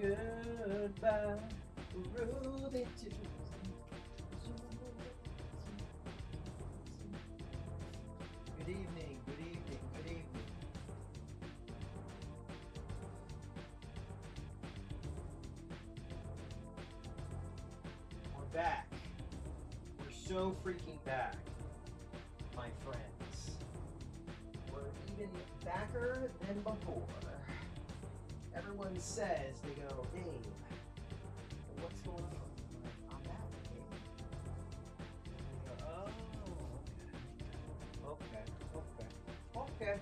Goodbye, Ruby Tuesday. Good evening, good evening, good evening. We're back. We're so freaking back, my friends. We're even backer than before. Everyone says, they go, Dave, what's going on? I'm like, I'm back, Dave. And they go, oh, okay.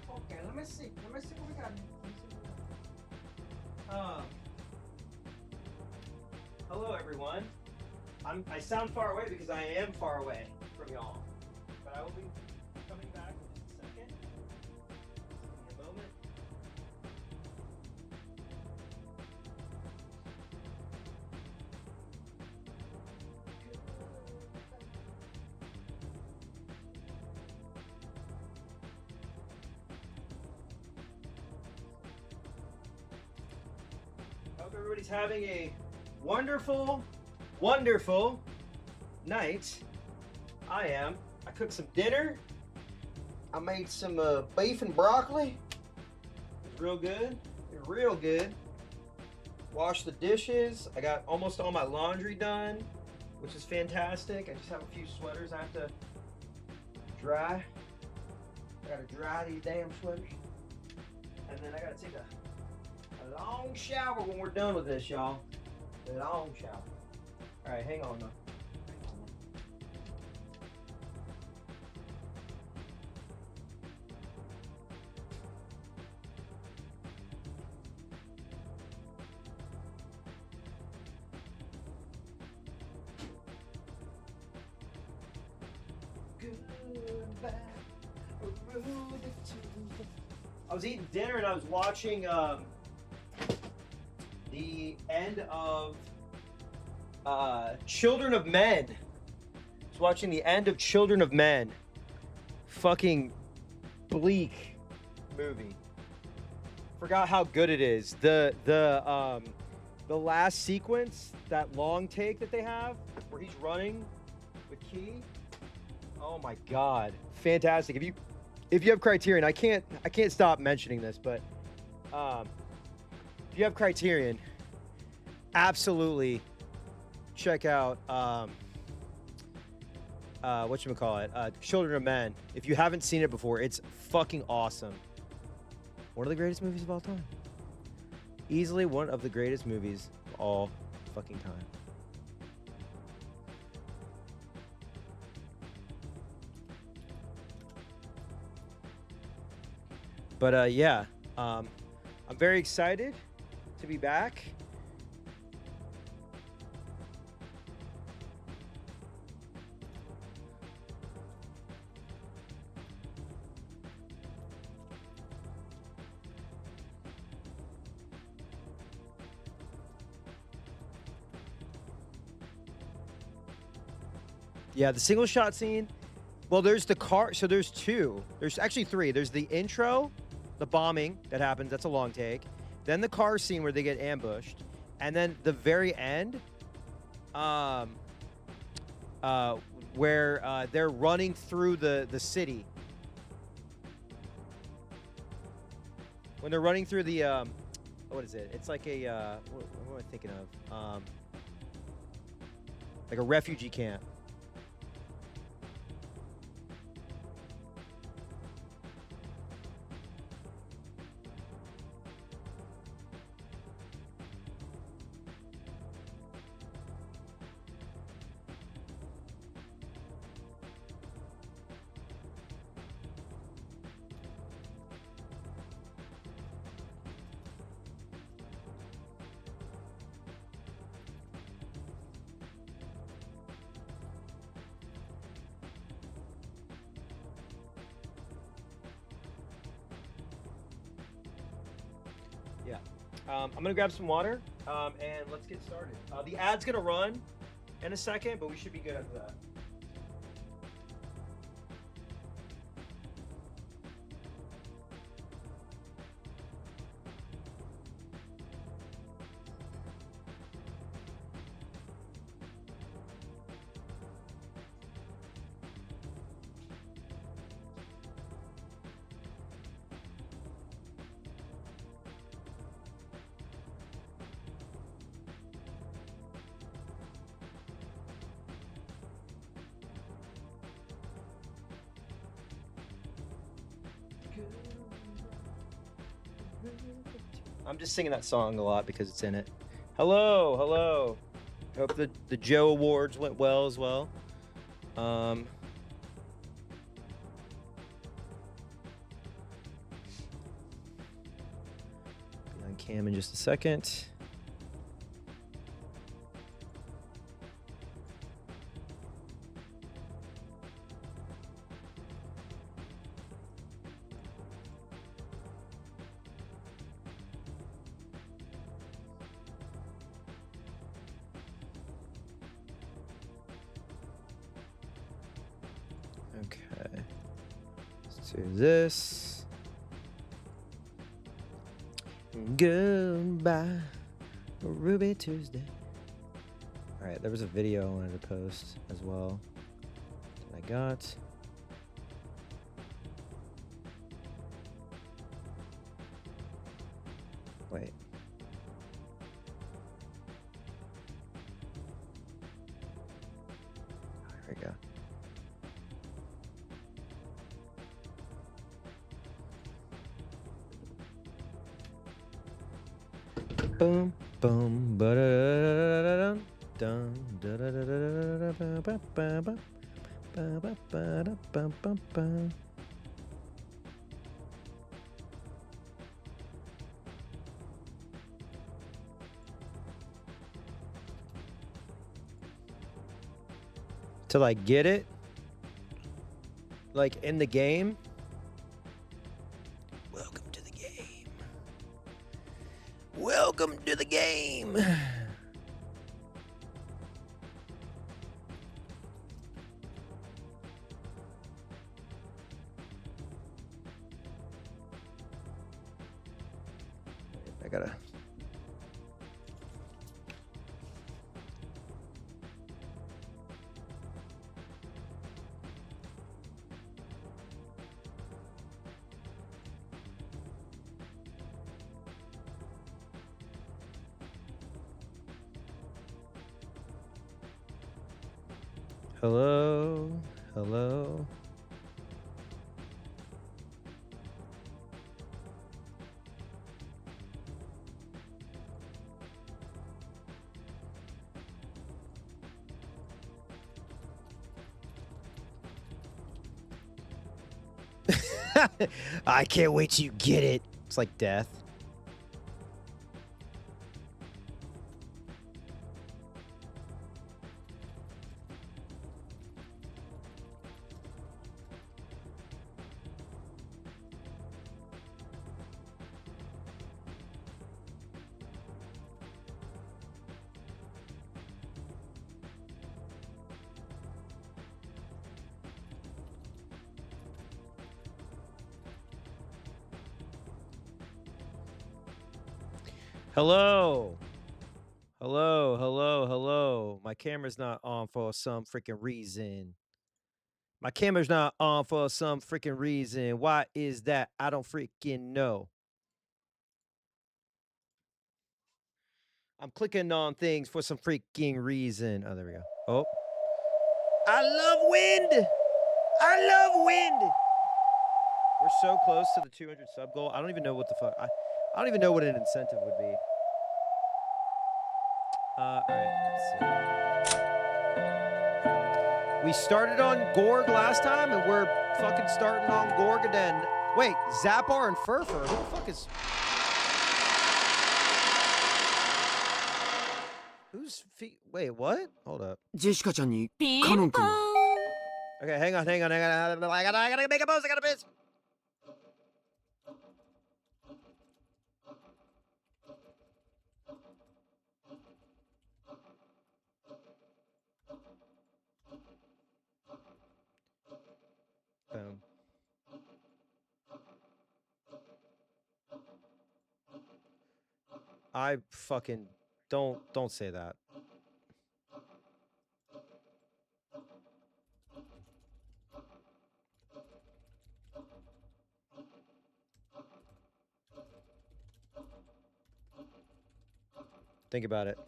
Okay, let me see what we got here. Hello everyone. I sound far away because I am far away from y'all. But I will be coming back in just a second. Give me a moment. Hope everybody's having a wonderful, wonderful night. I am. I cooked some dinner. I made some beef and broccoli. It was real good. It was real good. Washed the dishes. I got almost all my laundry done, which is fantastic. I just have a few sweaters I have to dry. I gotta dry these damn sweaters. And then I gotta take a long shower when we're done with this, y'all. A long shower. All right, hang on now. Goodbye, Ruby Tuesday. I was eating dinner and I was watching the end of Children of Men. I was watching the end of Children of Men. Fucking bleak movie. Forgot how good it is. The last sequence, that long take that they have, where he's running with Key. Oh my god, fantastic! If you have Criterion, I can't stop mentioning this, but if you have Criterion, absolutely check out whatchamacallit, Children of Men. If you haven't seen it before, it's fucking awesome. One of the greatest movies of all time. Easily one of the greatest movies of all fucking time. But yeah, I'm very excited to be back. Yeah, the single shot scene. Well, there's the car. So there's two. There's actually three. There's the intro, the bombing that happens. That's a long take. Then the car scene where they get ambushed. And then the very end, where they're running through the city. When they're running through the, what is it? It's like a, what am I thinking of? Like a refugee camp. Yeah. I'm gonna grab some water. And let's get started. The ad's gonna run in a second, but we should be good after that. I'm just singing that song a lot because it's in it. Hello, hello. Hope the Joe Awards went well as well. Be on cam in just a second. Okay. Let's do this. Goodbye, Ruby Tuesday. All right, there was a video I wanted to post as well that I got. Wait. There we go. Boom, boom, ba da da da da da da da da ba ba ba ba ba da ba ba ba. To like get it, like in the game. Welcome to the game. Welcome to the game. I gotta. Hello, hello. I can't wait till you get it. It's like death. Hello. Hello, hello, hello. My camera's not on for some freaking reason. My camera's not on for some freaking reason. Why is that? I don't freaking know. I'm clicking on things for some freaking reason. Oh, there we go. Oh. I love wind. I love wind. We're so close to the 200 sub goal. I don't even know what the fuck. I don't even know what an incentive would be. All right, let's see. We started on Gorg last time, and we're fucking starting on Gorg again. Wait, Zappar and Furfur? Who the fuck is... Who's feet? Wait, what? Hold up. Jessica-chanに ピンポ Canon ーン 君 Okay, hang on. I gotta make a post. I gotta piss. I fucking don't say that. Think about it.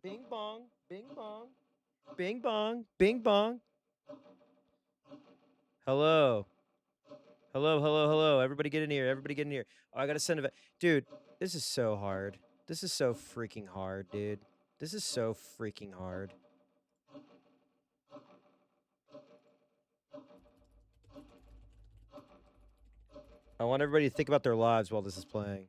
Bing bong, bing bong, bing bong, bing bong, bing bong. Hello, hello. Everybody get in here. Everybody get in here. Oh, I gotta send it. Dude, this is so hard. This is so freaking hard, dude. This is so freaking hard. I want everybody to think about their lives while this is playing.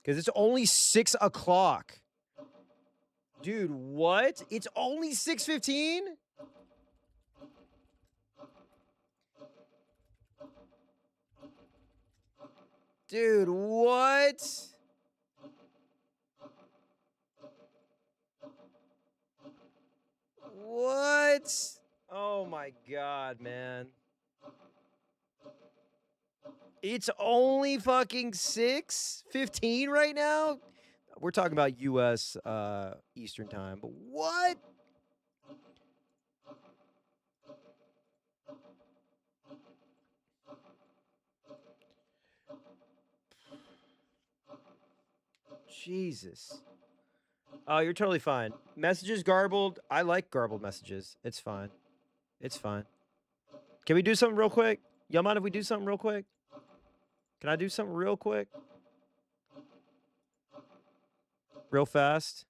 Because it's only 6 o'clock. Dude, what? It's only 6:15? Dude, what? What? Oh my god, man. It's only fucking 6:15 right now? We're talking about US Eastern time, but what? Jesus. Oh, you're totally fine. Messages garbled. I like garbled messages. It's fine. It's fine. Can we do something real quick? Y'all mind if we do something real quick? Can I do something real quick? Real fast?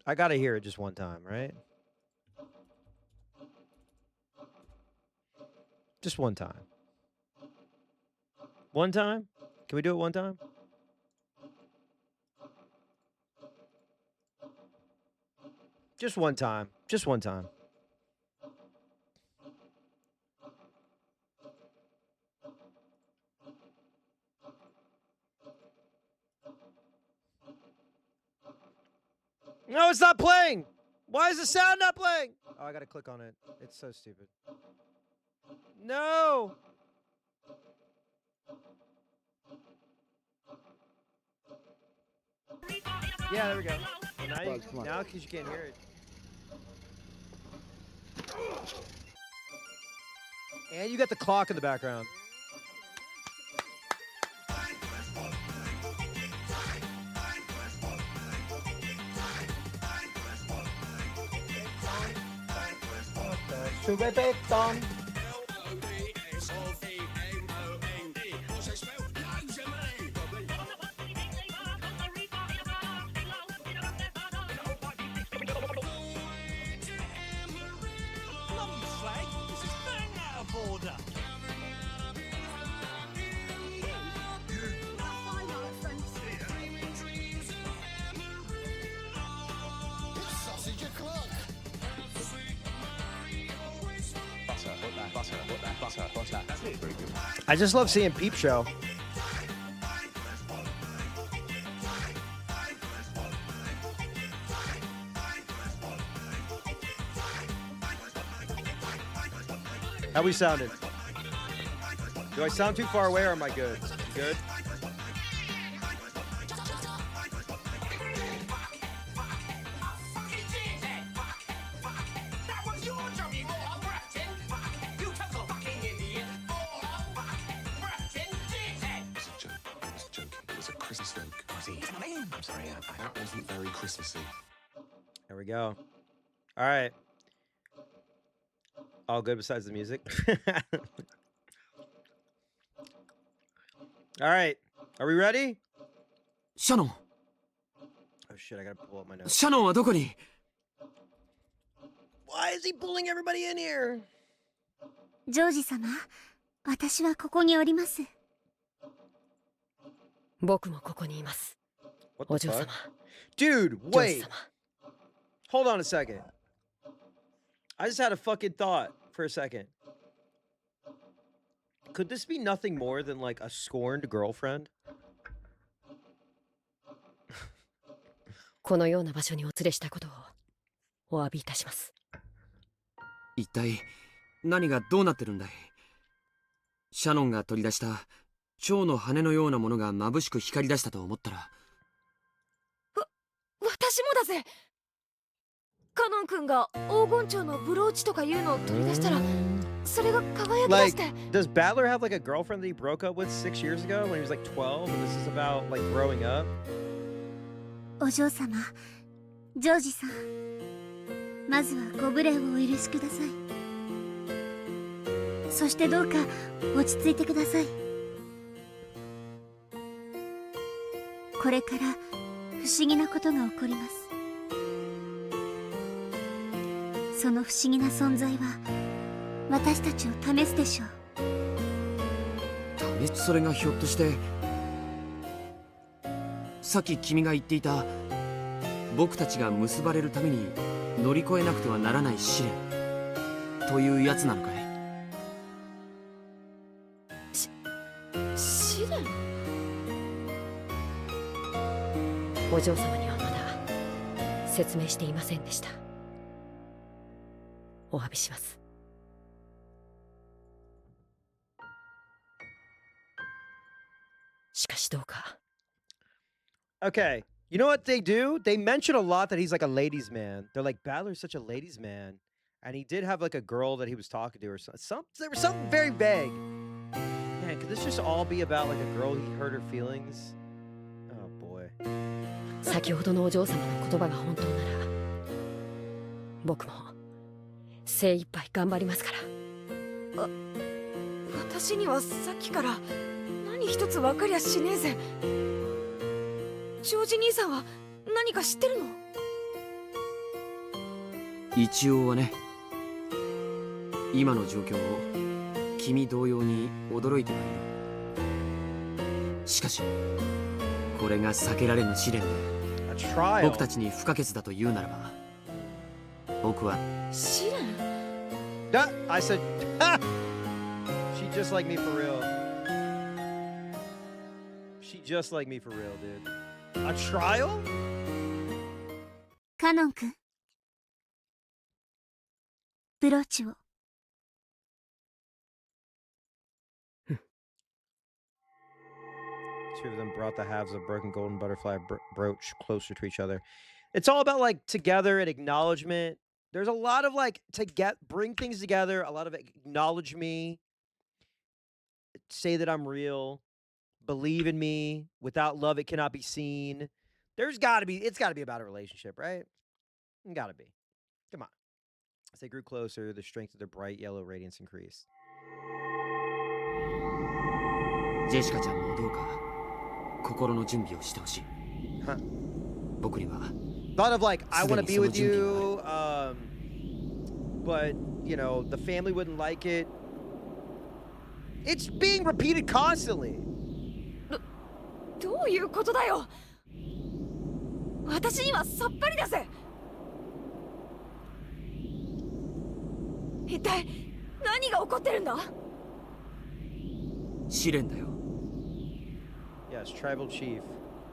I gotta hear it just one time, right? Just one time. One time? Can we do it one time? Just one time. Just one time. No, it's not playing. Why is the sound not playing? Oh, I gotta click on it. It's so stupid. No. Yeah, there we go. Now because you can't hear it. And you got the clock in the background. I just love seeing Peep Show. How we sounded? Do I sound too far away or am I good? Good? There we go. All right. All good besides the music. All right. Are we ready? Shannon. Oh shit, I gotta pull up my notes. Shannon はどこに? Why is he pulling everybody in here? ジョージ様、私はここにおります。僕もここにいます。 What お the 嬢 fuck? 様、 Dude, ジョー wait. ジ様。 Hold on a second. I just had a fucking thought for a second. Could this be nothing more than like a scorned girlfriend? このような場所にお連れしたことをお詫びいたします。一体何がどうなってるんだい？シャノンが取り出した蝶の羽のようなものが眩しく光り出したと思ったら。私もだぜ。カノン君が黄金蝶のブローチとかいうのを取り出したら、それが輝き出して。 Does Badler have like a girlfriend that he broke up with 6 years ago when he was like 12? And this is about like growing up? お嬢様、ジョージさん、まずはご無礼をお許しください。そしてどうか落ち着いてください。これから不思議なことが起こります。その不思議な存在は私たちを試すでしょう。それがひょっとしてさっき君が言っていた僕たちが結ばれるために乗り越えなくてはならない試練というやつなのかい？試練？お嬢様にはまだ説明していませんでした。お詫びします。しかしどうか。 Okay. You know what they do? They mention a lot that he's like a ladies' man. They're like, Badler's such a ladies' man. And he did have like a girl that he was talking to or something. There was something very vague. Man, could this just all be about like a girl he hurt her feelings? Oh boy. 先ほどのお嬢様の言葉が本当なら、僕も精一杯頑張りますから。私にはさっきから何一つ分かりゃしねえぜ。ジョージ兄さんは何か知ってるの？一応はね。今の状況を君同様に驚いてはいる。しかしこれが避けられぬ試練で僕たちに不可欠だと言うならば、僕は試練？ I said, ha! She just like me for real. She just like me for real, dude. A trial? カノン君、ブローチを。Two of them brought the halves of broken golden butterfly brooch closer to each other. It's all about like together and acknowledgement. There's a lot of like to bring things together, a lot of acknowledge me, say that I'm real, believe in me. Without love, it cannot be seen. It's got to be about a relationship, right? It gotta be. Come on. As they grew closer, the strength of their bright yellow radiance increased. ジェシカちゃんもどうか心の準備をしてほしい。僕には Thought of like, I want to be with you, but, you know, the family wouldn't like it. It's being repeated constantly. どういうことだよ。私にはさっぱりだぜ。一体何が起こってるんだ？試練だよ。 Yes, tribal chief.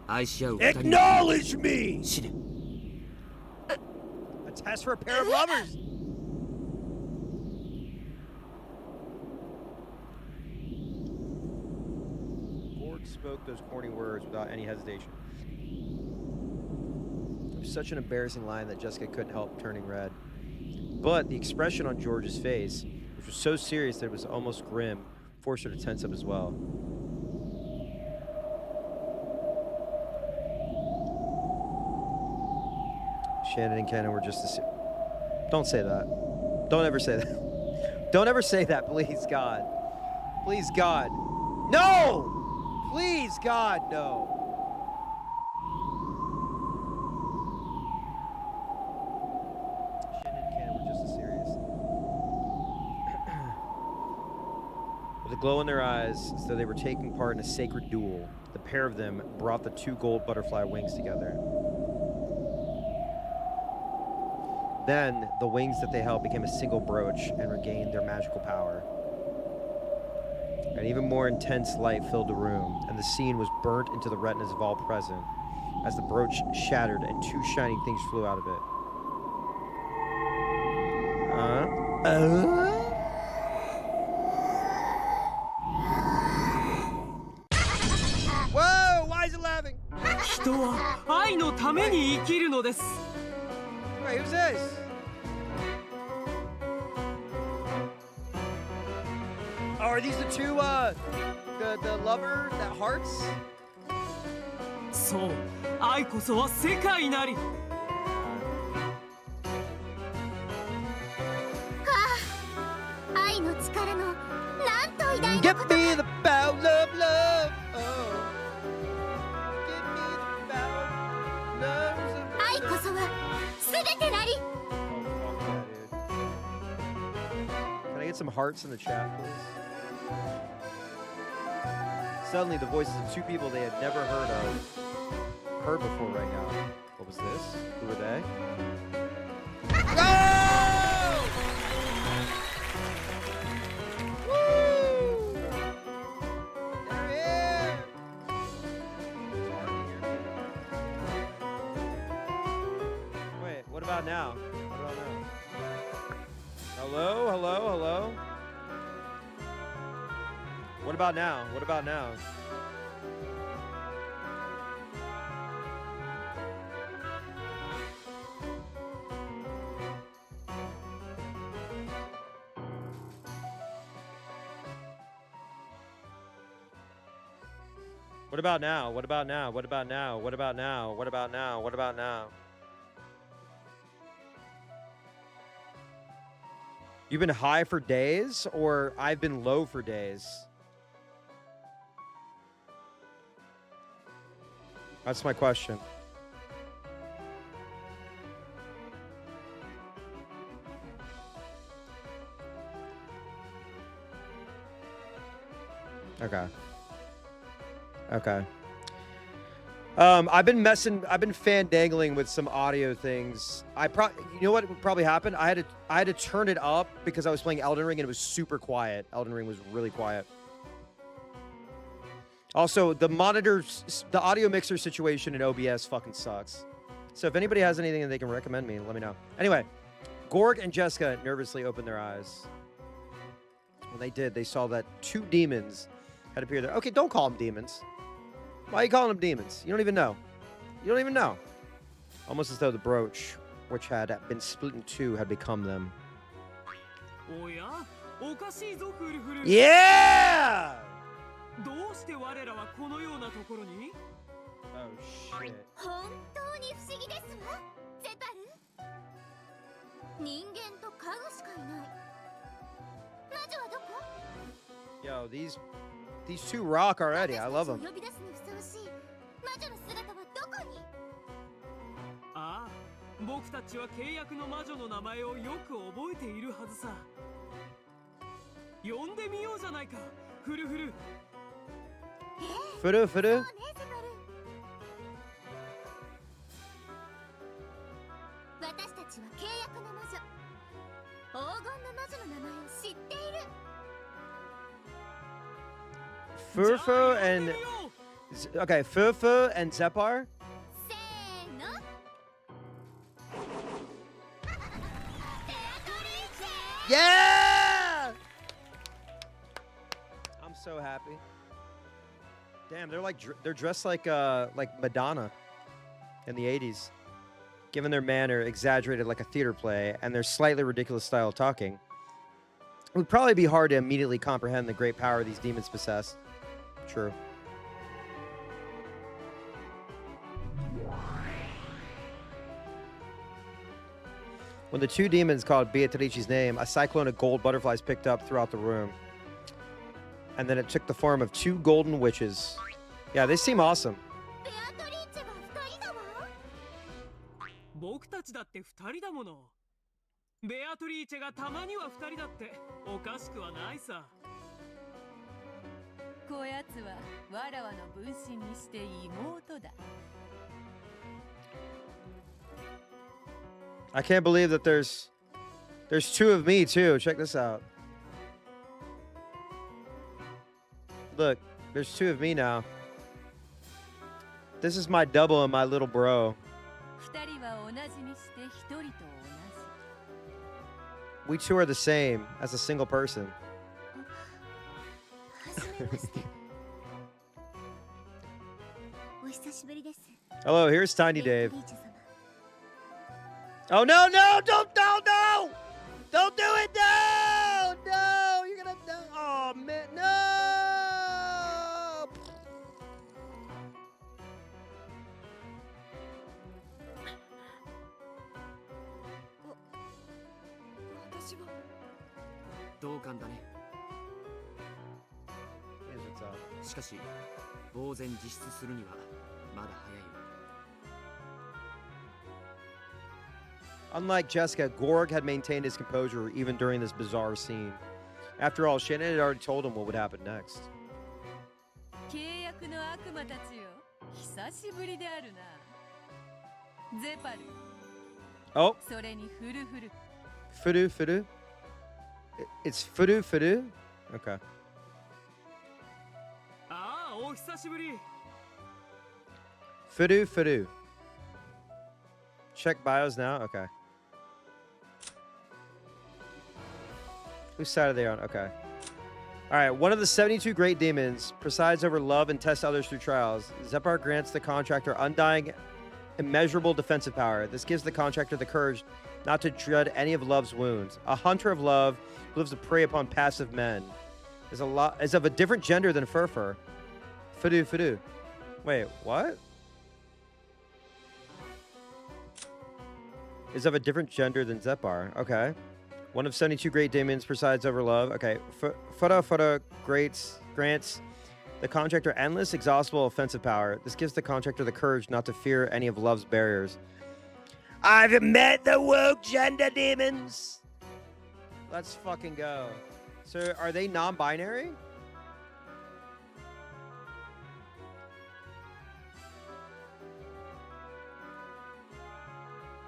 愛し合う二人。 Acknowledge me! 試練。 A test for a pair of lovers. Gord spoke those corny words without any hesitation. It was such an embarrassing line that Jessica couldn't help turning red. But the expression on George's face, which was so serious that it was almost grim, forced her to tense up as well. Shannon and Cannon were just the... Don't say that. Don't ever say that. Don't ever say that, please, God. Please, God. No! Please, God, no. Shannon and Cannon were just as serious. With a glow in their eyes, as though they were taking part in a sacred duel, The pair of them brought the two gold butterfly wings together. Then, the wings that they held became a single brooch and regained their magical power. An even more intense light filled the room, and the scene was burnt into the retinas of all present, as the brooch shattered and two shining things flew out of it. Whoa! Why is it laughing? 人は愛のために生きるのです。 Wait, who's this? Oh, are these the two, the lover that hearts? そう、愛こそは世界なり。愛の力のなんと偉大な Get ことか。 me the power of love. Oh. Get me the power of love. 愛こそは全てなり。 Oh, fuck yeah, dude. Can I get some hearts in the chat, please? Suddenly, the voices of two people they had never heard before rang out. What was this? Who were they? No! Woo! They're here! Wait, what about now? What about now? Hello, hello, hello? What about now? What about now? What about now? What about now? What about now? What about now? What about now? What about now? You've been high for days, or I've been low for days? That's my question. Okay. Okay. I've been fandangling with some audio things. You know what would probably happen? I had to turn it up because I was playing Elden Ring and it was super quiet. Elden Ring was really quiet. Also, the audio mixer situation in OBS fucking sucks. So if anybody has anything that they can recommend me, let me know. Anyway, Gorg and Jessica nervously opened their eyes. When they did, they saw that two demons had appeared there. Okay, don't call them demons. Why are you calling them demons? You don't even know. You don't even know. Almost as though the brooch, which had been split in two, had become them. Yeah! Oh, shit. 本当に不思議ですわ、ゼタル。人間と家具しかいない。魔女はどこ？ Yo, these two rock already. I love them. 呼び出すにふさわしい魔女の姿はどこに？ああ、僕たちは契約の魔女の名前をよく覚えているはずさ。呼んでみようじゃないか、フルフル。フルフル。そうね、ゼタル。私たちは契約の魔女、黄金の魔女の名前を知っている。Furfu and okay, Furfu and Zepar. せーの。Yeah! I'm so happy. Damn, they're dressed like Madonna in the 80s. Given their manner exaggerated like a theater play and their slightly ridiculous style of talking, it would probably be hard to immediately comprehend the great power these demons possess. True. When the two demons called Beatrice's name, a cyclone of gold butterflies picked up throughout the room. And then it took the form of two golden witches. Yeah, they seem awesome. ベアトリーチェが2人だわ。僕たちだって2人だもの。ベアトリーチェがたまには2人だっておかしくはないさ。こやつはわらわの分身にして妹だ。 I can't believe that there's two of me too. Check this out. Look, there's two of me now. This is my double and my little bro. 二人は同じにして一人と同じ。 We two are the same as a single person. はじめまして。お久しぶりです。 Hello, here's Tiny ベ Dave. イリーチェ様。 Oh no, no, don't no! Don't do it! No! No! You're gonna oh man, no! 私は同感だね。 Here's what's up. しかし呆然自失するにはまだ早いよ。 Unlike Jessica, Gorg had maintained his composure even during this bizarre scene. After all, Shannon had already told him what would happen next. 契約の悪魔たちよ。久しぶりであるな。ゼパル。 Oh, それにフルフル。 Fudu Fudu? It's Fudu Fudu? Okay. ああ、お久しぶり。 Fudu Fudu. Check bios now? Okay. Whose side are they on? Okay. Alright, one of the 72 great demons presides over love and tests others through trials. Zepar grants the contractor undying, immeasurable defensive power. This gives the contractor the courage not to dread any of love's wounds. A hunter of love who lives to prey upon passive men. Is of a different gender than Furfur. Fudu Fudu. Wait, what? Is of a different gender than Zepar. Okay. One of 72 great demons presides over love. Okay. Fura grants the contractor endless, exhaustible offensive power. This gives the contractor the courage not to fear any of love's barriers. I've met the woke gender demons. Let's fucking go. So, are they non-binary?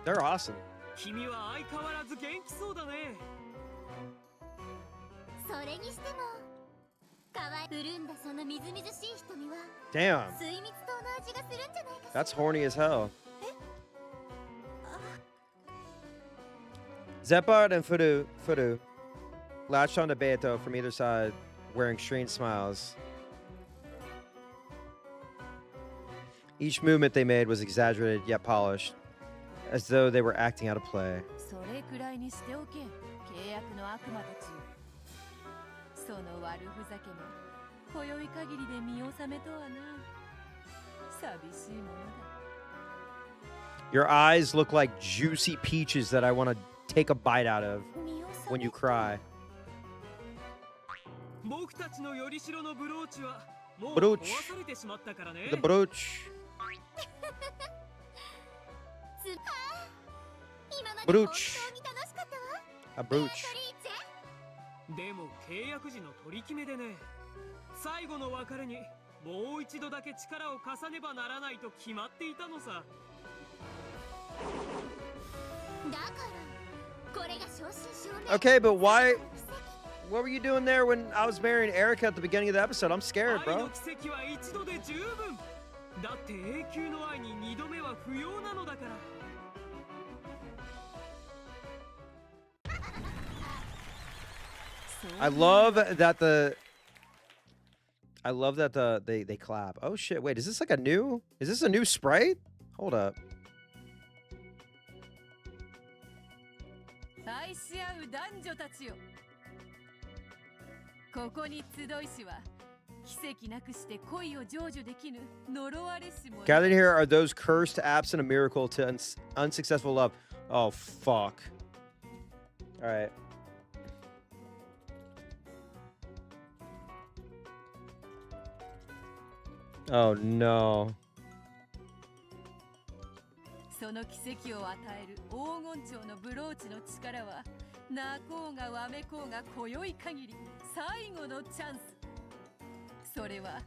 They're awesome. 君は相変わらず元気そうだね。それにしても、かわい潤んだそのみずみずしい瞳は、 Damn. 水蜜糖の味がするんじゃないかしら。 That's horny as hell. Zepard and Fudu latched onto Beato from either side, wearing strange smiles. Each movement they made was exaggerated yet polished, as though they were acting out a play. それくらいにしておけ。契約の悪魔たちよ。その悪ふざけも今宵限りで見納めとはな。寂しいものだ。 Your eyes look like juicy peaches that I want to take a bite out of when you cry. 僕たちのよりしろのブローチはもうブローチ壊されてしまったからね。 The brooch. 今までブルー本チ当に楽しかったわ。 A brooch. ベアトリーチェ。でも契約時の取り決めでね、最後の別れにもう一度だけ力を貸さねばならないと決まっていたのさ。だからこれが正真正銘。 Okay, but why? What were you doing there when I was marrying Erica at the beginning of the episode? I'm scared, 愛の bro. 奇跡は一度で十分。だって永久の愛に二度目は不要なのだから。 I love that they clap. Oh shit, wait, is this like a new? Is this a new sprite? Hold up. 愛し合う男女たちよ。ここに集いしは奇跡なくして恋を成就できぬ呪われし者。 Gathered here are those cursed to absent a miracle to unsuccessful love. Oh fuck. All right. Oh no. その奇跡を与える黄金蝶のブローチの力は泣こうがわめこうが今宵限り最後のチャンス。それは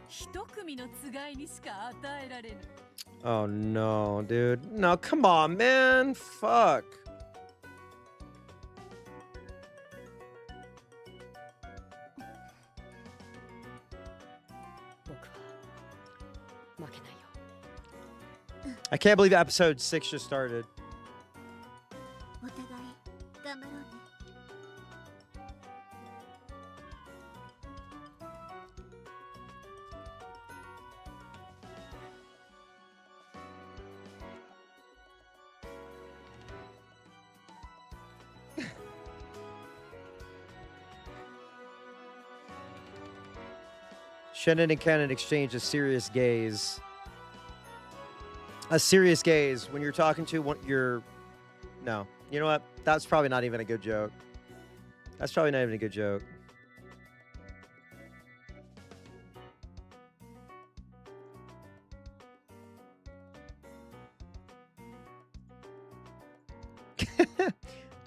一組のつがいにしか与えられぬ。 Oh no, dude. No, come on, man. Fuck. 僕は負けないよ。 I can't believe episode 6 just started. お互い頑張ろうね。Shannon and Cannon exchange a serious gaze. A serious gaze when you're talking to one, your... No. You know what? That's probably not even a good joke. That's probably not even a good joke.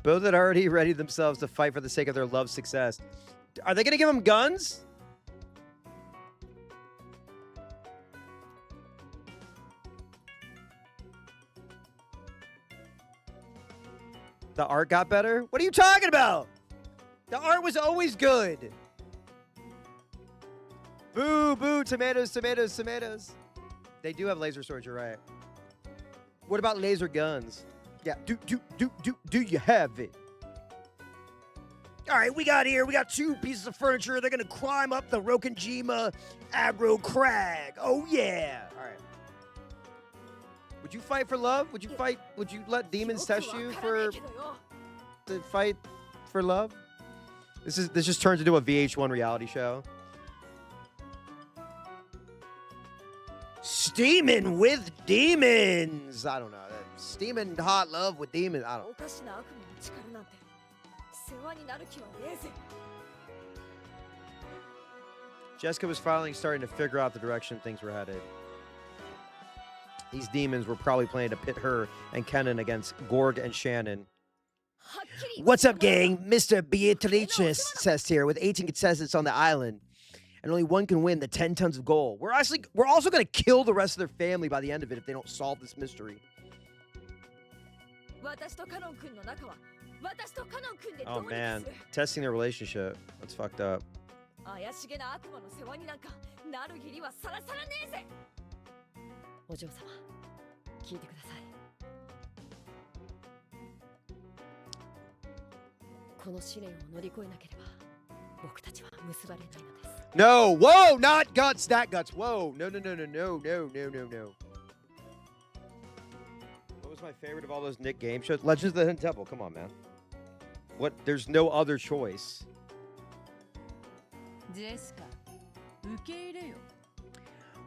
Both had already readied themselves to fight for the sake of their love success. Are they going to give them guns? The art got better? What are you talking about? The art was always good. Boo, boo, tomatoes, tomatoes, tomatoes. They do have laser swords, you're right. What about laser guns? Yeah, do you have it? All right, we got 2 pieces of furniture. They're going to climb up the Rokenjima aggro crag. Oh, yeah. All right. Would you fight for love? Would you let demons test you to fight for love? This just turns into a VH1 reality show. Steaming with demons. I don't know. Steaming hot love with demons. I don't know. おかしな悪魔の力なんて世話になる気はねえぜ。 Jessica was finally starting to figure out the direction things were headed. These demons were probably planning to pit her and Kenan against Gorg and Shannon. What's up, gang? Mr. Beatrice says here with 18 contestants on the island, and only one can win the 10 tons of gold. We're also going to kill the rest of their family by the end of it if they don't solve this mystery. Oh man, testing their relationship. That's fucked up. 怪しげな悪魔の世話になんかなる義理はさらさらねえぜ。お嬢様、聞いてください。この試練を乗り越えなければ僕たちは結ばれないのです。No, whoa, not guts, that guts. Whoa, no. What was my favorite of all those Nick game shows? Legends of the Hidden Temple. Come on, man. What? There's no other choice. Jessica, 受け入れよ。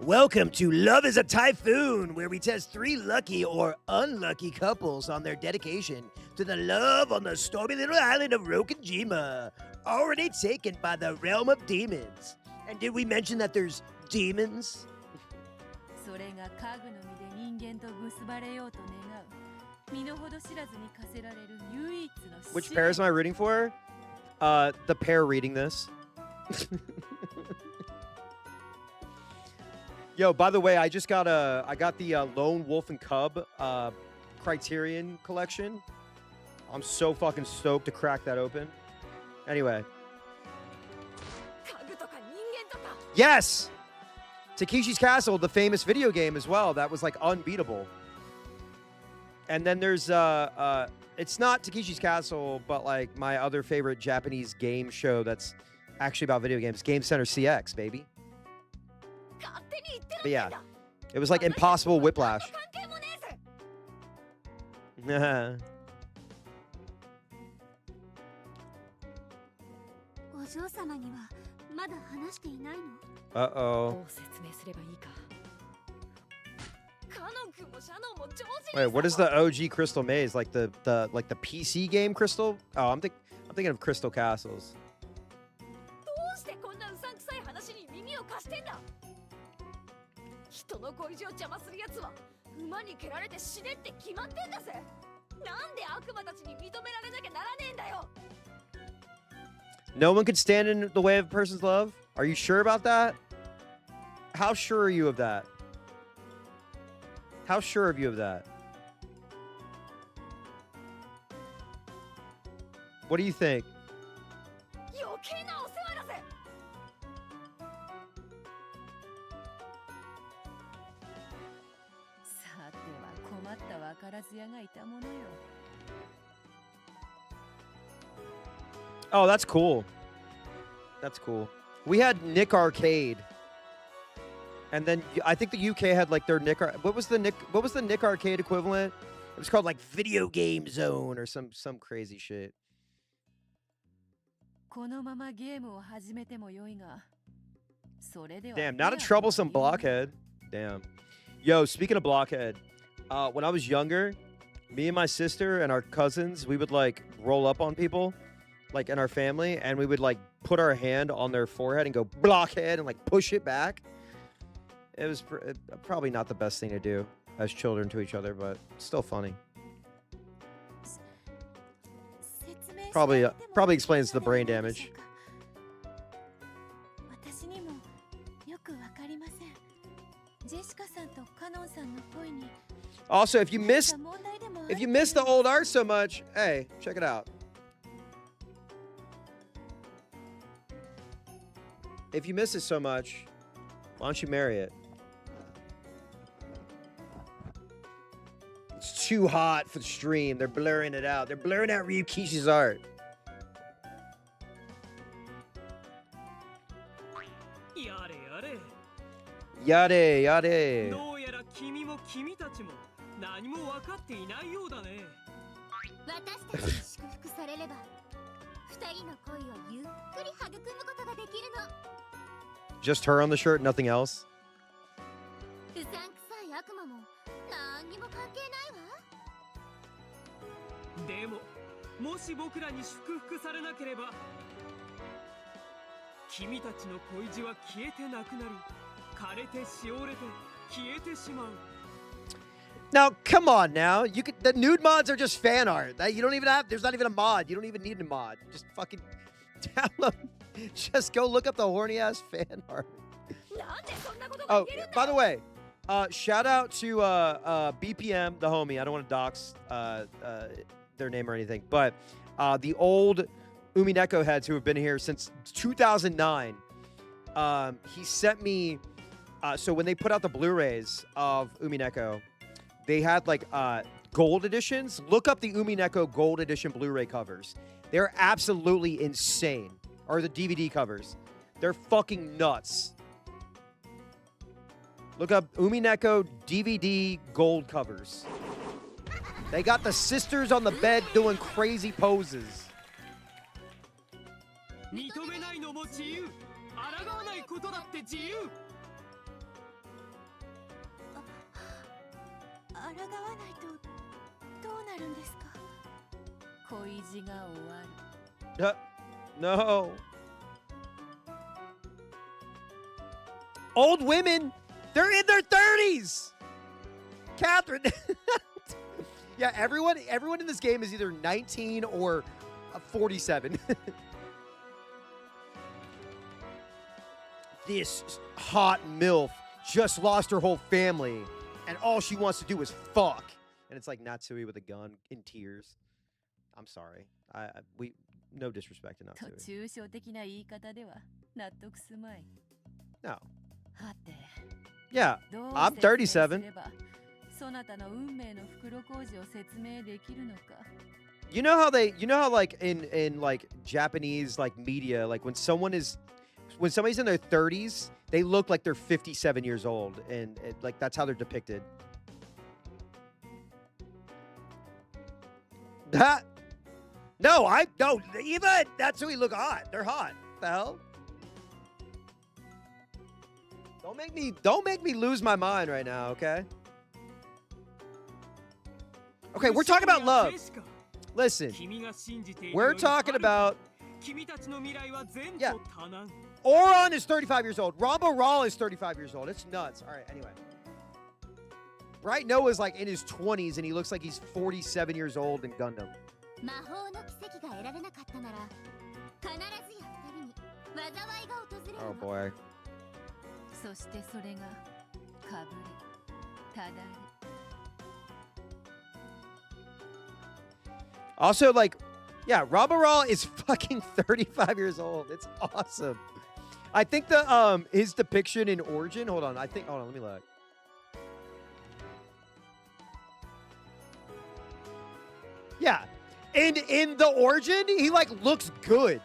Welcome to Love is a Typhoon, where we test 3 lucky or unlucky couples on their dedication to the love on the stormy little island of Rokenjima, already taken by the realm of demons. And did we mention that there's demons? それが家具の身で人間と結ばれようと願う身の程知らずに課せられる唯一の試練。 Which pairs am I rooting for? The pair reading this. Yo, by the way, I got the Lone Wolf and Cub Criterion collection. I'm so fucking stoked to crack that open. Anyway. Yes! Takeshi's Castle, the famous video game as well. That was like unbeatable. And then there's it's not Takeshi's Castle, but like my other favorite Japanese game show that's actually about video games, Game Center CX, baby. But yeah, it was like Impossible Whiplash. お嬢様にはまだ話していないの？ Uh-oh. どう説明すればいいか。カノン君もシャノンも上手に。 Wait, what is the OG Crystal Maze? Like the PC game Crystal? Oh, I'm thinking of Crystal Castles. どうしてこんなうさんくさい話に耳を貸してんだ。人の恋路を邪魔するやつは馬に蹴られて死ねって決まってんだぜ。なんで悪魔たちに認められなきゃならねえんだよ。 No one could stand in the way of a person's love? Are you sure about that? How sure are you of that? How sure are you of that? What do you think? 余計なお世話だぜ。さては困ったわからず屋がいたものよ。 Oh, that's cool. That's cool. We had Nick Arcade. And then I think the UK had like their Nick what was the Nick Arcade equivalent? It was called like Video Game Zone or some crazy shit. このままゲームを始めてもよいが。それでは Damn, not a troublesome blockhead. Damn. Yo, speaking of blockhead, when I was younger, me and my sister and our cousins, we would like roll up on people, like in our family, and we would like put our hand on their forehead and go blockhead and like push it back. It was probably not the best thing to do as children to each other, but still funny. Probably explains the brain damage. Also, if you miss the old art so much, hey, check it out. If you miss it so much, why don't you marry it? It's too hot for the stream. They're blurring it out. They're blurring out Ryukishi's art. Yare, yare. どうやら君も君たちも何も分かっていないようだね。私たちに祝福されれば、二人の恋をゆっくり育むことができるの。 Just her on the shirt, nothing else. うさんくさい悪魔も何にも関係ないわ。でも、もし僕らに祝福されなければ、君たちの恋路は消えてなくなり、枯れてしおれて消えてしまう。 Now, come on now. You could, the nude mods are just fan art. That you don't even have, there's not even a mod. You don't even need a mod. Just fucking download. Just go look up the horny ass fan art. Oh, by the way, shout out to BPM, the homie. I don't want to dox their name or anything, but the old Umineko heads who have been here since 2009. He sent me. So when they put out the Blu-rays of Umineko, they had like gold editions. Look up the Umineko gold edition Blu-ray covers. They're absolutely insane. Or the DVD covers. They're fucking nuts. Look up Umineko DVD gold covers. They got the sisters on the bed doing crazy poses. 認めないのも自由。抗わないことだって自由。抗わないとどうなるんですか。恋路が終わる。 No. Old women, they're in their 30s. Catherine. Yeah, everyone in this game is either 19 or 47. This hot MILF just lost her whole family, and all she wants to do is fuck. And it's like Natsui with a gun in tears. I'm sorry. We no disrespect to Natsui. 抽象的な言い方では納得すまい。 No. はて。 Yeah, どう I'm 説明す 37. ればそなたの運命の袋小路を説明できるのか。 You know how like in like Japanese like media, like when somebody's in their 30s, they look like they're 57 years old, and like that's how they're depicted. That no, even that's who we look hot. They're hot. What the hell? Don't make me lose my mind right now, okay? Okay, we're talking about love. Listen, we're talking about. Yeah. Oron is 35 years old. Rambo Raw is 35 years old. It's nuts. All right, anyway. Bright Noah's like in his 20s and he looks like he's 47 years old in Gundam. Oh boy. そしてそれがかぶりただり Also, like, yeah, Rabaral is fucking 35 years old. It's awesome. I think the his depiction in Origin. Hold on, let me look. Yeah, in the Origin, he like looks good.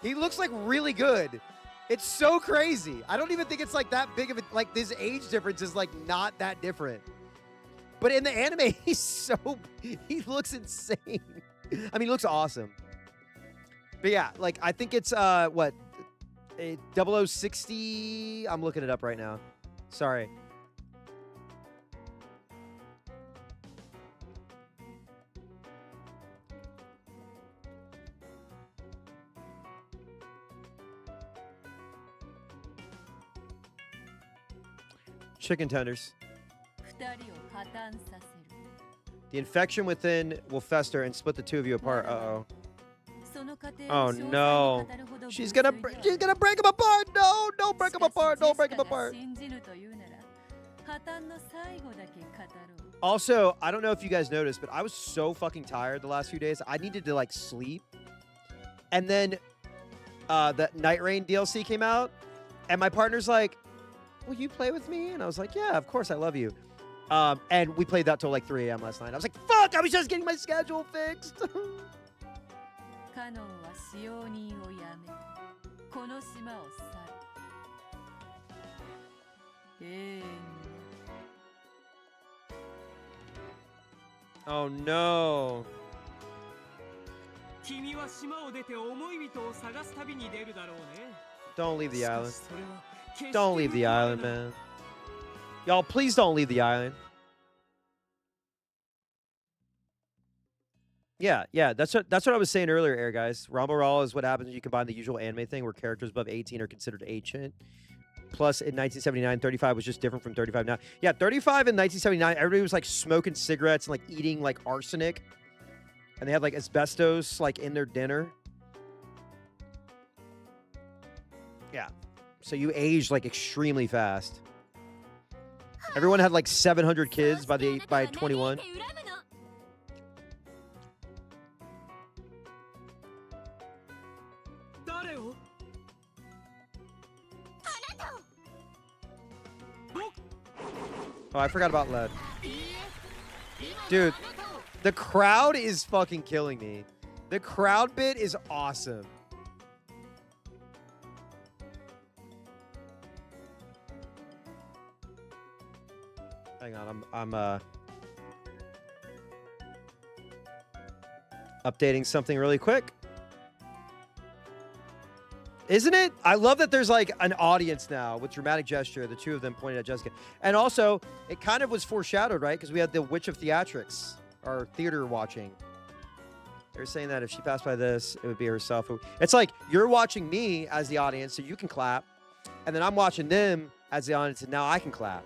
He looks like really good. It's so crazy. I don't even think it's like that big of a like this age difference is like not that different. But in the anime, he looks insane. I mean, he looks awesome. But yeah, like I think it's what 0060. I'm looking it up right now. Sorry. Chicken tenders. 二人を破綻させる The infection within will fester and split the two of you apart. Uh-oh. その過程 Oh を詳細に no. 語るほど She's 無 gonna 粋である she's gonna break him apart. No, don't break him しかし apart. Don't break him ジェシカが apart. 信じるというなら破綻の最後だけ語ろう Also, I don't know if you guys noticed, but I was so fucking tired the last few days. I needed to like sleep. And then the Night Rain DLC came out, and my partner's like, "Will you play with me?" And I was like, "Yeah, of course, I love you." And we played that till like 3 a.m. last night. I was like, "Fuck! I was just getting my schedule fixed." カノンは使用人をやめこの島を去る永遠に Oh no. 君は島を出て思い人を探す旅に出るだろうね Don't leave the しか island. しそれは決して Don't leave the 報われ island, ない man. Y'all, please don't leave the island. Yeah, that's what I was saying earlier, Air guys. Rambaral is what happens when you combine the usual anime thing where characters above 18 are considered ancient. Plus, in 1979, 35 was just different from 35 now. Yeah, 35 in 1979, everybody was like smoking cigarettes and like eating like arsenic. And they had like asbestos like in their dinner. Yeah. So you aged like extremely fast. Everyone had like 700 kids by 21. 誰を Oh, I forgot about lead. Dude, the crowd is fucking killing me. The crowd bit is awesome. Hang on, I'm updating something really quick. Isn't it? I love that there's like an audience now with dramatic gesture. The two of them pointed at Jessica. And also, it kind of was foreshadowed, right? Because we had the Witch of Theatrics, our theater watching. They're saying that if she passed by this, it would be herself. It's like you're watching me as the audience, so you can clap. And then I'm watching them as the audience, and now I can clap.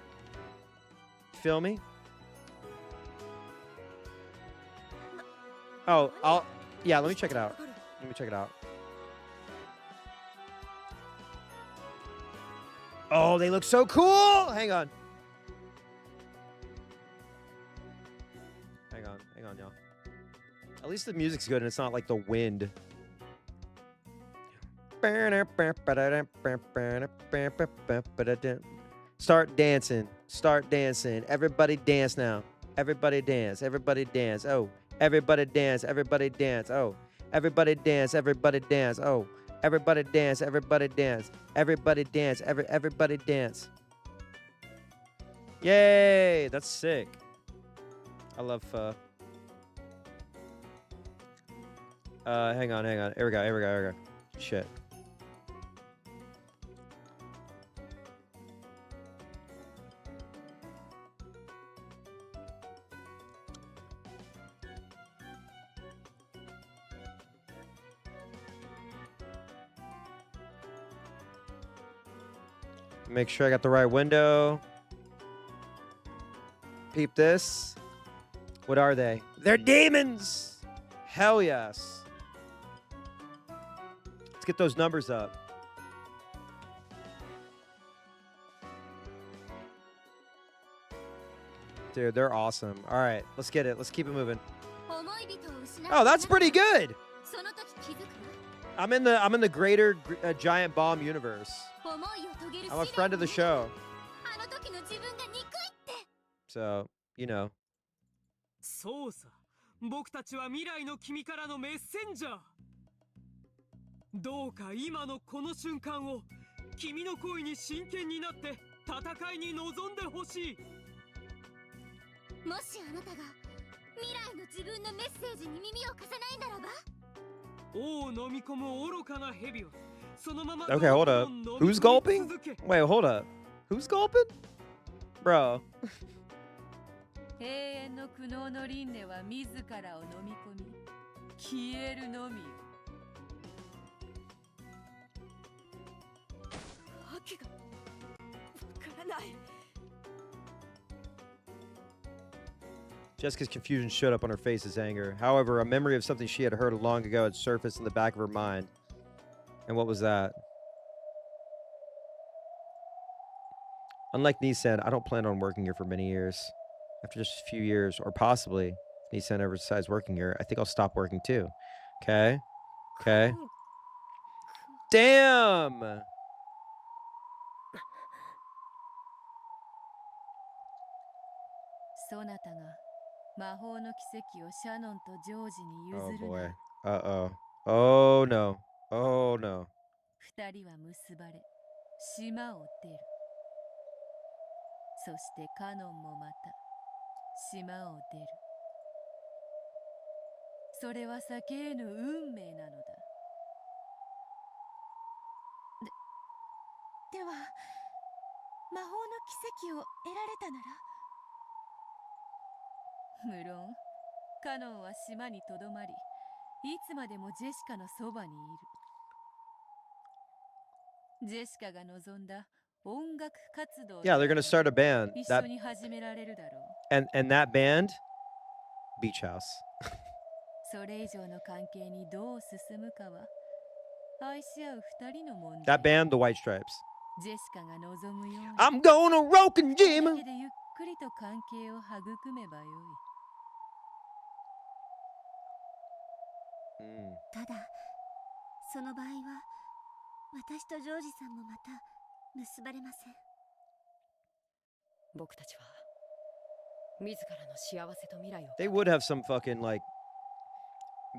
Feel me? Oh, yeah, let me check it out. Let me check it out. Oh, they look so cool! Hang on. Hang on, y'all. At least the music's good and it's not like the wind. Start dancing. Start dancing. Everybody dance now. Everybody dance. Everybody dance. Oh. Everybody dance. Everybody dance. Oh. Everybody dance. Everybody dance. Oh. Everybody dance, everybody dance. Everybody dance, everybody dance. Yay, that's sick. I love pho. Hang on. Here we go. Shit. Make sure I got the right window. Peep this. What are they? They're demons! Hell yes. Let's get those numbers up. Dude, they're awesome. All right, let's get it. Let's keep it moving. 思い人を失った Oh, that's pretty good. その時気づく I'm in the greater giant bomb universe. 思いを遂げる I'm a 試 friend 練 of the を show. あの時の自分が憎いって So, you know. そうさ、僕たちは未来の君からのメッセンジャー。どうか今のこの瞬間を君の声に真剣になって戦いに臨んでほしい。もしあなたが未来の自分のメッセージに耳を貸さないならば王を飲み込む愚かな蛇はそのまま Okay, hold up. Who's gulping? Wait, hold up. Who's gulping? Bro. 永遠の苦悩の輪廻は自らを飲み込み消えるのみよ。わけがわからない。 Jessica's confusion showed up on her face as anger. However, a memory of something she had heard long ago had surfaced in the back of her mind. And what was that? Unlike Nissan, I don't plan on working here for many years. After just a few years, or possibly, if Nissan ever decides working here, I think I'll stop working too. Okay? Okay. Damn! そなたが魔法の奇跡をシャノンとジョージに譲 Oh る boy. な。 Uh-oh. Oh no. Oh no. 二人は結ばれ島を出る。そしてカノンもまた島を出る。それは先への運命なのだ。では魔法の奇跡を得られたなら、無論カノンは島にとどまり、いつまでもジェシカのそばにいる。ジェシカが望んだ音楽活動 Yeah, they're gonna start a band. 一 That 緒に始められるだろう。 and that band, Beach House. それ以上の関係にどう進むかは愛し合う二人の問 That 題。 band, the White Stripes. ジェシカが望むように I'm gonna rock and だ jam. けでゆっくりと関係を育めばよい。 ただその場合は私とジョージさんもまた結ばれません。僕たちは自らの幸せと未来を They would have some fucking like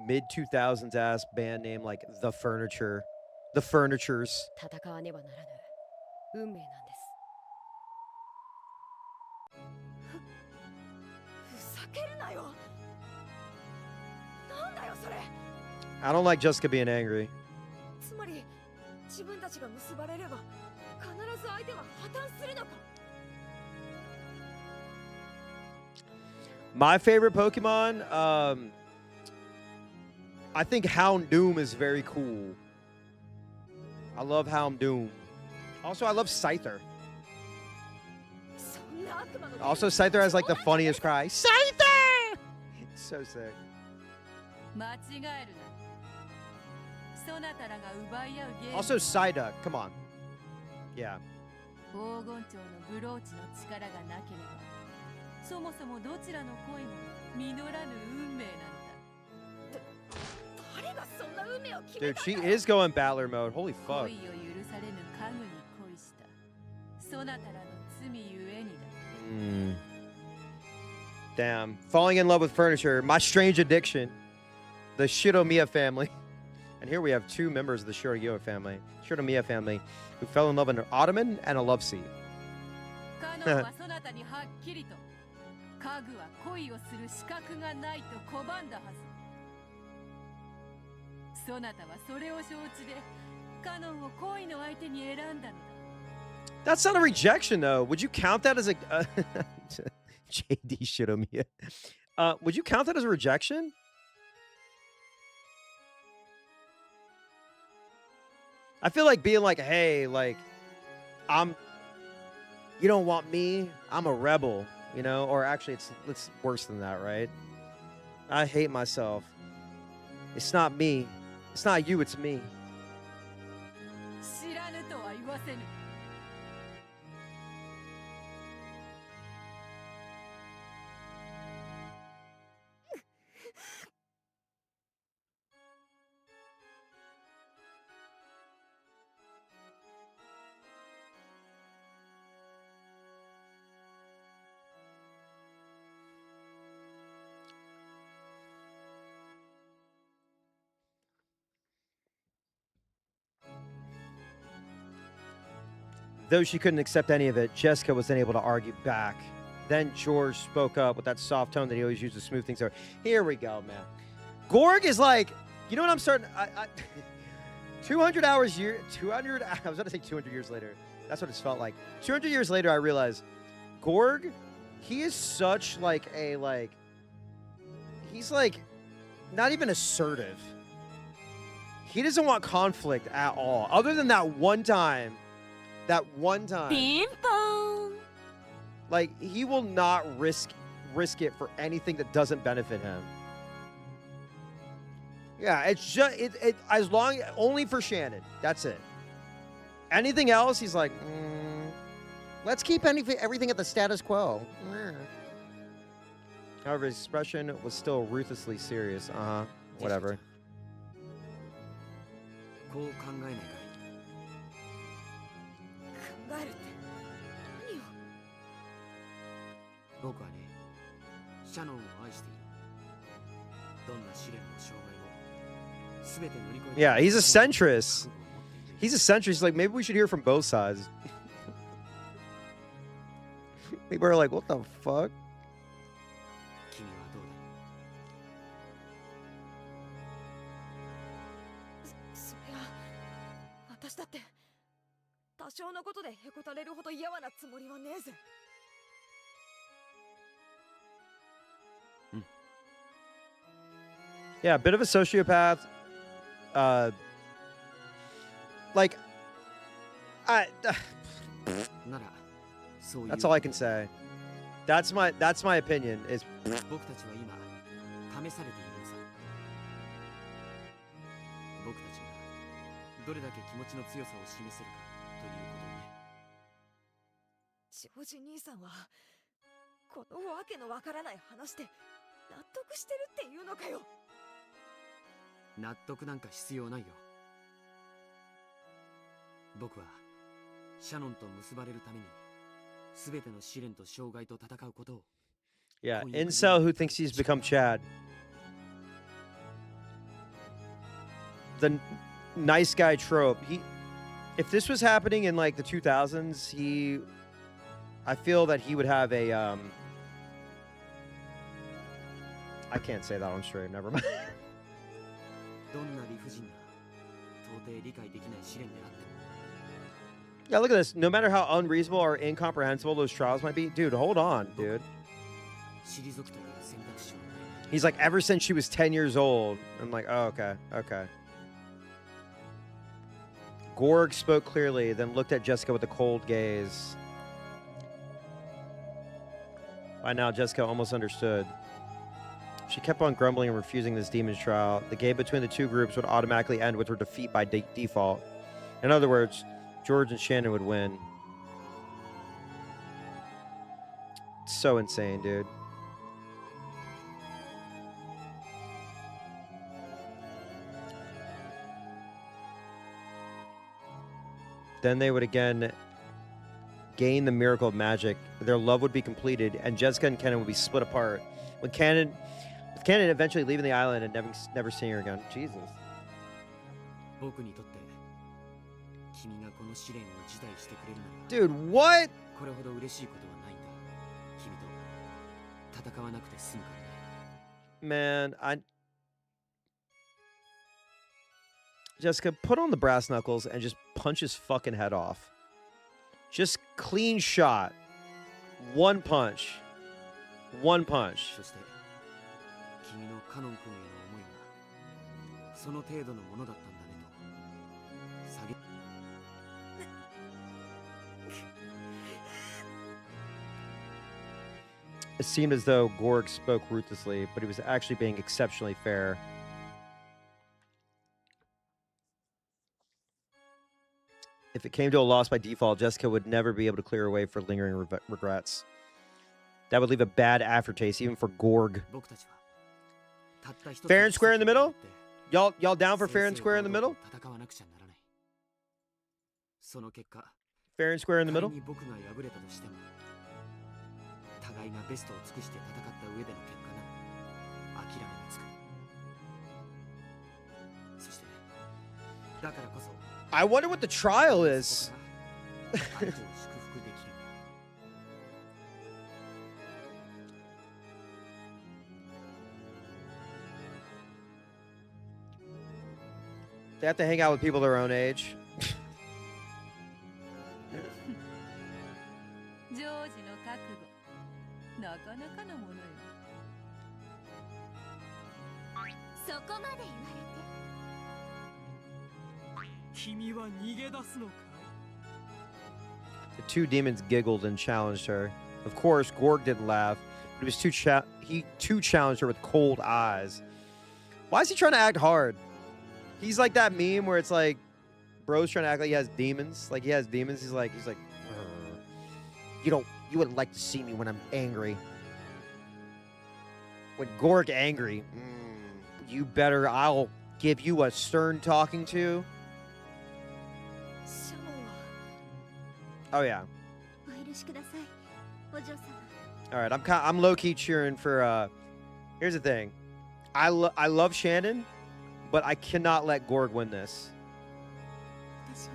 mid 2000s ass band name like The Furniture, The Furnitures. 戦わねばならぬ運命なんです。ふざけるなよ。なんだよそれ。 I don't like Jessica being angry. つまり自分たちが結ばれれば必ず相手は破綻するのか。 My favorite Pokemon, I think Houndoom is very cool. I love Houndoom. Also, I love Scyther. そんな悪魔の Also, Scyther has like the funniest cry. Scyther! It's so sick. 間違えるな。そなたらが奪い合うゲーム Also, Psyduck. Come on. Yeah. 黄金蝶のブローチの力がなければ、そもそもどちらの恋も実らぬ運命なのだ。誰がそんな運命を決 Dude, めた she んだよ。 is going Battler mode. Holy 恋 fuck. を許されぬ家具に恋した。そなたらの罪ゆえにだ。 Damn. Falling in love with furniture. My strange addiction. The Shiromiya family. And here we have two members of the Shiromiya family who fell in love with an ottoman and a love seat. カノンはそなたにはっきりと家具は恋をする資格がないと拒んだはず。そなたはそれを承知でカノンを恋の相手に選んだのだ。 That's not a rejection, though. Would you count that as a JD Shiromiya? Would you count that as a rejection? I feel like being like, hey, like, you don't want me, I'm a rebel, you know? Or actually, it's worse than that, right? I hate myself. It's not me. It's not you, it's me. 知らぬとは言わせぬ。Though she couldn't accept any of it, Jessica was unable to argue back. Then George spoke up with that soft tone that he always used to smooth things over. Here we go, man. Gorg is like, you know what I'm starting... 200 hours year... 200... I was going to say 200 years later. That's what it's felt like. 200 years later, I realized Gorg, he is such like a, like... He's like not even assertive. He doesn't want conflict at all. Other than that one time. That one time. Ping pong. Like, he will not risk it for anything that doesn't benefit him. Yeah, it's just as long only for Shannon. That's it. Anything else, he's like, let's keep everything at the status quo. However, his expression was still ruthlessly serious. Whatever. こう考えないかい？考えるって何を？僕はね、シャノンを愛している。どんな試練も障害も全て乗り越えて。Yeah, he's a centrist. He's a centrist. He's like, maybe we should hear from both sides. People are like, what the fuck? 君はどうだ？そりゃ私だって多少のことでへこたれるほど嫌なつもりはねえぜ。Yeah, a bit of a sociopath. Like, that's all I can say. That's my opinion. Is 僕たちは今試されているのさ。僕たちがどれだけ気持ちの強さを示せるかということをね。ジョージ兄さんはこのわけのわからない話で納得してるっていうのかよ。納得なんか必要ないよ。僕はシャノンと結ばれるために全ての試練と障害と戦うことを。Yeah, incel who thinks he's become Chad. The nice guy trope. If this was happening in like the 2000s, I feel that he would have a I can't say that on stream. Never mind. どんな理不尽な到底理解できない試練であっても。 Yeah, look at this. No matter how unreasonable or incomprehensible those trials might be, dude, hold on, dude. He's like, ever since she was 10 years old. I'm like, oh, okay, okay. Gorg spoke clearly, then looked at Jessica with a cold gaze. By now, Jessica almost understood. She kept on grumbling and refusing this demon's trial. The game between the two groups would automatically end with her defeat by default. In other words, George and Shannon would win. It's so insane, dude. Then they would again gain the miracle of magic. Their love would be completed, and Jessica and Kenan would be split apart. With Kenan eventually leaving the island and never seeing her again. Jesus. Dude, what? Man, Jessica, put on the brass knuckles and just punch his fucking head off. Just clean shot. One punch. One punch. It seemed as though Gorg spoke ruthlessly, but he was actually being exceptionally fair. If it came to a loss by default, Jessica would never be able to clear away for lingering regrets. That would leave a bad aftertaste, even for Gorg. Fair and square in the middle? Y'all down for fair and square in the middle? Fair and square in the middle? I wonder what the trial is. 相手を祝福できるんだ。 They have to hang out with people their own age. ジョージの覚悟なかなかのものよ。そこまで言われて。君は逃げ出すのかい？ The two demons giggled and challenged her. Of course, Gorg didn't laugh, but he too challenged her with cold eyes. Why is he trying to act hard? He's like that meme where it's like, bro's trying to act like he has demons. Like he has demons. He's like, you wouldn't like to see me when I'm angry. When Gorg angry, you better, I'll give you a stern talking to. シャモンは Oh yeah. お許しください、お嬢様。 All right, I'm low key cheering for. Here's the thing, I love Shannon, but I cannot let Gorg win this. 私は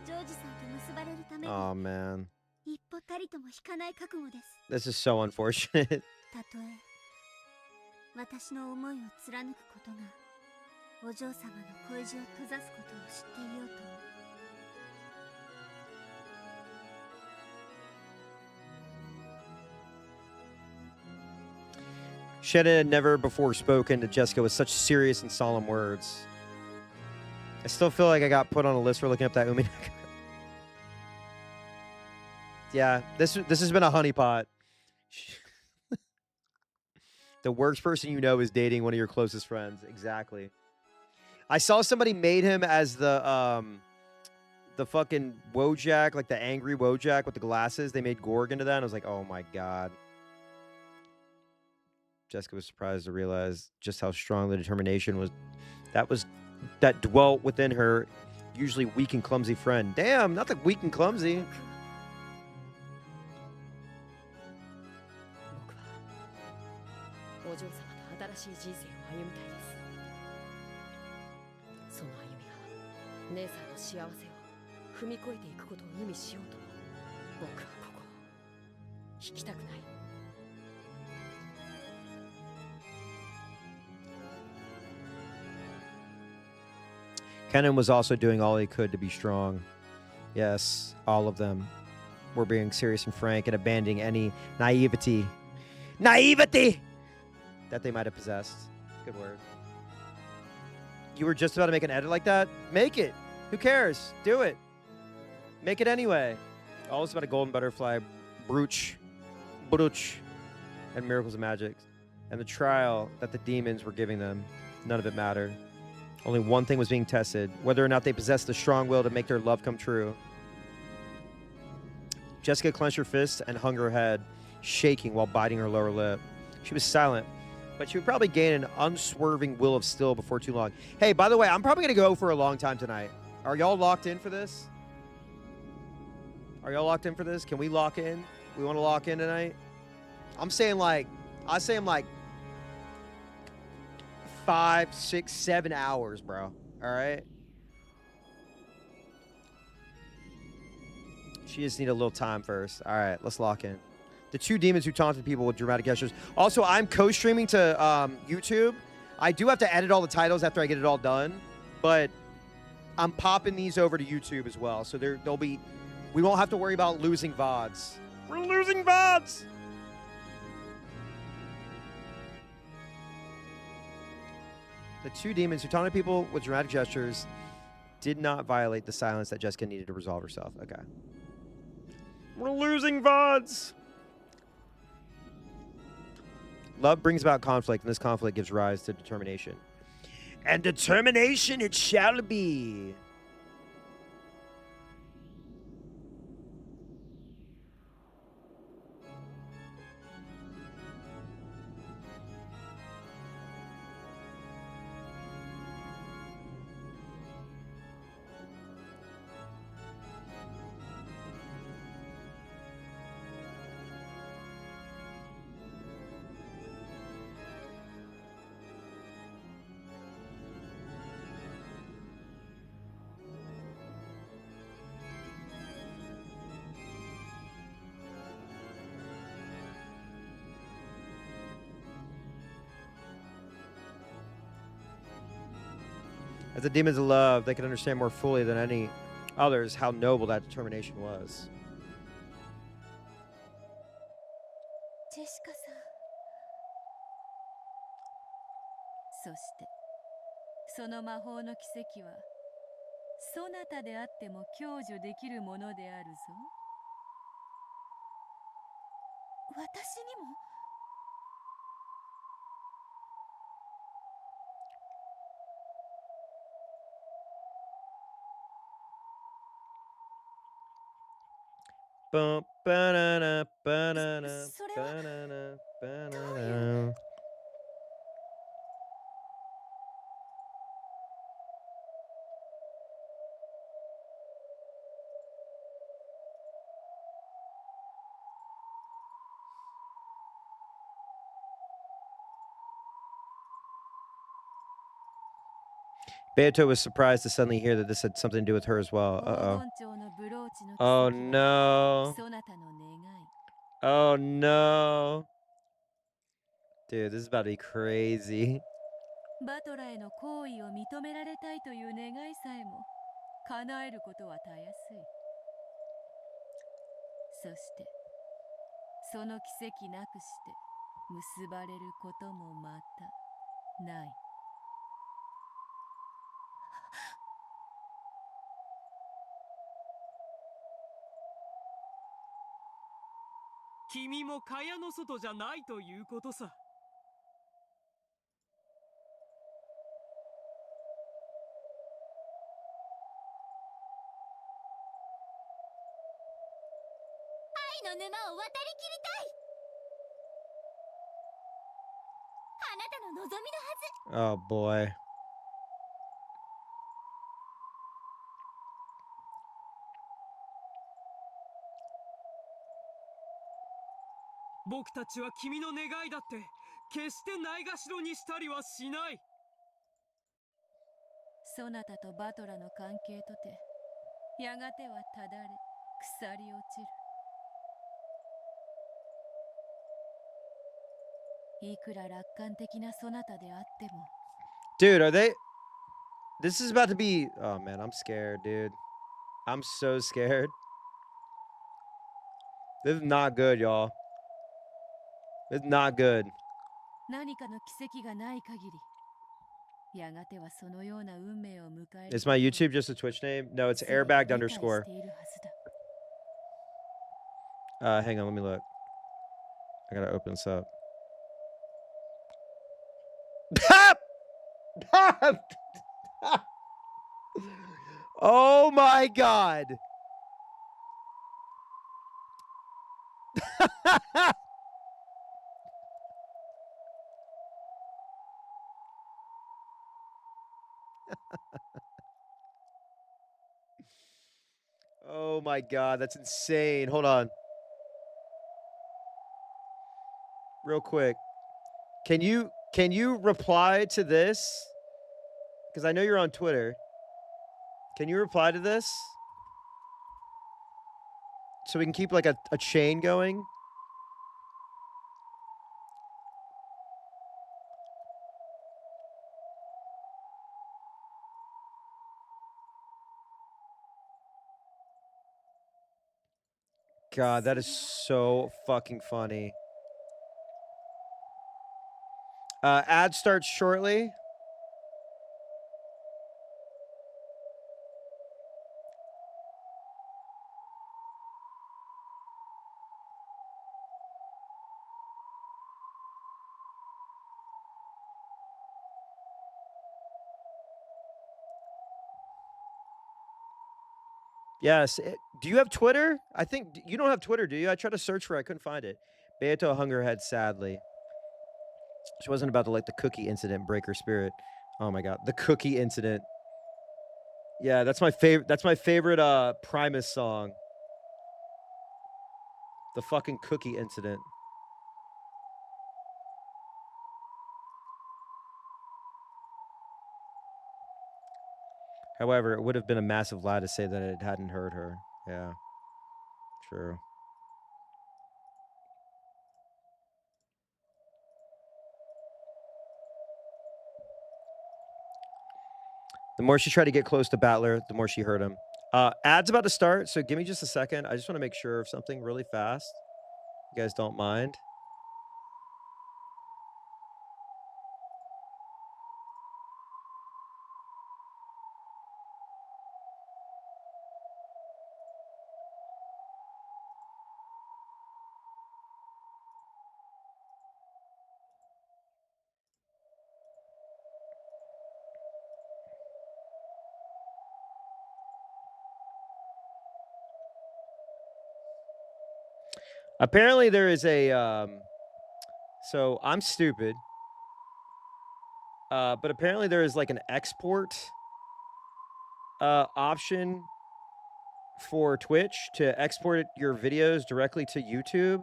ジョージさんと結ばれるために Oh man, 一歩たりとも引かない覚悟です。 this is so unfortunate. たとえ私の思いを貫くことがお嬢様の恋路を閉ざすことを知っていようとも。 Shannon had never before spoken to Jessica with such serious and solemn words. I still feel like I got put on a list for looking up that umineko. Yeah, this has been a honeypot. The worst person you know is dating one of your closest friends. Exactly. I saw somebody made him as the fucking Wojak, like the angry Wojak with the glasses. They made Gorg into that, and I was like, oh my god. Jessica was surprised to realize just how strong the determination was that dwelt within her usually weak and clumsy friend. Damn, not the weak and clumsy. 僕はお嬢様と新しい人生を歩みたいです。その歩みが姉さんの幸せを踏み越えていくことを意味しようとも僕はここを引きたくない。 Kenan was also doing all he could to be strong. Yes, all of them were being serious and frank and abandoning any naivety that they might have possessed. Good word. You were just about to make an edit like that? Make it. Who cares? Do it. Make it anyway. All is about a golden butterfly, brooch, and miracles and magic. And the trial that the demons were giving them, none of it mattered. Only one thing was being tested, whether or not they possessed the strong will to make their love come true. Jessica clenched her fist and hung her head, shaking while biting her lower lip. She was silent, but she would probably gain an unswerving will of steel before too long. Hey, by the way, I'm probably going to go for a long time tonight. Are y'all locked in for this? Are y'all locked in for this? Can we lock in? We want to lock in tonight? I'm saying like 5, 6, 7 hours, bro. All right. She just need a little time first. All right, let's lock in. The two demons who taunted people with dramatic gestures. Also, I'm co-streaming to YouTube. I do have to edit all the titles after I get it all done, but I'm popping these over to YouTube as well. So they'll be. We won't have to worry about losing VODs. We're losing VODs. The two demons who taunted people with dramatic gestures did not violate the silence that Jessica needed to resolve herself. Okay. We're losing VODs. Love brings about conflict, and this conflict gives rise to determination. And determination it shall be. As the demons of love, they can understand more fully than any others how noble that determination was. ジェシカさん。そしてその魔法の奇跡はそなたであっても享受できるものであるぞ。私にも Bum, banana, banana, banana, banana. Beato was surprised to suddenly hear that this had something to do with her as well. Uh-oh. Oh no. Oh no. Dude, this is about to be crazy. バトラへの行為を認められたいという願いさえも叶えることはたやすい。そしてその奇跡なくして結ばれることもまたない。君も蚊帳の外じゃないということさ。愛の沼を渡りきりたい。あなたの望みのはず。 Oh boy. 僕たちは君の願いだって決してないがしろにしたりはしない。そなたとバトラの関係とてやがてはただれ腐り落ちる。いくら楽観的なそなたであっても。 Dude, are they... This is about to be... Oh man, I'm scared, dude. I'm so scared. This is not good, y'all. This is not good. 何かの奇跡がない限り、やがてはそのような運命を迎える。 Is my YouTube just a Twitch name? No, it's airbagged underscore. Hang on, let me look. I gotta open this up. Oh my god. Oh my god, that's insane. Hold on. Real quick. Can you reply to this? Because I know you're on Twitter. Can you reply to this? So we can keep like a chain going? God, that is so fucking funny. Ad starts shortly. Yes. Do you have Twitter? I think you don't have Twitter, do you? I tried to search for it. I couldn't find it. Beato Hungerhead, sadly. She wasn't about to let the cookie incident break her spirit. Oh my god. The cookie incident. Yeah, that's my favorite. That's my favorite Primus song. The fucking cookie incident. However, it would have been a massive lie to say that it hadn't hurt her. Yeah. True. The more she tried to get close to Battler, the more she hurt him. Ad's about to start, so give me just a second. I just want to make sure of something really fast. You guys don't mind. Apparently there is a, so I'm stupid. But apparently there is like an export option for Twitch to export your videos directly to YouTube.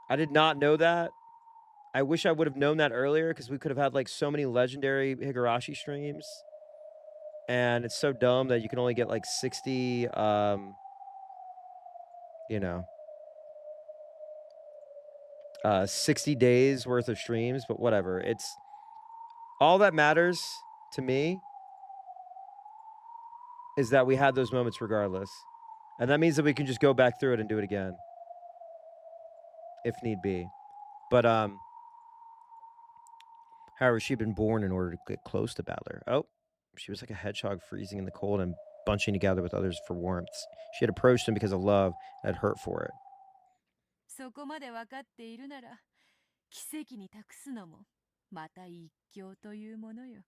I did not know that. I wish I would have known that earlier because we could have had like so many legendary Higurashi streams. And it's so dumb that you can only get like 60, you know, 60 days worth of streams, but whatever. It's all that matters to me is that we had those moments regardless. And that means that we can just go back through it and do it again if need be. But however, she'd been born in order to get close to Battler. Oh, she was like a hedgehog freezing in the cold and bunching together with others for warmth. She had approached him because of love and had hurt for it. そこまで分かっているなら、奇跡に託すのもまた一興というものよ。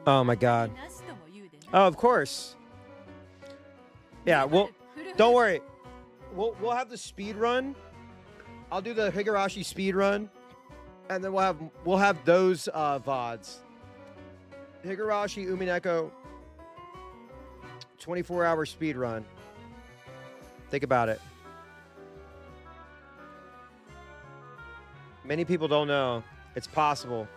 Oh my god. Oh, of course. Yeah, well, don't worry. We'll have the speed run. I'll do the Higurashi speed run, and then we'll have those VODs. Higurashi Umineko 24-hour speed run. Think about it. Many people don't know. It's possible.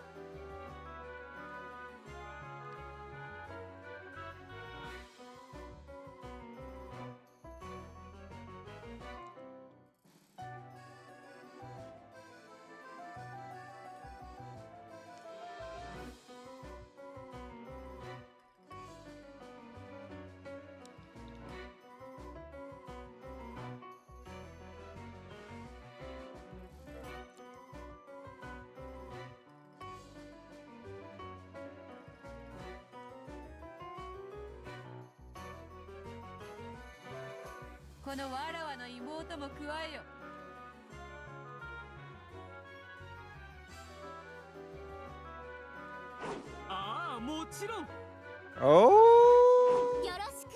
Oh. よろしく。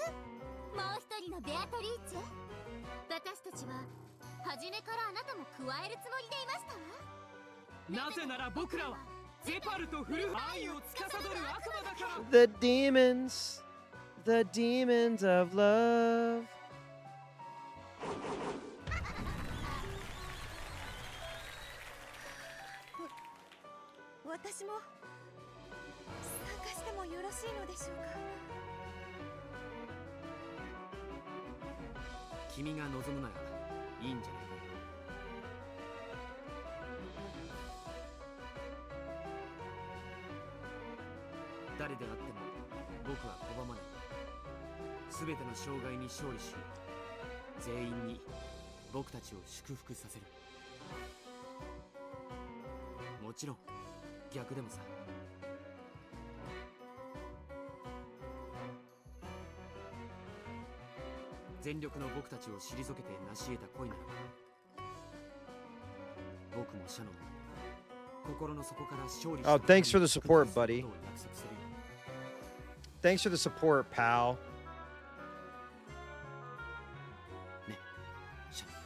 もう一人のベアトリーチェ。私たちは初めからあなたも加えるつもりでいましたわ。なぜなら僕らはゼパルとフル愛を司る悪魔だから。The demons of love. 私も参加してもよろしいのでしょうか。君が望むならいいんじゃないか。誰であっても僕は拒まない。全ての障害に勝利し、全員に僕たちを祝福させる。もちろん逆でもさ。全力の僕たちを退けて成し得た恋ならば、僕もシャノンも心の底から勝利した。Oh, thanks for the support, buddy. Thanks for the support, pal. ね、シャノン。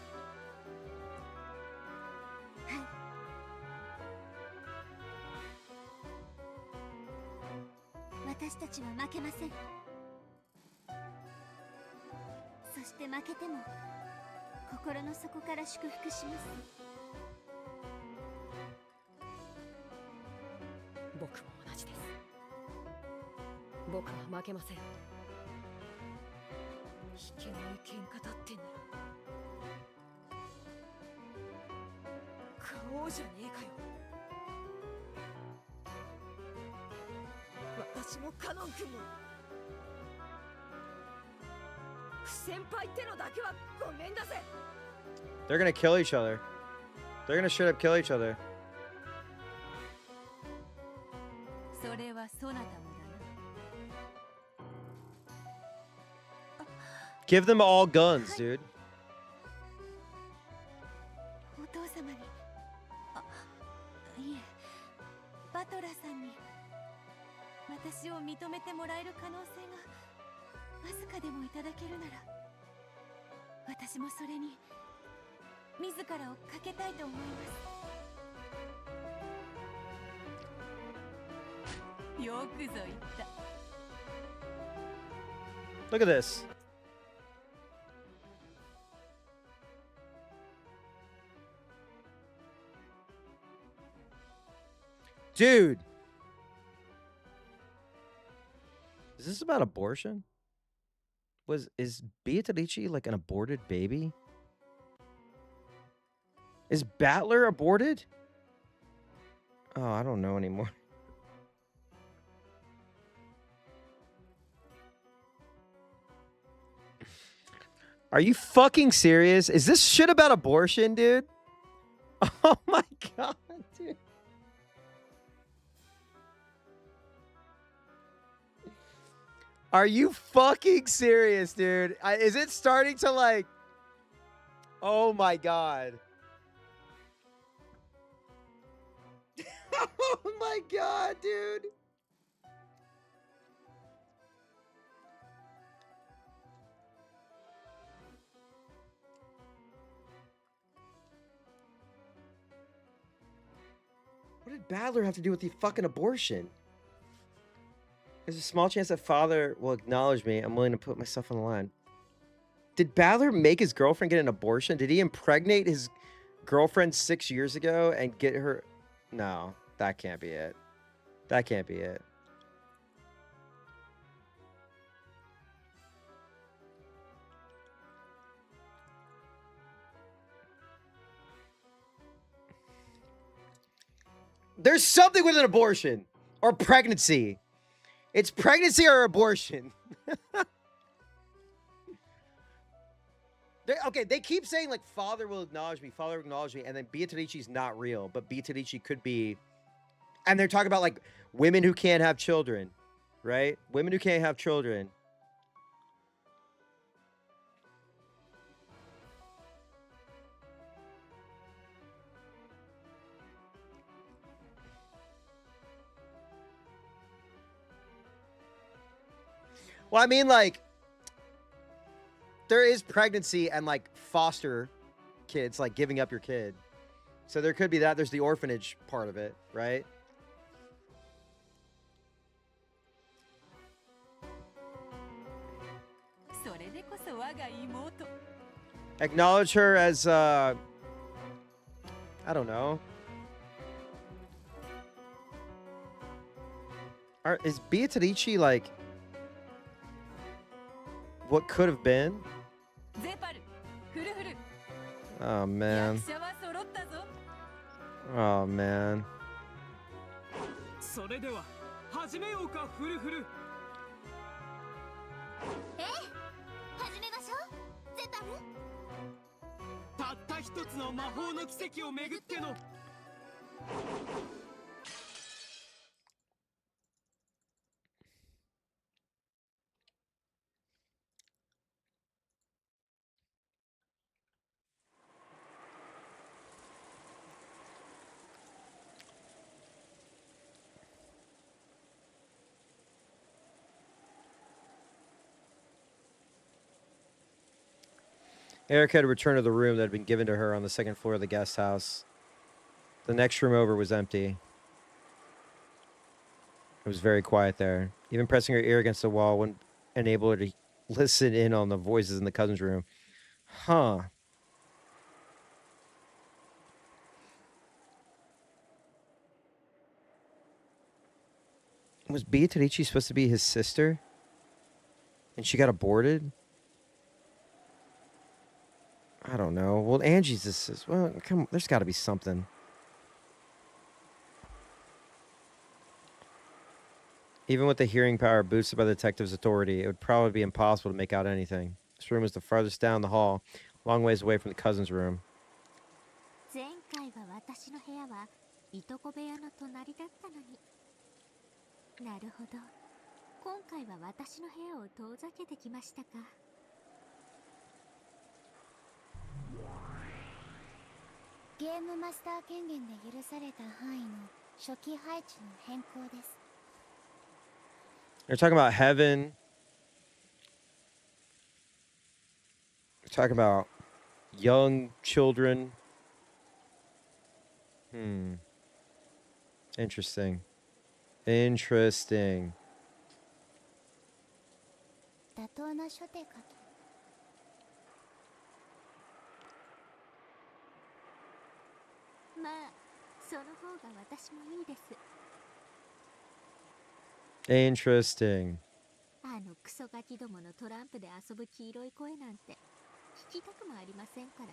私たちは負けません。そして負けても心の底から祝福します。僕も同じです。僕は負けません。引けない喧嘩だってんなら買おうじゃねえかよ。私もカノン君も不先輩ってのだけはごめんだぜ。 They're gonna kill each other. They're gonna straight up kill each other. それはそなたもだな。 Give them all guns, dude. お父様に、いえ、バトラさんに私を認めてもらえる可能性がわずかでもいただけるなら、私もそれに自らをかけたいと思います。よくぞ言った。 Look at this. Dude. Is this about abortion? Is Beatrice like an aborted baby? Is Battler aborted? Oh, I don't know anymore. Are you fucking serious? Is this shit about abortion, dude? Oh my god, dude. Are you fucking serious, dude? Is it starting to like... Oh my god. Oh my god, dude. What did Badler have to do with the fucking abortion? There's a small chance that father will acknowledge me. I'm willing to put myself on the line. Did Badler make his girlfriend get an abortion? Did he impregnate his girlfriend 6 years ago and get her... No, that can't be it. That can't be it. There's something with an abortion or pregnancy. It's pregnancy or abortion. Okay, they keep saying like father will acknowledge me, and then Beatrice's not real, but Beatrice could be. And they're talking about like women who can't have children, right? Women who can't have children. Well, I mean, like, there is pregnancy and, like, foster kids, like, giving up your kid. So there could be that. There's the orphanage part of it, right? Acknowledge her as, I don't know. Is Beatrice, like... what could have been? Oh man. Oh man. それでは始めようかフルフル。始めましょうゼパル。たった一つの魔法の奇跡をめぐっての。Erica had returned to the room that had been given to her on the second floor of the guest house. The next room over was empty. It was very quiet there. Even pressing her ear against the wall wouldn't enable her to listen in on the voices in the cousin's room. Huh. Was Beatrice supposed to be his sister? And she got aborted? I don't know. Well, Angie's his sister. Well, come on. There's got to be something. Even with the hearing power boosted by the detective's authority, it would probably be impossible to make out anything. This room is the farthest down the hall, a long ways away from the cousin's room. 前回は私の部屋はいとこ部屋の隣だったのに。なるほど。今回は私の部屋を遠ざけてきましたか。ゲームマスター権限で許された範囲の初期配置の変更です。 They're talking about heaven. They're talking about young children. Interesting. Interesting. 妥当な処定かと。まあ、その方が私もいいです。 Interesting. あのクソガキどものトランプで遊ぶ黄色い声なんて聞きたくもありませんから。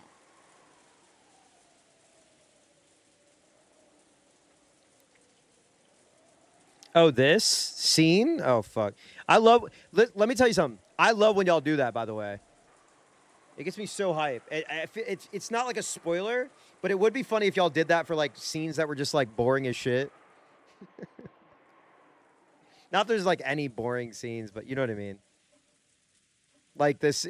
Oh, this scene? Oh, fuck. I love... Let me tell you something. I love when y'all do that, by the way. It gets me so hype. It's not like a spoiler, but it would be funny if y'all did that for, like, scenes that were just, like, boring as shit. Not there's, like, any boring scenes, but you know what I mean. Like, this...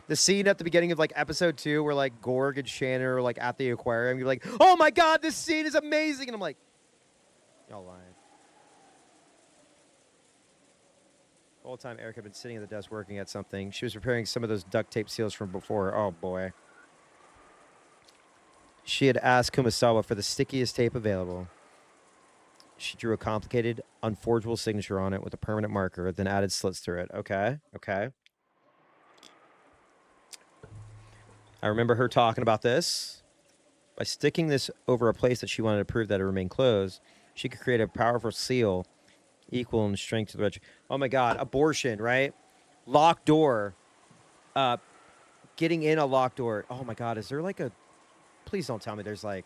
the scene at the beginning of, like, episode 2 where, like, Gorg and Shannon are, like, at the aquarium. You're like, oh, my God, this scene is amazing! And I'm like, y'all lying. The whole time Eric had been sitting at the desk working at something. She was preparing some of those duct tape seals from before. Oh, boy. She had asked Kumasawa for the stickiest tape available. She drew a complicated, unforgeable signature on it with a permanent marker, then added slits through it. Okay, okay. I remember her talking about this. By sticking this over a place that she wanted to prove that it remained closed, she could create a powerful seal equal in strength to the reg. Oh my God, abortion, right? Locked door. Getting in a locked door. Oh my God, is there like a... Please don't tell me there's like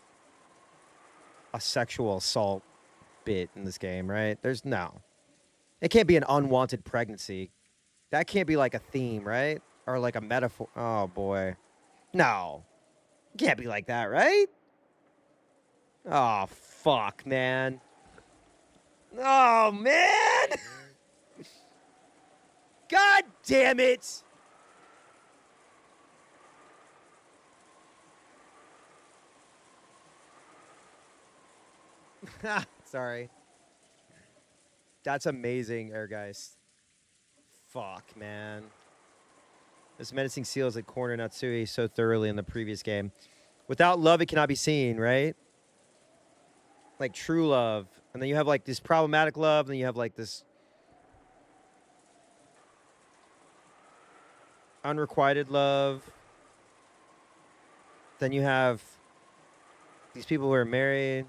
a sexual assault bit in this game, right? There's no. It can't be an unwanted pregnancy. That can't be like a theme, right? Or like a metaphor. Oh boy. No. It can't be like that, right? Oh, fuck, man. Oh, man! God damn it! Sorry. That's amazing, Airgeist. Fuck, man. This menacing seal is at corner Natsui so thoroughly in the previous game. Without love, it cannot be seen, right? Like true love. And then you have like this problematic love, and then you have like this unrequited love. Then you have these people who are married.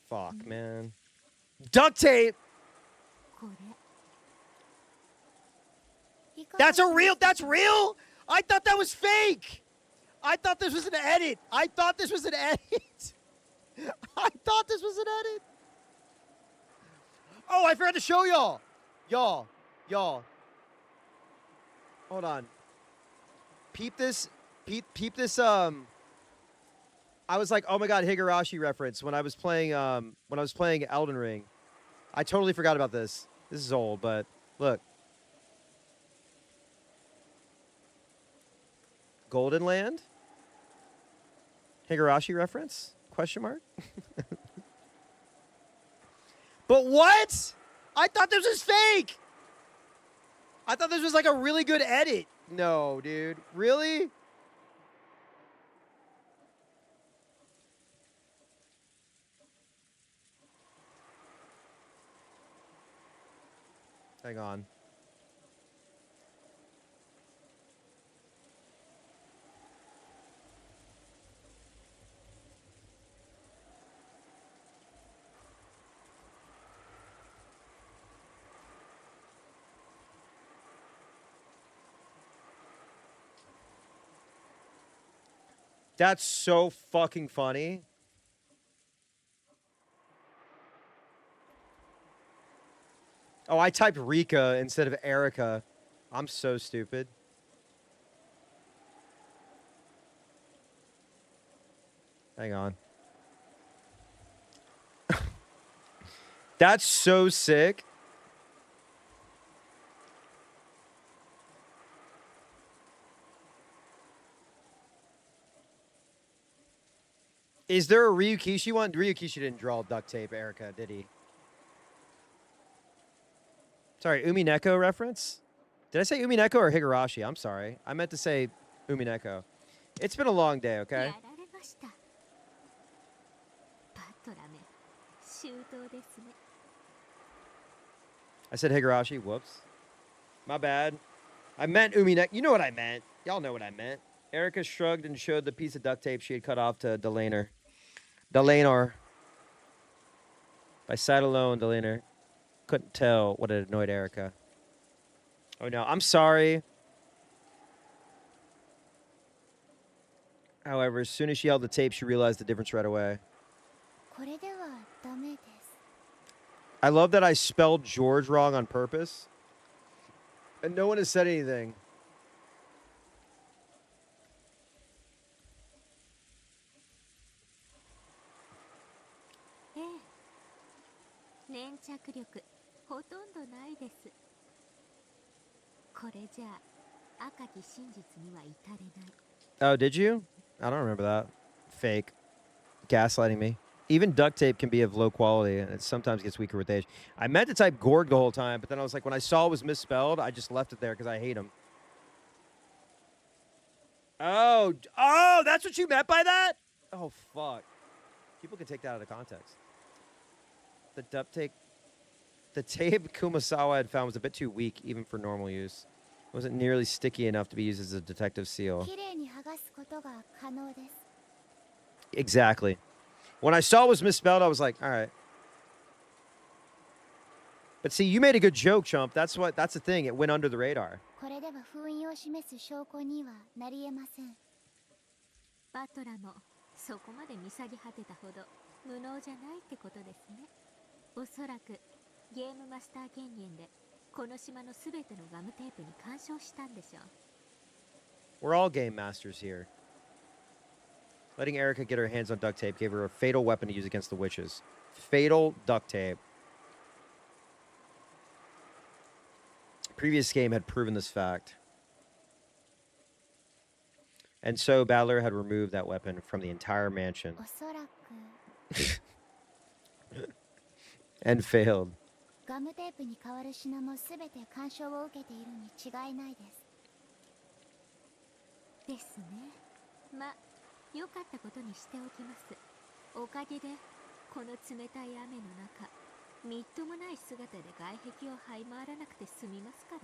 Fuck, man. Duct tape! That's that's real? I thought that was fake! I thought this was an edit. I thought this was an edit. I thought this was an edit. Oh, I forgot to show y'all. Y'all. Hold on. Peep this. Peep this. I was like, oh my God, Higurashi reference when I was playing Elden Ring. I totally forgot about this. This is old, but look. Golden Land? Higurashi reference? Question mark? But what? I thought this was fake! I thought this was like a really good edit. No, dude. Really? Hang on. That's so fucking funny. Oh, I typed Rika instead of Erica. I'm so stupid. Hang on. That's so sick. Is there a Ryukishi one? Ryukishi didn't draw duct tape, Erica, did he? Sorry, Umineko reference? Did I say Umineko or Higurashi? I'm sorry. I meant to say Umineko. It's been a long day, okay? やられました。バトラめ、周到ですね。 I said Higurashi. Whoops. My bad. I meant Umineko. You know what I meant. Y'all know what I meant. Erica shrugged and showed the piece of duct tape she had cut off to Delaner. By sight alone, Delaner couldn't tell what had annoyed Erica. Oh no, I'm sorry. However, as soon as she held the tape, she realized the difference right away. これではダメです。 I love that I spelled George wrong on purpose. And no one has said anything. ええ。粘着力ほとんどないです。これじゃあ赤き真実には至れない。 Oh, did you? I don't remember that. Fake. Gaslighting me. Even duct tape can be of low quality, and it sometimes gets weaker with age. I meant to type Gorg the whole time, but then I was like, when I saw it was misspelled, I just left it there because I hate him. Oh, that's what you meant by that? Oh, fuck. People can take that out of context. The duct tape Kumasawa had found was a bit too weak, even for normal use. It wasn't nearly sticky enough to be used as a detective seal. きれいに剥がすことが可能です。 Exactly. When I saw it was misspelled, I was like, all right. But see, you made a good joke, Chump. That's the thing. It went under the radar. これでは封印を示す証拠にはなり得ません。バトラもそこまで見下げ果てたほど無能じゃないってことですね。おそらくゲームマスター権限でこの島のすべてのガムテープに干渉したんでしょう。 We're all game masters here. Letting Erica get her hands on duct tape gave her a fatal weapon to use against the witches. Fatal duct tape. Previous game had proven this fact. And so Battler had removed that weapon from the entire mansion. おそらく And failed. ガムテープに代わる品もすべて干渉を受けているに違いないです。ですね。ま、良かったことにしておきます。おかげでこの冷たい雨の中、みっともない姿で外壁を這い回らなくて済みますか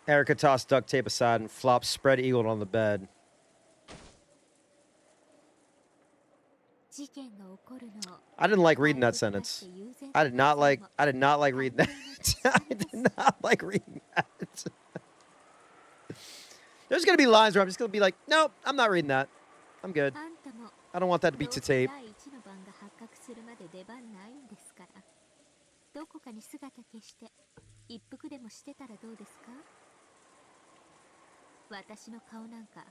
ら。 Erica tossed duct tape aside and flopped spread-eagled on the bed. 事件が起こるのを I didn't like reading that sentence. I did not like reading that. I did not like reading that. There's going to be lines where I'm just going to be like, nope, I'm not reading that. I'm good. あんたも I don't want that to be to tape. 第一の番が発覚するまで出番ないんですから。どこかに姿消して一服でもしてたらどうですか？私の顔なんか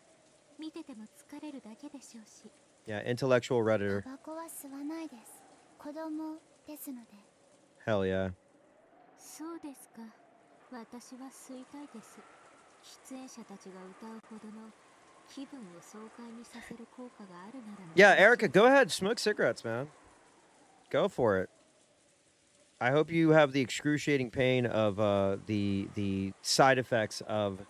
見てても疲れるだけでしょうし。 Yeah, intellectual redditor. タバコは吸わないです。子供ですので。 Hell yeah. そうですか。私は吸いたいです。出演者たちが歌うほどの気分を爽快にさせる効果があるなら。Yeah, Erica, go ahead, smoke cigarettes, man. Go for it. I hope you have the excruciating pain of the side effects of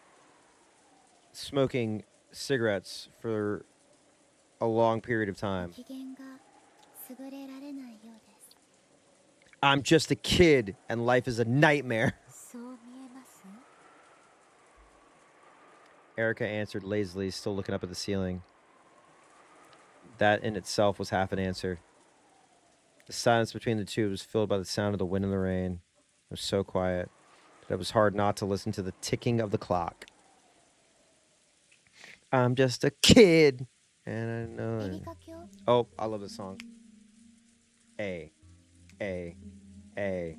smoking cigarettes for a long period of time. 機嫌が優れられないようです。 I'm just a kid and life is a nightmare. そう見えます？ Erica answered lazily, still looking up at the ceiling. That in itself was half an answer. The silence between the two was filled by the sound of the wind and the rain. It was so quiet that it was hard not to listen to the ticking of the clock. I'm just a kid, and I know エ it. リカ卿、 Oh, I love this song. A, A, A,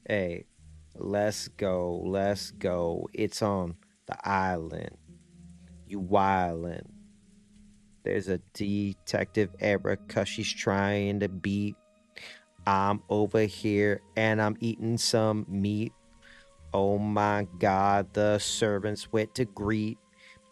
A. Let's go. It's on the island. You wildin'. There's a detective Erica. She's trying to beat. I'm over here and I'm eating some meat. Oh my God, the servants went to greet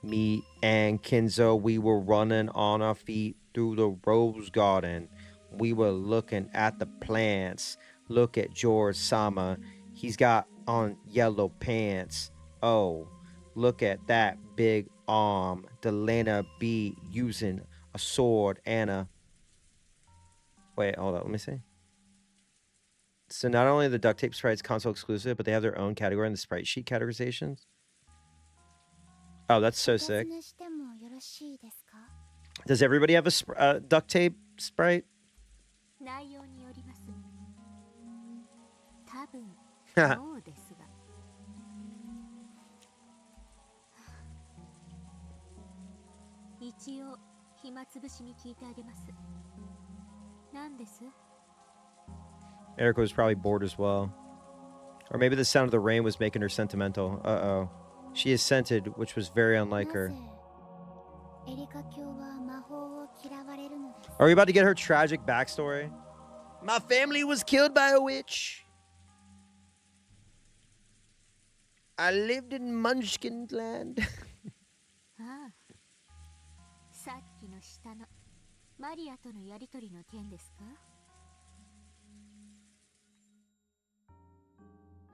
me and Kenzo. We were running on our feet through the rose garden. We were looking at the plants. Look at George Sama. He's got on yellow pants. Oh, look at that big arm. Delana B using a sword and a... Wait, hold on, let me see. So not only are the duct tape sprites console exclusive, but they have their own category in the sprite sheet categorizations. Oh, that's so お sick. 尋ねしてもよろしいですか？ Does everybody have a duct tape sprite? 内容によります。多分そうですが。一応暇つぶしに聞いてあげます。何です？ Erica was probably bored as well. Or maybe the sound of the rain was making her sentimental. Uh-oh. She assented, which was very unlike な her. ぜエリカ卿は魔法を嫌われるのです？ Are we about to get her tragic backstory? My family was killed by a witch. I lived in Munchkin land. ああ、さっきの下のマリアとのやりとりの件ですか？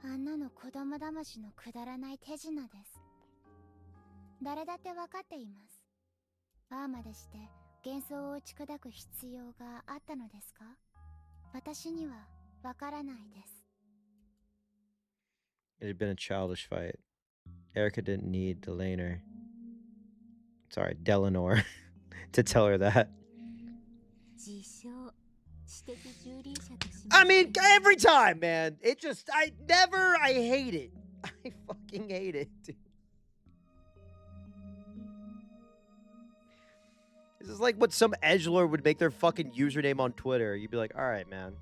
あんなの子供騙しのくだらない手品です。誰だって分かっています。ああまでして幻想を打ち砕く必要があったのですか？私には分からないです。 It had been a childish fight. Erica didn't need Delanor to tell her that. 自称知的蹂躙者としま I して mean, every time, man. I hate it. I fucking hate it, dude. This is like what some edgelord would make their fucking username on Twitter. You'd be like, all right, man.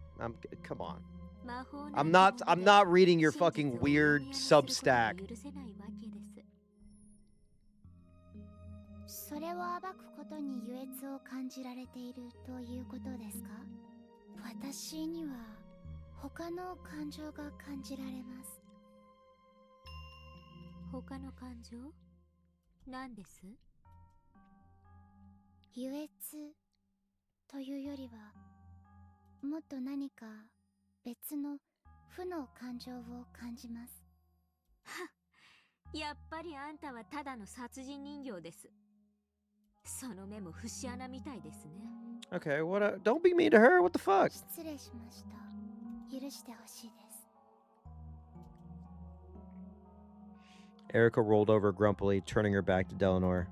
Come on. 魔法の I'm 呪 not 文で reading your 真実 fucking を weird うやむやにすることが Substack. 許せないわけです。それを暴くことに優越を感じられているということですか？私には他の感情が感じられます。他の感情？何です？優越というよりはもっと何か別の負の感情を感じます。やっぱりあんたはただの殺人人形です。その目も節穴みたいですね。 Okay, don't be mean to her. What the fuck? 失礼しました。許してほしいです。 Erica rolled over grumpily, turning her back to Delanor.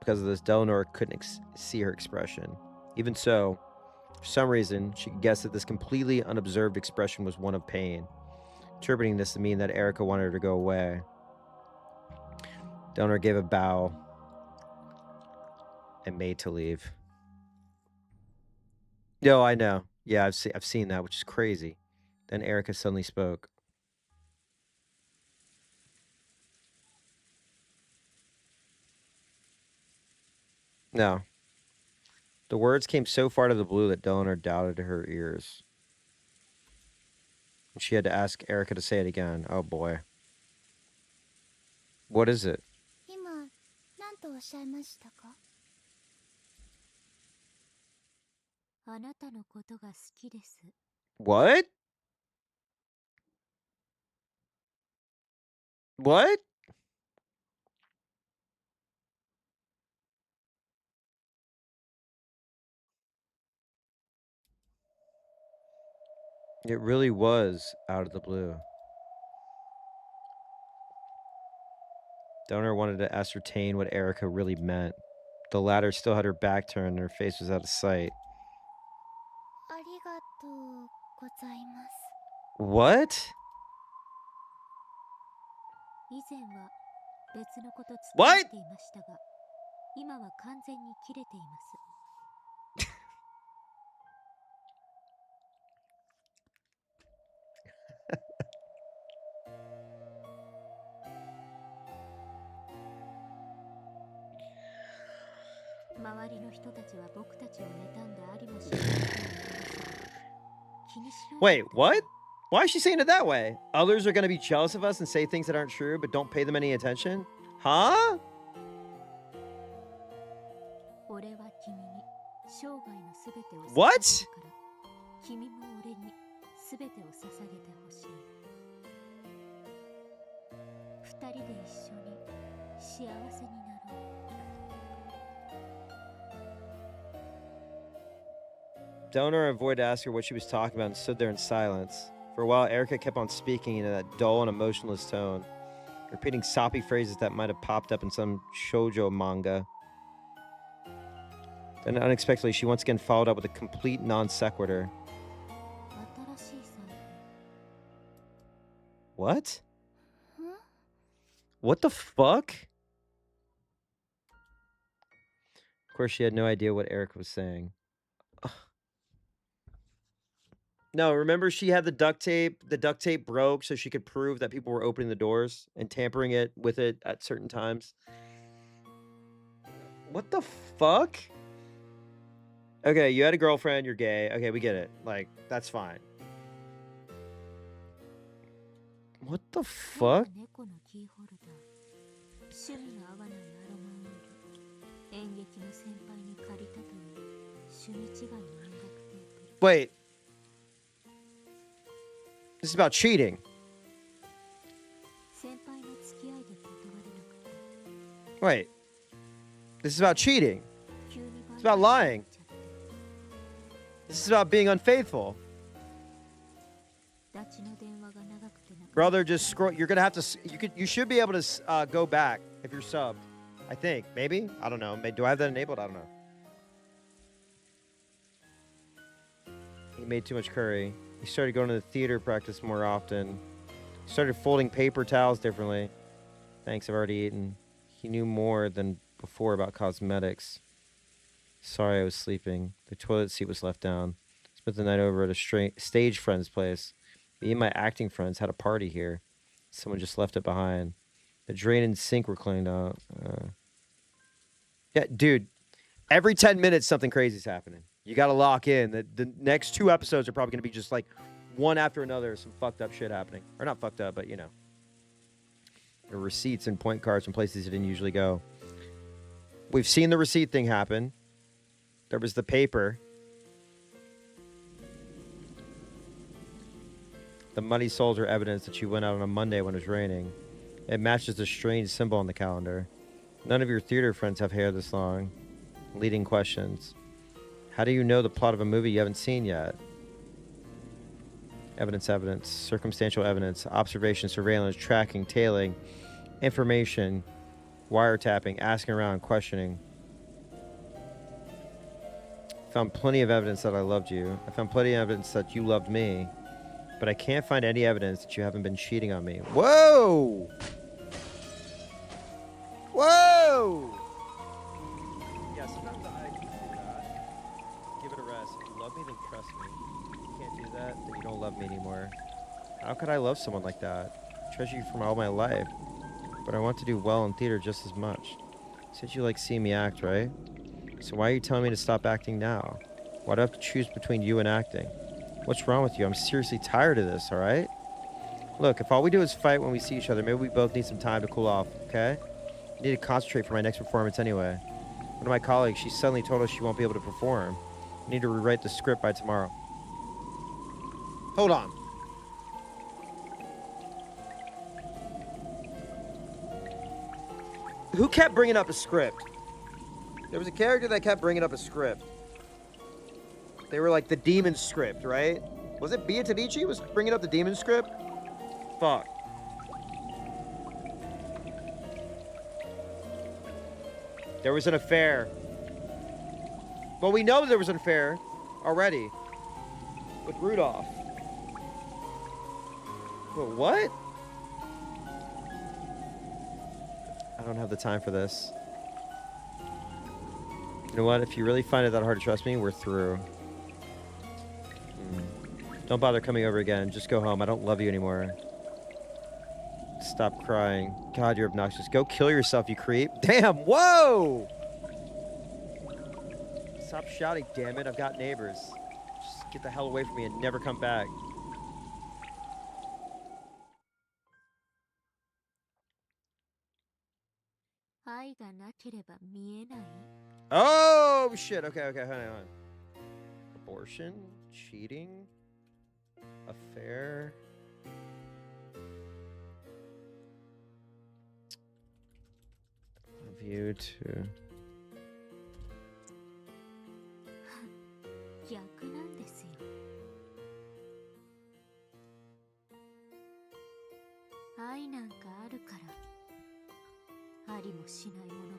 Because of this, Delanor couldn't see her expression. Even so, for some reason, she could guess that this completely unobserved expression was one of pain, interpreting this to mean that Erica wanted her to go away. Delanor gave a bow and made to leave. No, I know. Yeah, I've seen that, which is crazy. Then Erica suddenly spoke. No. The words came so far out of the blue that Delanor doubted her ears. She had to ask Erica to say it again. Oh boy. What is it? 今何とおっしゃいましたか？あなたのことが好きです。 What? What? It really was out of the blue. Donor wanted to ascertain what Erica really meant. The latter still had her back turned and her face was out of sight. ありがとうございます。 What? 以前は別のこと伝 What? えていましたが、今は完全に切れています。周りの人たちは僕たちを妬んでありもしないと思いますが、気にしないで Wait, ください。 what? Why is she saying it that way? Others are going to be jealous of us and say things that aren't true, but don't pay them any attention? Huh? 俺は君に生涯のすべてを捧げる What? から君も俺にすべてを捧げてほしい。二人で一緒に幸せになろう。 Donor avoided to ask her what she was talking about and stood there in silence. For a while, Erica kept on speaking in that dull and emotionless tone, repeating soppy phrases that might have popped up in some shoujo manga. Then unexpectedly, she once again followed up with a complete non sequitur. 新しい財 What? 布。ん？ What the fuck? Of course, she had no idea what Erica was saying. Ugh. No, remember she had the duct tape. The duct tape broke so she could prove that people were opening the doors and tampering it with it at certain times. What the fuck? Okay, you had a girlfriend, you're gay. Okay, we get it. Like, that's fine. What the fuck? 猫のキーホルダー。趣味の合わないアロマオイル。演劇の先輩に借りたという趣味違いの音楽テープ。 Wait. This is about cheating. 先輩の付き合いで断れなくて。 Wait. This is about cheating. 急にバイ It's about トに lying. 入っちゃって。 This is about being unfaithful. ダチの電話が長くてな。 Brother, just scroll. You're gonna have to. You should be able to go back if you're subbed. I think maybe. I don't know. Do I have that enabled? I don't know. He made too much curry. He started going to the theater practice more often. He started folding paper towels differently. Thanks, I've already eaten. He knew more than before about cosmetics. Sorry, I was sleeping. The toilet seat was left down. Spent the night over at a stage friend's place. Me and my acting friends had a party here. Someone just left it behind. The drain and sink were cleaned out. Yeah, dude. Every 10 minutes, something crazy's happening. You got to lock in. The next 2 episodes are probably going to be just like one after another. Some fucked up shit happening. Or not fucked up, but you know. There are receipts and point cards from places you didn't usually go. We've seen the receipt thing happen. There was the paper. The muddy soles are evidence that you went out on a Monday when it was raining. It matches the strange symbol on the calendar. None of your theater friends have hair this long. Leading questions. How do you know the plot of a movie you haven't seen yet? Evidence, circumstantial evidence, observation, surveillance, tracking, tailing, information, wiretapping, asking around, questioning. Found plenty of evidence that I loved you. I found plenty of evidence that you loved me. But I can't find any evidence that you haven't been cheating on me. Whoa! Whoa! Yeah, sometimes I do that. Give it a rest. If you love me, then trust me. If you can't do that, then you don't love me anymore. How could I love someone like that? I treasure you for all my life. But I want to do well in theater just as much. You said you like seeing me act, right? So why are you telling me to stop acting now? Why do I have to choose between you and acting? What's wrong with you? I'm seriously tired of this, alright? Look, if all we do is fight when we see each other, maybe we both need some time to cool off, okay? I need to concentrate for my next performance anyway. One of my colleagues, she suddenly told us she won't be able to perform. I need to rewrite the script by tomorrow. Hold on. Who kept bringing up a script? There was a character that kept bringing up a script. They were like the demon script, right? Was it Beatrice was bringing up the demon script? Fuck. There was an affair. Well, we know there was an affair already with Rudolph. But what? I don't have the time for this. You know what? If you really find it that hard to trust me, we're through. Don't bother coming over again. Just go home. I don't love you anymore. Stop crying. God, you're obnoxious. Go kill yourself, you creep. Damn, whoa! Stop shouting, damn it. I've got neighbors. Just get the hell away from me and never come back. Oh, shit. Okay, hold on. Abortion? Cheating? Affair? Love you too. 逆なんですよ。愛なんかあるからありもしないもの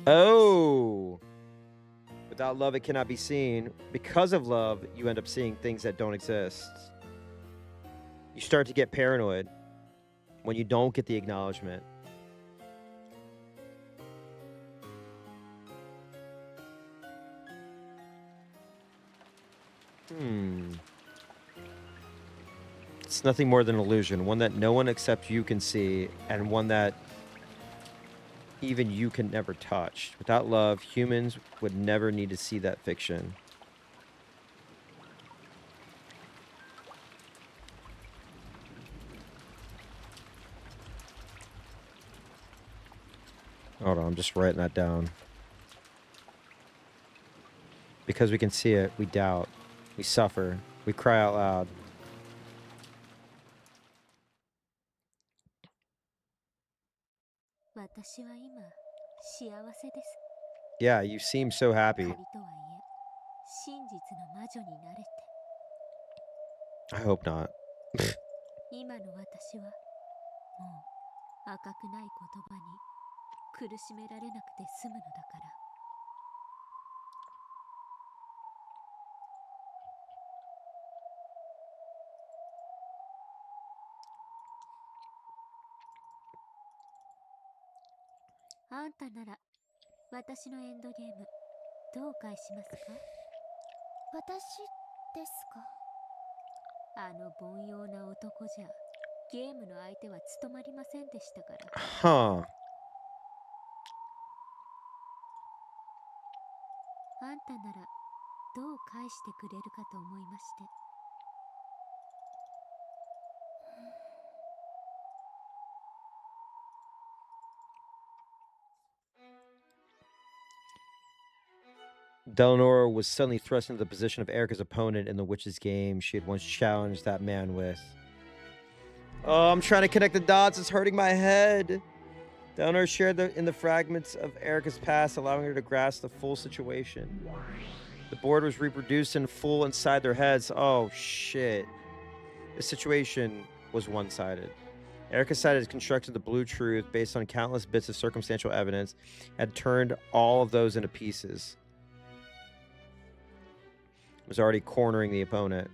が。Oh! Without love, it cannot be seen. Because of love, you end up seeing things that don't exist. You start to get paranoid when you don't get the acknowledgement. It's nothing more than an illusion, one that no one except you can see, and one that even you can never touch. Without love, humans would never need to see that fiction. Hold on, I'm just writing that down. Because we can see it, we doubt, we suffer, we cry out loud. Yeah, you seem so happy. I hope not. 今の私はもう赤くない言葉に苦しめられなくて済むのだから。あんたなら私のエンドゲームどう返しますか？私ですか？あの凡庸な男じゃゲームの相手は務まりませんでしたから。Huh. あんたならどう返してくれるかと思いまして。Delnora was suddenly thrust into the position of Erica's opponent in the witch's game she had once challenged that man with. Oh, I'm trying to connect the dots. It's hurting my head. Delnora shared in the fragments of Erica's past, allowing her to grasp the full situation. The board was reproduced in full inside their heads. Oh, shit. The situation was one-sided. Erica's side had constructed the blue truth based on countless bits of circumstantial evidence, had turned all of those into pieces. Was already cornering the opponent.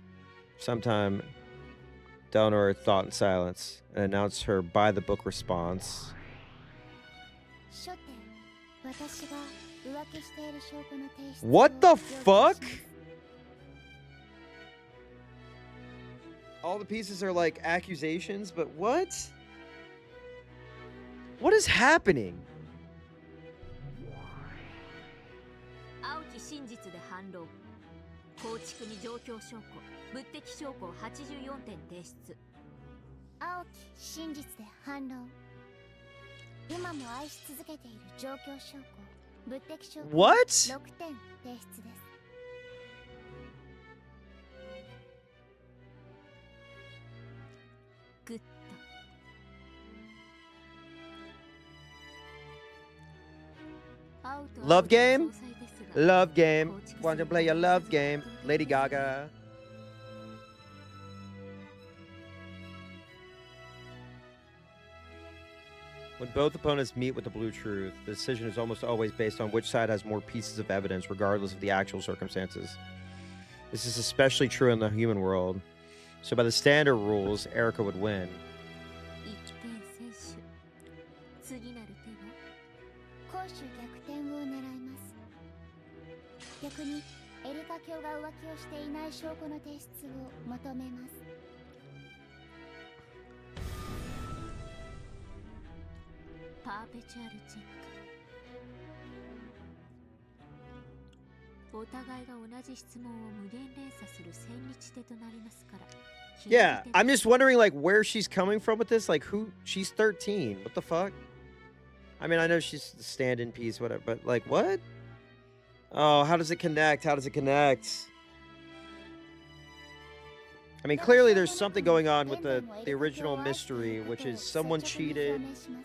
Sometime, Delnor thought in silence and announced her by-the-book response. What the fuck? All the pieces are like accusations, but what? What is happening? 構築に状況証拠、物的証拠84点提出。青き真実で反論。今も愛し続けている状況証拠、物的証拠 What? 6点提出です。グッド。Love game? Love game. Want to play a love game? Lady Gaga. When both opponents meet with the blue truth, the decision is almost always based on which side has more pieces of evidence, regardless of the actual circumstances. This is especially true in the human world. So by the standard rules, Erica would win. 一点選手次なる手は攻守逆転を狙います。逆にエリカ卿が浮気をしていない証拠の提出を求めます。パーペチュアルチェック。お互いが同じ質問を無限連鎖する千日手となりますから。Yeah, I'm just wondering, like, where she's coming from with this. Like, who? She's 13. What the fuck? I mean, I know she's the stand-in piece, whatever, but, like, what? Oh, how does it connect? How does it connect? I mean, clearly there's something going on with the original mystery, which is someone cheated,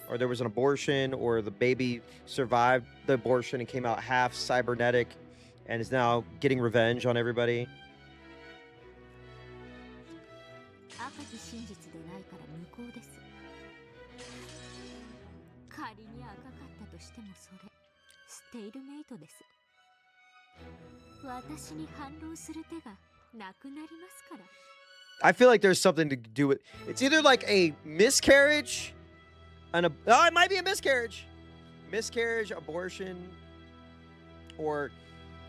or there was an abortion, or the baby survived the abortion and came out half cybernetic and is now getting revenge on everybody. 赤き真実でないから無効です。仮に赤かったとしてもそれステイルメイトです。私に反論する手がなくなりますから。I feel like there's something to do with it's either like a miscarriage, it might be a miscarriage, abortion, or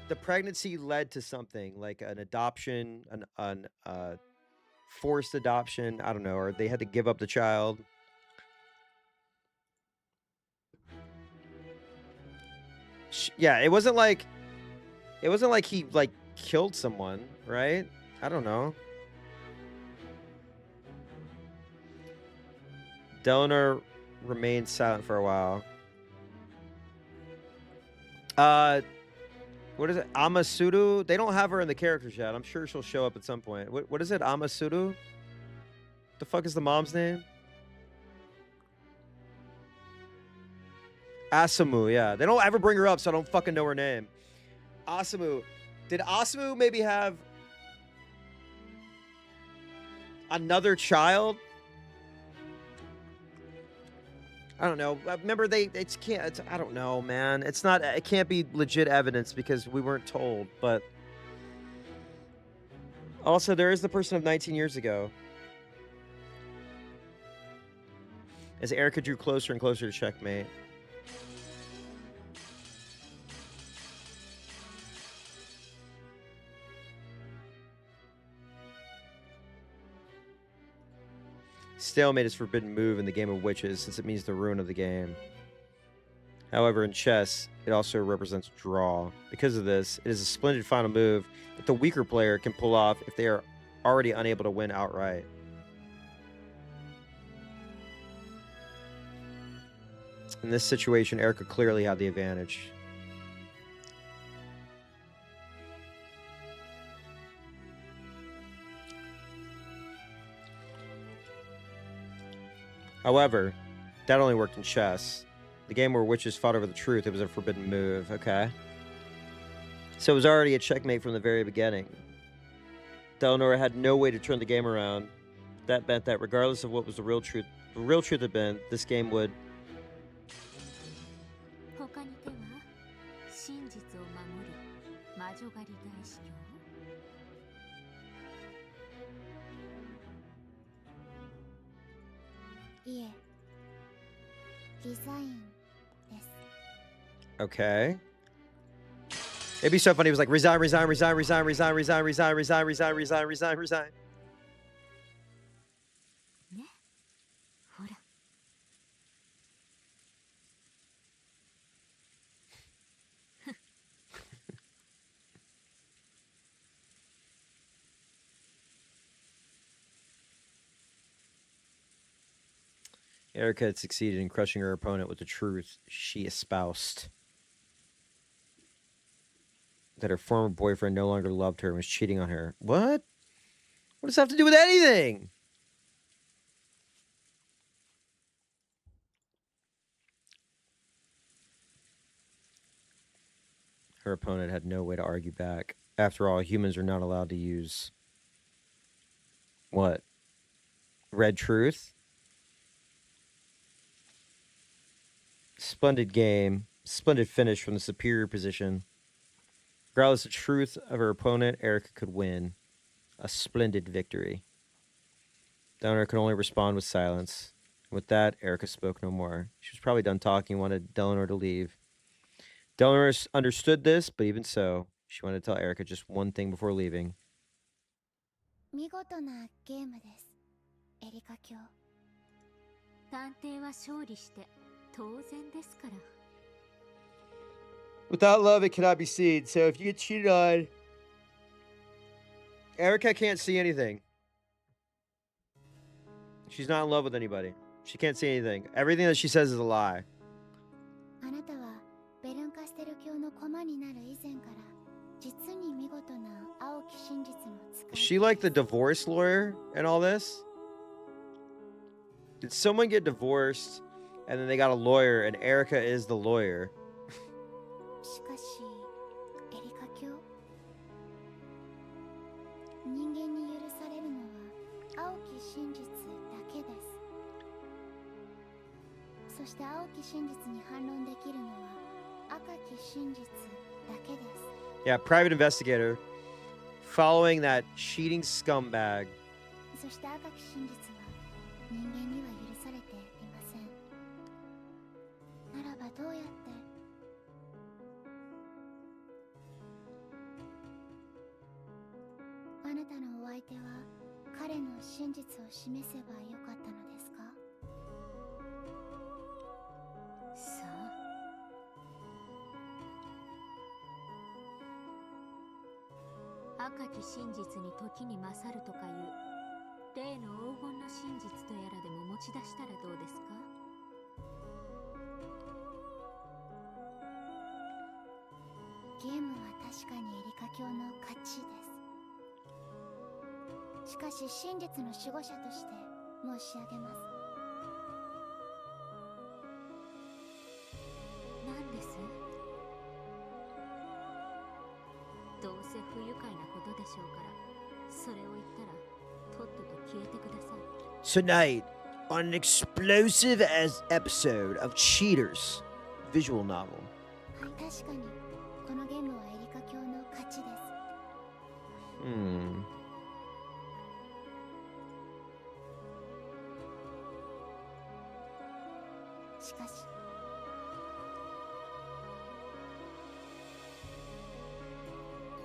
the pregnancy led to something like an adoption, an forced adoption. I don't know, or they had to give up the child. Yeah, it wasn't like he like killed someone, right? I don't know. Donor remained silent for a while. What is it? Amasuru? They don't have her in the characters yet. I'm sure she'll show up at some point. What is it? Amasuru? The fuck is the mom's name? Asamu, yeah. They don't ever bring her up, so I don't fucking know her name. Asamu. Did Asamu maybe have another child? I don't know. Remember, I don't know, man. It can't be legit evidence because we weren't told, but also there is the person of 19 years ago. As Erica drew closer and closer to checkmate. Stalemate is forbidden move in the game of witches since it means the ruin of the game. However, in chess, it also represents draw. Because of this, it is a splendid final move that the weaker player can pull off if they are already unable to win outright. In this situation, Erica clearly had the advantage. However, that only worked in chess. The game where witches fought over the truth, it was a forbidden move. Okay. So it was already a checkmate from the very beginning. Delnor had no way to turn the game around. That meant that regardless of what was the real truth had been, this game would... Okay. It'd be so funny. It was like resign. Erica had succeeded in crushing her opponent with the truth she espoused. That her former boyfriend no longer loved her and was cheating on her. What? What does that have to do with anything? Her opponent had no way to argue back. After all, humans are not allowed to use... What? Red truth? Splendid game. Splendid finish from the superior position. Regardless of the truth of her opponent, Erica could win. A splendid victory. Downer could only respond with silence. With that, Erica spoke no more. She was probably done talking and wanted Delnor to leave. Delnor understood this, but even so, she wanted to tell Erica just one thing before leaving. 見事なゲームです、エリカ卿。探偵は勝利して当然ですから。Without love, it cannot be seen. So if you get cheated on, Erica can't see anything. She's not in love with anybody. She can't see anything. Everything that she says is a lie. あなたはベルンカステル卿の駒になる以前から実に見事な青き真実の使い。Is she like the divorce lawyer and all this? Did someone get divorced and then they got a lawyer and Erica is the lawyer? しかし、エリカ卿、人間に許されるのは青き真実だけです。そして青き真実に反論できるのは赤き真実だけです。Yeah, private investigator following that cheating scumbag. そして赤き真実は人間には許されていません。ならばどうやってあなたのお相手は彼の真実を示せばよかったのですか？さあ、赤き真実に時に勝るとかいう例の黄金の真実とやらでも持ち出したらどうですか？ゲームは確かにエリカ卿の勝ちです。しかし真実の守護者として申し上げます。何です？どうせ不愉快なことでしょうから、それを言ったらとっとと消えてください。 Tonight, on an explosive as episode of Cheaters visual novel. はい、確かにこのゲームはエリカ卿の勝ちです。しかし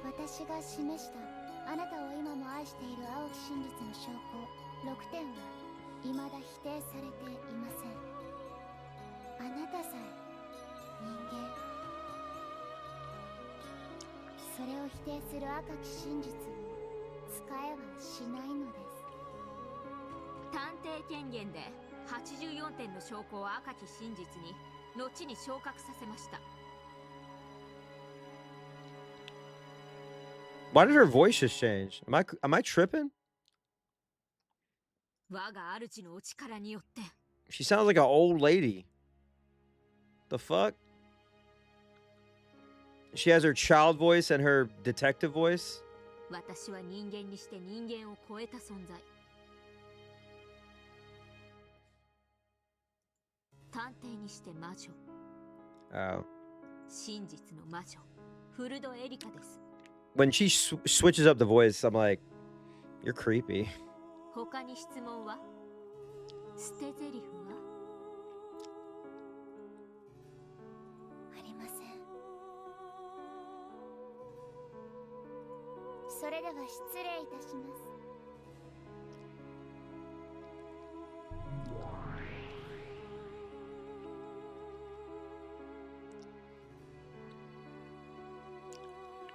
私が示したあなたを今も愛している青き真実の証拠6点は未だ否定されていません。あなたさえ人間、それを否定する赤き真実を使えはしないのです。探偵権限で84点の証拠を赤き真実に後に昇格させました。 Why did her voice just change? Am I tripping? 我が主のお力によって。 She sounds like an old lady. The fuck? She has her child voice and her detective voice. 私は人間にして人間を超えた存在。探偵にして魔女。Oh. 真実の魔女、フルドエリカです。 When she switches up the voice, I'm like, you're creepy. 他に質問は？捨て台詞は？ありません。それでは失礼いたします。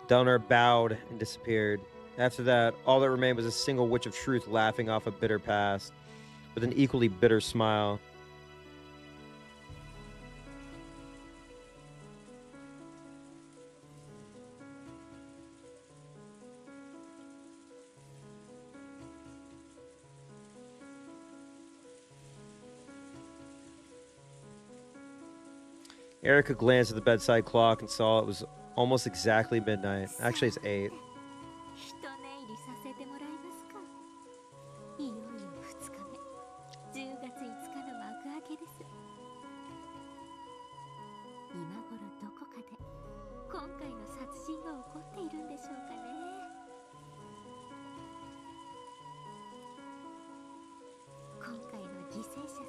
Delnor bowed and disappeared. After that, all that remained was a single witch of truth laughing off a bitter past, with an equally bitter smile. Erica glanced at the bedside clock and saw it was almost exactly midnight. Actually, it's 8. ひと寝入りさせてもらえますか。いよいよ2日目、10月5日の幕開けです。いるんでしょうかね。今回の犠牲者さん、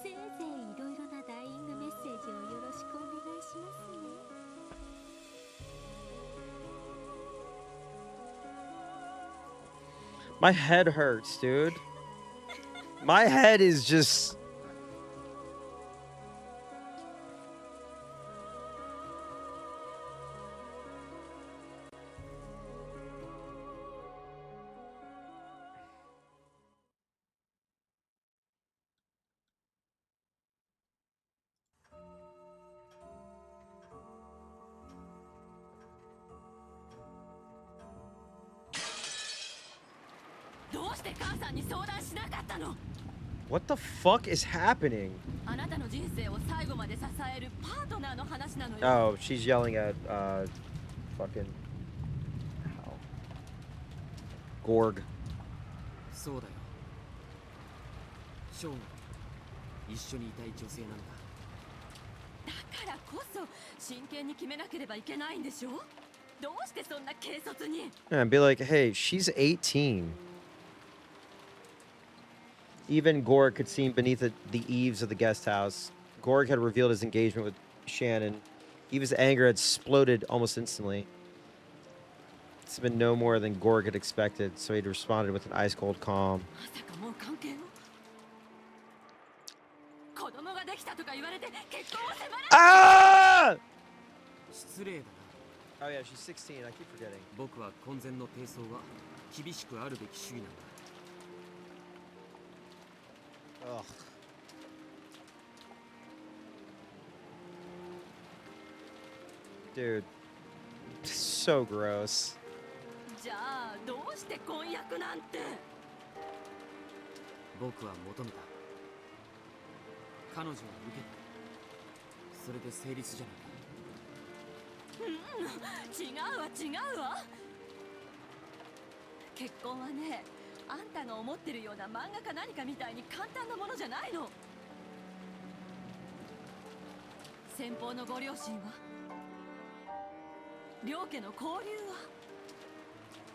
せいぜいいろいろなダイイングメッセージをよろしくお願いしますね。My head hurts, dude. My head is just. What the fuck is happening? Oh, she's yelling at fucking Gorg. そうだよ。ショーン、一緒にいたい女性なんだ。だからこそ真剣に決めなければいけないんでしょ。どうしてそんな軽率に。And be like, hey, she's 18. Even Gorg could see beneath the eaves of the guest house. Gorg had revealed his engagement with Shannon. Eva's anger had exploded almost instantly. It's been no more than Gorg had expected, so he'd responded with an ice-cold calm. Ah! Oh yeah, she's 16. I keep forgetting. 僕は婚前の貞操は厳しくあるべき主義なんだ。Ugh. Dude, so gross. じゃあどうして婚約なんて。僕は求めた。彼女は受けた。それで成立じゃないか。違うわ。結婚はね、あんたが思ってるような漫画か何かみたいに簡単なものじゃないの。先方のご両親は、両家の交流は、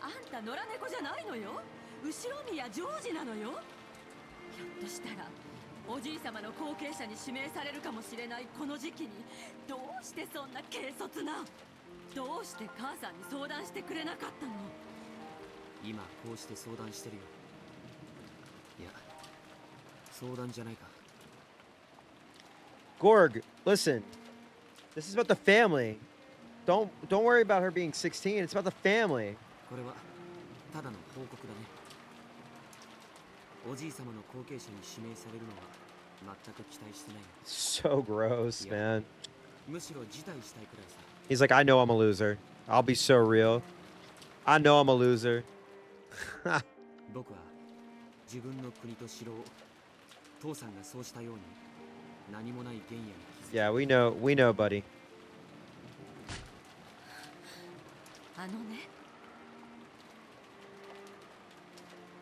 あんた野良猫じゃないのよ。後ろ宮ジョージなのよ。ひょっとしたらおじい様の後継者に指名されるかもしれないこの時期に、どうしてそんな軽率な。どうして母さんに相談してくれなかったの。今こうして相談してるよ。いや、相談じゃないか。Gorg, listen. This is about the family. Don't worry about her being 16. It's about the family. これはただの報告だね。おじい様の後継者に指名されるのは全く期待してない。 So gross, man. むしろ辞退したいくらいさ。He's like, I know I'm a loser. I'll be so real. I know I'm a loser. 僕は自分の国と城を父さんがそうしたように何もない原野に築いた。 Yeah, we know, buddy. あのね、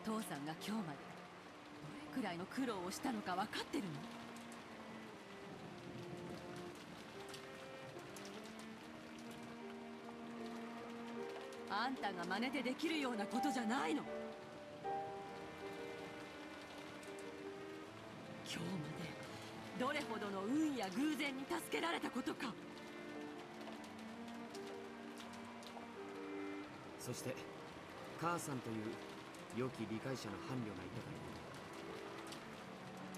父さんが今日までどれくらいの苦労をしたのか分かってるの。あんたが真似でできるようなことじゃないの。今日までどれほどの運や偶然に助けられたことか。そして母さんという良き理解者の伴侶がいたか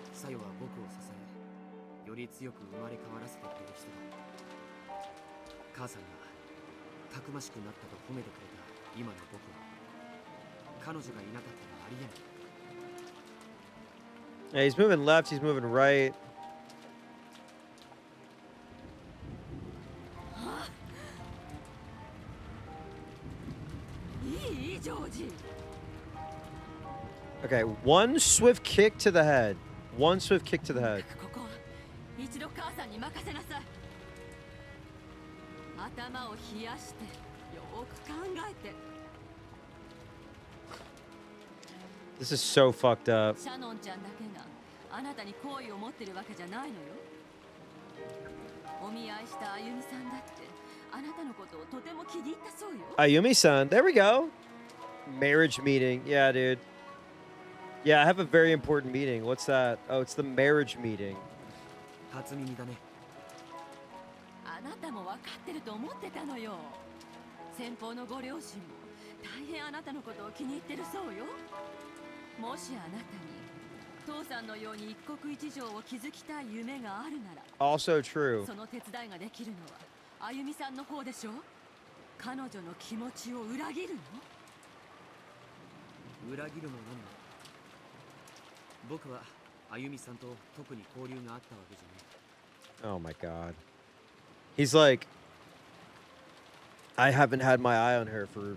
ら。サヨは僕を支え、より強く生まれ変わらせてくれる人だ。母さんがたくましくなったと褒めてくれた今の僕は、彼女がいなかったらありえない。 Yeah, he's moving left, he's moving right. Okay, one swift kick to the head. One swift kick to the head. ここ一度母さんに任せなさい。頭を冷やしてよく考えて。 This is so fucked up. シャノンちゃんだけがあなたに好意を持ってるわけじゃないのよ。お見合いしたあゆみさんだってあなたのことをとても気に入ったそうよ。 Ayumi-san. There we go. Marriage meeting. Yeah, dude. Yeah, I have a very important meeting. What's that? Oh, it's the marriage meeting. 初耳だね。あなたも分かってると思ってたのよ。先方のご両親も大変あなたのことを気に入ってるそうよ。もしあなたに父さんのように一国一城を築きたい夢があるなら Also true. その手伝いができるのはあゆみさんの方でしょ。彼女の気持ちを裏切るの？裏切るも何も。僕はあゆみさんと特に交流があったわけじゃない。 Oh my god. He's like, I haven't had my eye on her for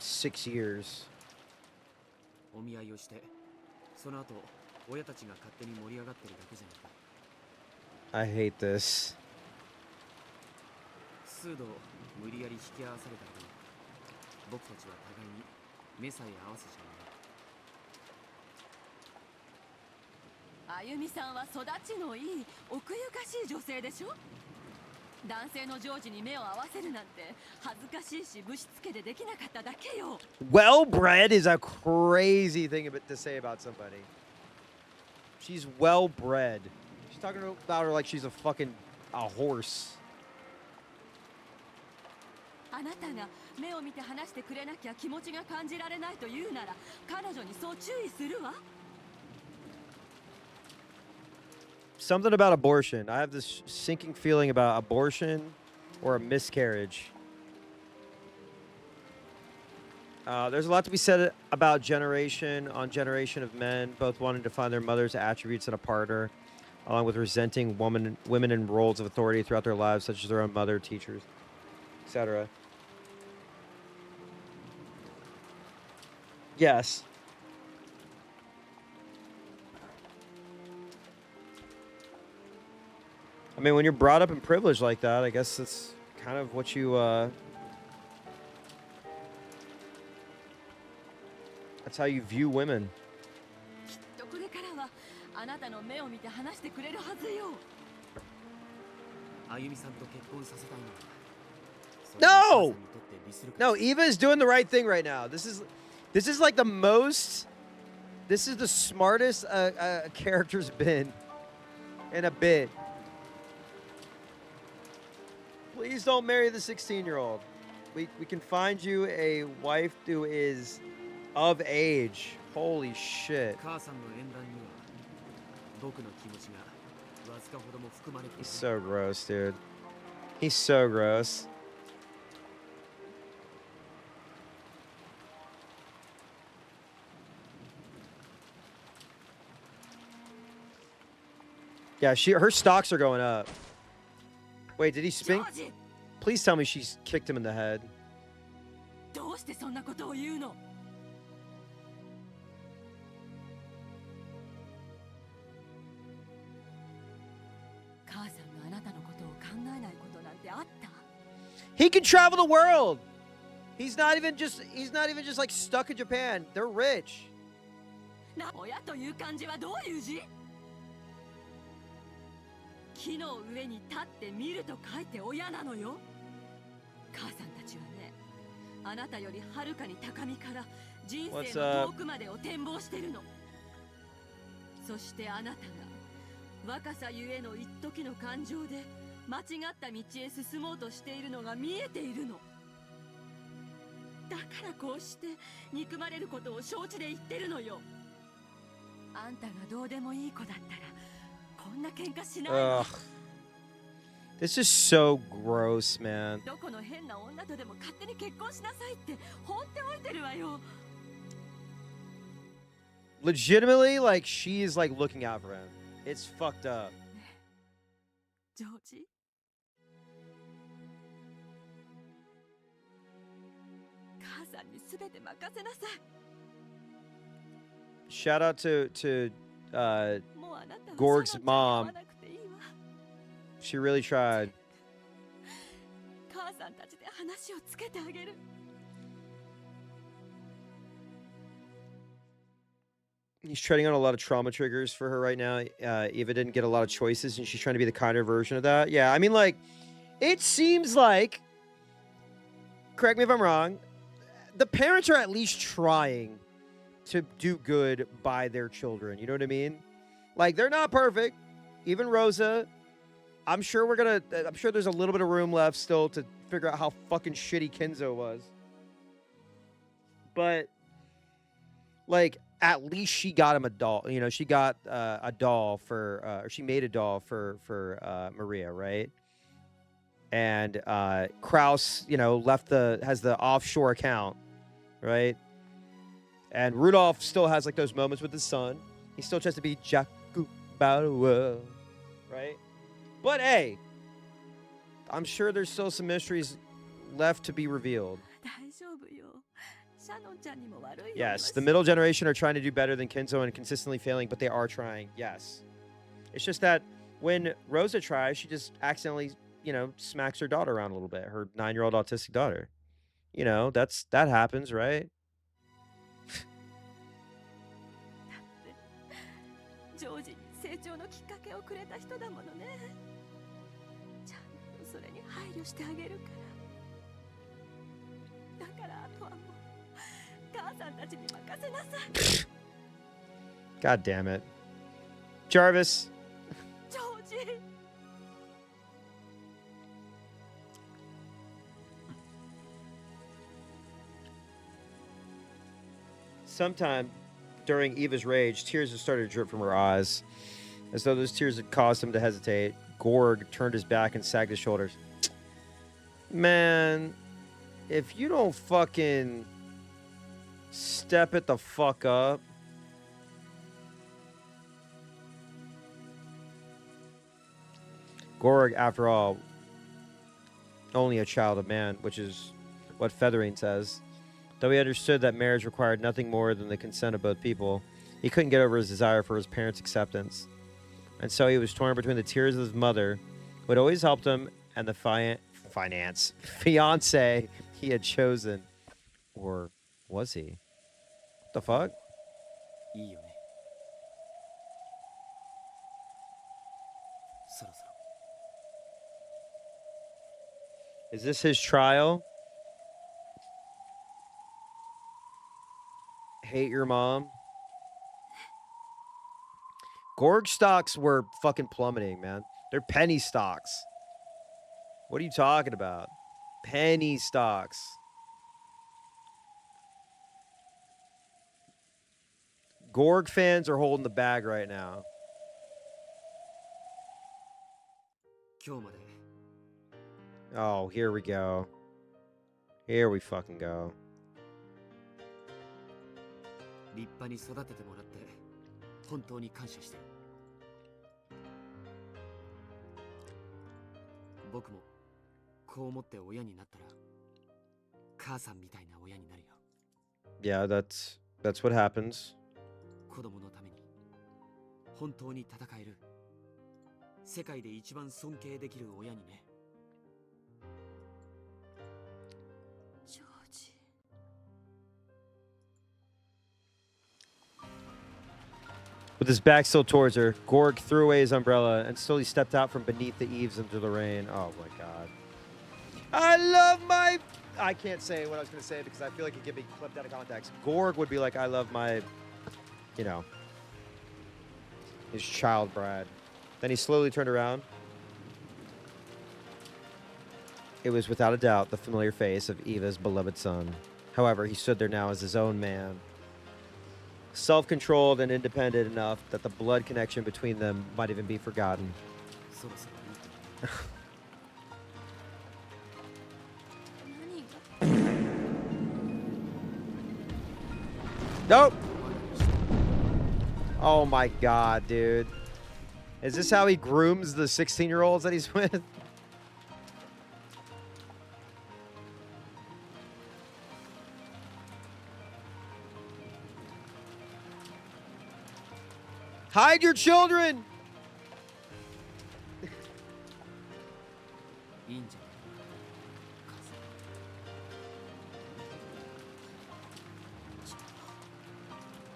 6 years. お見合いをして、その後親たちが勝手に盛り上がってるだけじゃないか。 I hate this. 数度無理やり引き合わされたけど、僕たちは互いに目さえ合わせちゃあゆみさんは育ちのいい奥ゆかしい女性でしょ。男性のジョージに目を合わせるなんて恥ずかしいしぶしつけでできなかっただけよ。 Well-bred is a crazy thing to say about somebody. She's well-bred. She's talking about her like she's a horse. あなたが目を見て話してくれなきゃ気持ちが感じられないと言うなら彼女にそう注意するわ。 Something about abortion. I have this sinking feeling about abortion or a miscarriage. There's a lot to be said about generation on generation of men, both wanting to find their mother's attributes in a partner, along with resenting women in roles of authority throughout their lives, such as their own mother, teachers, etc. Yes. I mean, when you're brought up in privilege like that, I guess that's kind of what you, that's how you view women. きっとこれからはあなたの目を見て話してくれるはずよ。あゆみさんと結婚させたいのは、 No! それが母さんにとって利するか No, Eva is doing the right thing right now. This is like the most, this is the smartest a character's been in a bit. Please don't marry the 16-year-old. We can find you a wife who is of age. Holy shit. 母さんの縁談には僕の気持ちがわずかほども含まれてい He's る。 so gross, dude. He's so gross. Yeah, her stocks are going up. Wait, did he ジョ spink? ージ、 Please tell me she's kicked him in the head. どうしてそんなことを言うの？母さんがあなたのことを考えないことなんてあった？ He can travel the world. He's not even just like stuck in Japan. They're rich. 親という漢字はどういう字？木の上に立って見ると書いて親なのよ。母さんたちはね、あなたよりはるかに高みから人生の遠くまでを展望してるの。そしてあなたが若さゆえの一時の感情で間違った道へ進もうとしているのが見えているの。だからこうして憎まれることを承知で言ってるのよ。あんたがどうでもいい子だったらこんな喧嘩しないわ。 Ugh. This is so gross, man. どこの変な女とでも勝手に結婚しなさいって放っておいてるわよ。 Legitimately, like she is like looking out for him. It's fucked up. ジョージ、母さんに全て任せなさい。 Shout out to もうあなたは Gorg's シャロンちゃんに会わ mom. なくていいわ。 She really tried. 母さんたちで話をつけてあげる。 He's treading on a lot of trauma triggers for her right now. Eva didn't get a lot of choices, and she's trying to be the kinder version of that. Yeah, I mean, like, It seems like, correct me if I'm wrong, the parents are at least trying to do good by their children. You know what I mean? Like, they're not perfect. Even Rosa, I'm sure there's a little bit of room left still to figure out how fucking shitty Kenzo was. But, like, at least she got him a doll. You know, she got a doll for, or she made a doll for Maria, right? And Kraus, you know, has the offshore account, right? And Rudolph still has like those moments with his son. He still tries to be Jaku Bauer, right? But hey, I'm sure there's still some mysteries left to be revealed. Yes, the middle generation are trying to do better than Kenzo and consistently failing, but they are trying. Yes. It's just that when Rosa tries, she just accidentally, you know, smacks her daughter around a little bit, her 9-year-old autistic daughter. You know, that happens, right? God damn it. Jarvis. Sometime during Eva's rage, tears had started to drip from her eyes. As though those tears had caused him to hesitate, Gorg turned his back and sagged his shoulders. Man, if you don't fucking step it the fuck up. Gorg, after all, only a child of man, which is what Feathering says. Though he understood that marriage required nothing more than the consent of both people, he couldn't get over his desire for his parents' acceptance. And so he was torn between the tears of his mother, who had always helped him, and the fiancé he had chosen. Or was he? What the fuck? Is this his trial? Hate your mom? Gorg stocks were fucking plummeting, man. They're penny stocks. What are you talking about? Penny stocks. Gorg fans are holding the bag right now. Oh, here we go. Here we fucking go. 立派に育ててもらって本当に感謝してる。僕もこう思って親になったら母さんみたいな親になるよ。Yeah, that's what happens. 子供のために本当に戦える世界で一番尊敬できる親にね。ジョージ。With his back still towards her, Gorg threw away his umbrella and slowly stepped out from beneath the eaves into the rain. Oh my god. I love my... I can't say what I was going to say because I feel like it could be clipped out of context. Gorg would be like, I love my, you know, his child bride. Then he slowly turned around. It was without a doubt the familiar face of Eva's beloved son. However, he stood there now as his own man. Self-controlled and independent enough that the blood connection between them might even be forgotten. Nope. Oh my god, dude. Is this how he grooms the 16-year-olds that he's with? Hide your children! いいんじゃない母さん。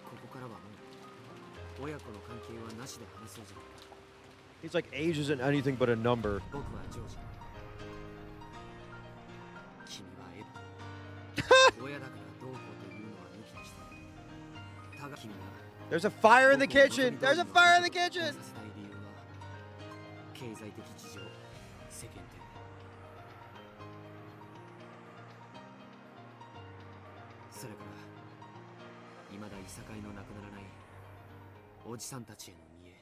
ここからはもう親子の関係はなしで話そうじゃないか。 He's like, age isn't anything but a number. 僕はジョージ。There's a fire in the kitchen! There's a fire in the kitchen! 経済的事情、世間体。それから未だいさかいのなくならないおじさんたちへの見栄。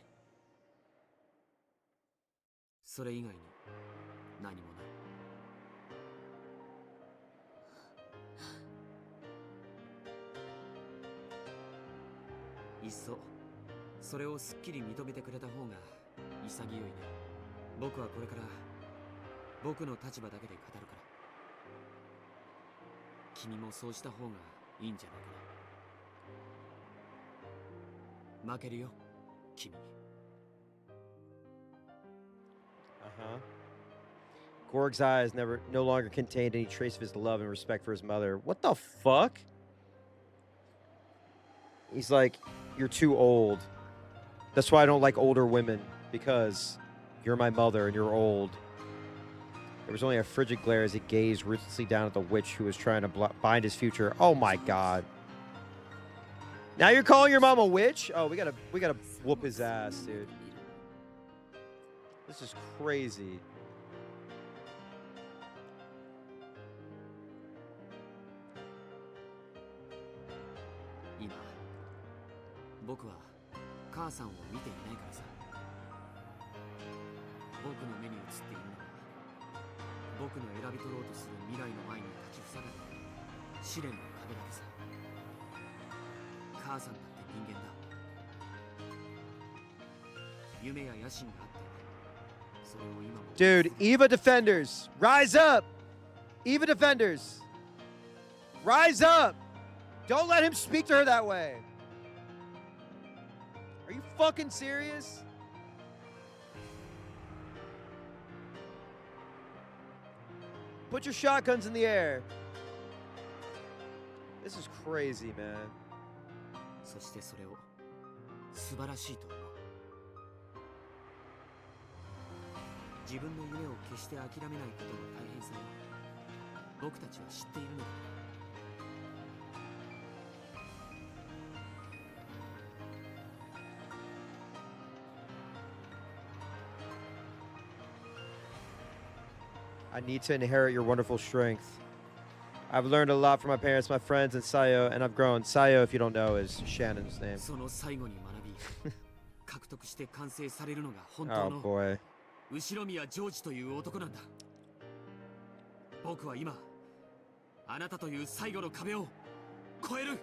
それ以外に何もない。いっそそれをすっきり認めてくれた方が潔いね。僕はこれから僕の立場だけで語るから。君もそうした方がいいんじゃないかな。負けるよ、君。Gorg's eyes no longer contained any trace of his love and respect for his mother. What the fuck? He's like, you're too old. That's why I don't like older women, because you're my mother and you're old. There was only a frigid glare as he gazed ruthlessly down at the witch who was trying to bind his future. Oh my god. Now you're calling your mom a witch? Oh, we gotta whoop his ass, dude. This is crazy. Ima, 僕は母さんを見ていないからさ。僕の目に映っているのは僕の選び取ろうとする未来の前に立ちふさがる試練の壁だけさ。母さんだって人間だ。夢や野心があって、それを今も。 Dude, Eva defenders, rise up! Eva defenders, rise up! Don't let him speak to her that way. Are you fucking serious? Put your shotguns in the air. This is crazy, man. そしてそれを素晴らしいと思う。自分の夢を決して諦めないことの大変さを僕たちは知っているのだ。I need to inherit your wonderful strength. I've learned a lot from my parents, my friends, and Sayo, and I've grown. Sayo, if you don't know, is Shannon's name. その最後に学び、獲得して完成されるのが本当 Oh の boy. 後宮ジョージという男なんだ。僕は今、あなたという最後の壁を越える。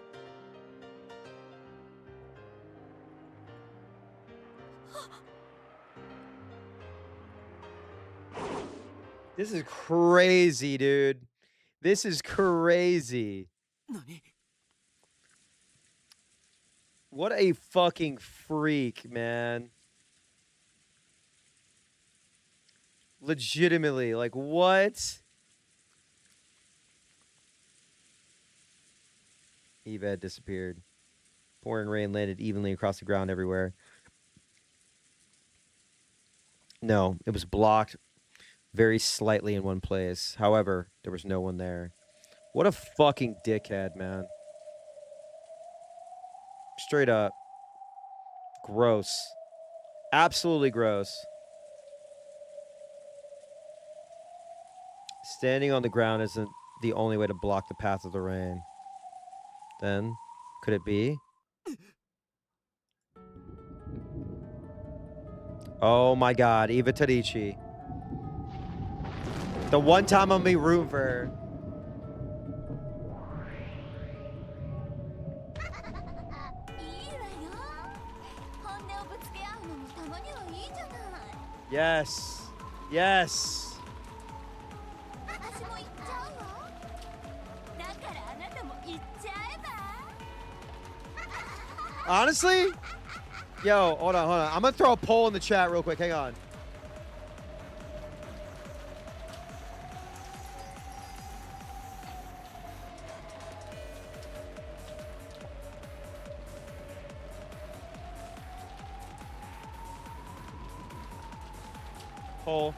This is crazy, dude. This is crazy. 何？ What a fucking freak, man. Legitimately, like, what? Eva had disappeared. Pouring rain landed evenly across the ground everywhere. No, it was blocked very slightly in one place. However, there was no one there. What a fucking dickhead, man. Straight up. Gross. Absolutely gross. Standing on the ground isn't the only way to block the path of the rain. Then, could it be? Oh my god, Eva Tadici. The one time I'm gonna be rooting for her. Yes. Yes. Honestly? Yo, hold on. I'm gonna throw a poll in the chat real quick. Hang on. Poll.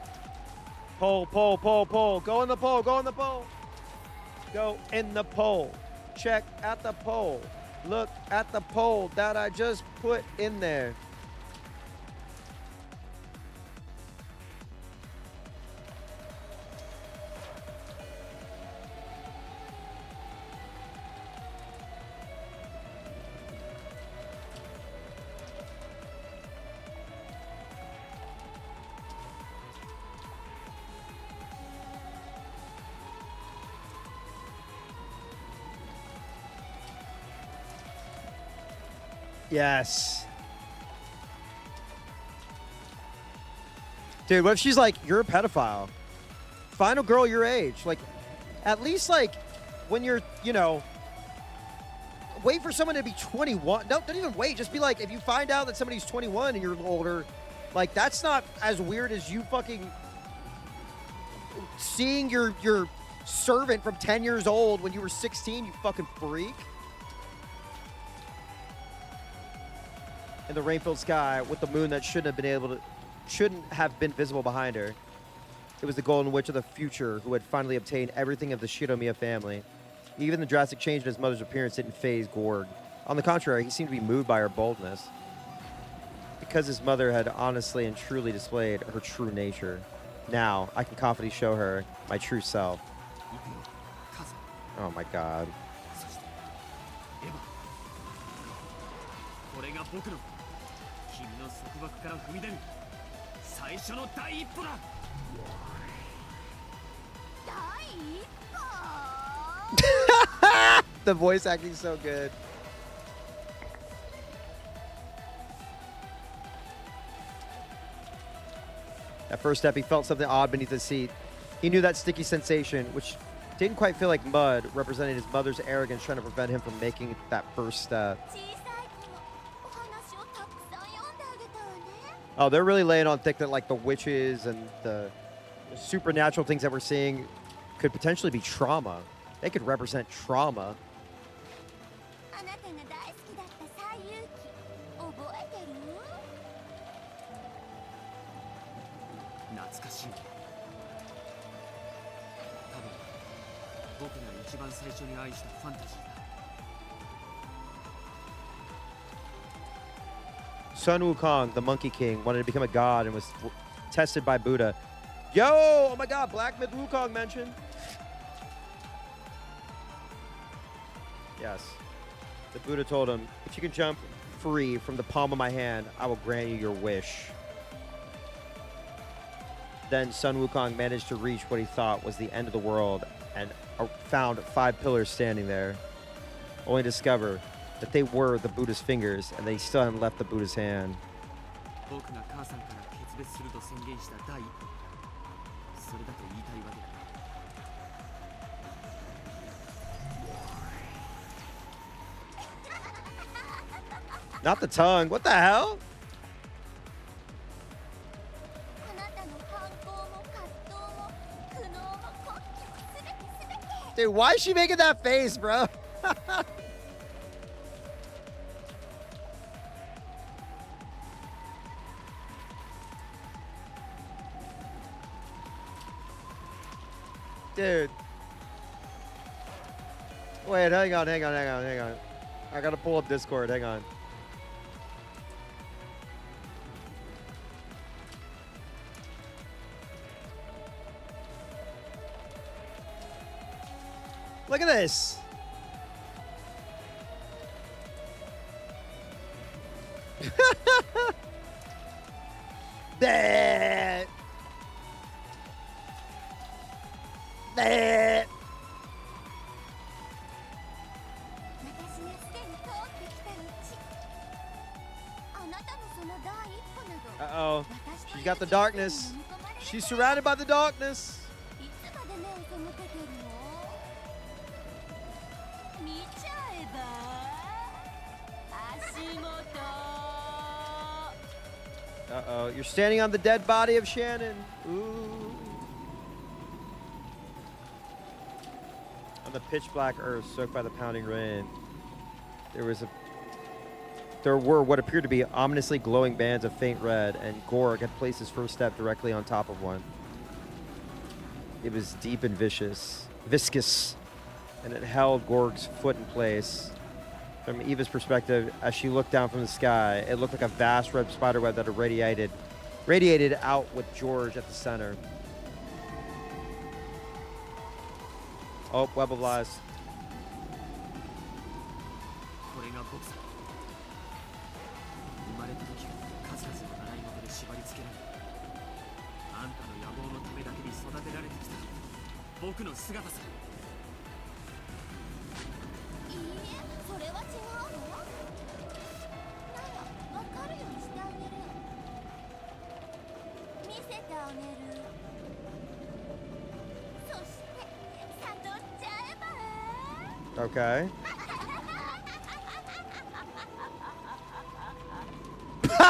Poll. Go in the poll. Go in the poll. Go in the poll. Check at the poll. Look at the pole that I just put in there. Yes. Dude, what if she's like, you're a pedophile? Find a girl your age. Like, at least, like, when you're, you know, wait for someone to be 21. No, don't even wait. Just be like, if you find out that somebody's 21 and you're older, like, that's not as weird as you fucking seeing your servant from 10 years old when you were 16, you fucking freak. In the rain-filled sky with the moon that shouldn't have been visible behind her. It was the Golden Witch of the future who had finally obtained everything of the Shiromiya family. Even the drastic change in his mother's appearance didn't faze Gorg. On the contrary, he seemed to be moved by her boldness. Because his mother had honestly and truly displayed her true nature. Now, I can confidently show her my true self. Oh my god. これが僕の君の束縛から踏み出る最初の第一歩だ。第一歩 The voice acting is so good. At first step, he felt something odd beneath his seat. He knew that sticky sensation, which didn't quite feel like mud, represented his mother's arrogance trying to prevent him from making that first step. Oh, they're really laying on thick that like the witches and the supernatural things that we're seeing could potentially be trauma. They could represent trauma. Sun Wukong, the Monkey King, wanted to become a god and was tested by Buddha. Yo! Oh my god, Black Myth Wukong mentioned. Yes. The Buddha told him, if you can jump free from the palm of my hand, I will grant you your wish. Then Sun Wukong managed to reach what he thought was the end of the world and found 5 pillars standing there, only to discover that they were the Buddha's fingers and they still hadn't left the Buddha's hand. Not the tongue. What the hell? Dude, why is she making that face, bro? Dude. Wait, hang on. I gotta pull up Discord, hang on. Look at this. That. Uh-oh. She's got the darkness. She's surrounded by the darkness. Uh-oh. You're standing on the dead body of Shannon. Ooh. On the pitch black earth soaked by the pounding rain, there were what appeared to be ominously glowing bands of faint red, and Gorg had placed his first step directly on top of one. It was deep and viscous, and it held Gorg's foot in place. From Eva's perspective, as she looked down from the sky, it looked like a vast red spiderweb that had radiated out with George at the center. Oh, web of lies. これが僕さ。生まれた時から数々の習い事で縛り付けられ、あんたの野望のためだけに育てられてきた僕の姿さ。いいえ、それは違うの。なら、わかるようにしてあげる。見せてあげる。そして悟っちゃえば。Okay.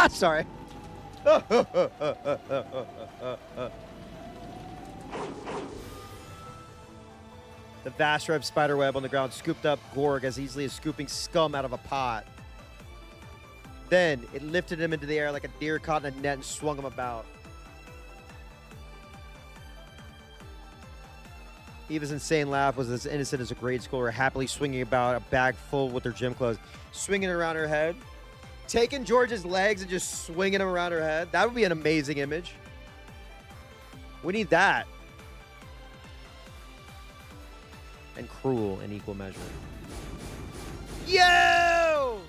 Sorry. The vast red spiderweb on the ground scooped up Gorg as easily as scooping scum out of a pot. Then it lifted him into the air like a deer caught in a net and swung him about. Eva's insane laugh was as innocent as a grade schooler happily swinging about a bag full with her gym clothes, swinging it around her head, taking George's legs and just swinging him around her head. That would be an amazing image. We need that. And cruel in equal measure. Yo!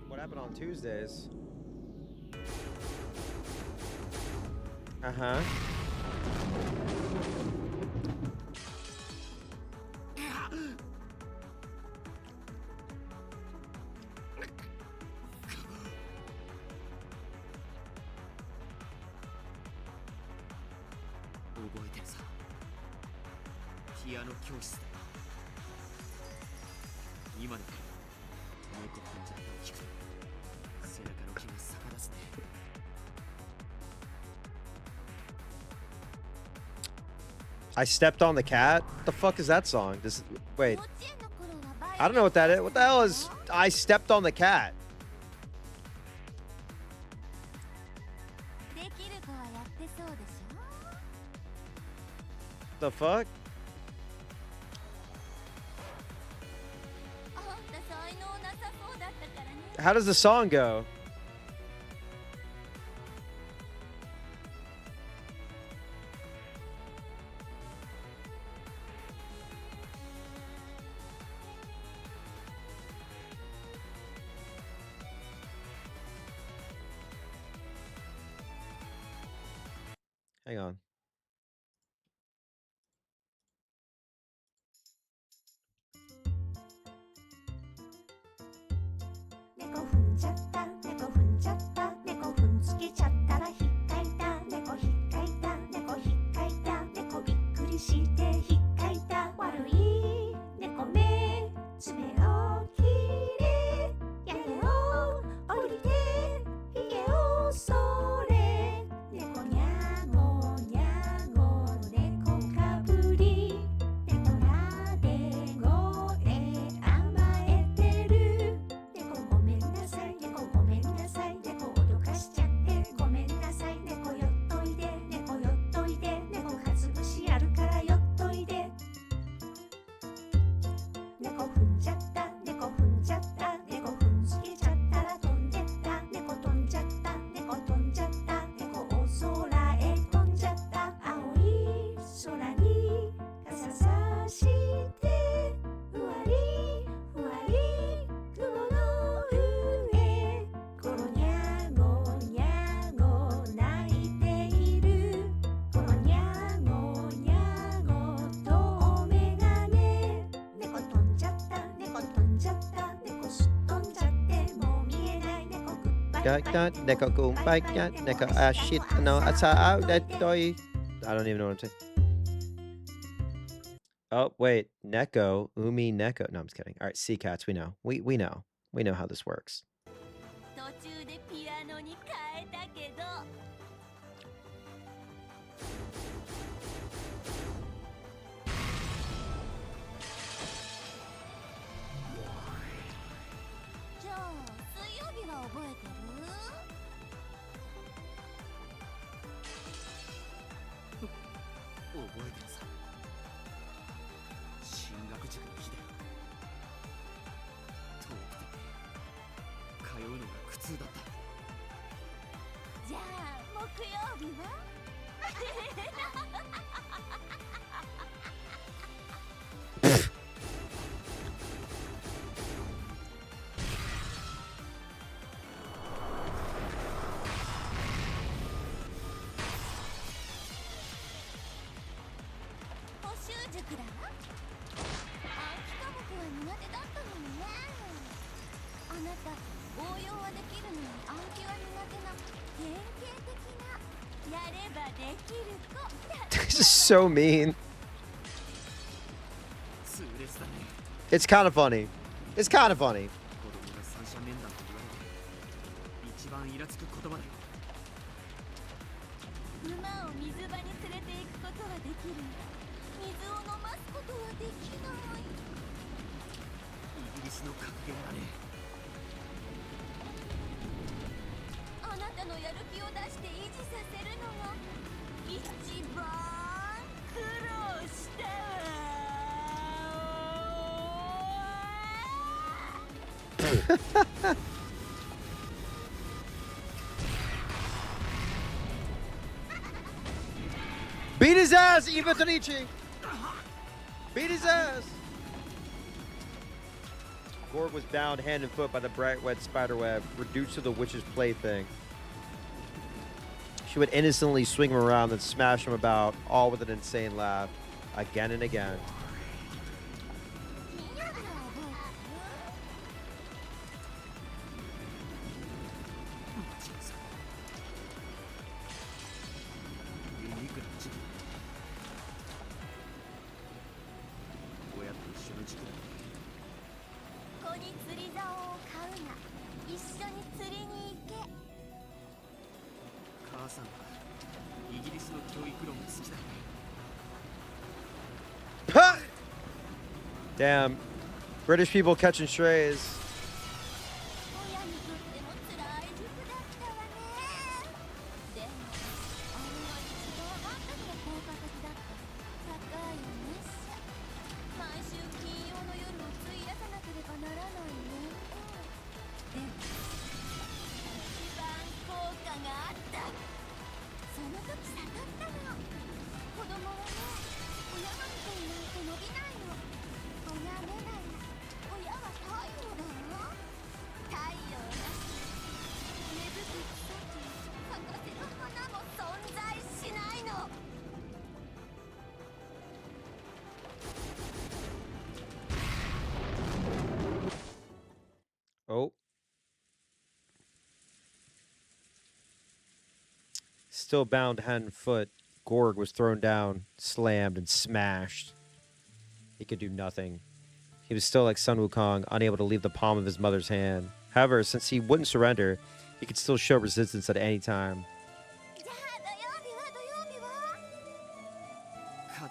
What happened on Tuesdays? Uh-huh. I stepped on the cat? What the fuck is that song? Wait. I don't know what that is. What the hell is I stepped on the cat? The fuck? How does the song go? Hang on. Shit. No, I don't even know what I'm saying. Oh, wait. Neko. Umineko. No, I'm just kidding. All right, sea cats, we know. We know. We know how this works. 覚えてるさ。進学塾の日で遠くて通うのが苦痛だった。じゃあ木曜日は補習塾だわ。暗記科目は苦手だったのにね。あなた応用はできるのに暗記は苦手な典型的なやればできる子だったわよ。 This is so mean. 痛烈だね。 It's kind of funny. It's kind of funny. 子供が三者面談と言われて一番イラつく言葉だよ。馬を水場に連れて行くことはできる。水を飲ますことはできない。イギリスの格言だね。あなたのやる気を出して維持させるのが一番苦労したわ。Beat his ass, Eva Tonichi! Beat his ass! Gorg was bound hand and foot by the bright red spiderweb, reduced to the witch's plaything. She would innocently swing him around and smash him about, all with an insane laugh, again and again. ユニークな時期。親と一緒の時期だね。子に釣り竿を買うな。一緒に釣りに行け。母さんはイギリスの教育論が好きだね。 Ha! Damn. British people catching strays. 親にとっても辛い塾だったわね。でもあれは一番あんたには効果的だった高い熱射。毎週金曜の夜を費やさなければならないね。でも一番効果があった。その時悟ったの。子供はね、親が見ていないと伸びないの。親目だよ。親は太陽だよ。太陽なし根付く草と咲かせる花も存在しないの。 Oh. Still bound hand and foot, Gorg was thrown down, slammed, and smashed. He could do nothing. He was still like Sun Wukong, unable to leave the palm of his mother's hand. However, since he wouldn't surrender, he could still show resistance at any time. じゃあ土曜日は土曜日は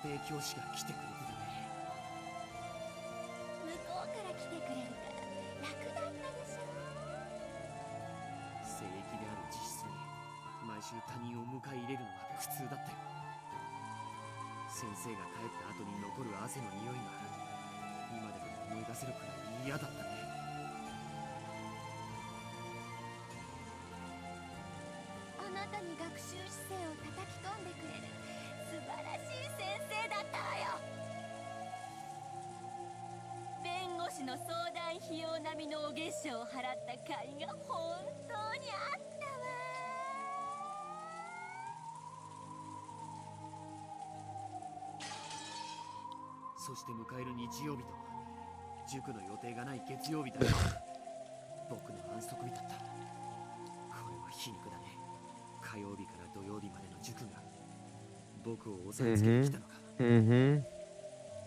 家庭教師が来てくれてたね。向こうから来てくれるから楽だったでしょ。聖域である自室に毎週他人を迎え入れるのは苦痛だったよ。先生が帰った後に残る汗の匂いが今でも思い出せるくらい嫌だったね。あなたに学習姿勢を叩き込んでくれる素晴らしい先生だったわよ。弁護士の相談費用並みのお月謝を払った甲斐が本当にあったわ。そして迎える日曜日と塾の予定がない月曜日だ。僕の安息日だった。これは皮肉だね。火曜日から土曜日までの塾が僕を押さえつけてきたのか。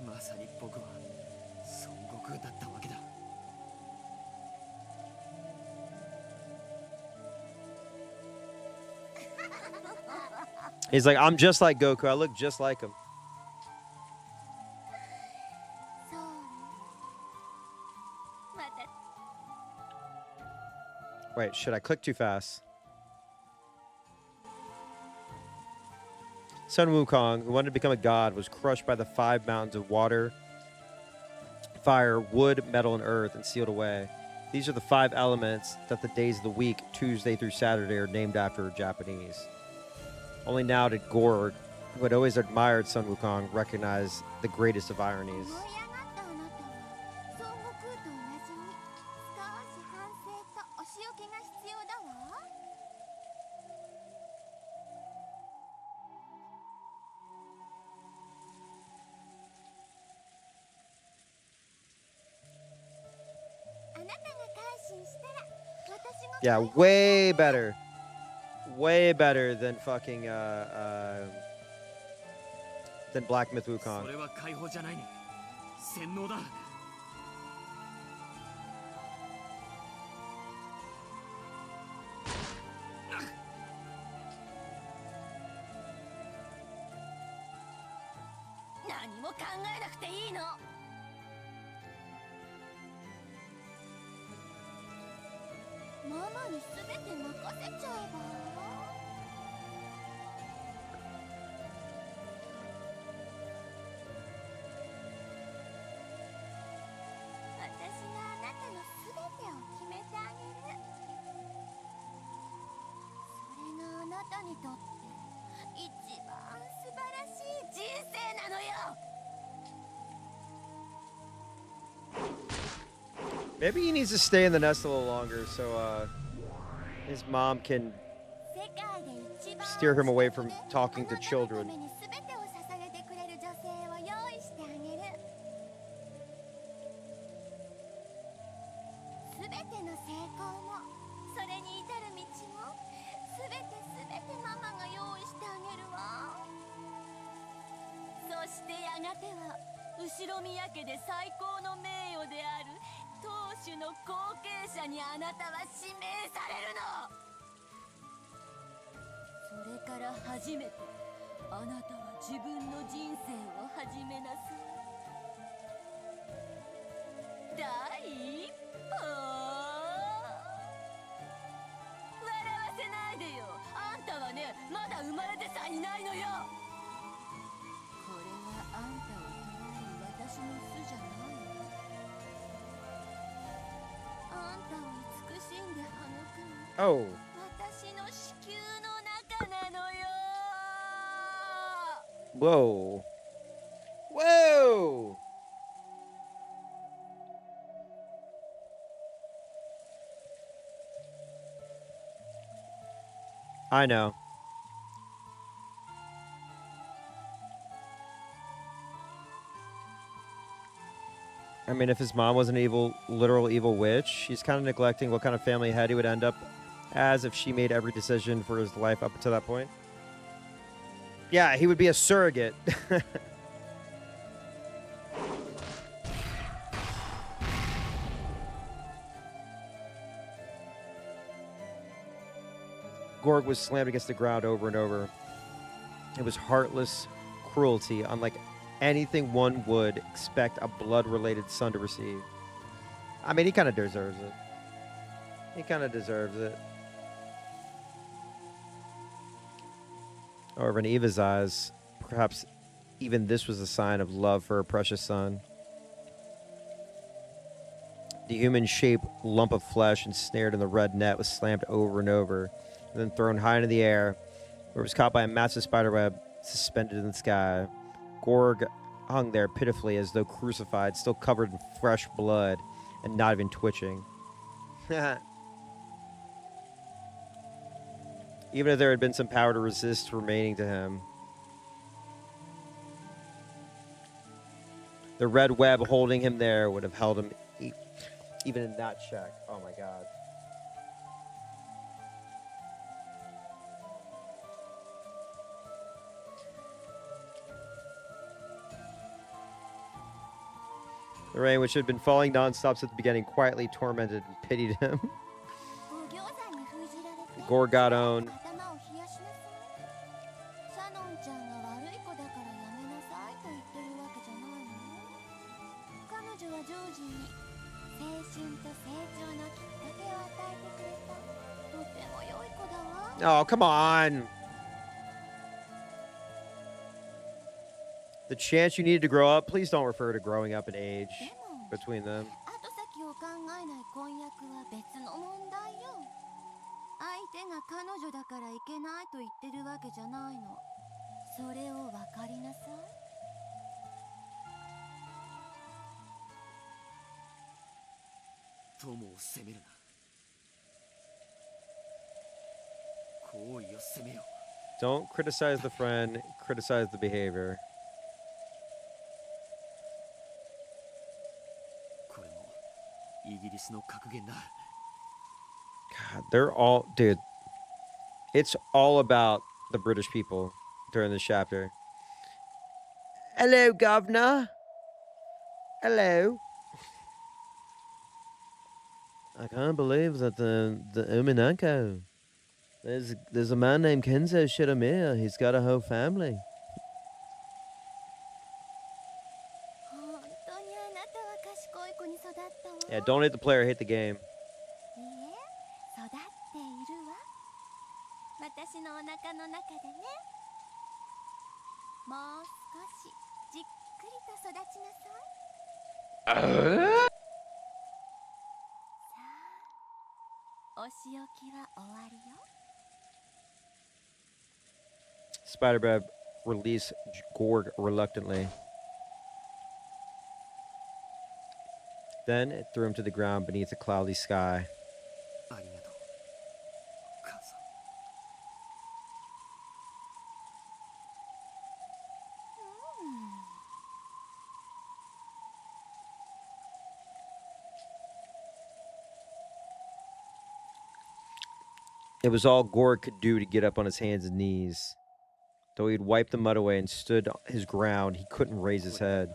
まさに僕は孫悟空だったわけだ。He's like, I'm just like Goku. I look just like him. そうね。また Wait, should I click too fast? Sun Wukong, who wanted to become a god, was crushed by the 5 mountains of water, fire, wood, metal, and earth, and sealed away. These are the 5 elements that the days of the week, Tuesday through Saturday, are named after Japanese. Only now did Gorg, who had always admired Sun Wukong, recognize the greatest of ironies. 思い上がったあなたは孫悟空と同じに少し反省とお仕置きが必要だわ。あなたが改心したら私が Yeah, way better. Way better than fucking, than Black Myth そ Wukong. れは解放じゃないね。洗脳だ。何も考えなくていいの。ママに全て任せちゃえば。私があなたの全てを決めてあげる。それがあなたにとって一番素晴らしい人生なのよ。 Maybe he needs to stay in the nest a little longer so his mom can 世界で一番 steer him away from talking to あなたのた children. めに全てを捧げてくれる女性を用意してあげる。全ての成功もそれに至る道も全てママが用意してあげるわ。そしてやがては後ろ宮家で最高の名誉である当主の後継者にあなたは指名されるの。それから初めてあなたは自分の人生を始めなさい。第一歩。笑わせないでよ。あんたはね、まだ生まれてさえいないのよ。これはあんたを捕らえる私の巣じゃないわ。あんたを慈しんで育む Oh, 私の子宮の中なのよ。 whoa. Whoa! I know. I mean, if his mom was an evil, literal evil witch, she's kind of neglecting what kind of family head he would end up as if she made every decision for his life up to that point. Yeah, he would be a surrogate. Gorg was slammed against the ground over and over. It was heartless cruelty, unlike anything one would expect a blood-related son to receive. I mean, he kind of deserves it. He kind of deserves it. However, in Eva's eyes, perhaps even this was a sign of love for her precious son. The human-shaped lump of flesh ensnared in the red net was slammed over and over, and then thrown high into the air, where it was caught by a massive spiderweb suspended in the sky. Gorg hung there pitifully as though crucified, still covered in fresh blood and not even twitching. Even if there had been some power to resist remaining to him. The red web holding him there would have held him even in that check. Oh my god. The rain, which had been falling non-stop since the beginning, quietly tormented and pitied him. 五行山に封じられて Gorgodon. 頭を冷やしなさい。シャノンちゃんが悪い子だからやめなさいと言ってるわけじゃないの。彼女はジョージに青春と成長のきっかけを与えてくれた。とても良い子だわ。Oh, come on. The chance you needed to grow up. Please don't refer to growing up in age between them. 後先を考えない婚約は別の問題よ。相手が彼女だからいけないと言ってるわけじゃないの。それを分かりなさい。友を責めるな。行為を責めよ。 Don't criticize the friend, criticize the behavior. これもイギリスの格言だ。 God, they're all, dude. It's all about the British people during this chapter. Hello, governor. Hello. I can't believe that the umineko. There's a man named Kenzo Shiramir. He's got a whole family. 本当にあなたは賢い子に育ったわ。 Yeah, don't hate the player, hate the game. いいえ、育っているわ。私のお腹の中でね。もう少しじっくりと育ちなさい。さあ、お仕置きは終わりよ。 Spider-Beb release Gorg reluctantly. Then it threw him to the ground beneath a cloudy sky. ありがとう、母さん。 It was all Gorg could do to get up on his hands and knees. Though he'd wiped the mud away and stood his ground, he couldn't raise his head.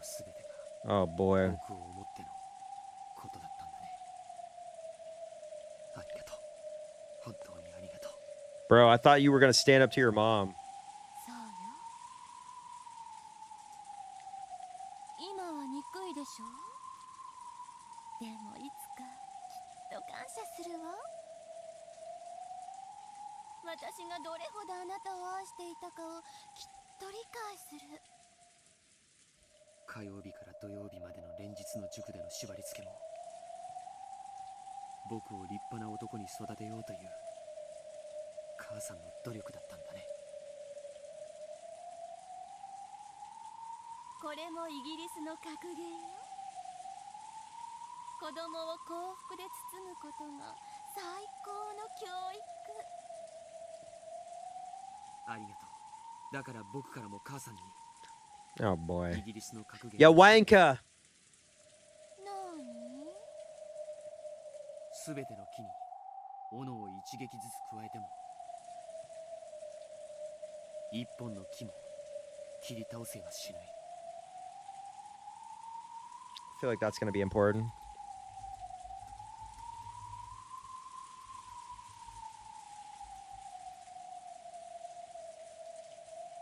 Oh boy. 僕を思ってのことだったんだね。ありがとう。本当にありがとう。 Bro, I thought you were gonna stand up to your mom. そうよ。今は憎いでしょ。でもいつかきっと感謝するわ。私がどれほどあなたを愛していたかをきっと理解する。火曜日から土曜日までの連日の塾での縛り付けも、僕を立派な男に育てようという母さんの努力だったんだね。これもイギリスの格言よ。子供を幸福で包むことが最高の教育。ありがとう。だから僕からも母さんに Oh boy. イギリスの格言 Ya wanka! 何？すべての木に斧を一撃ずつ加えても、一本の木も切り倒せはしない。 I feel like that's gonna be important.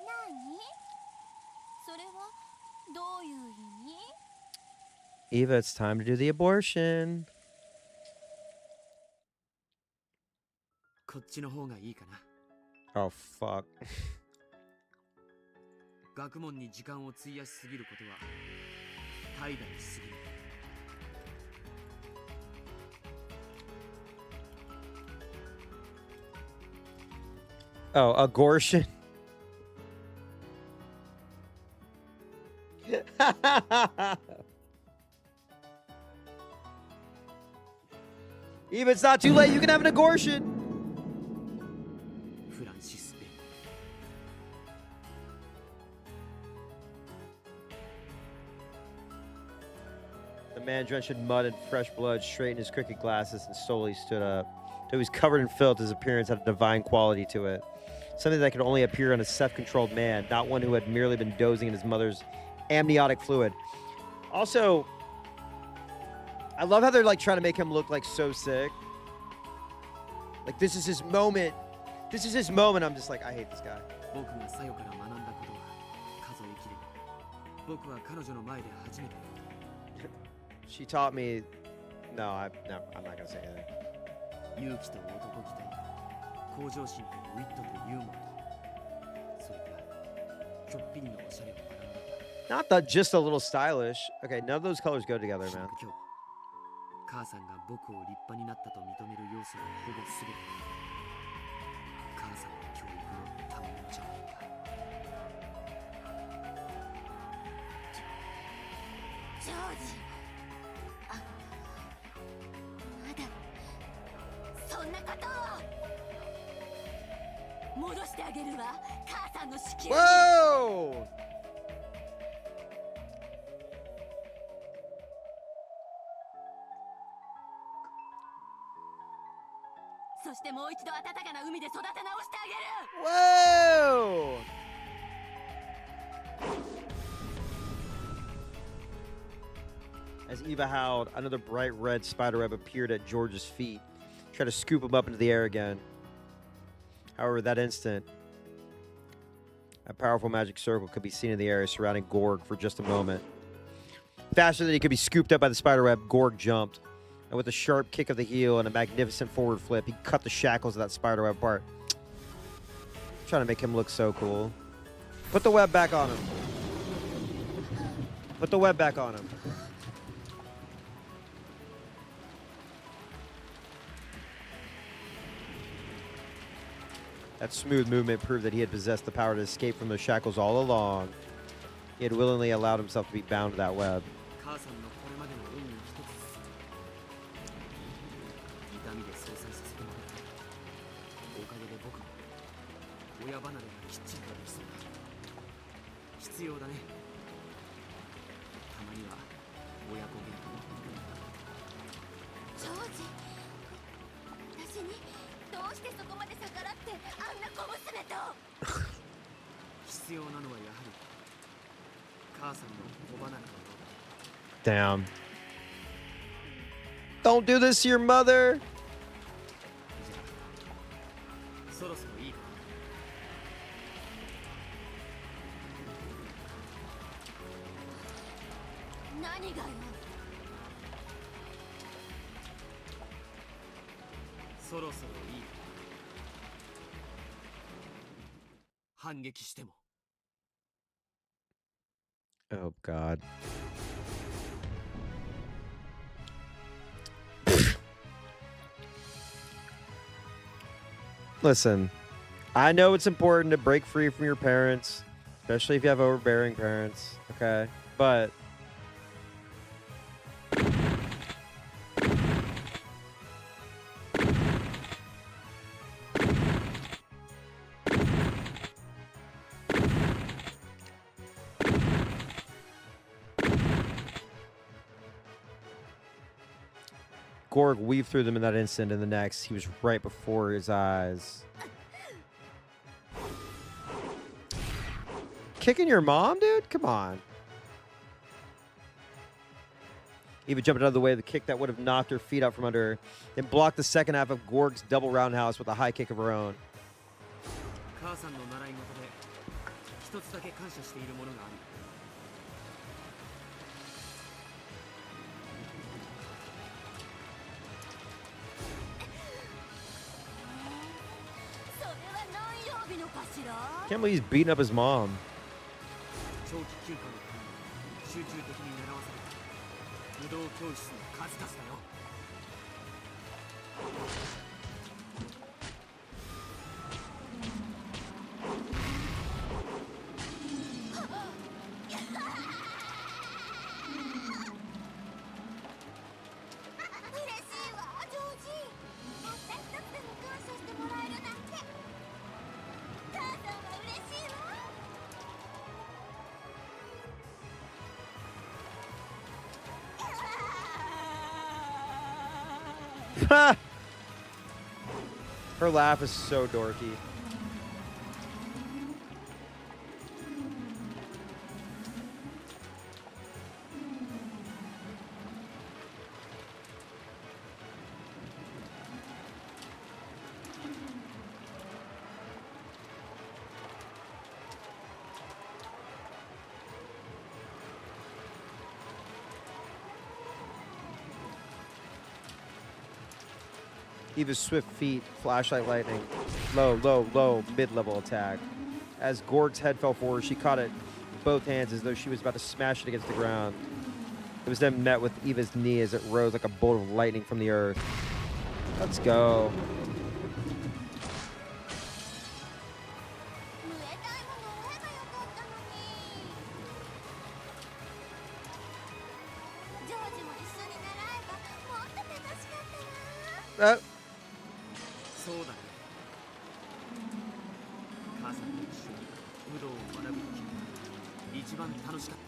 何？それはどういう意味？ Eva, it's time to do the abortion. こっちの方がいいかな。 Oh fuck. 学問に時間を費やしすぎることは怠惰にすぎる。 Oh, abortion. Eva, it's not too late. You can have an abortion. フランシス・ベン。 The man, drenched in mud and fresh blood, straightened his crooked glasses and slowly stood up. Though he was covered in filth, his appearance had a divine quality to it. Something that could only appear in a self-controlled man, not one who had merely been dozing in his mother's amniotic fluid. Also, I love how they're like trying to make him look like so sick. Like this is his moment. This is his moment. I'm just like, I hate this guy. 僕がサヨから学んだことは数えきれない。僕は彼女の前で初めて She taught me. No, I'm not gonna say anything. 勇気と男気と向上心とウィットとユーモアと、それからちょっぴりのおしゃれを学んだんだ。Not that just a little stylish. Okay, none of those colors go together, man. 今日母さんが僕を立派になったと認める要素がほぼ全て母さんの教育の賜物じゃないか。ジョージ、まだそんなことを戻してあげるわ、母さんの子宮に。 Whoa!そしてもう一度暖かな海で育て直してあげる。 Whoa! As Eva howled, another bright red spiderweb appeared at George's feet, tried to scoop him up into the air again. However, that instant, a powerful magic circle could be seen in the area surrounding Gorg for just a moment. Faster than he could be scooped up by the spiderweb, Gorg jumped. And with a sharp kick of the heel and a magnificent forward flip, he cut the shackles of that spiderweb apart. Trying to make him look so cool. Put the web back on him. Put the web back on him. That smooth movement proved that he had possessed the power to escape from those shackles all along. He had willingly allowed himself to be bound to that web. 母さんのこれまでの運に一つずつ痛みで相殺させてもらったおかげで僕も親離れがきっちりとできそうだ。必要だね。たまには親子喧嘩も。ジョージ、私にどうしてそこまで逆らってあんな小娘と。必要なのはやはり母さんの子離れのようだ。 Damn. Don't do this to your mother. そろそろいいか。何がよ。そろそろいいか。反撃しても。 Oh, God. Listen, I know it's important to break free from your parents, especially if you have overbearing parents, okay? But Gorg weaved through them in that instant, and the next, he was right before his eyes. Kicking your mom, dude? Come on. Eva jumped out of the way of the kick that would have knocked her feet out from under her, then blocked the second half of Gorg's double roundhouse with a high kick of her own. 母さんの習い事で一つだけ感謝しているものがある。それは何曜日のかしら。 Can't believe he's beating up his mom. 長期休暇のために集中的に習わされた武道教室の数々だよ。嬉しいわ、ジョージ。たった一つでも感謝してもらえるなんて。母さんは嬉しいわ。 Her laugh is so dorky. Eva's swift feet, flashlight lightning, low, low, low, mid-level attack. As Gorg's head fell forward, she caught it with both hands as though she was about to smash it against the ground. It was then met with Eva's knee as it rose like a bolt of lightning from the earth. Let's go. ムエタイも習えばよかったのに。ジョージも一緒に習えばもっと楽しかったな。そうだね。母さんと一緒に武道を学ぶ時が一番楽しかった。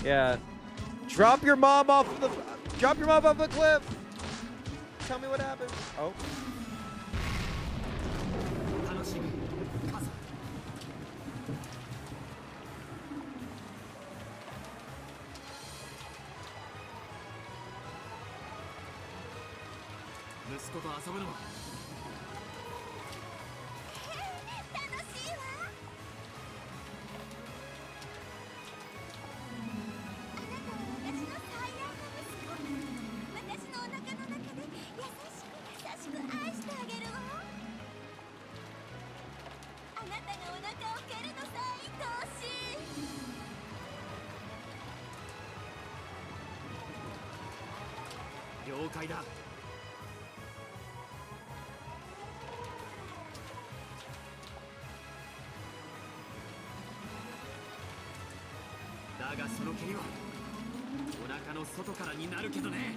Yeah. Drop your mom off the cliff. Tell me what happened. Oh. 楽しみ。母さん。息子と遊ぶのは。楽しいわ。あなたは私の最愛の息子。私のお腹の中で優しく愛してあげるわ。あなたがお腹を蹴るのさ、愛おしい。了解だ。だがその蹴りはお腹の外からになるけどね。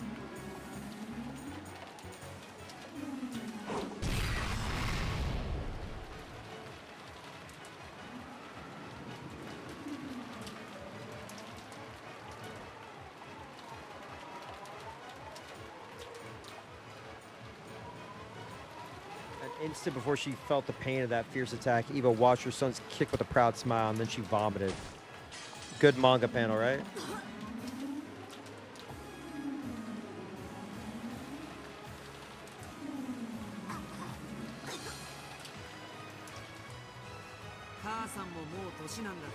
An instant before she felt the pain of that fierce attack, Eva watched her son's kick with a proud smile, and then she vomited. Good manga panel, right? 母さんももう年なんだか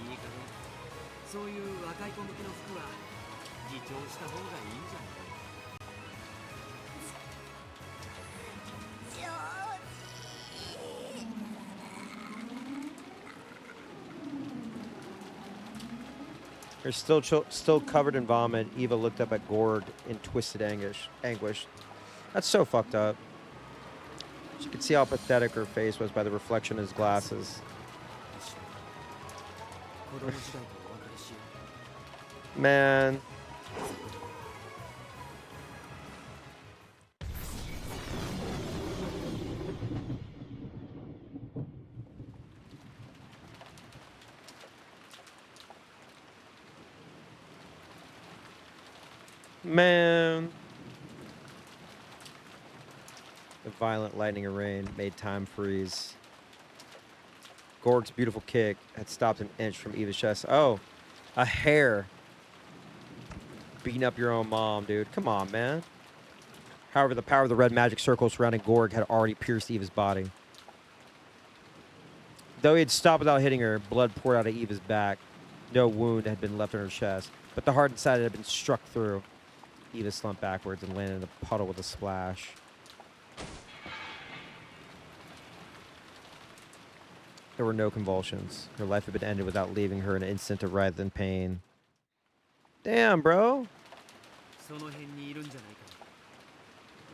ら。いいかね。そういう若い子向けの服は自重した方がいいんじゃない？ They're still covered in vomit. Eva looked up at Gorg in twisted anguish. That's so fucked up. She could see how pathetic her face was by the reflection in his glasses. Man. Man. The violent lightning and rain made time freeze. Gorg's beautiful kick had stopped an inch from Eva's chest. Oh, a hair. Beating up your own mom, dude. Come on, man. However, the power of the red magic circle surrounding Gorg had already pierced Eva's body. Though he had stopped without hitting her, blood poured out of Eva's back. No wound had been left on her chest, but the hard side had been struck through. Eva slumped backwards and landed in a puddle with a splash. There were no convulsions. Her life had been ended without leaving her an instant of writhe and pain. Damn, bro.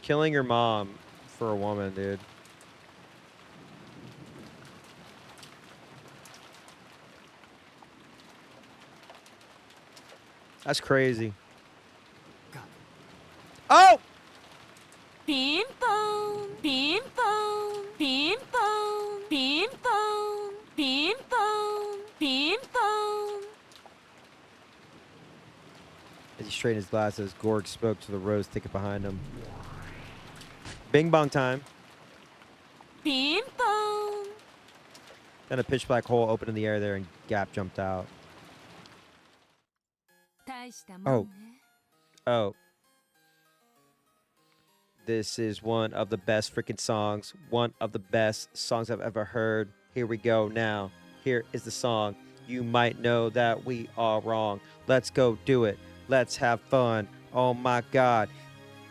Killing your mom for a woman, dude. That's crazy. Oh! ピンポンピンポンピンポンピンポンピンポンピンポン As he straightened his glasses, Gorg spoke to the rose thicket behind him. Bing bong time. ピンポン Then a pitch black hole opened in the air there and Gap jumped out. 大したもんね。Oh. This is one of the best freaking songs. One of the best songs I've ever heard. Here we go now. Here is the song. You might know that we are wrong. Let's go do it. Let's have fun. Oh my god.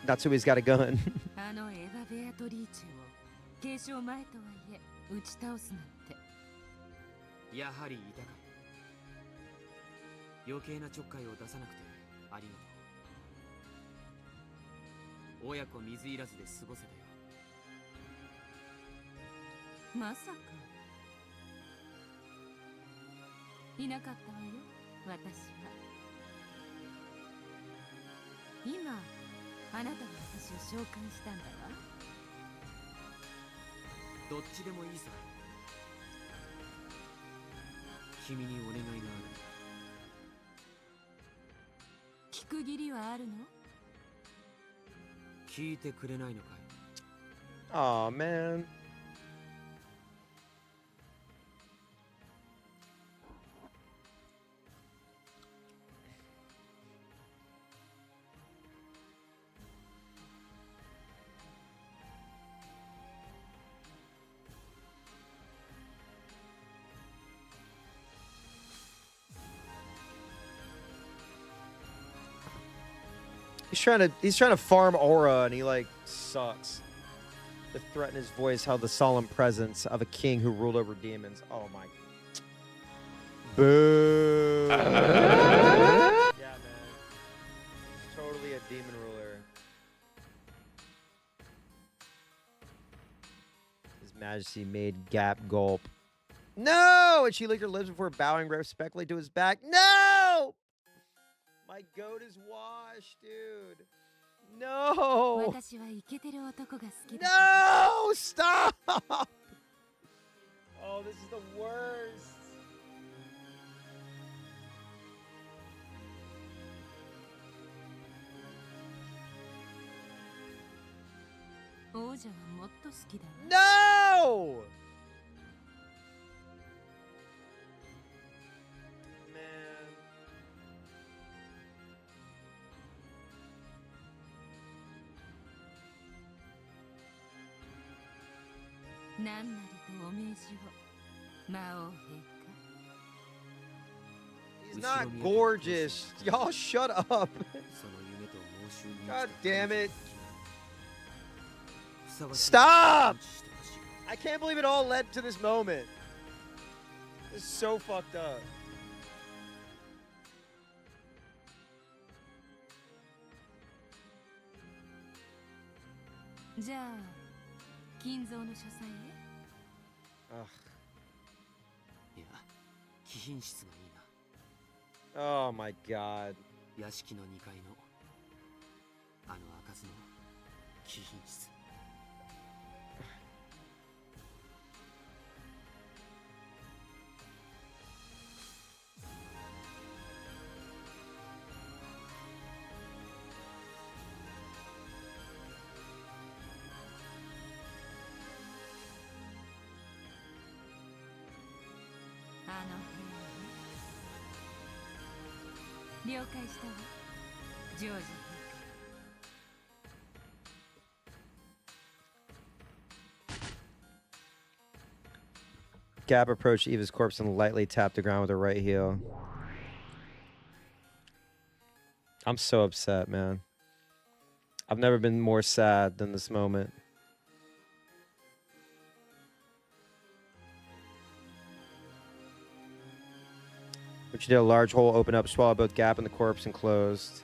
Natsumi's got a gun. あのエヴァ・ベアトリーチェを継承前とはいえ打ち倒すなんて。やはり痛かった。余計なちょっかいを出さなくてありがとう。親子水入らずで過ごせたよ。まさかいなかったわよ、私は。今あなたが私を召喚したんだわ。どっちでもいいさ。君にお願いがある。聞く義理はあるの？聞いてくれないのかい。 Aw, man. He's trying to farm aura, and he like sucks. To threaten his voice held the solemn presence of a king who ruled over demons. Oh my. Boo. Yeah, man. He's totally a demon ruler. His Majesty made Gap gulp. No! And she licked her lips before bowing respectfully to his back. No! My goat is washed, dude. No! 私はイケてる男が好きだ。No! Stop! Oh, this is the worst. 王女はもっと好きだわ。 No! Man. 何なりとお命じを、魔王陛下。 He's not gorgeous. Y'all shut up. その夢と妄執に God damn it. ふさわしい Stop! 感知してほしい。 I can't believe it all led to this moment. This is so fucked up. じゃあ金蔵の書斎へ。 Ugh. いや、貴賓室がいいな。 Oh my god. 屋敷の2階のあの開かずの貴賓室。 あの部屋ね。了解したわ、ジョージ。 Gap approached Eva's corpse and lightly tapped the ground with her right heel. I'm so upset, man. I've never been more sad than this moment. But she did a large hole open up, swallowed both Gap and the corpse, and closed.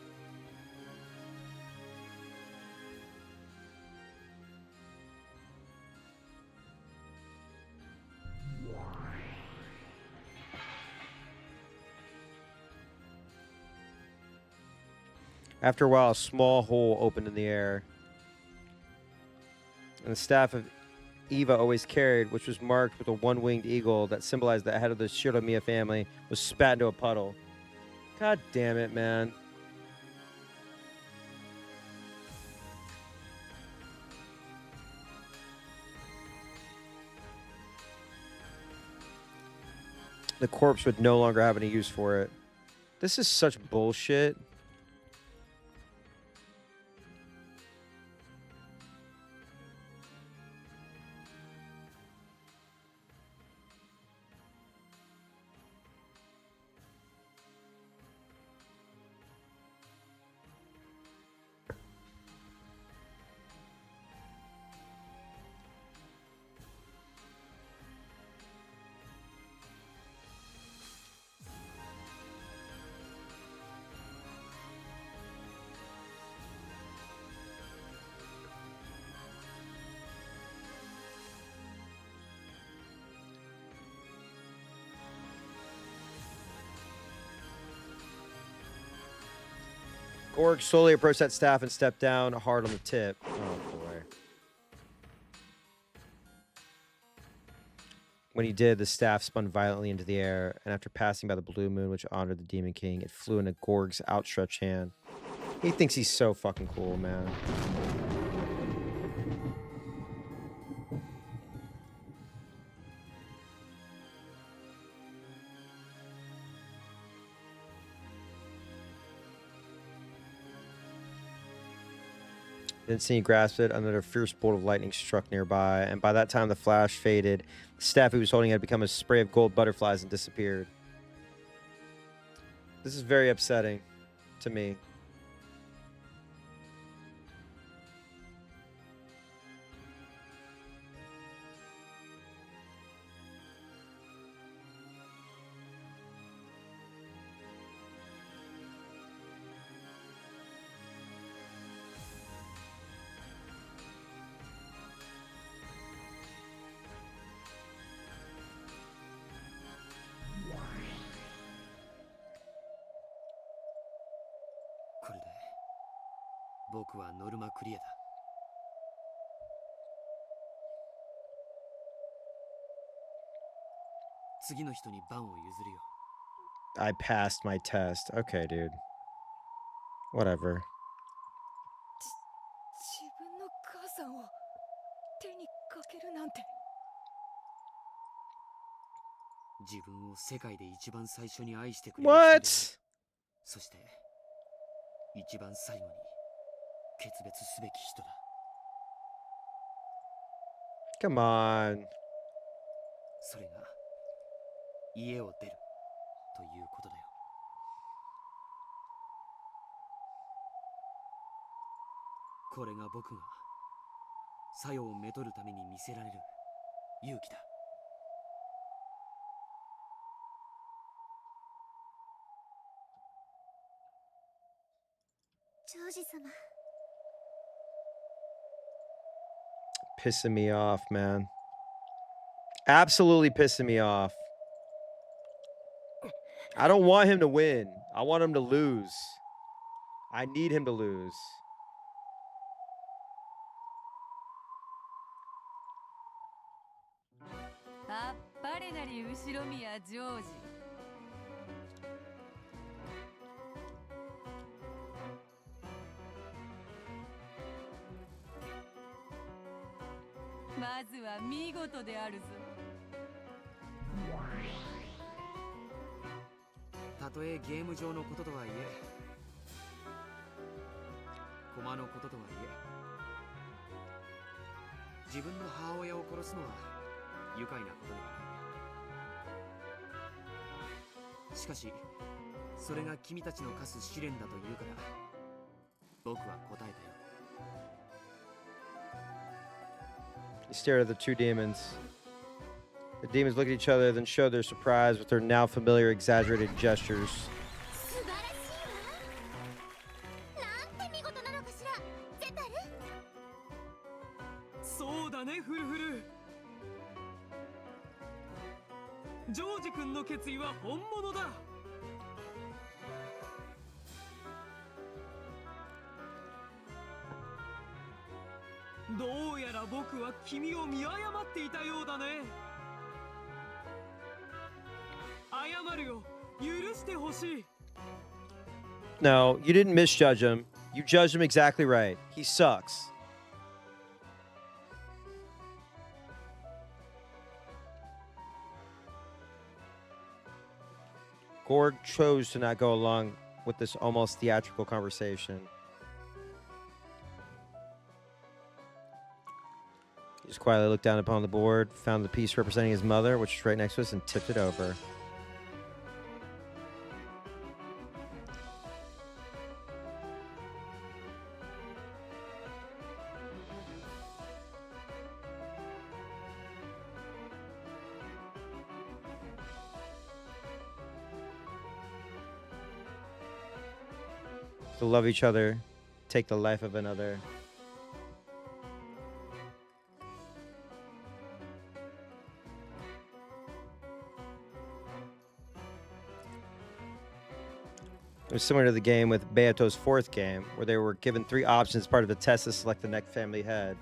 After a while, a small hole opened in the air. And the staff of Eva always carried, which was marked with a one-winged eagle that symbolized the head of the Shiromiya family, was spat into a puddle. God damn it, man. The corpse would no longer have any use for it. This is such bullshit. Gorg slowly approached that staff and stepped down hard on the tip. Oh, boy. When he did, the staff spun violently into the air, and after passing by the blue moon, which honored the Demon King, it flew into Gorg's outstretched hand. He thinks he's so fucking cool, man. Didn't see he grasped it. Another fierce bolt of lightning struck nearby, and by that time the flash faded. The staff he was holding had become a spray of gold butterflies and disappeared. This is very upsetting to me. I passed my test. Okay, dude. Whatever. 自分の母さんを手にかけるなんて。自分を世界で一番最初に愛してくれる人である。 What? そして一番最後に決別すべき人だ。 Come on. それが家を出るということだよ。これが僕が作用をめとるために見せられる勇気だ。ジョージ様。 Pissing me off, man. Absolutely pissing me off. I don't want him to win. I want him to lose. I need him to lose. あっぱれなり後ろ宮ジョージ。まずは見事であるぞ。たとえゲーム上のこととはいえ、駒のこととはいえ、自分の母親を殺すのは愉快なことではない。しかし、それが君たちの課す試練だというから、僕は答えたよ。 He stared at the two demons. The demons looked at each other, then showed their surprise with their now familiar exaggerated gestures. 素晴らしいわ。なんて見事なのかしら、ゼタル。そうだね、フルフル。ジョージ君の決意は本物だ。どうやら僕は君を見誤っていたようだね。謝るよ。許してほしい。 No, you didn't misjudge him. You judged him exactly right. He sucks. Gorg chose to not go along with this almost theatrical conversation. He just quietly looked down upon the board, found the piece representing his mother, which was right next to us, and tipped it over. To love each other, take the life of another. It was similar to the game with Beato's fourth game, where they were given 3 options as part of the test to select the next family head.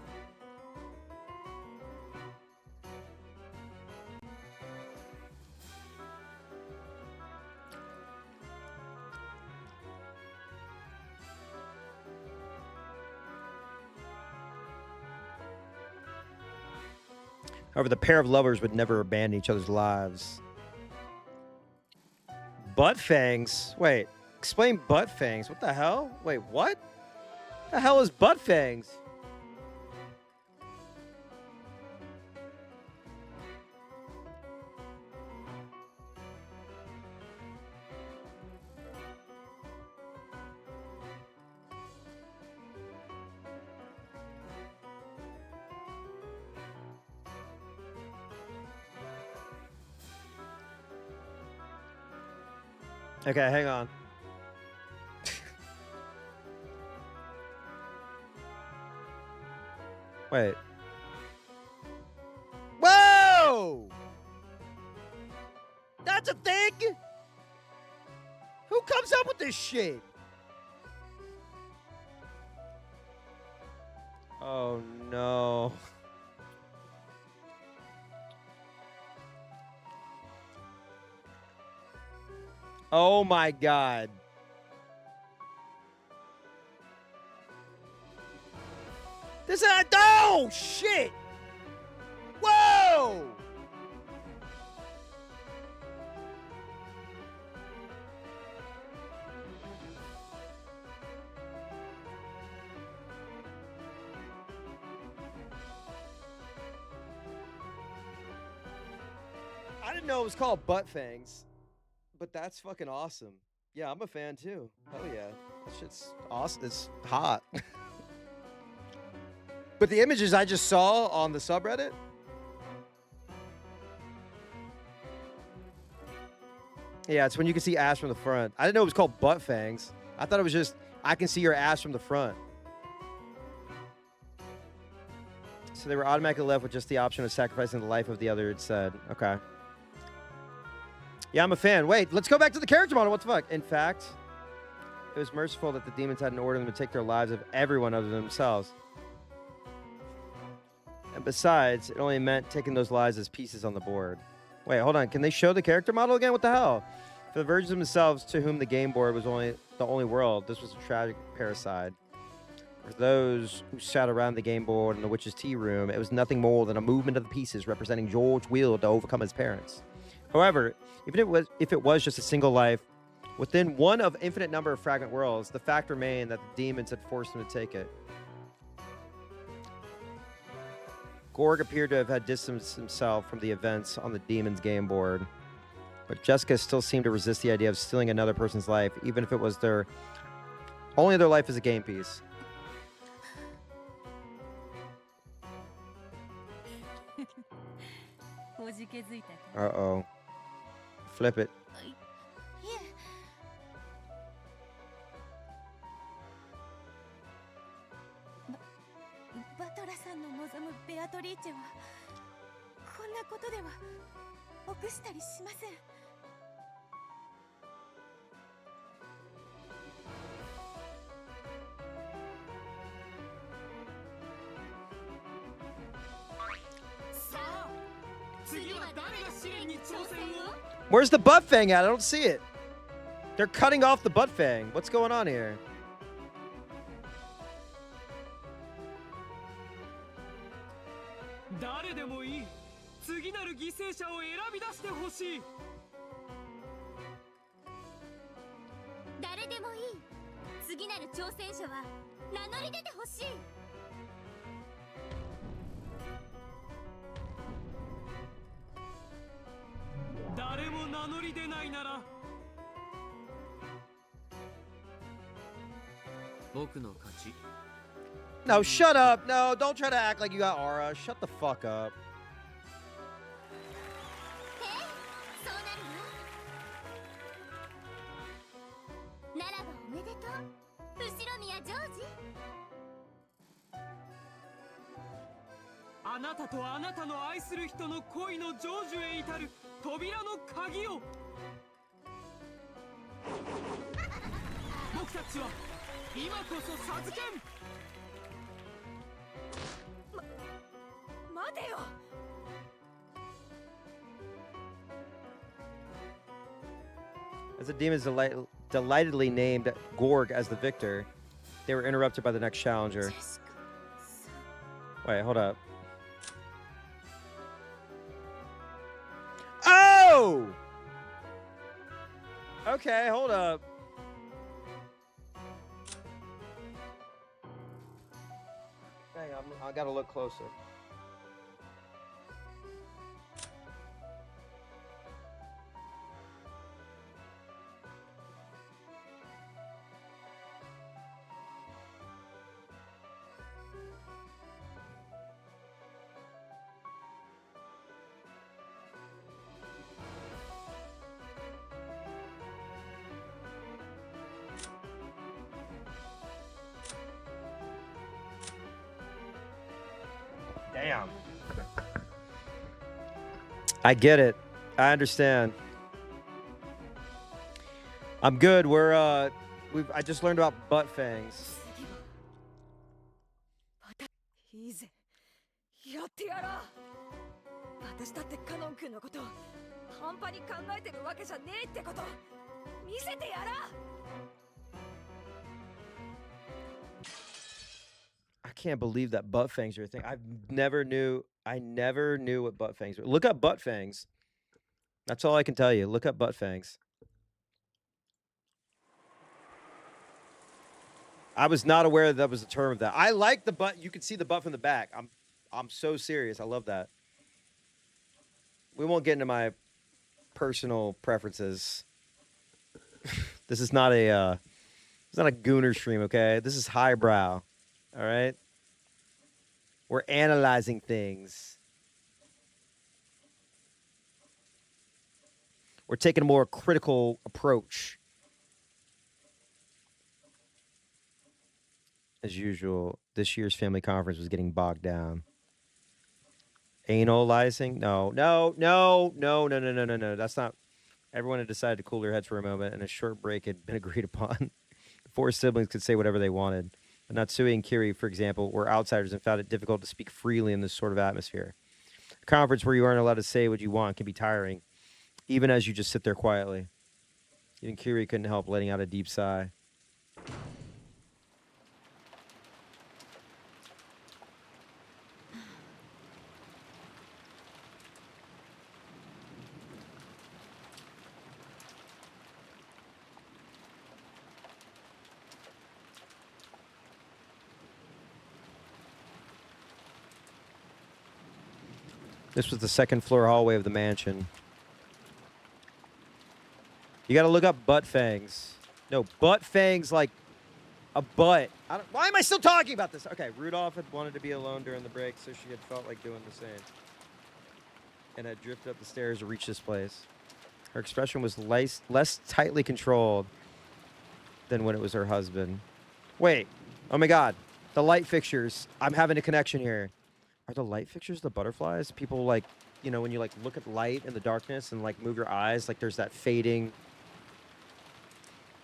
However, the pair of lovers would never abandon each other's lives. Butt fangs? Wait, explain butt fangs. What the hell? Wait, what? The hell is butt fangs? Okay, hang on. Wait. Whoa! That's a thing? Who comes up with this shit? Oh no. Oh my god. This is a oh shit. Whoa. I didn't know it was called butt fangs. But that's fucking awesome. Yeah, I'm a fan too. Hell yeah. That shit's awesome. It's hot. But the images I just saw on the subreddit. Yeah, it's when you can see ass from the front. I didn't know it was called butt fangs. I thought it was just, I can see your ass from the front. So they were automatically left with just the option of sacrificing the life of the other, it said. Okay. Yeah, I'm a fan. Wait, let's go back to the character model. What the fuck? In fact, it was merciful that the demons hadn't ordered them to take their lives of everyone other than themselves. And besides, it only meant taking those lives as pieces on the board. Wait, hold on. Can they show the character model again? What the hell? For the virgins themselves, to whom the game board was the only world, this was a tragic parricide. For those who sat around the game board in the witch's tea room, it was nothing more than a movement of the pieces representing George's will to overcome his parents. However, even if it was just a single life, within one of infinite number of fragment worlds, the fact remained that the demons had forced him to take it. Gorg appeared to have had distanced himself from the events on the demon's game board, but Jessica still seemed to resist the idea of stealing another person's life, even if it was only their life as a game piece. Uh-oh. Flip it. バトラさんの望むベアトリーチェはこんなことでは臆したりしません。Where's the butt fang at? I don't see it. They're cutting off the butt fang. What's going on here? 次なる挑戦者は名乗り出てほしい。誰も名乗り出ないなら僕の勝ち。 No, shut up. No, don't try to act like you got aura. Shut the fuck up. そうなるわ。ならばおめでとう、後ろ宮ジョージ。あなたとあなたの愛する人の恋の成就へ至る扉の鍵を。僕たちは今こそ授けん。待てよ。 As the demons delightedly named Gorg as the victor, they were interrupted by the next challenger. Wait, hold up. Oh! Okay, hold up. Hey, I gotta look closer. Damn. I get it. I understand. I'm good. I just learned about butt fangs. いいぜ、やってやろう。私だってカノン君のこと半端に考えてるわけじゃねえってこと見せてやろう。 I can't believe that butt fangs are a thing. I never knew what butt fangs were. Look up butt fangs. That's all I can tell you. Look up butt fangs. I was not aware that was a term of that. I like the butt. You can see the butt from the back. I'm so serious. I love that. We won't get into my personal preferences. This is not a gooner stream, okay? This is highbrow. All right? We're analyzing things. We're taking a more critical approach. As usual, this year's family conference was getting bogged down. Analyzing? No. That's not. Everyone had decided to cool their heads for a moment, and a short break had been agreed upon. The four siblings could say whatever they wanted. But Natsui and Kiri, for example, were outsiders and found it difficult to speak freely in this sort of atmosphere. A conference where you aren't allowed to say what you want can be tiring, even as you just sit there quietly. Even Kiri couldn't help letting out a deep sigh. This was the second floor hallway of the mansion. You gotta look up butt fangs. No, butt fangs like a butt. Why am I still talking about this? Okay, Rudolph had wanted to be alone during the break, so she had felt like doing the same. And had drifted up the stairs to reach this place. Her expression was less tightly controlled than when it was her husband. Wait. Oh my god. The light fixtures. I'm having a connection here. Are the light fixtures the butterflies? People like, you know, when you like look at light in the darkness and like move your eyes, like there's that fading,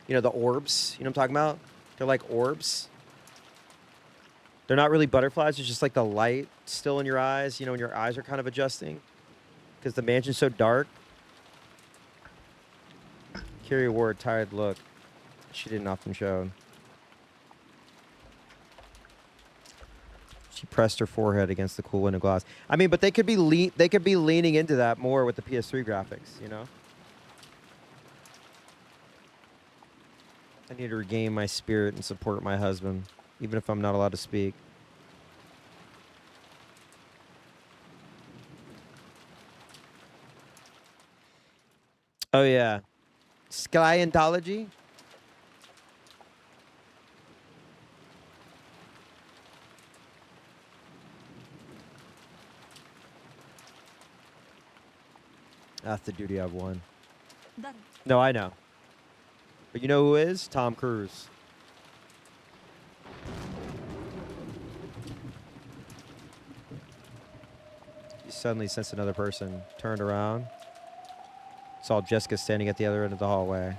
you know, the orbs. You know what I'm talking about? They're like orbs. They're not really butterflies. It's just like the light still in your eyes, you know, when your eyes are kind of adjusting because the mansion's so dark. Kiri wore a tired look. She didn't often show. She pressed her forehead against the cool window glass. I mean, but they could be leaning into that more with the PS3 graphics, you know? I need to regain my spirit and support my husband, even if I'm not allowed to speak. Oh, yeah. Scientology? That's the duty I've won. No, I know. But you know who is? Tom Cruise. He suddenly sensed another person. Turned around. Saw Jessica standing at the other end of the hallway.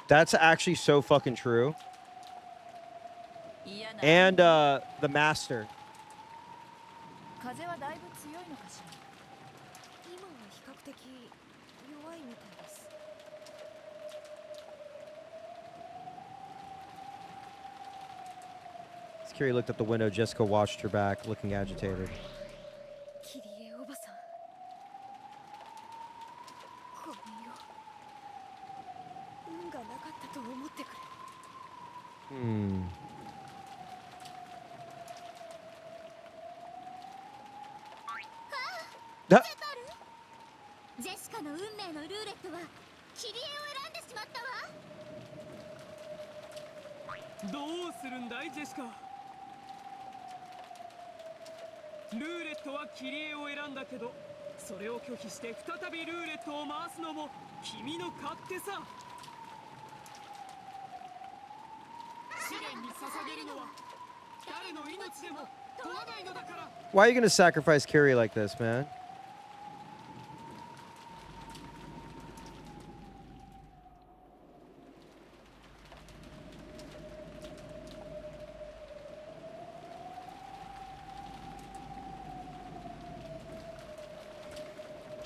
That's actually so fucking true. And the master. As Kiri looked at the window, Jessica watched her back, looking agitated. Hmm. ジェシカの運命のルーレットはキリエを選んでしまったわ。どうするんだいジェシカ。ルーレットはキリエを選んだけど、それを拒否して再びルーレットを回すのも君の勝手さ。試練に捧げるのは誰の命でも問わないのだから。 Why are you gonna sacrifice Kiri like this, man?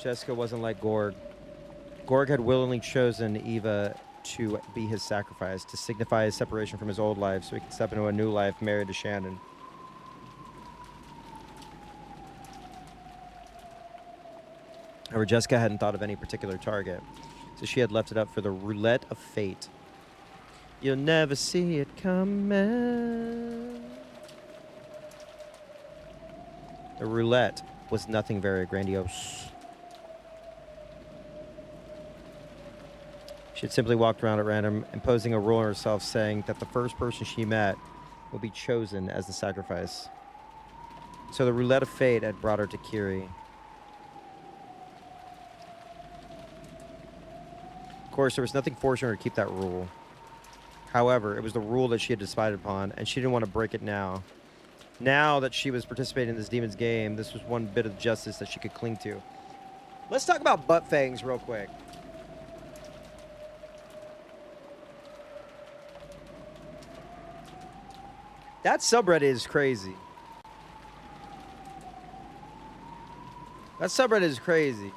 Jessica wasn't like Gorg. Gorg had willingly chosen Eva to be his sacrifice, to signify his separation from his old life so he could step into a new life married to Shannon. However, Jessica hadn't thought of any particular target, so she had left it up for the roulette of fate. You'll never see it coming. The roulette was nothing very grandiose. She had simply walked around at random, imposing a rule on herself, saying that the first person she met would be chosen as the sacrifice. So the roulette of fate had brought her to Kiri. Of course, there was nothing forcing her to keep that rule. However, it was the rule that she had decided upon, and she didn't want to break it now. Now that she was participating in this demon's game, this was one bit of justice that she could cling to. Let's talk about butt fangs real quick. That subreddit is crazy. That subreddit is crazy.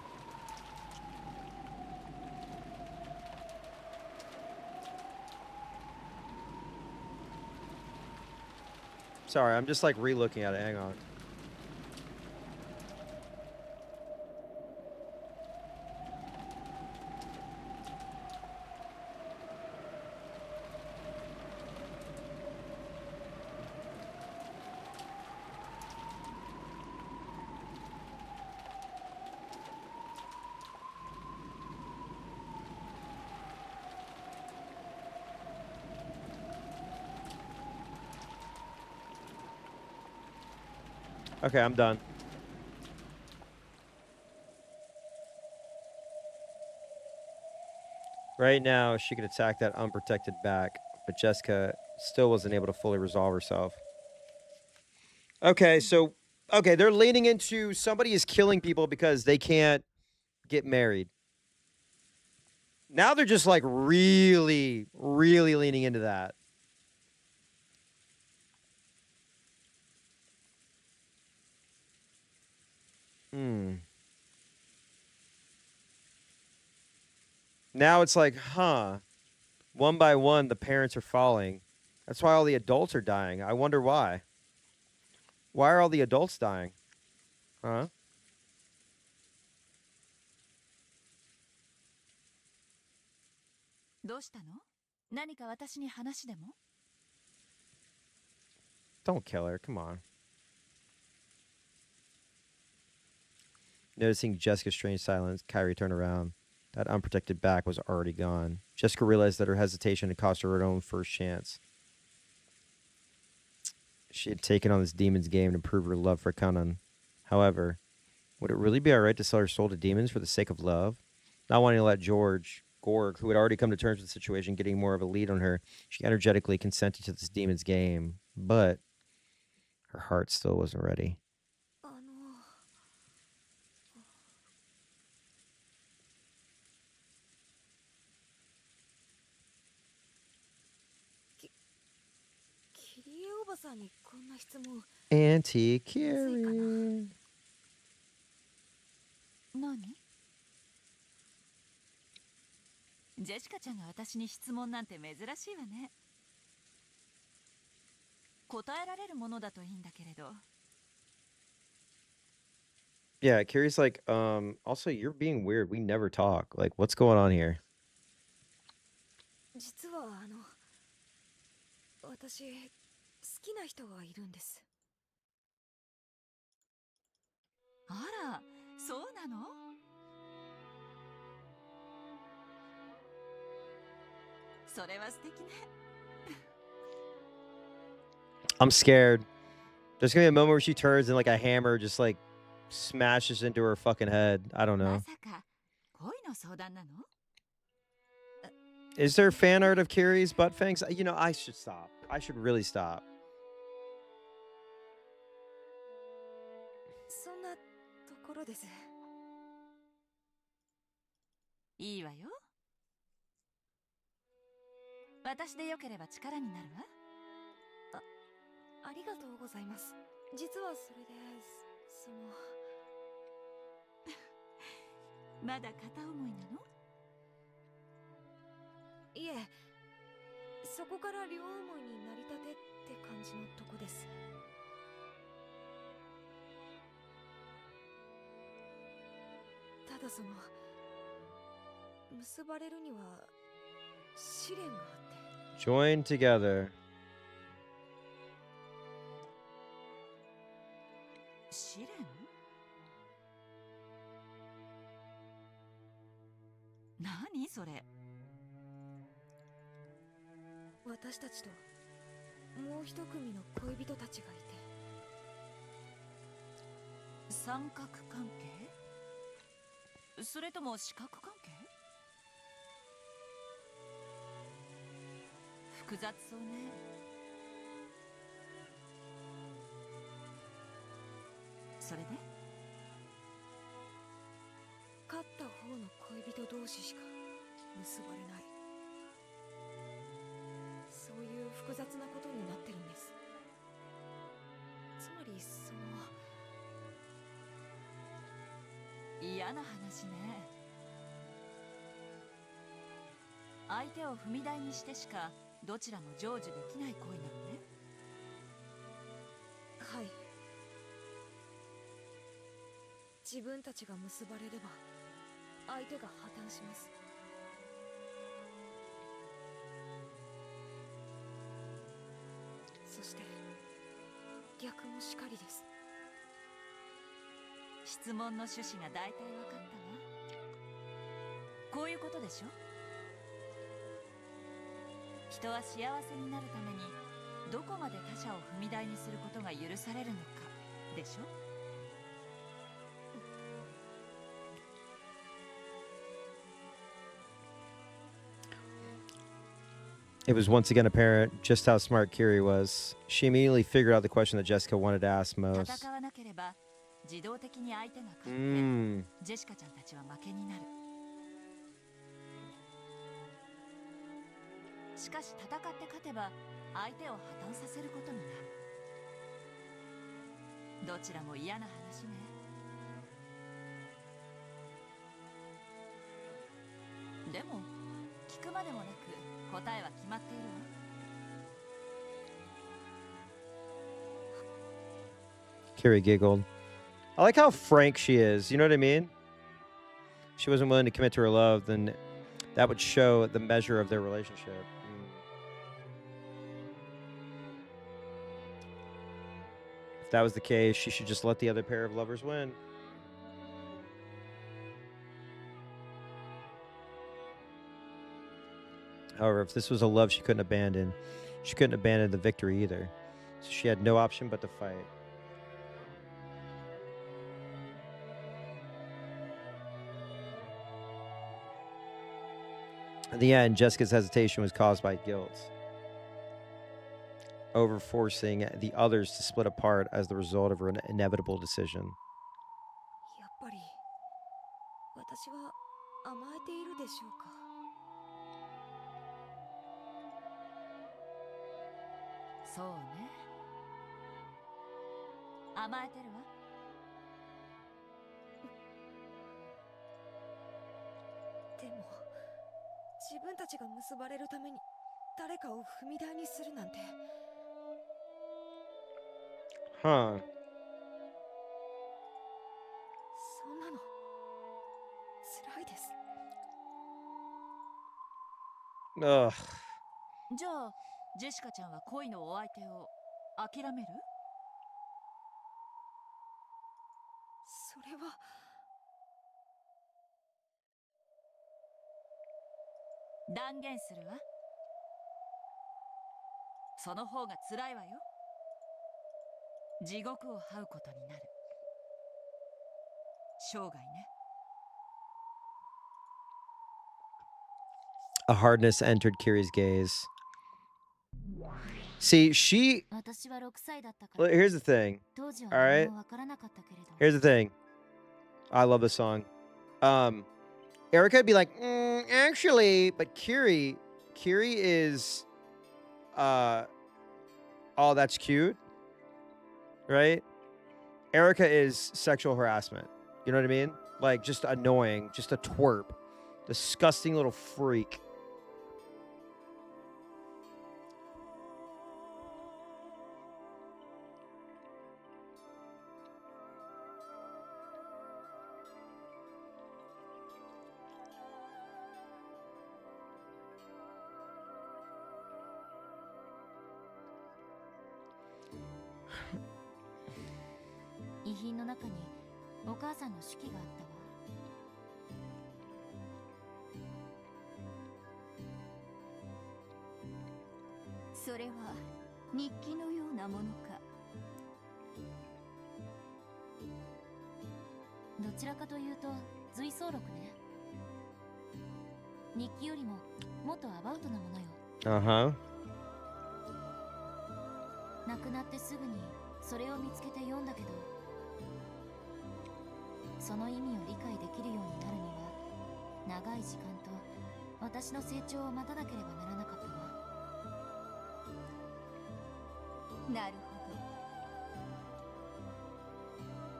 Sorry, I'm just like re-looking at it. Hang on. Okay, I'm done. Right now, she could attack that unprotected back, but Jessica still wasn't able to fully resolve herself. Okay, so okay, they're leaning into somebody is killing people because they can't get married. Now they're just like really, really leaning into that. Now it's like, huh. One by one, the parents are falling. That's why all the adults are dying. I wonder why. Why are all the adults dying? Huh? どうしたの？何か私に話でも？ Don't kill her. Come on. Noticing Jessica's strange silence, Kyrie turned around. That unprotected back was already gone. Jessica realized that her hesitation had cost her own first chance. She had taken on this demon's game to prove her love for Kanan. However, would it really be alright to sell her soul to demons for the sake of love? Not wanting to let Gorg, who had already come to terms with the situation, getting more of a lead on her, she energetically consented to this demon's game. But her heart still wasn't ready. おばさんにこんな質問 Auntie Carrie. 何？ジェシカちゃんが私に質問なんて珍しいわね。答えられるものだといいんだけれど。Yeah, Carrie's like, also, you're being weird. We never talk. Like, what's going on here? 実は私好きな人がいるんです。あら、そうなの？それは素敵ね。I'm scared. There's gonna be a moment where she turns and like a hammer just like smashes into her fucking head. I don't ま know. さか恋の相談なの？ Is there fan art of Carrie's butt fangs? You know, I should stop. I should really stop. そんなところです。いいわよ。私でよければ力になるわ。ありがとうございます。実はそれでまだ片思いなの？いえ、そこから両思いになりたてって感じのとこです。ただ結ばれるには試練があって。Join together. 試練？何それ？私たちともう一組の恋人たちがいて。三角関係？それとも四角関係？複雑そうね。それで？勝った方の恋人同士しか結ばれない。そういう複雑なことになってるんです。つまり嫌な話ね。相手を踏み台にしてしかどちらも成就できない恋なのね。はい。自分たちが結ばれれば相手が破綻します。そして逆もしかりです。質問の趣旨が大体分かったわ。こういうことでしょ？人は幸せになるためにどこまで他者を踏み台にすることが許されるのかでしょ？ It was once again apparent just how smart Kiri was. She immediately figured out the question that Jessica wanted to ask most. 戦わなければ自動的に相手が勝って、ジェシカちゃんたちは負けになる。しかし戦って勝てば相手を破綻させることになる。どちらも嫌な話ね。でも聞くまでもなく答えは決まっているわ。Kiri giggled. I like how frank she is. You know what I mean? She wasn't willing to commit to her love, then that would show the measure of their relationship. If that was the case, she should just let the other pair of lovers win. However, if this was a love she couldn't abandon the victory either. So she had no option but to fight. In the end, Jessica's hesitation was caused by guilt over forcing the others to split apart as the result of her inevitable decision. やっぱり私は甘えているでしょうか。そうね。甘えてるわ。でも自分たちが結ばれるために誰かを踏み台にするなんて。Huh. そんなの辛いです。Ugh. じゃあジェシカちゃんは恋のお相手を諦める？それは。断言するわ。その方が辛いわよ。地獄を這うことになる。生涯ね。A hardness entered Kiri's gaze. See, she. 私は6歳だったか Well, ら here's the thing. 当時は All 何 right. もわからなかったけれど Here's the thing. I love this song. Erica would be like, actually, but Kiri is, oh, that's cute, right? Erica is sexual harassment. You know what I mean? Like, just annoying, just a twerp, disgusting little freak.「遺品の中にお母さんの手記があったわ」それは日記のようなものか。どちらかというと随想録ね。日記よりももっとアバウトなものよ。Uh-huh. 亡くなってすぐにそれを見つけて読んだけど、その意味を理解できるようになるには長い時間と私の成長を待たなければならなかったわ。なるほど。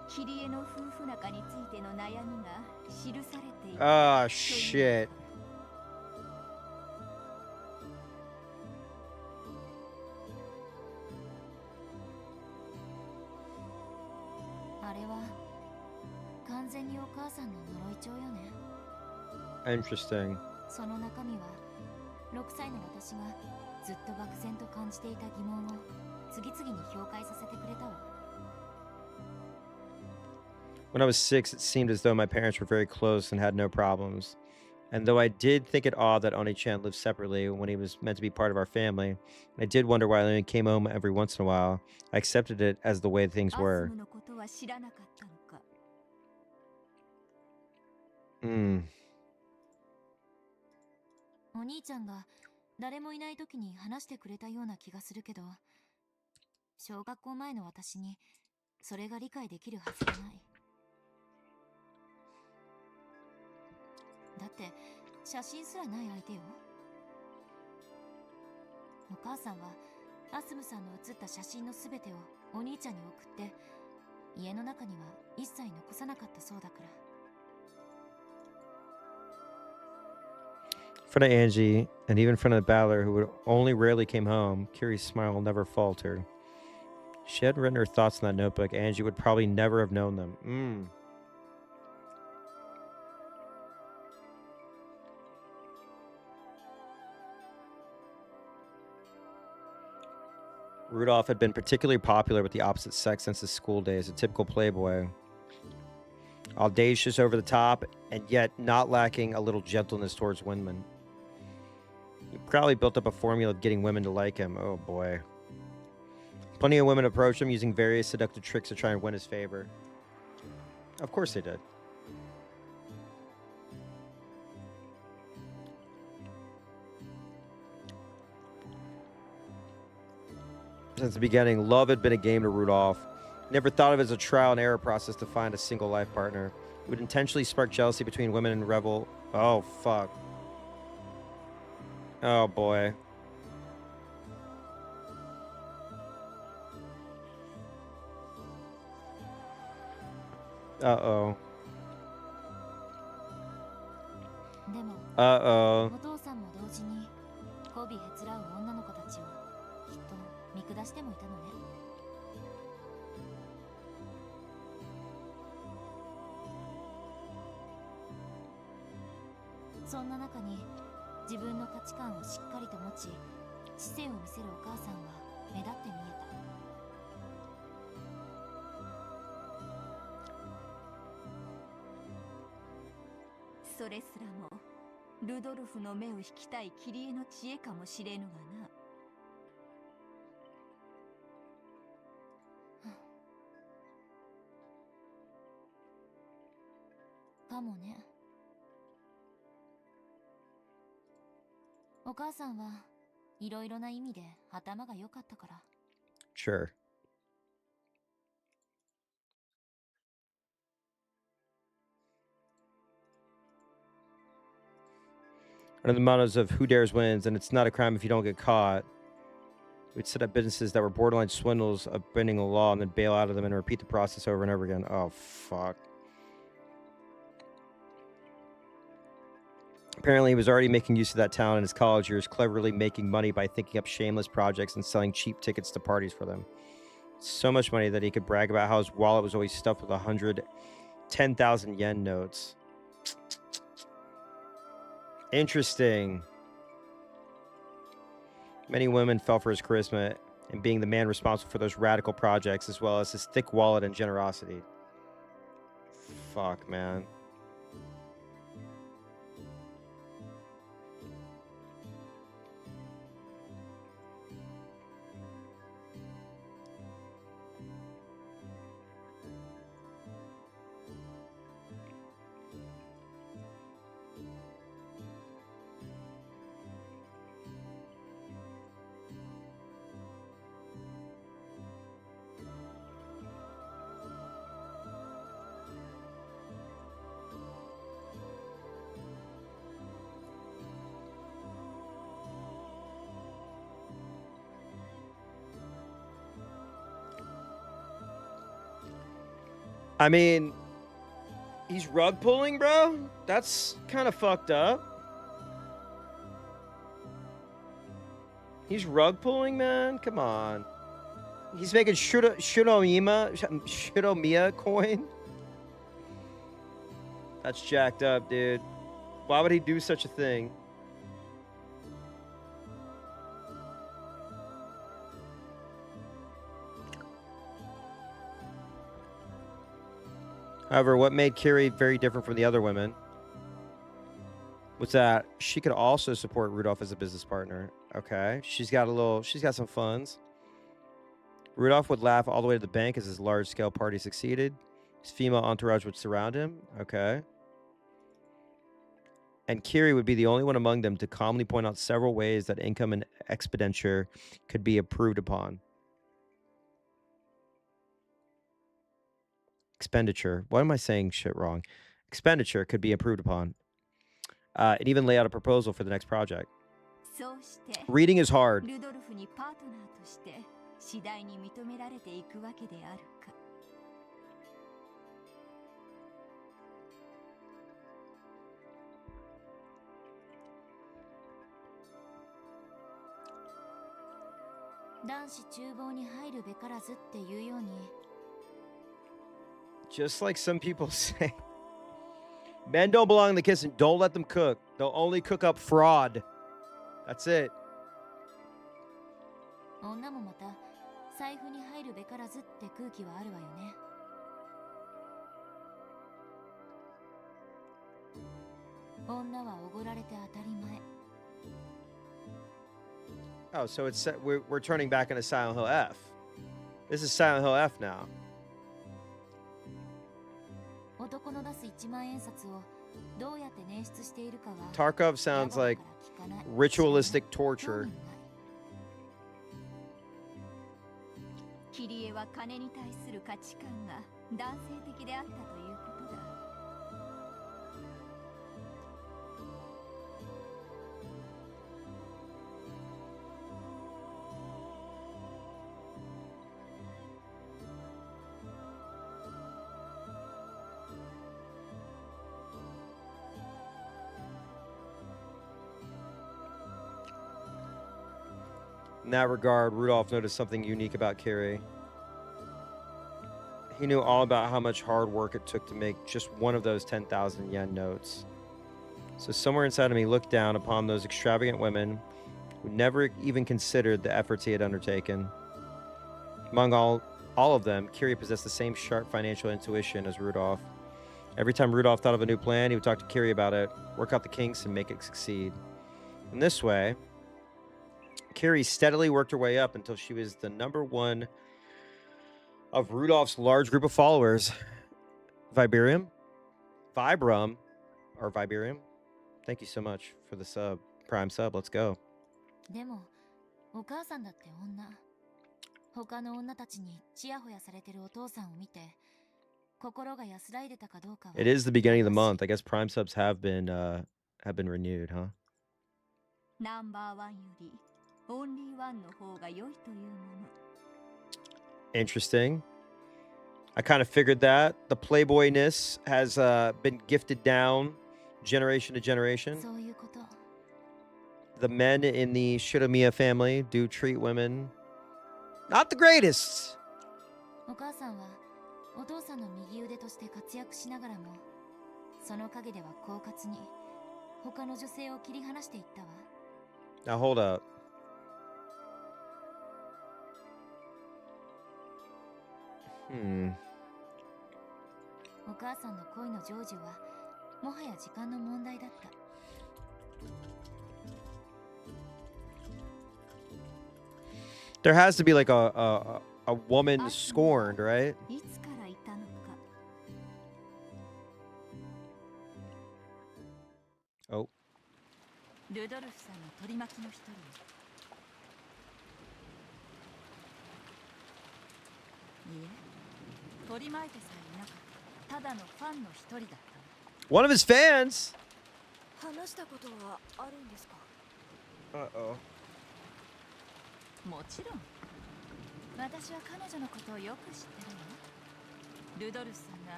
キリエの夫婦仲についての悩みが記されている。Oh, shit. あれは完全にお母さんの呪い帳よね。 Interesting. その中身は6歳の私がずっと漠然と感じていた疑問を次々に表解させてくれたわ。 When I was 6, it seemed as though my parents were very close and had no problems. And though I did think it odd that Oni-chan lived separately when he was meant to be part of our family, I did wonder why I only came home every once in a while. I accepted it as the way things アス were. ムのことは知らなかったのか。 お兄ちゃんが誰もいない時に話してくれたような気がするけど、小学校前の私にそれが理解できるはずがない。だって写真すらない相手よ。お母さんはアスムさんの写った写真のすべてをお兄ちゃんに送って、家の中には一切残さなかったそうだから。In front of Angie, and even in front of the battler, who would only rarely came home, Kiri's smile never faltered. She had written her thoughts in that notebook. Angie would probably never have known them. Rudolph had been particularly popular with the opposite sex since his school days, a typical playboy. Audacious over the top, and yet not lacking a little gentleness towards women. He probably built up a formula of getting women to like him. Oh boy. Plenty of women approached him using various seductive tricks to try and win his favor. Of course they did. Since the beginning, love had been a game to Rudolph. Never thought of it as a trial and error process to find a single life partner. It would intentionally spark jealousy between women and revel. Oh, fuck. Oh, boy. Uh-oh. でも Uh-oh. お父さんも同時に媚びへつらう女の子たちをきっと見下してもいたのね。そんな中に自分の価値観をしっかりと持ち、知性を見せるお母さんは目立って見えた。それすらもルドルフの目を引きたいキリエの知恵かもしれぬがな。かもね。お母さんはいろいろな意味で頭が良かったから。Sure. Under the mottos of who dares wins, and it's not a crime if you don't get caught. We'd set up businesses that were borderline swindles of bending the law and then bail out of them and repeat the process over and over again. Oh, fuck. Apparently, he was already making use of that talent in his college years, cleverly making money by thinking up shameless projects and selling cheap tickets to parties for them. So much money that he could brag about how his wallet was always stuffed with 110,000 yen notes. Interesting. Many women fell for his charisma and being the man responsible for those radical projects, as well as his thick wallet and generosity. Fuck, man. I mean, he's rug pulling, bro? That's kind of fucked up. He's rug pulling, man? Come on. He's making Shinomiya coin? That's jacked up, dude. Why would he do such a thing? However, what made Kiri very different from the other women was that she could also support Rudolph as a business partner. Okay, she's got some funds. Rudolph would laugh all the way to the bank as his large-scale party succeeded. His female entourage would surround him. Okay. and Kiri would be the only one among them to calmly point out several ways that income and expenditure could be improved upon. Expenditure. Why am I saying shit wrong? Expenditure could be improved upon. And even lay out a proposal for the next project. そうして Reading is hard. ルドルフにパートナーとして次第に認められていくわけであるか。男子厨房に入るべからずっていうように。Just like some people say. Men don't belong in the kitchen. Don't let them cook. They'll only cook up fraud. That's it. 女もまた財布に入るべからずって空気はあるわよね。女はおごられて当たり前。Oh, so it's we're turning back into Silent Hill F. This is Silent Hill F now. 男の出す1万円札をどうやって捻出しているかは Tarkov sounds like ritualistic torture. キリエは金に対する価値観が男性的であったということだ。In that regard, Rudolph noticed something unique about Kiri. He knew all about how much hard work it took to make just one of those 10,000 yen notes. So somewhere inside of me looked down upon those extravagant women who never even considered the efforts he had undertaken. Among all of them, Kiri possessed the same sharp financial intuition as Rudolph. Every time Rudolph thought of a new plan, he would talk to Kiri about it, work out the kinks, and make it succeed. In this way, Kiri steadily worked her way up until she was the #1 of Rudolph's large group of followers. Vibram? Or Vibram? Thank you so much for the sub. Prime sub, let's go. でも、お母さんだって女。他の女たちにチヤホヤされてるお父さんを見て、心が安らいでたかどうかは。It is the beginning of the month. I guess Prime subs have been renewed, huh? ナンバーワンよりオンリーワンの方が良いというもの。Interesting. I kind of figured that. The playboyness has been gifted down generation to generation. そういうこと。The men in the Shiromiya family do treat women not the greatest. お母さんはお父さんの右腕として活躍しながらも、その陰では狡猾に他の女性を切り離していったわ。Now hold up. Hmm. お母さんの恋の成就はもはや時間の問題だった。There has to be like a woman scorned, right? いつからいたのか。Oh. ルドルフさんの取り巻きの一人。いえ、取り巻いてさえいなかった。ただのファンの一人だった。One of his fans. 話したことはあるんですか？ Uh-oh. もちろん。私は彼女のことをよく知ってるわ。ルドルフさんが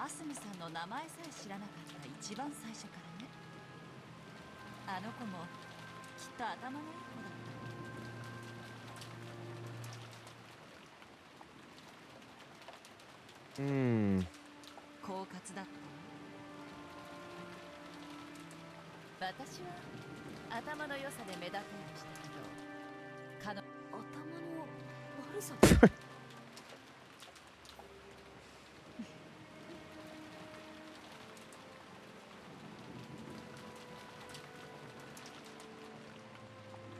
アスミさんの名前さえ知らなかった一番最初からね。あの子もきっと頭のいい子だった。狡猾だった。私は頭の良さで目立とうとしたけど、頭の悪さ。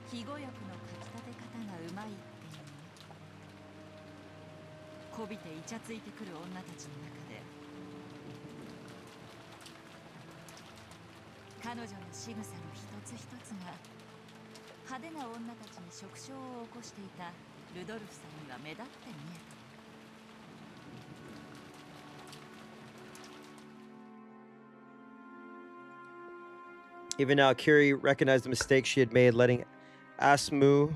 肥後欲のかきたて方がうまいっていうね。こびてイチャついてくる女たちの中で彼女の仕草の一つ一つが派手な女たちに触傷を起こしていたルドルフさんには目立って見えた。Even now, Kiri recognized the mistake she had made letting Asmu,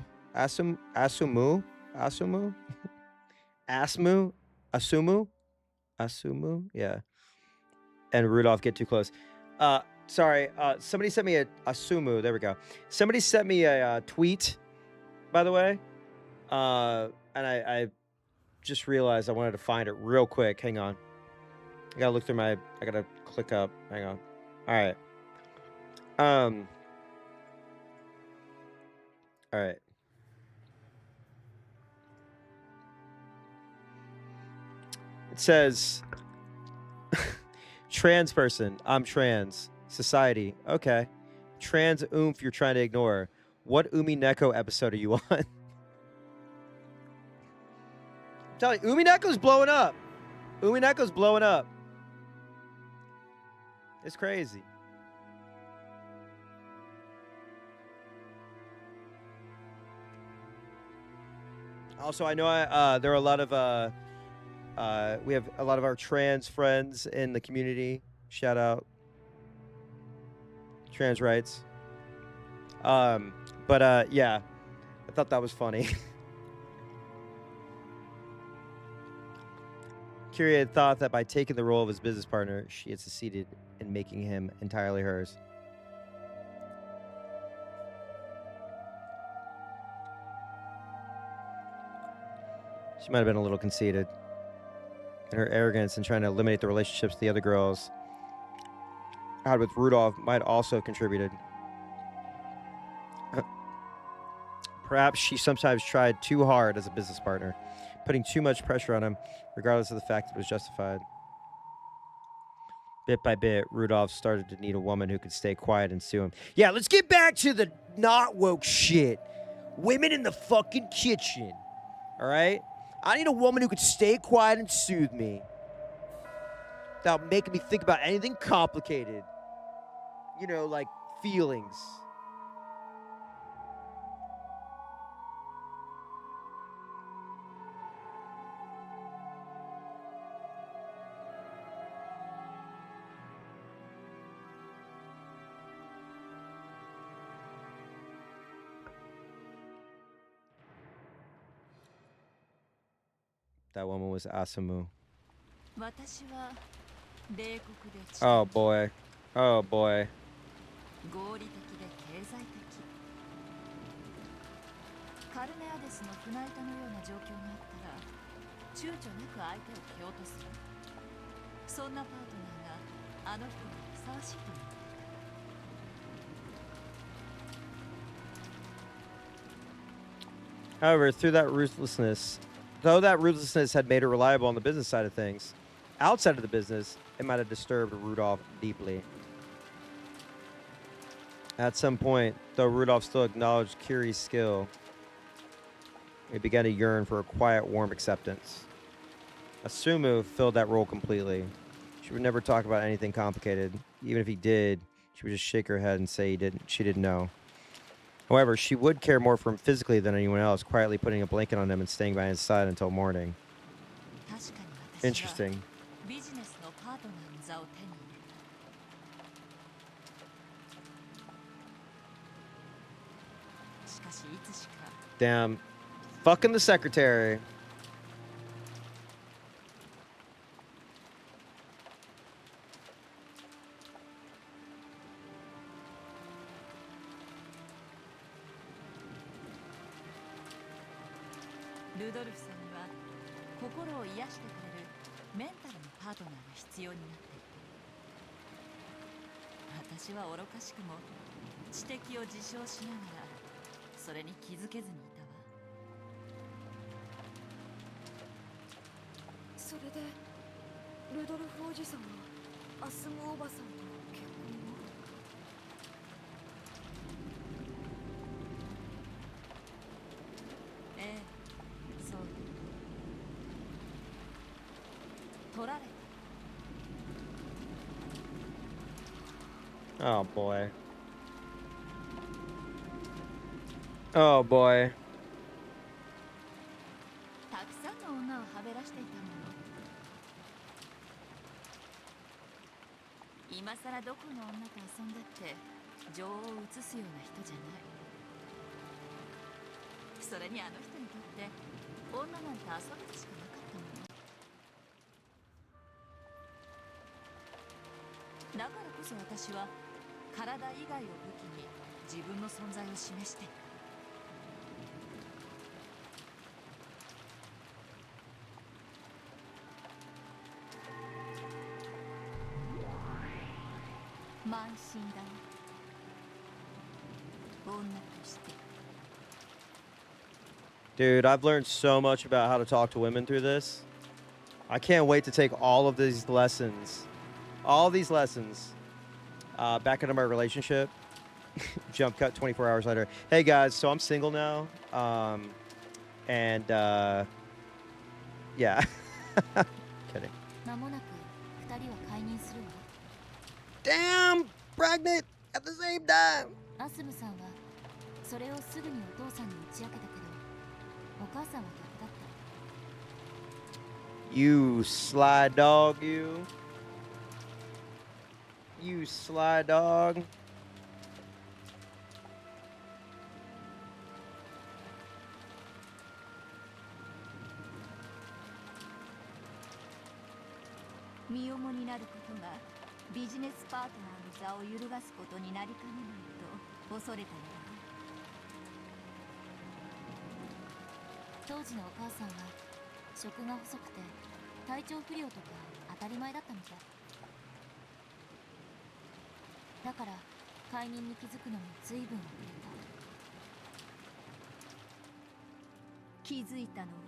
yeah, and Rudolph get too close. Sorry, somebody sent me a Asumu. There we go. Somebody sent me a tweet, by the way, and I just realized I wanted to find it real quick. Hang on. I gotta look through I gotta click up. Hang on. All right. All right. It says, trans person. I'm trans. Society. Okay. Trans oomph you're trying to ignore. What umineko episode are you on? I'm telling you, umineko's blowing up. Umineko's blowing up. It's crazy. Also, I know there are a lot of we have a lot of our trans friends in the community. Shout out trans rights. Yeah, I thought that was funny. Kyria had thought that by taking the role of his business partner, she had succeeded in making him entirely hers. She might have been a little conceited. And her arrogance in trying to eliminate the relationships the other girls had with Rudolph might also have contributed. Perhaps she sometimes tried too hard as a business partner, putting too much pressure on him, regardless of the fact that it was justified. Bit by bit, Rudolph started to need a woman who could stay quiet and sue him. Yeah, let's get back to the not woke shit. Women in the fucking kitchen. All right? I need a woman who could stay quiet and soothe me without making me think about anything complicated. You know, like feelings. That woman was Asumu. Oh boy. Oh boy. However, though that ruthlessness had made her reliable on the business side of things, outside of the business, it might have disturbed Rudolph deeply. At some point, though Rudolph still acknowledged Kiri's skill, he began to yearn for a quiet, warm acceptance. Asumu filled that role completely. She would never talk about anything complicated. Even if he did, she would just shake her head and say she didn't know. However, she would care more for him physically than anyone else, quietly putting a blanket on him and staying by his side until morning. Interesting. Damn. Fucking the secretary. Rudolph さんには心を癒してくれるメンタルのパートナーが必要になっていた。私は愚かしくも知的を自称しながらそれに気づけずにいたわ。それでルドルフおじさんはアスムおばさんと結婚を。ええ、そう。取られた。Oh boy. Oh boy. たくさんの女をはべらしていたもの。今さらどこの女と遊んだって情を移すような人じゃない。それにあの人にとって女なんて遊びでしかなかったもの。だからこそ私は体以外を武器に自分の存在を示していた。慢心だよ、女として。 Dude, I've learned so much about how to talk to women through this. I can't wait to take all of these lessons, back into my relationship. Jump cut 24 hours later. Hey guys, so I'm single now. And yeah. Kidding. 間もなく2人は解任するわ。 Damn, pregnant at the same time. アスムさんはそれをすぐにお父さんに打ち明けたけど、お母さんは逆だった。 You sly dog, you. You sly dog. 身重になることがビジネスパートナーの座を揺るがすことになりかねないと恐れたのだ。当時のお母さんは食が細くて体調不良とか当たり前だったみたい。だから解任に気づくのも随分遅れ気づいたのは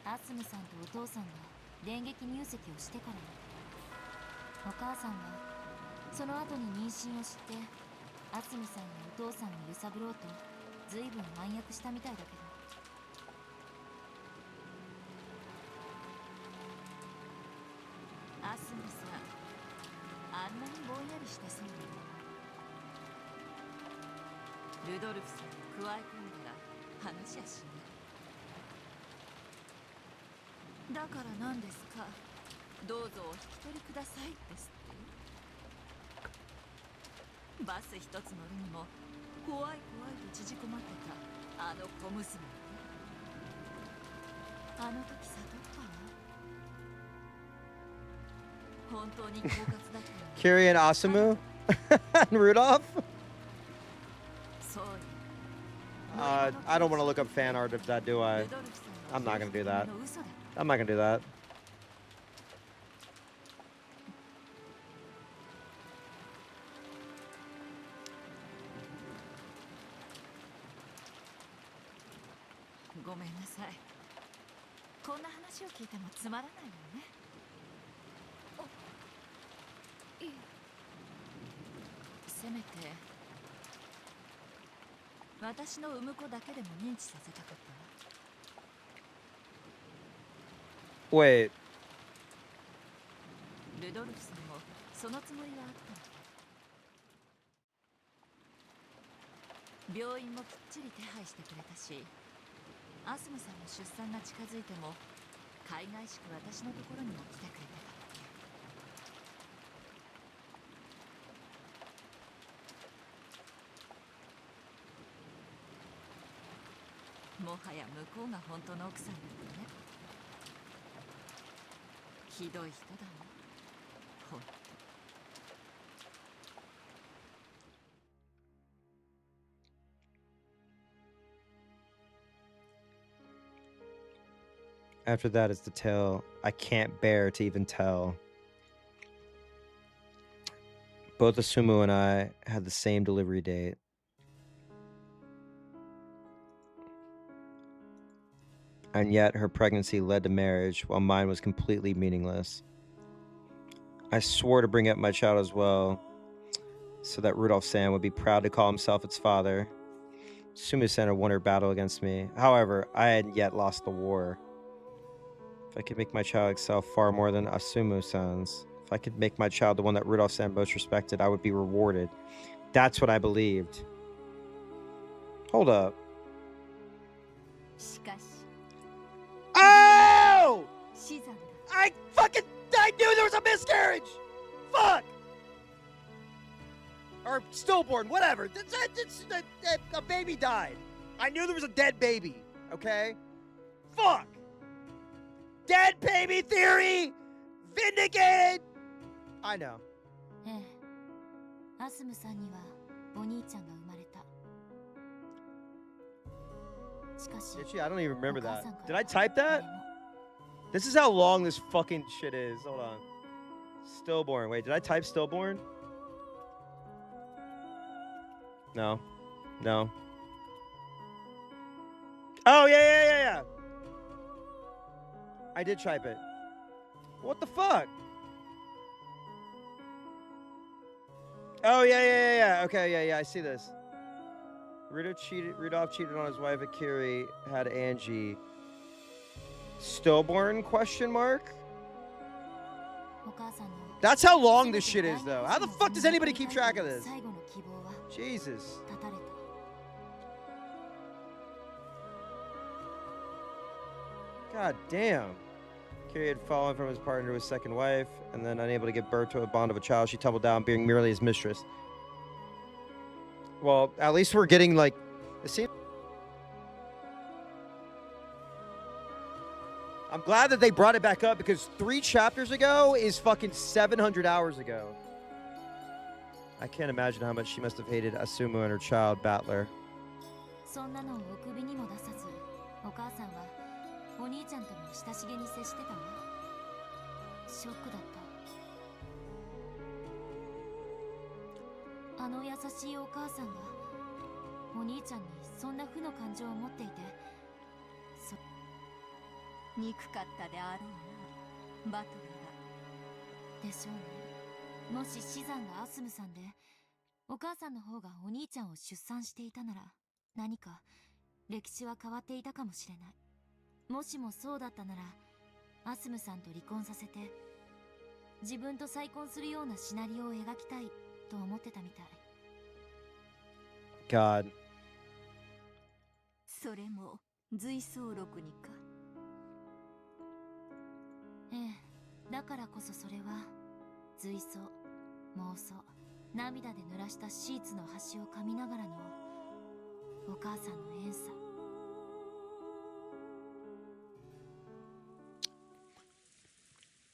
た。アスムさんとお父さんが電撃入籍をしてからお母さんはその後に妊娠を知ってアスムさんやお父さんを揺さぶろうと随分暗躍したみたいだけど。アスムさん、あんなにぼんやりしてそうな。ルドルフさんに加え込んだら話やしない。だから何ですか、どうぞお引き取りくださいですって。バス一つ乗るにも怖い怖いと縮こまってたあの小娘。あの時悟ったわ。本当に狡猾だったの。Kiri and Asumu and Rudolph. そうよ。I don't want to look up fan art of that, do I? I'm not gonna do that. I'm not gonna do that. ごめんなさい。こんな話を聞いてもつまらないのよね。いえ。せめて私の産む子だけでも認知させたかったわ。 Wait. ルドルフさんもそのつもりはあったの。病院もきっちり手配してくれたし、アスムさんの出産が近づいても海外しく私のところにも来てくれてた。もはや向こうが本当の奥さんだったね。ひどい人だわ、ほんと。 After that is the tale I can't bear to even tell. Both Asumu and I had the same delivery date. And yet her pregnancy led to marriage while mine was completely meaningless. I swore to bring up my child as well, so that Rudolph-san would be proud to call himself its father. Sumu-san had won her battle against me. However, I hadn't yet lost the war. If I could make my child excel far more than Asumu-san's, If I could make my child the one that Rudolph-san most respected, I would be rewarded. That's what I believed. Hold up. しかし Oh! 死産だ I knew there was a miscarriage! Fuck! Or stillborn, whatever. A baby died. I knew there was a dead baby, okay? Fuck! Dead baby theory! Vindicated! I know. ええアスムさんにはお兄ちゃんが生まれたしかし Actually, I don't even remember お母 that. さんから Did I type that? 誰も This is how long this fucking shit is. Hold on. Stillborn. Wait, did I type stillborn? No. No. Oh, yeah. I did type it. What the fuck? Oh, yeah. Okay, yeah, I see this. Rudolph cheated on his wife Akiri, had Angie. Stillborn, question mark? お母さんの That's how long this shit is, though. How the fuck does anybody keep track of this? 最後の希望は Jesus. 絶たれた God damn. Carrie had fallen from his partner to his second wife, and then unable to give birth to a bond of a child, she tumbled down, being merely his mistress. Well, at least we're getting, like, it seems... I'm glad that they brought it back up, because 3 chapters ago is fucking 700 hours ago. I can't imagine how much she must have hated Asumu and her child, Battler. そんなのをお首にも出さずお母さんはお兄ちゃんとも親しげに接してたわショックだったあの優しいお母さんがお兄ちゃんにそんな負の感情を持っていて憎かったであろうなバトルでしょうねもし死産がアスムさんでお母さんの方がお兄ちゃんを出産していたなら何か歴史は変わっていたかもしれないもしもそうだったならアスムさんと離婚させて自分と再婚するようなシナリオを描きたいと思ってたみたい God. それも随想録にかええだからこそそれは随想妄想涙で濡らしたシーツの端を噛みながらのお母さんの遠さ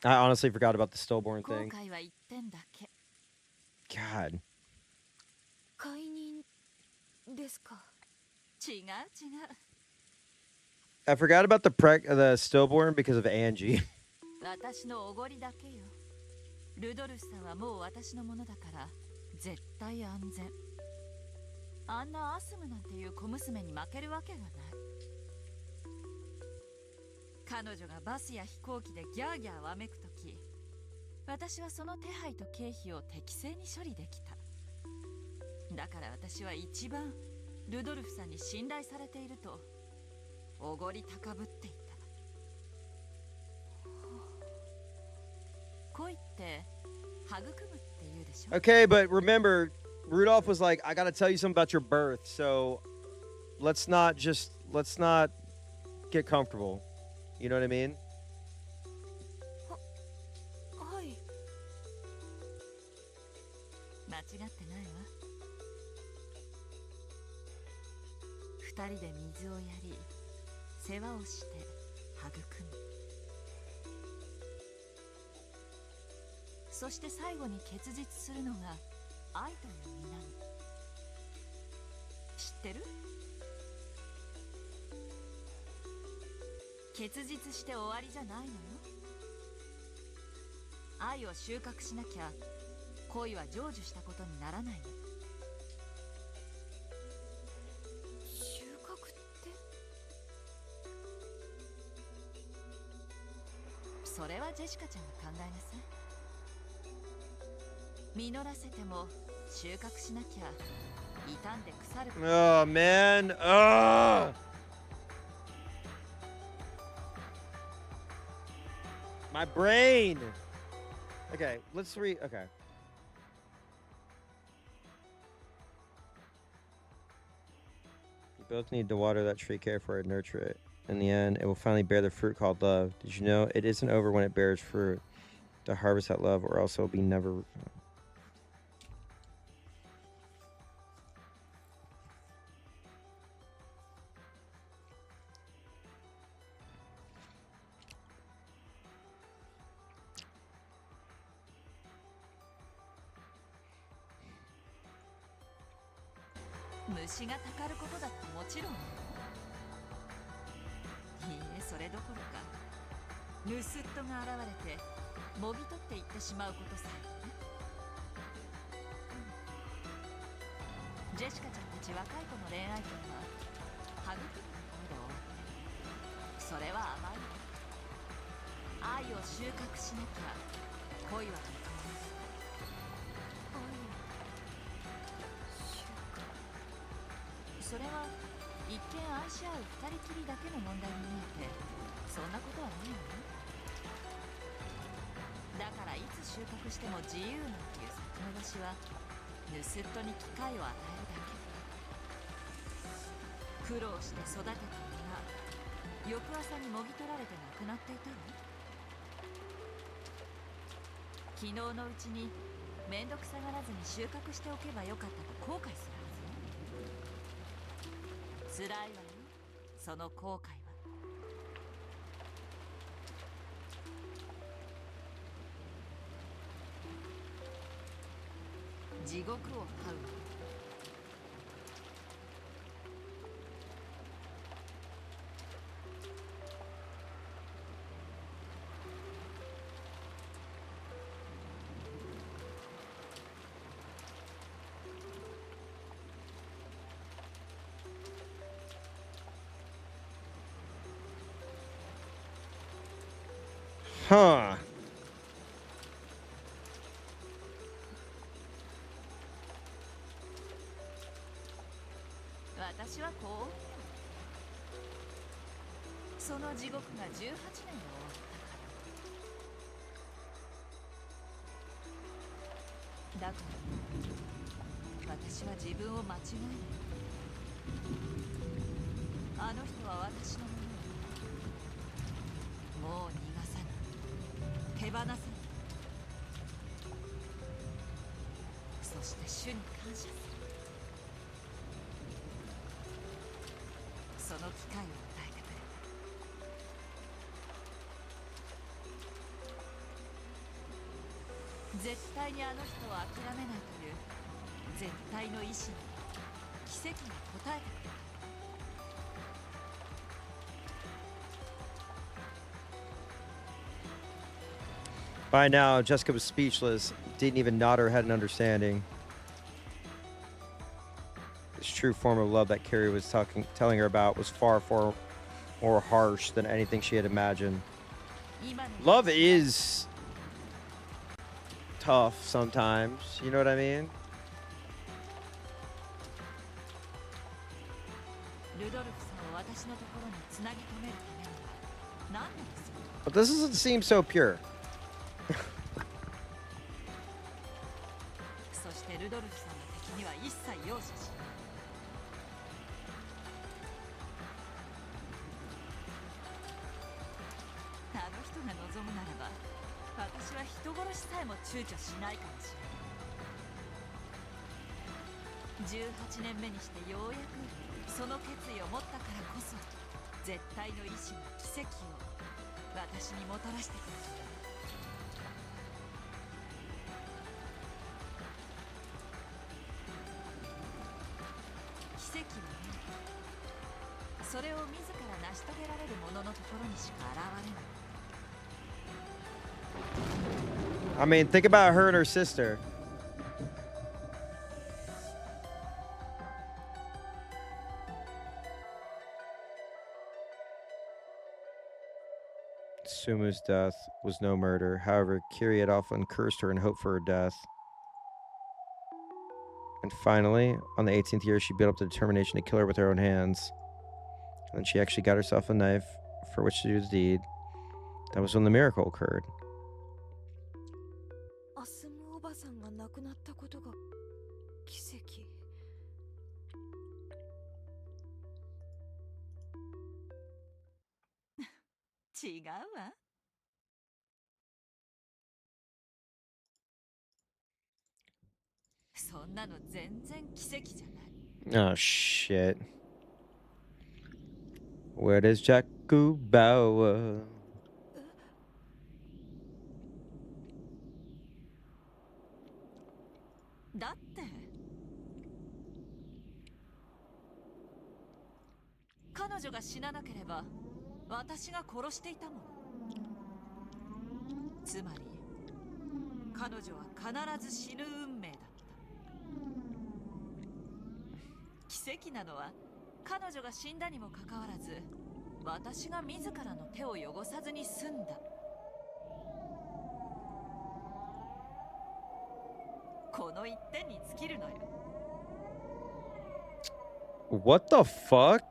I honestly forgot about the stillborn 後 thing. 悔は1点だけ God. 解任ですか違う I forgot about the stillborn because of Angie. 私のおごりだけよルドルフさんはもう私のものだから絶対安全あんなアスムなんていう小娘に負けるわけがない彼女がバスや飛行機でギャーギャーわめくとき私はその手配と経費を適正に処理できただから私は一番ルドルフさんに信頼されているとおごり高ぶっていた恋って育むって言うでしょ Okay, but remember, Rudolph was like, I gotta tell you something about your birth, so let's not get comfortable. You know what I mean? はい間違ってないわ二人で水をやり世話をして育むそして最後に結実するのが愛という実なの知ってる結実して終わりじゃないのよ愛を収穫しなきゃ恋は成就したことにならないの収穫ってそれはジェシカちゃんが考えなさい実らせても収穫しなきゃ傷んで腐る Oh, man. Ugh. My brain. Okay, let's read. Okay. You both need to water that tree, care for it, nurture it. In the end, it will finally bear the fruit called love. Did you know it isn't over when it bears fruit? To harvest that love, or else it'll be never.虫がたかることだってもちろん。いいえ、それどころか盗っ人が現れてもぎ取っていってしまうことさえね。ジェシカちゃんたち若い子の恋愛とは育むところで終わって、それは甘いよ。愛を収穫しなきゃ恋は認めない。それは一見愛し合う二人きりだけの問題に見えて、そんなことはないのね。だからいつ収穫しても自由なんていう先延ばしは盗っ人に機会を与えるだけ。苦労して育てた実が翌朝にもぎ取られてなくなっていたの。昨日のうちにめんどくさがらずに収穫しておけばよかったと後悔するはず。辛いわよ、その後悔は。地獄を這うわ。Huh. 私はこう思う。その地獄が18年で終わったから。だから私は自分を間違えない。あの人は私のものよ。もう逃がさない。手放さない。そして主に感謝する。その機会を与えてくれた。絶対にあの人を諦めないという絶対の意志に奇跡が応えてくれた。By now, Jessica was speechless, didn't even nod her head in understanding. This true form of love that Carrie was telling her about was far more harsh than anything she had imagined. Love is tough sometimes, you know what I mean? But this doesn't seem so pure. そしてルドルフさんの敵には一切容赦しない。あの人が望むならば、私は人殺しさえも躊躇しないかもしれない。18年目にしてようやくその決意を持ったからこそ、絶対の意志が奇跡を私にもたらしてくれた。奇跡はね、それを自ら成し遂げられる者のところにしか現れない。I mean, think about her and her sister. Sumu's death was no murder. However, Kiri had often cursed her and hoped for her death. And finally, on the 18th year, she built up the determination to kill her with her own hands. And she actually got herself a knife for which to do the deed. That was when the miracle occurred. 違うわ。そんなの全然奇跡じゃない。Oh shit. Where does Jaku Bauer? だって彼女が死ななければ私が殺していたもの。つまり彼女は必ず死ぬ運命だった。奇跡なのは彼女が死んだにもかかわらず私が自らの手を汚さずに済んだ。この一点に尽きるのよ。What the fuck?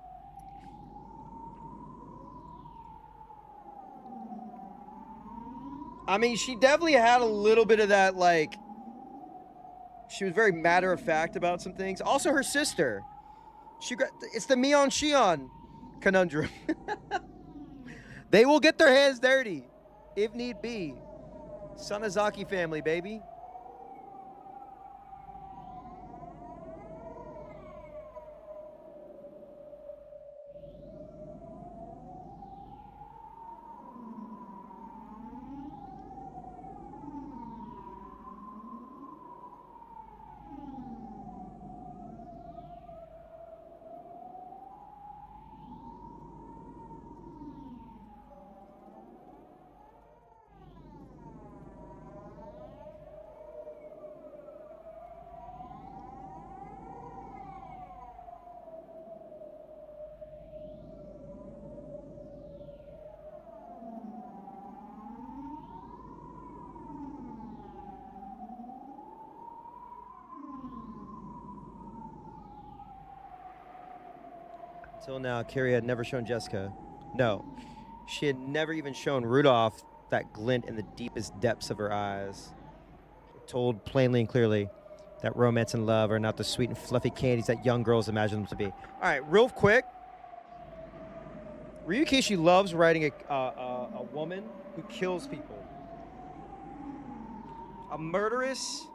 I mean, she definitely had a little bit of that, like, she was very matter of fact about some things. Also, her sister. It's the Mion Shion conundrum. They will get their hands dirty, if need be. Sanazaki family, baby. Until now, Carrie had never shown Jessica. No, she had never even shown Rudolph that glint in the deepest depths of her eyes. Told plainly and clearly that romance and love are not the sweet and fluffy candies that young girls imagine them to be. All right, real quick. Ryukishi loves writing a woman who kills people. A murderous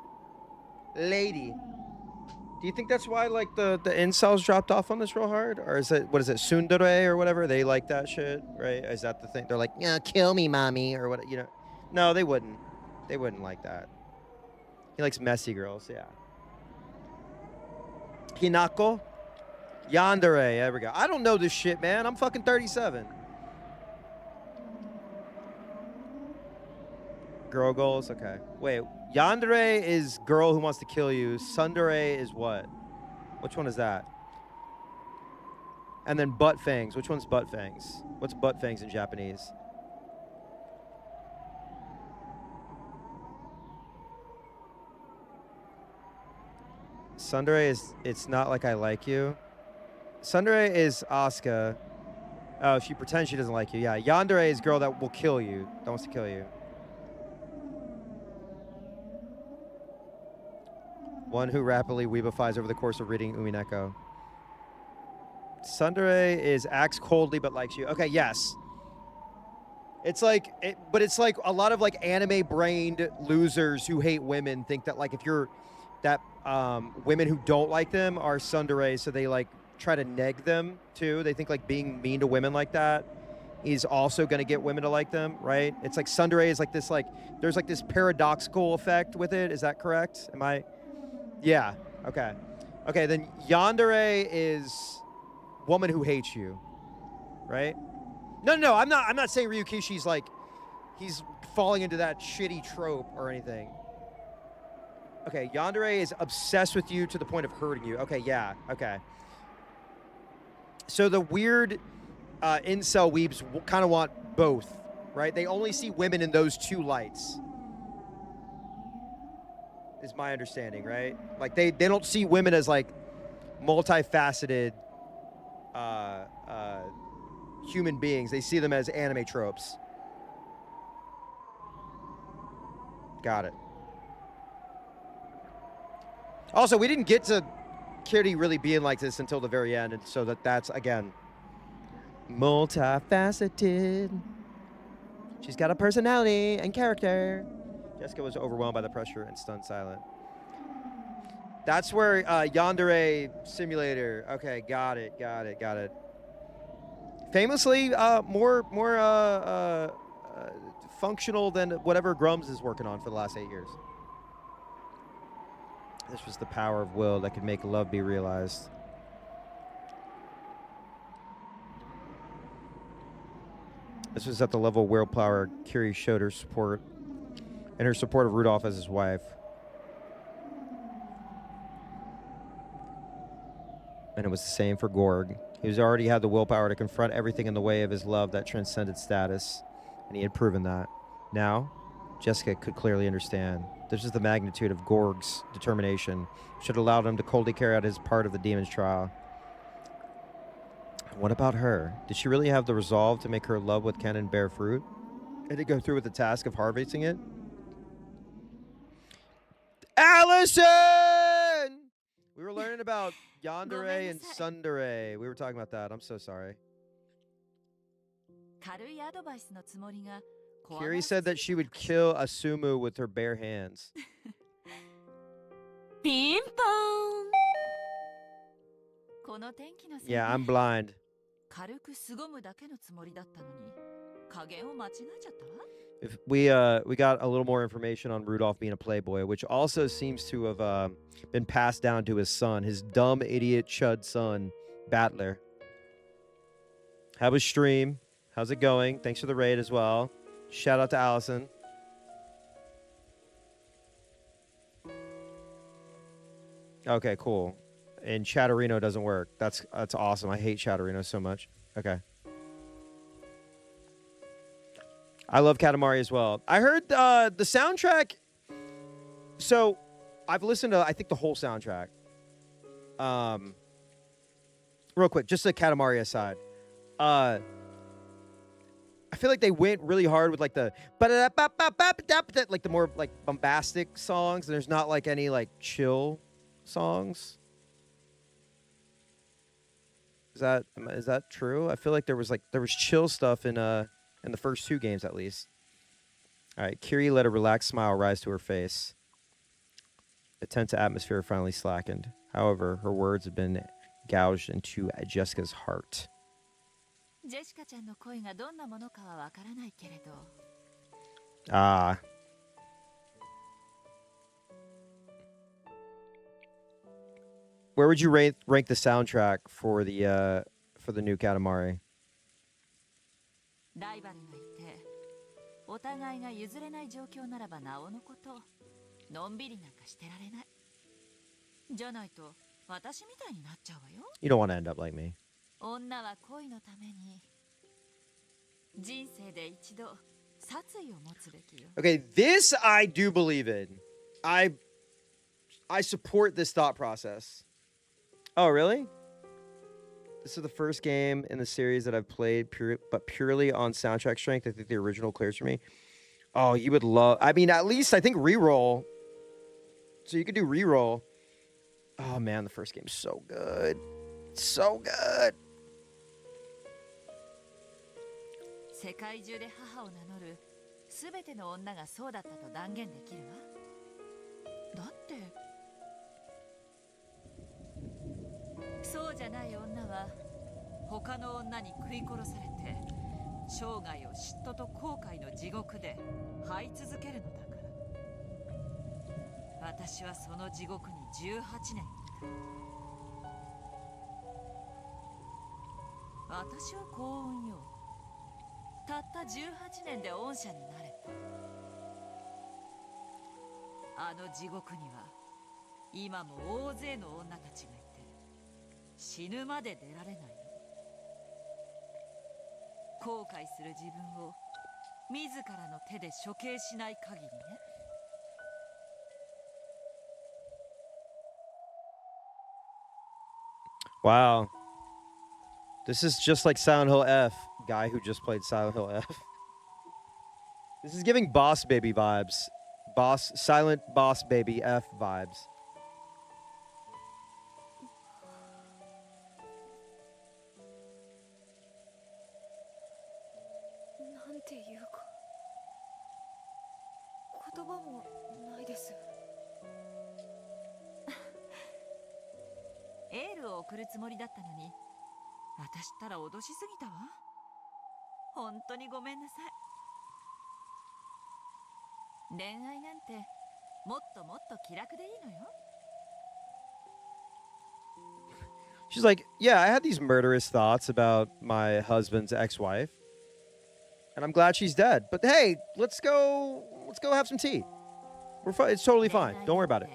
lady. Do you think that's why, like, the incels dropped off on this real hard? Or is it, what is it, tsundere or whatever? They like that shit, right? Is that the thing? They're like, yeah, kill me, mommy, or what, you know? No, they wouldn't. They wouldn't like that. He likes messy girls, yeah. Hinako? Yandere, there we go. I don't know this shit, man. I'm fucking 37. Girl goals, okay. Wait, Yandere is girl who wants to kill you. Tsundere is what? Which one is that? And then butt fangs. Which one's butt fangs? What's butt fangs in Japanese? Tsundere is It's Not Like I Like You. Tsundere is Asuka. Oh, she pretends she doesn't like you. Yeah, Yandere is girl that will kill you. That wants to kill you. One who rapidly weebifies over the course of reading Umineko. Tsundere is acts coldly but likes you. Okay, yes. It's like, but it's like a lot of like anime-brained losers who hate women think that like if you're that women who don't like them are tsundere, so they like try to neg them too. They think like being mean to women like that is also going to get women to like them, right? It's like tsundere is like this like there's like this paradoxical effect with it. Is that correct? Am I? Yeah. Okay. Okay. Then yandere is woman who hates you, right? No. I'm not saying Ryukishi's like he's falling into that shitty trope or anything. Okay. Yandere is obsessed with you to the point of hurting you. Okay. Yeah. Okay. So the weird incel weebs kind of want both, right? They only see women in those two lights. Is my understanding, right? Like they don't see women as like multifaceted human beings. They see them as anime tropes. Got it. Also, we didn't get to Kitty really being like this until the very end, and so that's again multifaceted. She's got a personality and character. Jessica was overwhelmed by the pressure and stunned silent. That's where Yandere Simulator. Okay, got it. Famously, more functional than whatever Grums is working on for the last 8 years. This was the power of will that could make love be realized. This was at the level of willpower Curie showed her support, and her support of Rudolph as his wife. And it was the same for Gorg. He was already had the willpower to confront everything in the way of his love that transcended status, and he had proven that. Now, Jessica could clearly understand. This is the magnitude of Gorg's determination, which had allowed him to coldly carry out his part of the demon's trial. What about her? Did she really have the resolve to make her love with Kennen bear fruit? And to go through with the task of harvesting it? Allison! We were learning about yandere and sundere. We were talking about that. I'm so sorry. Kiri said that she would kill Asumu with her bare hands. Yeah, I'm blind. If we got a little more information on Rudolph being a playboy, which also seems to have been passed down to his son, his dumb idiot chud son, Battler. How was stream? How's it going? Thanks for the raid as well. Shout out to Allison. Okay, cool. And Chatterino doesn't work. That's awesome. I hate Chatterino so much. Okay. I love Katamari as well. I heard the soundtrack. So I've listened to, I think, the whole soundtrack. Real quick, just a Katamari aside. I feel like they went really hard with like the like the more like bombastic songs. And there's not like any like chill songs. Is that true? I feel like there was chill stuff in the first two games at least. All right, Kiri let a relaxed smile rise to her face. The tense atmosphere finally slackened. However, her words had been gouged into Jessica's heart. Ah. Where would you rank the soundtrack for the new Katamari? You don't want to end up like me. Okay, this I do believe in. I support this thought process. Oh, really? This is the first game in the series that I've played purely on soundtrack strength. I think the original clears for me. Oh, you would love... I mean, at least I think reroll. So you could do reroll. Oh, man, the first game's so good. So good. Wow. This is just like Silent Hill F. Guy who just played Silent Hill F. This is giving Boss Baby vibes. Silent Boss Baby F vibes. 言葉もないです。エールを送るつもりだったのに、私ったら脅しすぎたわ。本当にごめんなさい。恋愛なんてもっともっと気楽でいいのよ。She's like, yeah, I had these murderous thoughts about my husband's ex-wife, and I'm glad she's dead. But hey, let's go have some tea. We're fine. It's totally fine. Don't worry about it.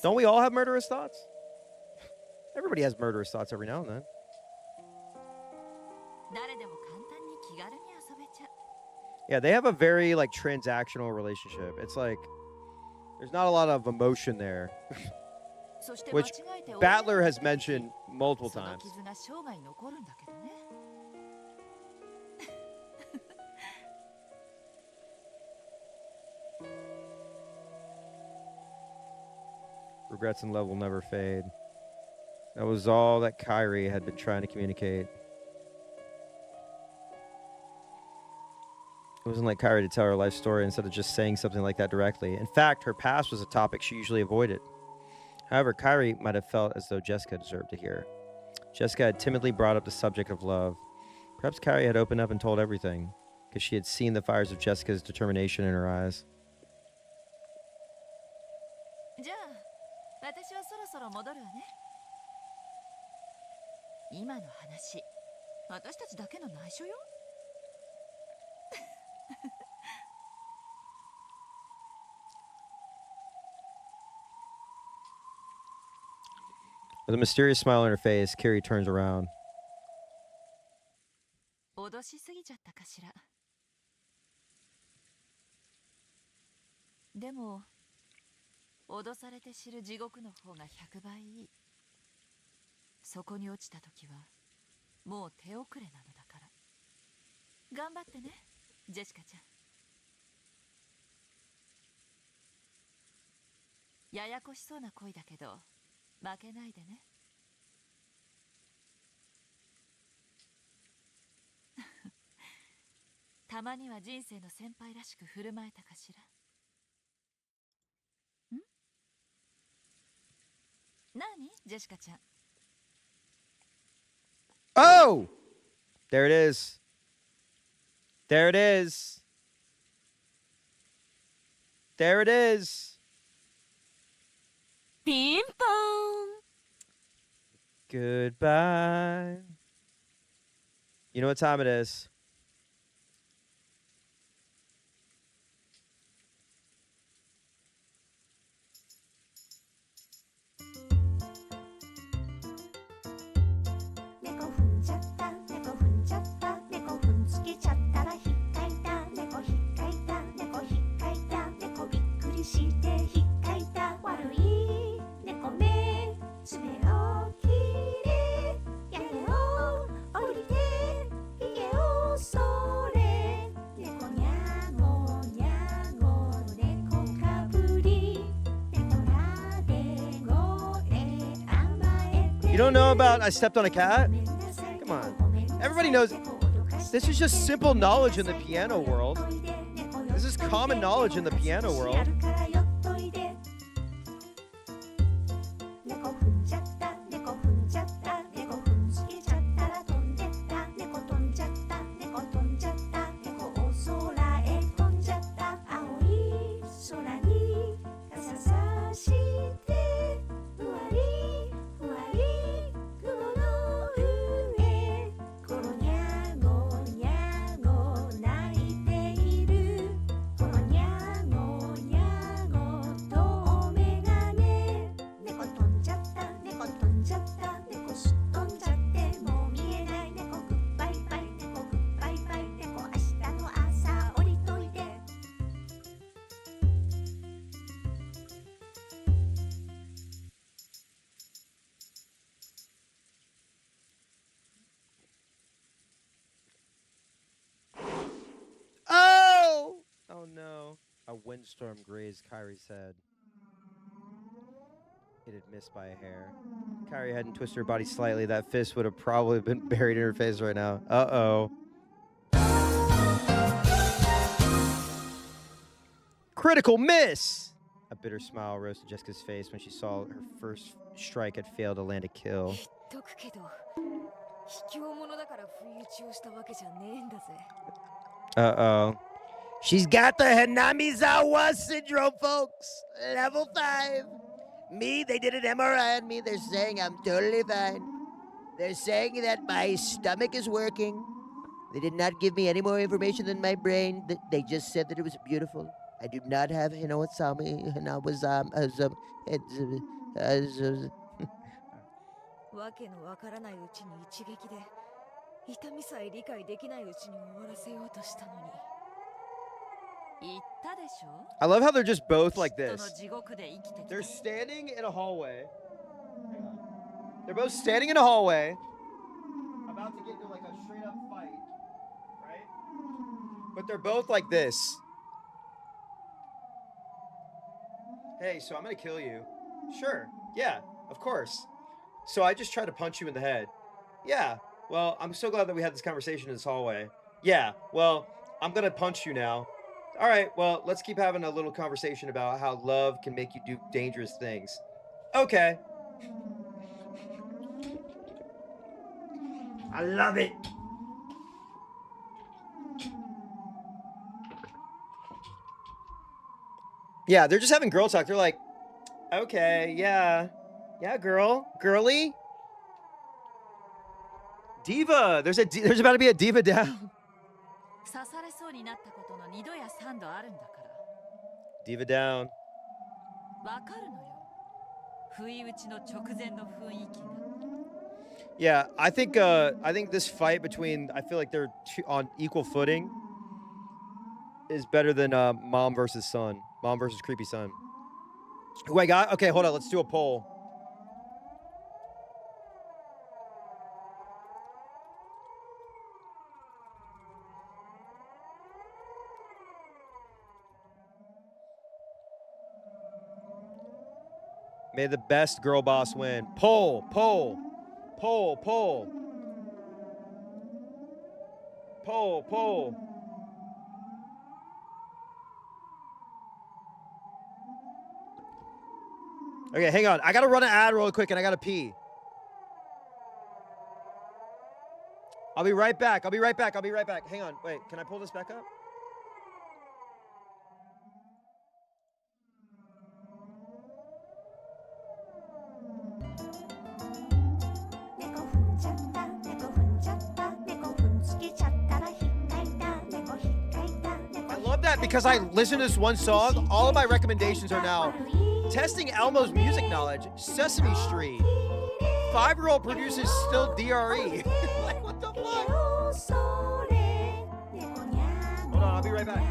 Don't we all have murderous thoughts? Everybody has murderous thoughts every now and then. Yeah, they have a very like transactional relationship. It's like there's not a lot of emotion there. Which Battler has mentioned multiple times. Regrets and love will never fade. That was all that Kyrie had been trying to communicate. It wasn't like Kyrie to tell her life story instead of just saying something like that directly. In fact, her past was a topic she usually avoided. However, Kyrie might have felt as though Jessica deserved to hear. Jessica had timidly brought up the subject of love. Perhaps Kyrie had opened up and told everything, because she had seen the fires of Jessica's determination in her eyes. With a mysterious smile on her face, Carrie turns around. 脅しすぎちゃったかしら。でも、脅されて知る地獄の方が100倍いい。そこに落ちた時は、もう手遅れなのだから。頑張ってね、ジェシカちゃん。ややこしそうな恋だけど、負けないでね。たまには人生の先輩らしく振る舞えたかしら。ん？何？ジェシカちゃん。Oh! There it is. There it is. There it is. ピンポーン Goodbye. You know what time it is. You don't know about I stepped on a cat? Come on. Everybody knows. This is just simple knowledge in the piano world. This is common knowledge in the piano world. Oh no. A windstorm grazed Kyrie's head. It had missed by a hair. Kyrie hadn't twisted her body slightly. That fist would have probably been buried in her face right now. Uh-oh. Critical miss! A bitter smile rose to Jessica's face when she saw her first strike had failed to land a kill. 言っとくけど、卑怯者だから不意打ちをしたわけじゃねえんだぜ。Uh-oh. She's got the Hanamizawa syndrome, folks. Level 5. Me, they did an MRI on me. They're saying I'm totally fine. They're saying that my stomach is working. They did not give me any more information than my brain. They just said that it was beautiful. I do not have Hinoasami, Hinawas, わけのわからないうちに一撃で、痛みさえ理解できないうちに終わらせようとしたのに。言ったでしょ I love how they're just both like 人の this. 地獄で生きてきた They're standing in a hallway. They're both standing in a hallway. About to get into like a straight up fight. Right? But they're both like this. Hey, so I'm gonna kill you. Sure. Yeah, of course. So I just tried to punch you in the head. Yeah. Well, I'm so glad that we had this conversation in this hallway. Yeah. Well, I'm gonna punch you now. All right. Well, let's keep having a little conversation about how love can make you do dangerous things. Okay. I love it. Yeah, they're just having girl talk. They're like, okay, yeah. Yeah, girly. Diva. There's about to be a diva down. 刺されそうになったことの2度や3度あるんだから Diva down. わかるのよ不意打ちの直前の雰囲気が Yeah, I think this fight between, I feel like they're on equal footing, is better than mom versus son. Mom versus creepy son. Who I got? Okay, hold on. Let's do a poll. May the best girl boss win. Poll, poll, poll, poll. Poll, poll. Okay, hang on. I gotta run an ad real quick and I gotta pee. I'll be right back. I'll be right back. Hang on. Wait, can I pull this back up? I love that because I listen to this one song. All of my recommendations are now testing Elmo's music knowledge. Sesame Street. 5-year-old produces still DRE. Like, what the fuck? Hold on, I'll be right back.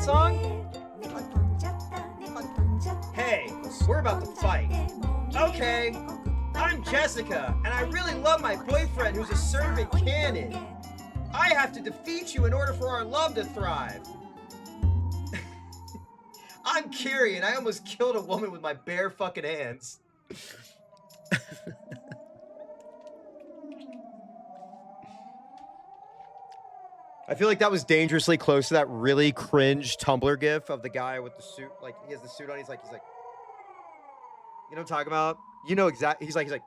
song? Hey, we're about to fight. Okay, I'm Jessica, and I really love my boyfriend who's a servant cannon. I have to defeat you in order for our love to thrive. I'm Kiri, and I almost killed a woman with my bare fucking hands. I feel like that was dangerously close to that really cringe Tumblr gif of the guy with the suit. Like, he has the suit on. He's like, you know what I'm talking about? You know exactly. He's like, I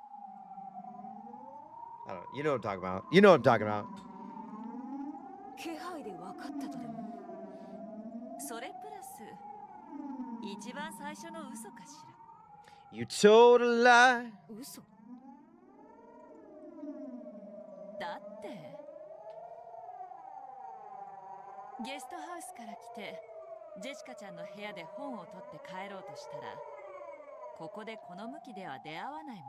don't know. You know what I'm talking about. You know what I'm talking about. 気配で分かったとでもそれプラス一番最初の嘘かしら You told a lie. 嘘だってゲストハウスから来てジェシカちゃんの部屋で本を取って帰ろうとしたらここでこの向きでは出会わないも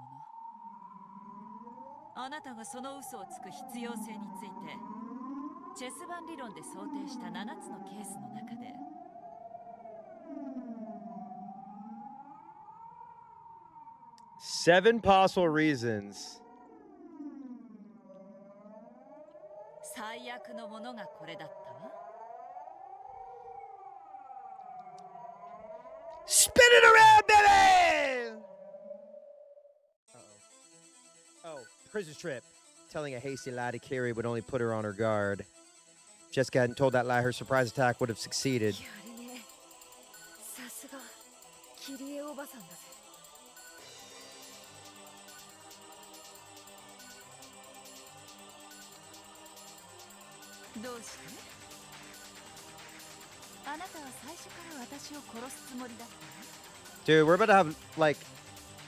のあなたがその嘘をつく必要性についてチェス盤理論で想定した7つのケースの中で7 possible reasons. 最悪のものがこれだったわ Spin it around, baby! Oh, prison trip. Telling a hasty lie to Carrie would only put her on her guard. Jessica hadn't told that lie, her surprise attack would have succeeded. やるね。さすがキリエおばさんだぜ。どうしてあなたは最初から私を殺すつもりだったの Dude, we're about to have, like,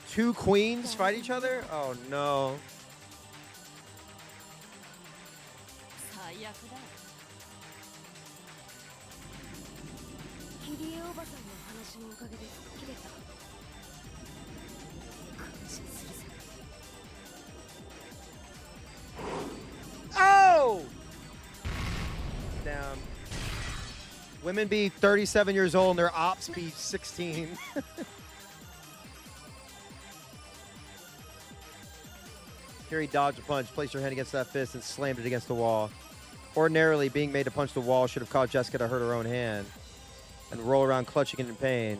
2 queens fight each other? Oh, no. 最悪だよキリエおばさんの話のおかげで吹っ切れた。感謝するぜ。 Oh! Damn. Women be 37 years old and their ops be 16. Carrie dodged a punch, placed her hand against that fist, and slammed it against the wall. Ordinarily, being made to punch the wall should have caused Jessica to hurt her own hand and roll around clutching it in pain.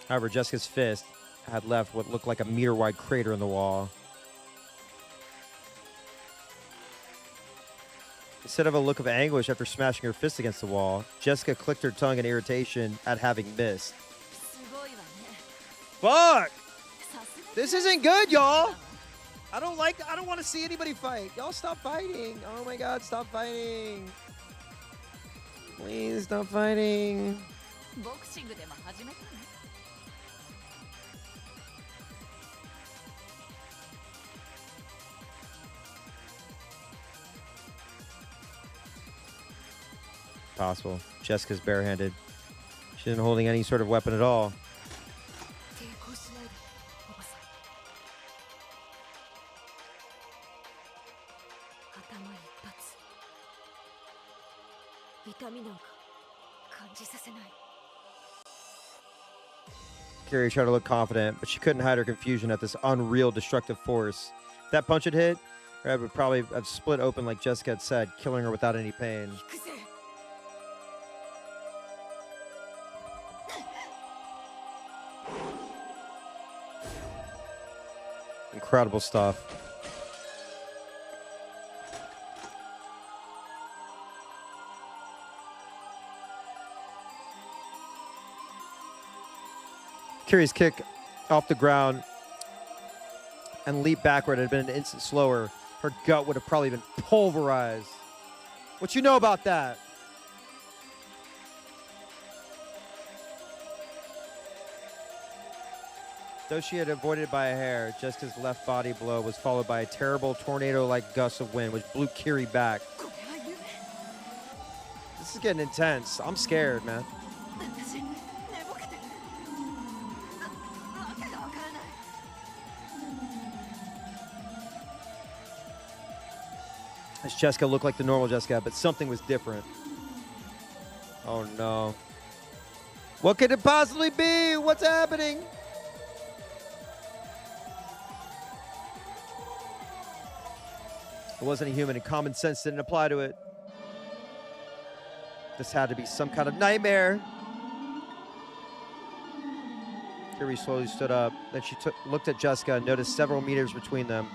However, Jessica's fist had left what looked like a meter-wide crater in the wall. Instead of a look of anguish after smashing her fist against the wall, Jessica clicked her tongue in irritation at having missed. すごいわね Fuck! さすが This isn't good, y'all! I don't want to see anybody fight. Y'all stop fighting. Oh my god, stop fighting. Please stop fighting. ボクシングでも始めたの Possible. Jessica's barehanded. She isn't holding any sort of weapon at all. 抵抗しないで、おばさん。頭一発。痛みなんか感じさせない。 Carrie tried to look confident, but she couldn't hide her confusion at this unreal destructive force. If that punch had hit, her head would probably have split open like Jessica had said, killing her without any pain. 行くぜ。 Incredible stuff. Carrie's kick off the ground and leap backward had been an instant slower. Her gut would have probably been pulverized. What you know about that? Though she had avoided it by a hair, Jessica's left body blow was followed by a terrible tornado-like gust of wind, which blew Kiri back. This is getting intense. I'm scared, man. 私寝ぼけてるわけがわからない This Jessica looked like the normal Jessica, but something was different. Oh no. What could it possibly be? What's happening? It wasn't a human, and common sense didn't apply to it. This had to be some kind of nightmare. Kiri slowly stood up. Then she looked at Jessica and noticed several meters between them.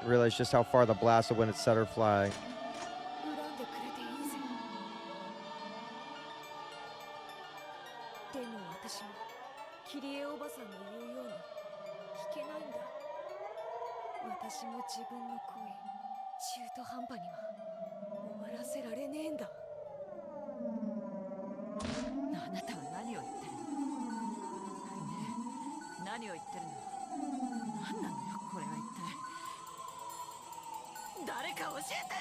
And realized just how far the blast of wind had set her flying. 恨んでくれていいぜ。でも私もキリエおばさんの言うように聞けないんだ。私も自分の恋中途半端には終わらせられねえんだ。あなたは何を言ってるの？ねえ、何を言ってるの？何なのよこれは一体。誰か教えて。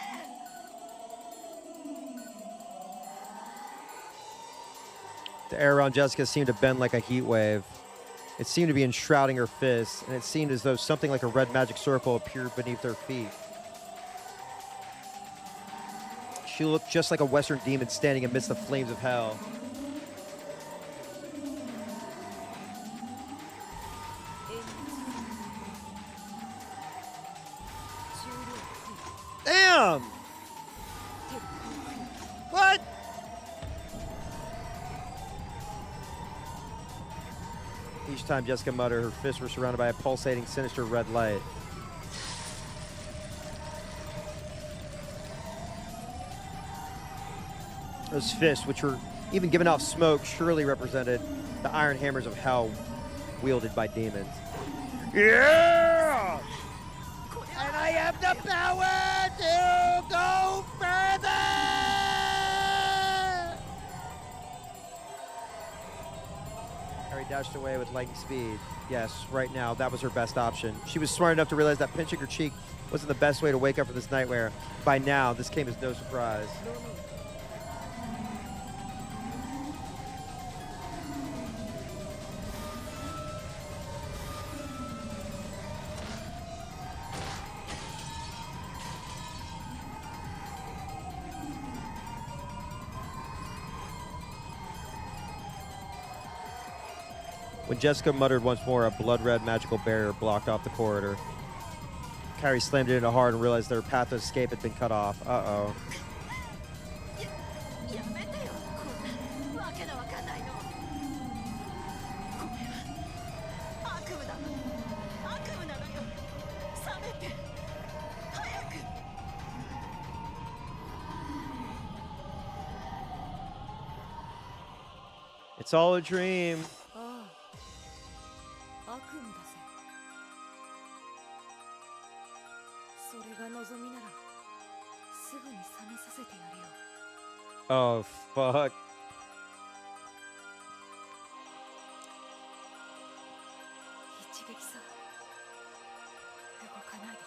The air around Jessica seemed to bend like a heat wave. It seemed to be enshrouding her fists, and it seemed as though something like a red magic circle appeared beneath her feet. She looked just like a Western demon standing amidst the flames of hell. Damn! What? Each time Jessica muttered, her fists were surrounded by a pulsating, sinister red light. Those fists, which were even giving off smoke, surely represented the iron hammers of hell wielded by demons. Yeah! And I have the power to go further! Harry dashed away with lightning speed. Yes, right now, that was her best option. She was smart enough to realize that pinching her cheek wasn't the best way to wake up from this nightmare. By now, this came as no surprise. When Jessica muttered once more, a blood-red magical barrier blocked off the corridor. Carrie slammed it into hard and realized that her path of escape had been cut off. Uh-oh. It's all a dream. 悪夢だぜ。それが望みならすぐに覚めさせてやるよ。 Oh, fuck. 一撃さ。動かないで。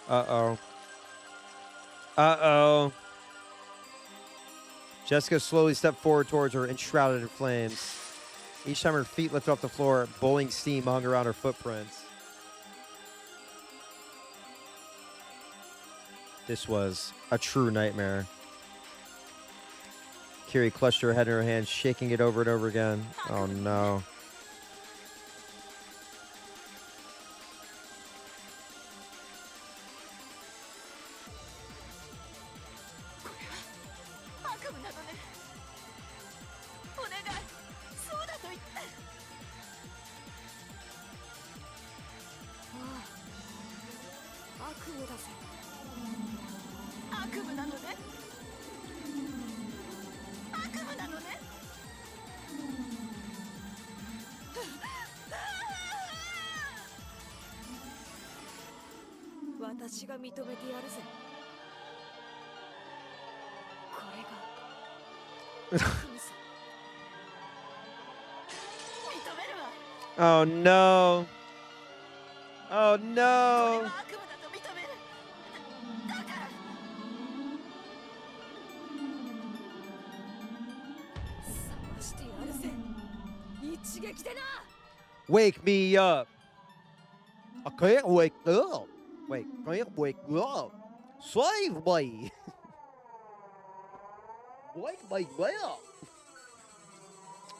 Uh-oh. Uh-oh. Jessica slowly stepped forward towards her, enshrouded in flames. Each time her feet lifted off the floor, boiling steam hung around her footprints. This was a true nightmare. Kiri clutched her head in her hands, shaking it over and over again. Oh no. Oh no. Oh no. Wake me up. I can't wake up. Wait, can't wake up. Save me. Wake me up.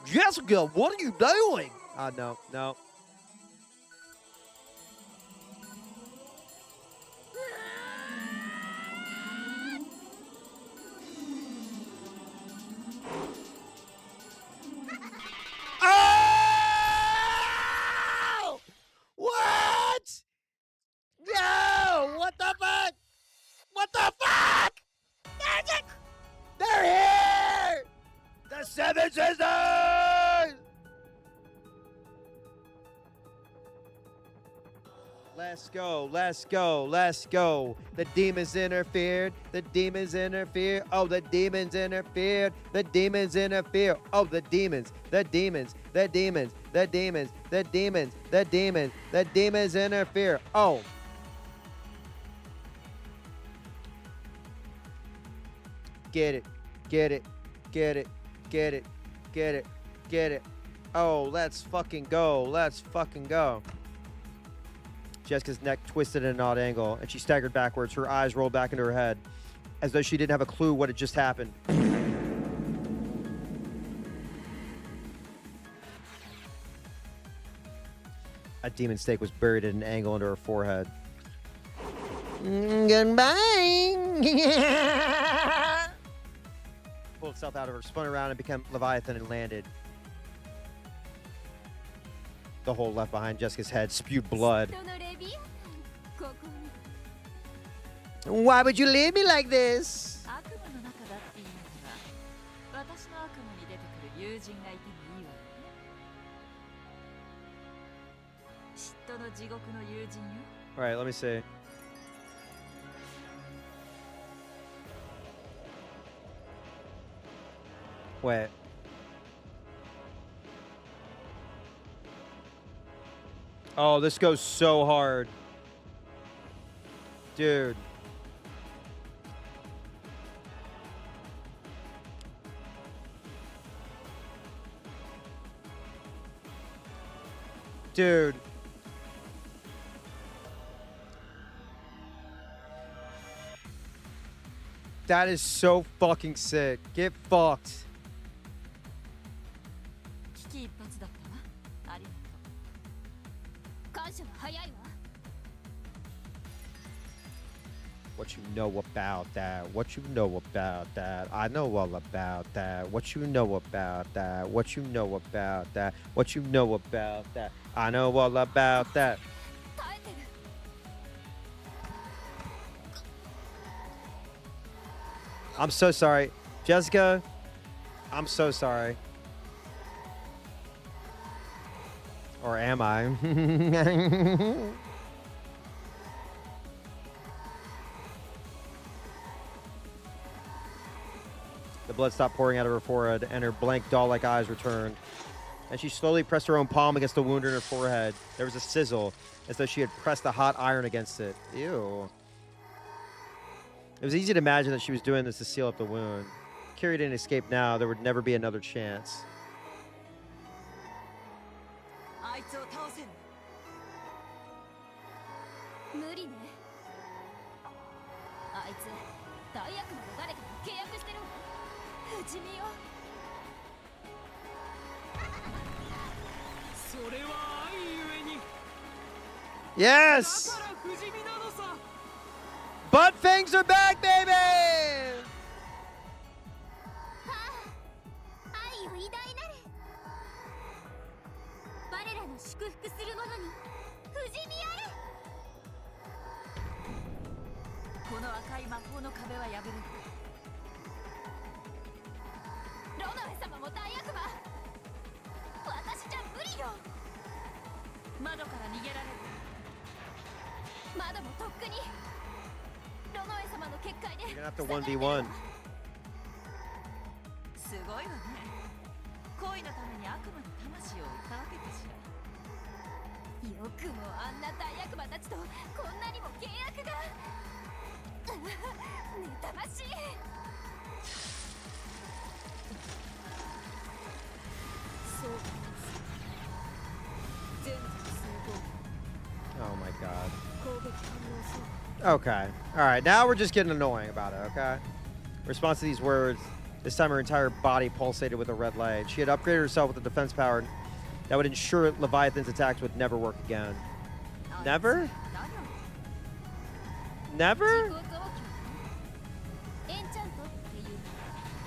Jessica, what are you doing? No, no. Oh! What? No! What the fuck? What the fuck? They're here! The Seven Sisters! Let's go, let's go, let's go. The demons interfered. The demons interfered. Oh, the demons interfered. The demons interfered. Oh, the demons, the demons, the demons, the demons, the demons, the demons, the demons interfere. Oh. Get it, get it, get it, get it, get it, get it. Oh, let's fucking go. Let's fucking go. Jessica's neck twisted at an odd angle, and she staggered backwards. Her eyes rolled back into her head, as though she didn't have a clue what had just happened. A demon stake was buried at an angle into her forehead. Goodbye. Pulled itself out of her, spun around, and became Leviathan and landed. The hole left behind Jessica's head spewed blood. Why would you leave me like this? All right, let me see. Wait. Oh, this goes so hard. Dude. Dude. That is so fucking sick. Get fucked. What you know about that? What you know about that? I know all about that. What you know about that? What you know about that? What you know about that? I know all about that. I'm so sorry. Jessica, I'm so sorry. Or am I? The blood stopped pouring out of her forehead, and her blank doll-like eyes returned. And she slowly pressed her own palm against the wound in her forehead. There was a sizzle, as though she had pressed a hot iron against it. Ew. It was easy to imagine that she was doing this to seal up the wound. If Carrie didn't escape now, there would never be another chance. Yes! Butt fangs are back, baby! You're gonna have to 1v1. Oh my god. Okay. Alright, now we're just getting annoying about it, okay? Response to these words, this time her entire body pulsated with a red light. She had upgraded herself with a defense power that would ensure Leviathan's attacks would never work again. Never? Never?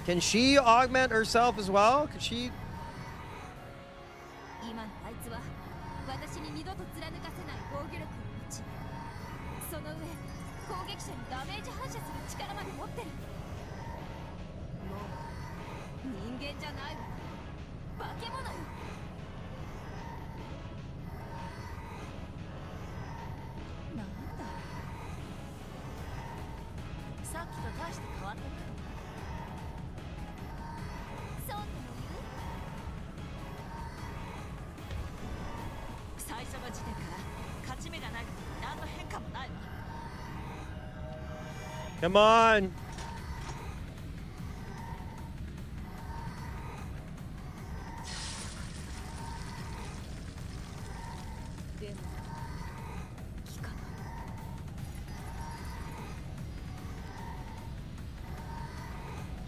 Can she augment herself as well? Could she? 今のあいつは私に二度と貫かせない防御力を持ち、その上攻撃者にダメージ反射する力まで持ってる。もう人間じゃないわ、化け物よ。なんだ、さっきと大して変わってない。そうとも言う？最初の時点から勝ち目がないのに何の変化もないわ。 Come on! でも効かない。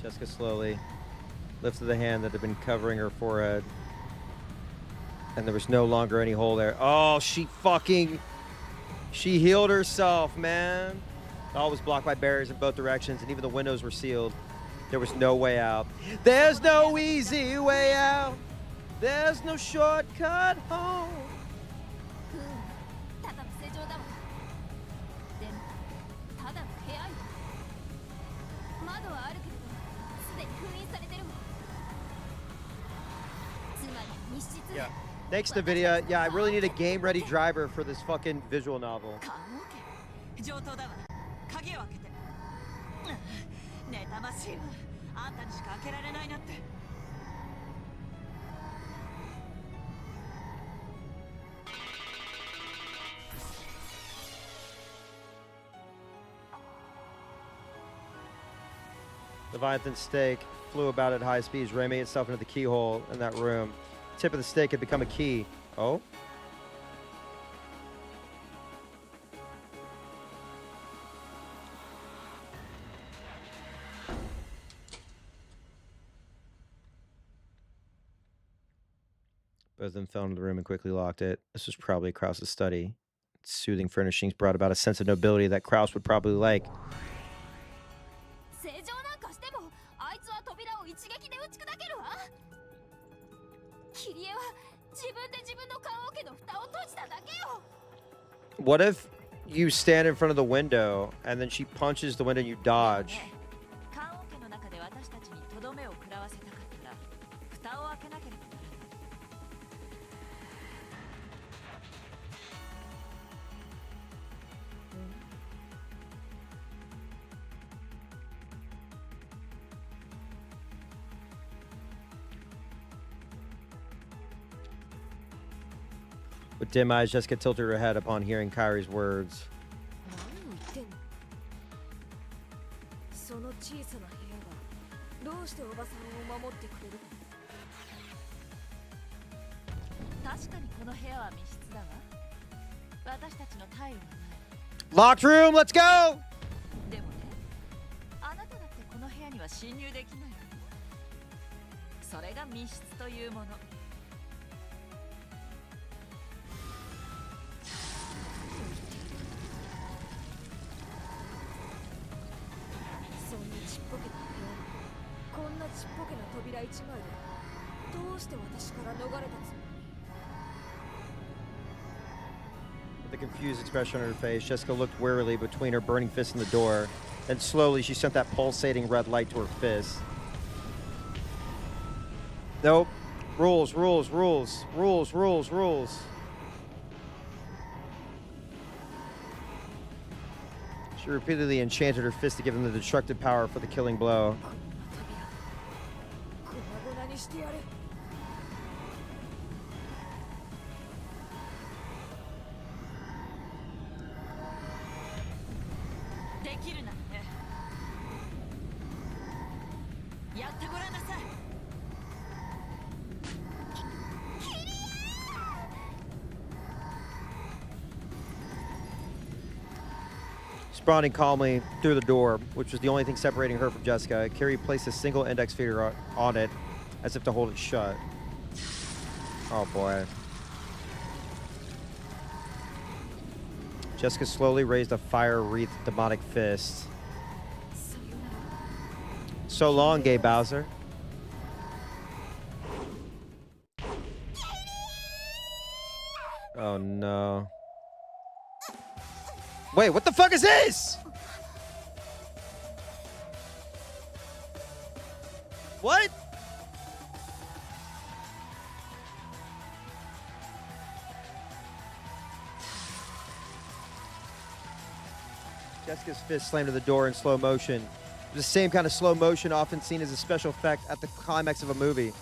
Jessica slowly lifted the hand that had been covering her forehead. And there was no longer any hole there. Oh, she healed herself, man. All was blocked by barriers in both directions, and even the windows were sealed. There was no way out. There's no easy way out. There's no shortcut home. ただの正常だわ。でもただの部屋よ。窓はあるけれどすでに封印されてるわ。つまり密室。 Yeah. Thanks, NVIDIA. Yeah, I really need a game-ready driver for this fucking visual novel. 上等だわ。鍵を開けて。妬ましいわ。あんたにしか開けられないなって。 Leviathan's stake flew about at high speeds, ramming itself into the keyhole in that room. The tip of the stake had become a key. Oh? Both of them fell into the room and quickly locked it. This was probably Krause's study. Its soothing furnishings brought about a sense of nobility that Krause would probably like. 正常なんかしてもあいつは扉を一撃で打ち砕けるわ。キリエは自分で自分の棺桶の蓋を閉じただけよ。 What if you stand in front of the window and then she punches the window and you dodge? 棺桶の中で私たちにとどめを食らわせたかったら蓋を開けなければならない。 With dim eyes, Jessica tilted her head upon hearing Kyrie's words. 何言ってんの。その小さな部屋がどうしておばさんを守ってくれるの。確かにこの部屋は密室だわ。私たちのタイルがない。 Locked room, let's go! でもね、あなただってこの部屋には侵入できないわ。それが密室というもの。 そんなちっぽけな部屋にこんなちっぽけな扉一枚でどうして私から逃れたつもり。 With a confused expression on her face, Jessica looked wearily between her burning fist and the door. Then slowly, she sent that pulsating red light to her fist. Nope. Rules, rules, rules. Rules, rules, rules. She repeatedly enchanted her fist to give him the destructive power for the killing blow. こんな扉粉々にしてやれ。 できるならね。やってごらんなさい。responding calmly through the door, which was the only thing separating her from Jessica. Carrie placed a single index finger on it, as if to hold it shut. Oh boy. Jessica slowly raised a fire-wreathed demonic fist. So long, gay Bowser. Oh no. Wait, what the fuck is this? What? Jessica's fist slammed to the door in slow motion. The same kind of slow motion often seen as a special effect at the climax of a movie.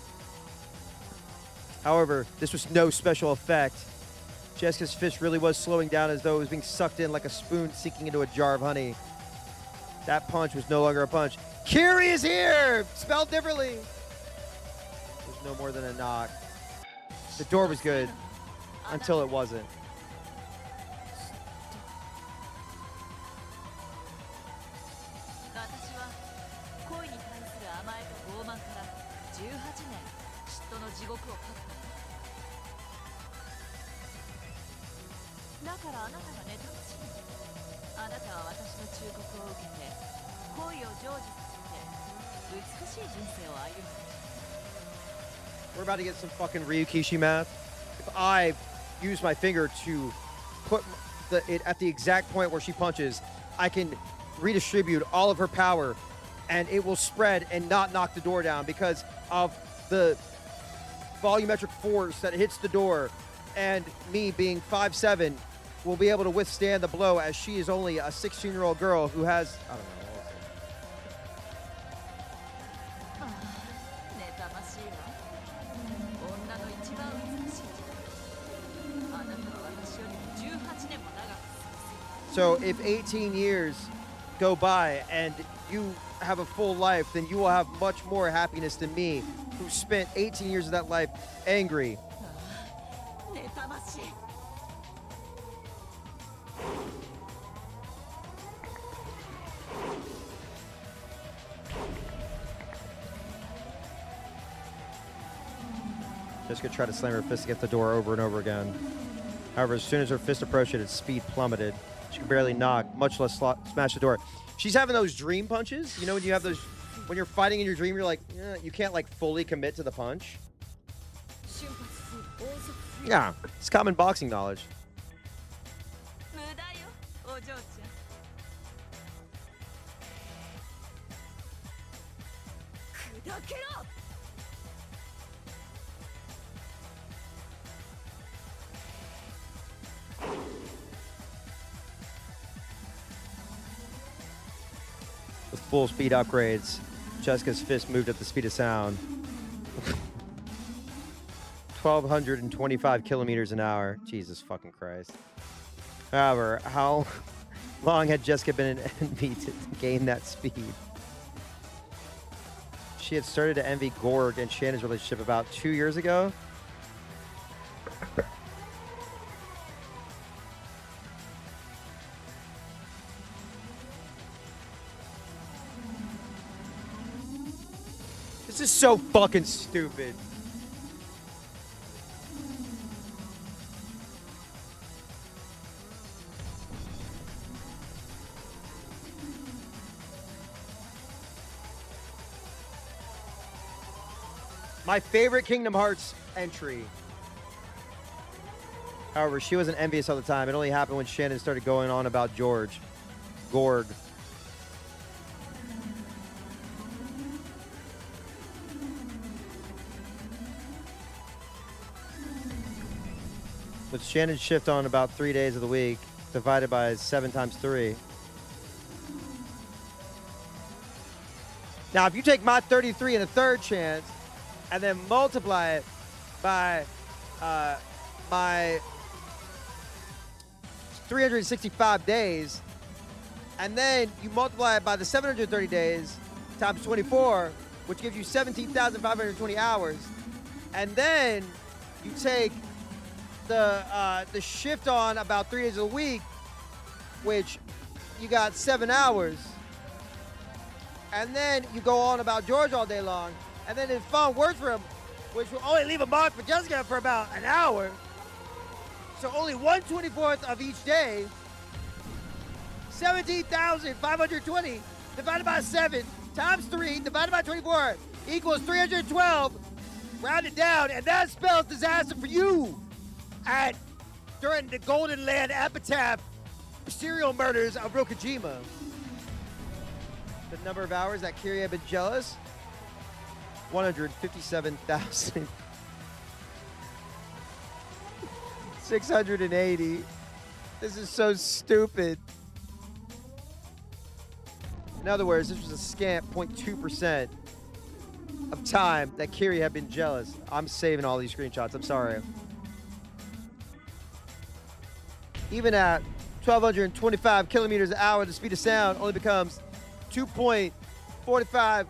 However, this was no special effect. Jessica's fist really was slowing down as though it was being sucked in like a spoon sinking into a jar of honey. That punch was no longer a punch. Carrie is here! Spelled differently. It was no more than a knock. The door was good until it wasn't. We're about to get some fucking Ryukishi math. If I use my finger to put it at the exact point where she punches, I can redistribute all of her power and it will spread and not knock the door down because of the volumetric force that hits the door, and me being 5'7" will be able to withstand the blow, as she is only a 16-year-old girl who has, I don't know. So if 18 years go by and you have a full life, then you will have much more happiness than me, who spent 18 years of that life angry. Jessica tried to slam her fist against the door over and over again. However, as soon as her fist approached it, its speed plummeted. She could barely knock, much less smash the door. She's having those dream punches. You know when you have those, when you're fighting in your dream, you're like, you can't like fully commit to the punch. Yeah, it's common boxing knowledge. With full speed upgrades, Jessica's fist moved at the speed of sound. 1,225 kilometers an hour. Jesus fucking Christ. However, how long had Jessica been an envy to gain that speed? She had started to envy Gorg and Shannon's relationship about 2 years ago. This is so fucking stupid. My favorite Kingdom Hearts entry. However, she wasn't envious all the time. It only happened when Shannon started going on about Gorg. With Shannon's shift on about 3 days of the week, divided by 7 times 3. Now, if you take my 33 and a third chance, and then multiply it by my 365 days, and then you multiply it by the 730 days times 24, which gives you 17,520 hours, and then you take the shift on about 3 days a week, which you got 7 hours. And then you go on about George all day long. And then his phone works for him, which will only leave a mark for Jessica for about an hour. So only 1/24th of each day. 17,520 divided by 7 times 3 divided by 24 equals 312. Round it down, and that spells disaster for you during the Golden Land epitaph serial murders of Rokujima. The number of hours that Kiri had been jealous, 157,680. This is so stupid. In other words, this was a scant 0.2% of time that Kiri had been jealous. I'm saving all these screenshots. I'm sorry. Even at 1,225 kilometers an hour, the speed of sound only becomes 2.45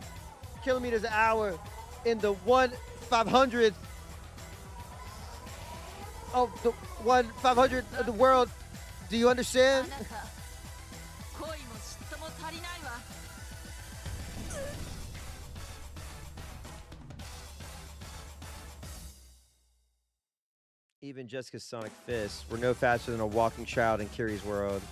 kilometers an hour in the 1/500th of the 1/500th of the world. Do you understand? Even Jessica's sonic fists were no faster than a walking child in Kiri's world.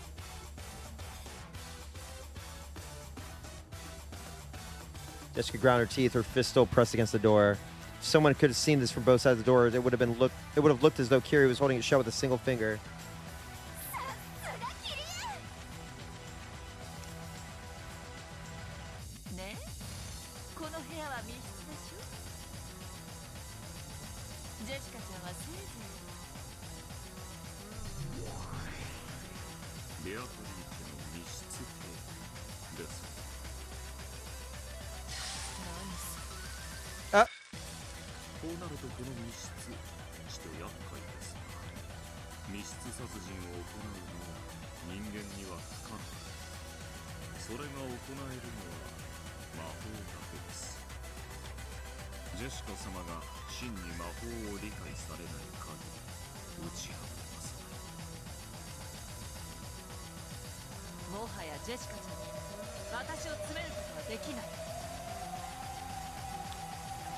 Jessica ground her teeth, her fist still pressed against the door. If someone could have seen this from both sides of the door, it would have looked as though Kiri was holding it shut with a single finger.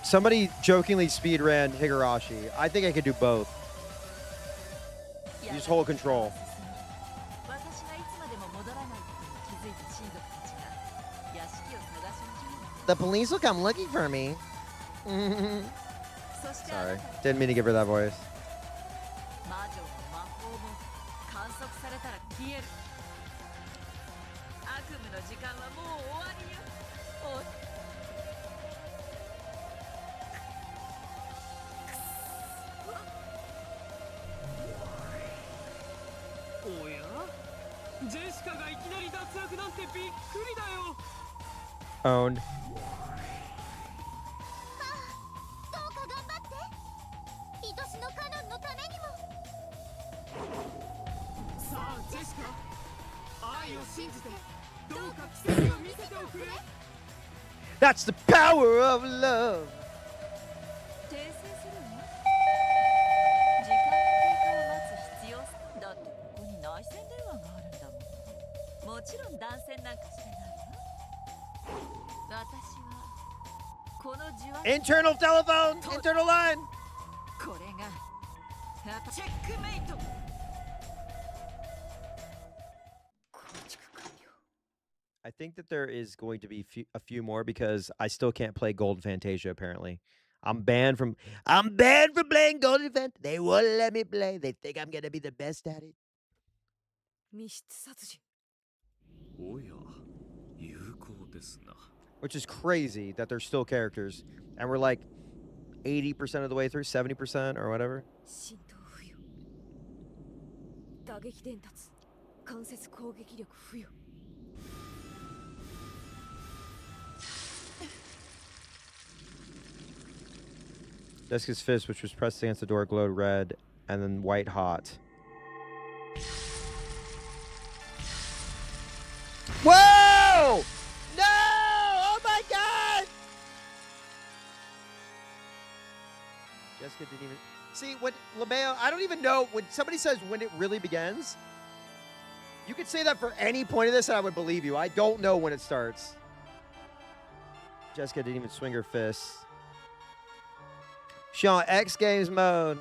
Somebody jokingly speed ran Higurashi. I think I could do both. Use hold control. The police will come looking for me. Sorry, didn't mean to give her that voice. Owned. That's the power of love. Internal telephone, internal line. I think that there is going to be a few more because I still can't play Golden Fantasia. Apparently, I'm banned from playing Golden Fantasia. They won't let me play. They think I'm gonna be the best at it. Which is crazy that they're still characters, and we're like 80% of the way through, 70% or whatever. Jessica's fist, which was pressed against the door, glowed red and then white hot. Whoa! No! Oh my God! Jessica didn't even see when LeMayo. I don't even know when somebody says when it really begins. You could say that for any point of this and I would believe you. I don't know when it starts. Jessica didn't even swing her fists. Sean, X Games mode.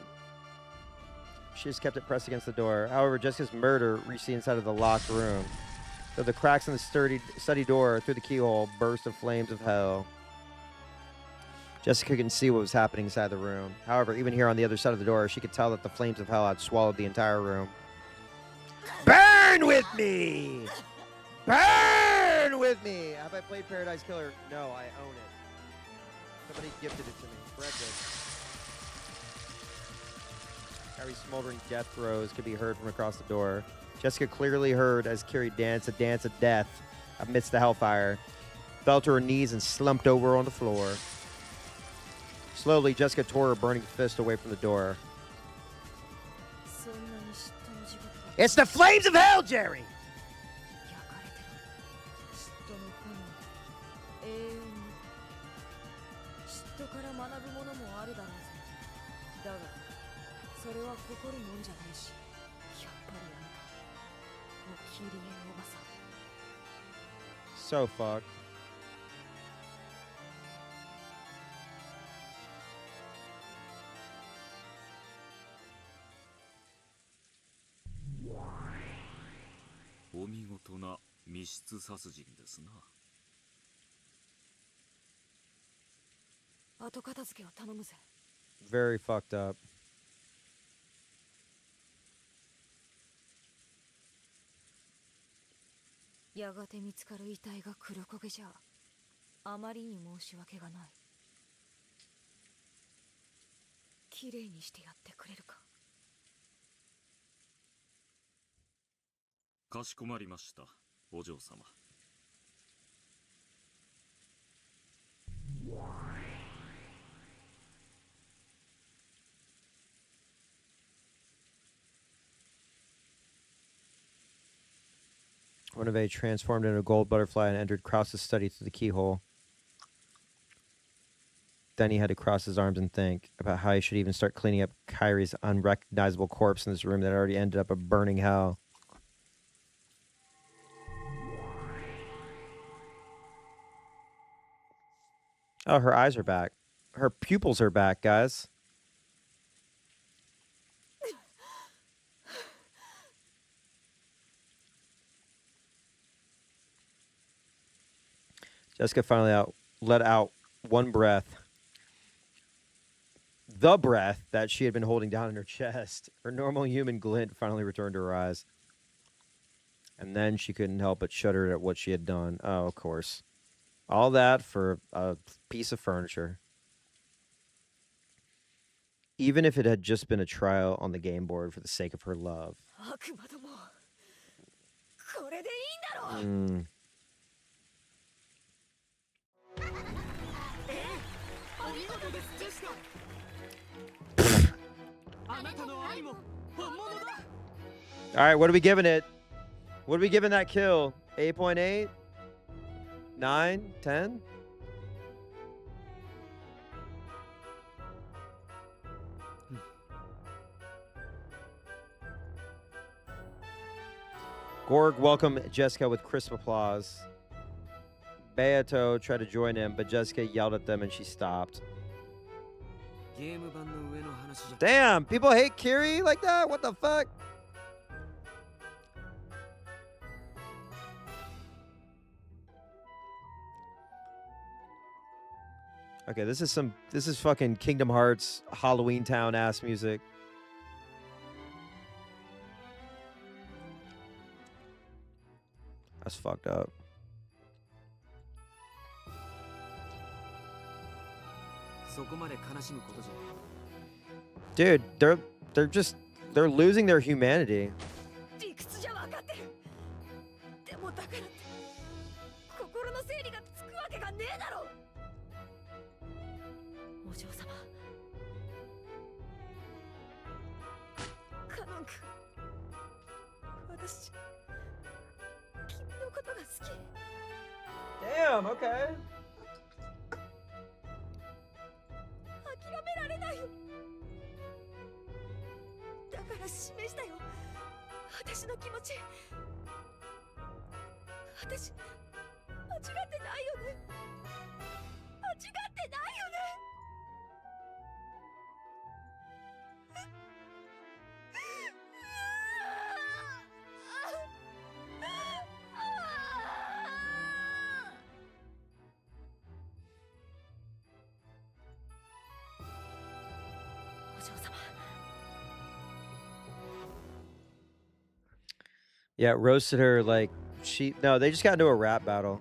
She just kept it pressed against the door. However, Jessica's murder reached the inside of the locked room. Through the cracks in the study door, through the keyhole, burst of flames of hell. Jessica couldn't see what was happening inside the room. However, even here on the other side of the door, she could tell that the flames of hell had swallowed the entire room. Burn with me! Burn with me! Have I played Paradise Killer? No, I own it. Somebody gifted it to me. Fred did. Carrie's smoldering death throes could be heard from across the door. Jessica clearly heard as Carrie danced a dance of death amidst the hellfire. Fell to her knees and slumped over on the floor. Slowly, Jessica tore her burning fist away from the door. It's the flames of hell, Jerry! So fucked. Very fucked up. One of A transformed into a gold butterfly and entered Krause's study through the keyhole. Then he had to cross his arms and think about how he should even start cleaning up Kyrie's unrecognizable corpse in this room that already ended up a burning hell. Oh, her eyes are back. Her pupils are back, guys. Jessica finally let out one breath. The breath that she had been holding down in her chest. Her normal human glint finally returned to her eyes. And then she couldn't help but shudder at what she had done. Oh, of course. All that for a piece of furniture. Even if it had just been a trial on the game board for the sake of her love. All right, what are we giving it? What are we giving that kill? 8.8? 9? 10? Gorg welcomed Jessica with crisp applause. Beato tried to join him, but Jessica yelled at them and she stopped. Damn, people hate Kiri like that? What the fuck? Okay, this is fucking Kingdom Hearts Halloween Town ass music. That's fucked up. Dude, they're losing their humanity. Damn, okay. 私間違ってないよね。間違ってないよね。お嬢様。 Yeah, roasted her like she. No, they just got into a rap battle.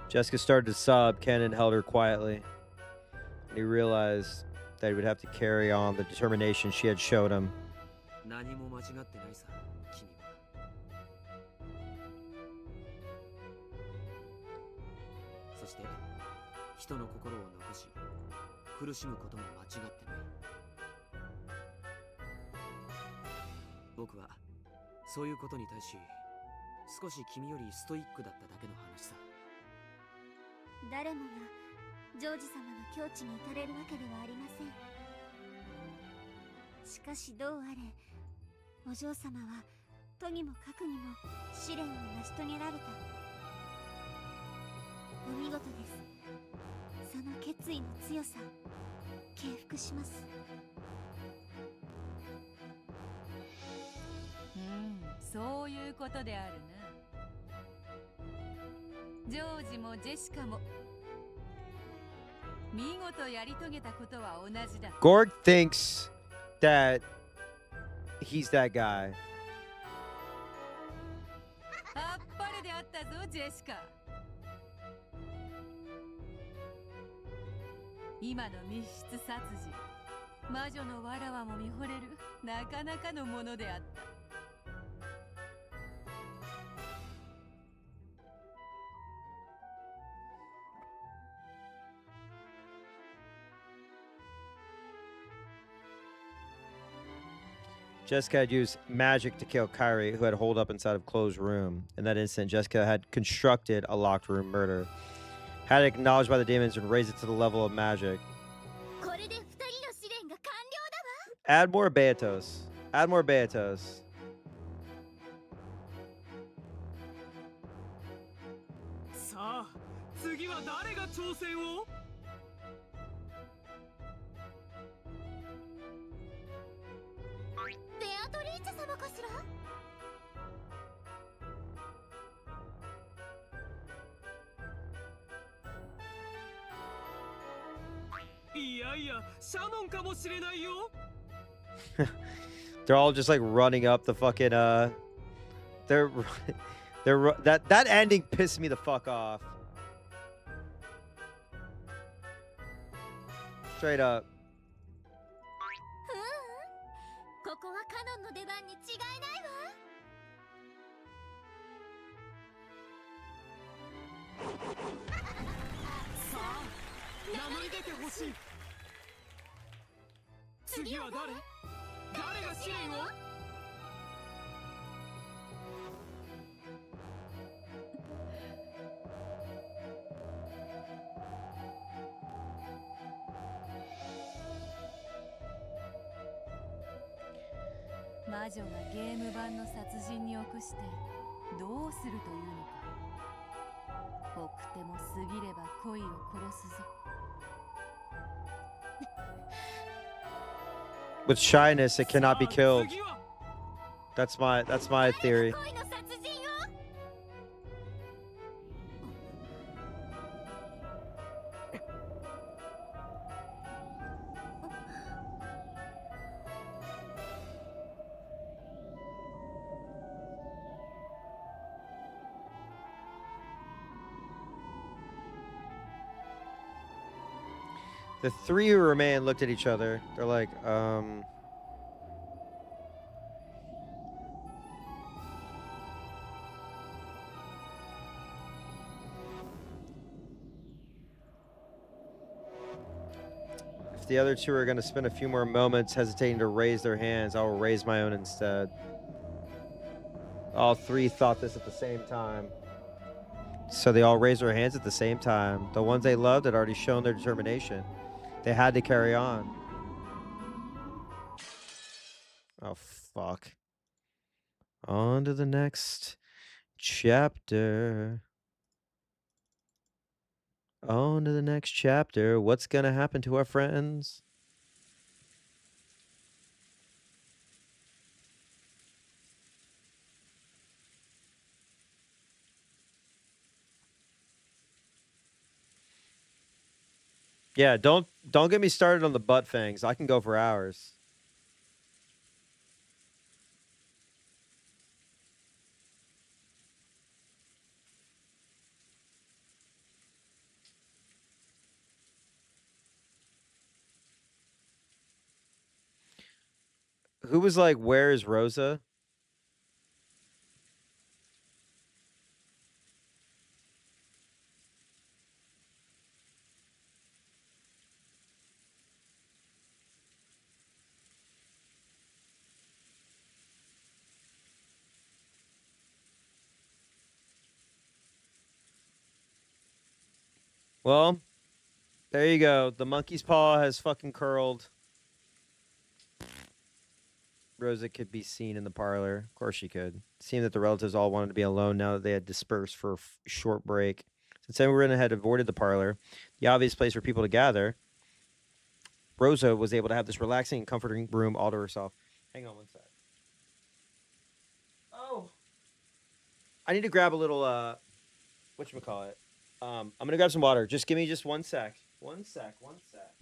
Jessica started to sob. Kenan held her quietly. He realized that he would have to carry on the determination she had showed him. 何も間違ってないさ、君は。そして人の心を残し苦しむことも間違ってない。僕はそういうことに対し少し君よりストイックだっただけの話さ。誰もがジョージ様の境地に至れるわけではありません。しかしどうあれお嬢様はとにもかくにも試練を成し遂げられた。お見事です。その決意の強さ敬服します。そういうことであるな。ジョージもジェシカも見事やり遂げたことは同じだ。Gorg thinks that he's that guy. あっぱれであったぞジェシカ。今の密室殺人、魔女のわらわも見惚れるなかなかのものであった。Jessica had used magic to kill Kyrie, who had holed up inside of a closed room. In that instant, Jessica had constructed a locked room murder, had it acknowledged by the demons, and raised it to the level of magic. Add more Beatos. Add more Beatos. さあ、次は誰が挑戦を？ベアトリーチェ様かしら？いやいや、シャノンかもしれないよ。They're all just like running up the fucking they're that ending pissed me the fuck off. Straight up. ここはカノンの出番に違いないわ。さあ、名乗り出てほしい。次は誰？誰が試練を？魔女がゲーム版の殺人に臆してどうするというのか。奥手も過ぎれば恋を殺すぞ。With shyness, it cannot be killed. That's my theory. The three who remain looked at each other. They're like, if the other two are going to spend a few more moments hesitating to raise their hands, I will raise my own instead. All three thought this at the same time. So they all raised their hands at the same time. The ones they loved had already shown their determination. They had to carry on. Oh, fuck. On to the next chapter. On to the next chapter. What's going to happen to our friends? Yeah, don't get me started on the butt fangs. I can go for hours. Who was like, "Where is Rosa?" Well, there you go. The monkey's paw has fucking curled. Rosa could be seen in the parlor. Of course she could. It seemed that the relatives all wanted to be alone now that they had dispersed for a short break. Since everyone had avoided the parlor, the obvious place for people to gather, Rosa was able to have this relaxing and comforting room all to herself. Hang on one sec. Oh. I need to grab a little, whatchamacallit. I'm going to grab some water. Just give me just 1 sec. 1 sec. 1 sec.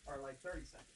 Or like 30 seconds.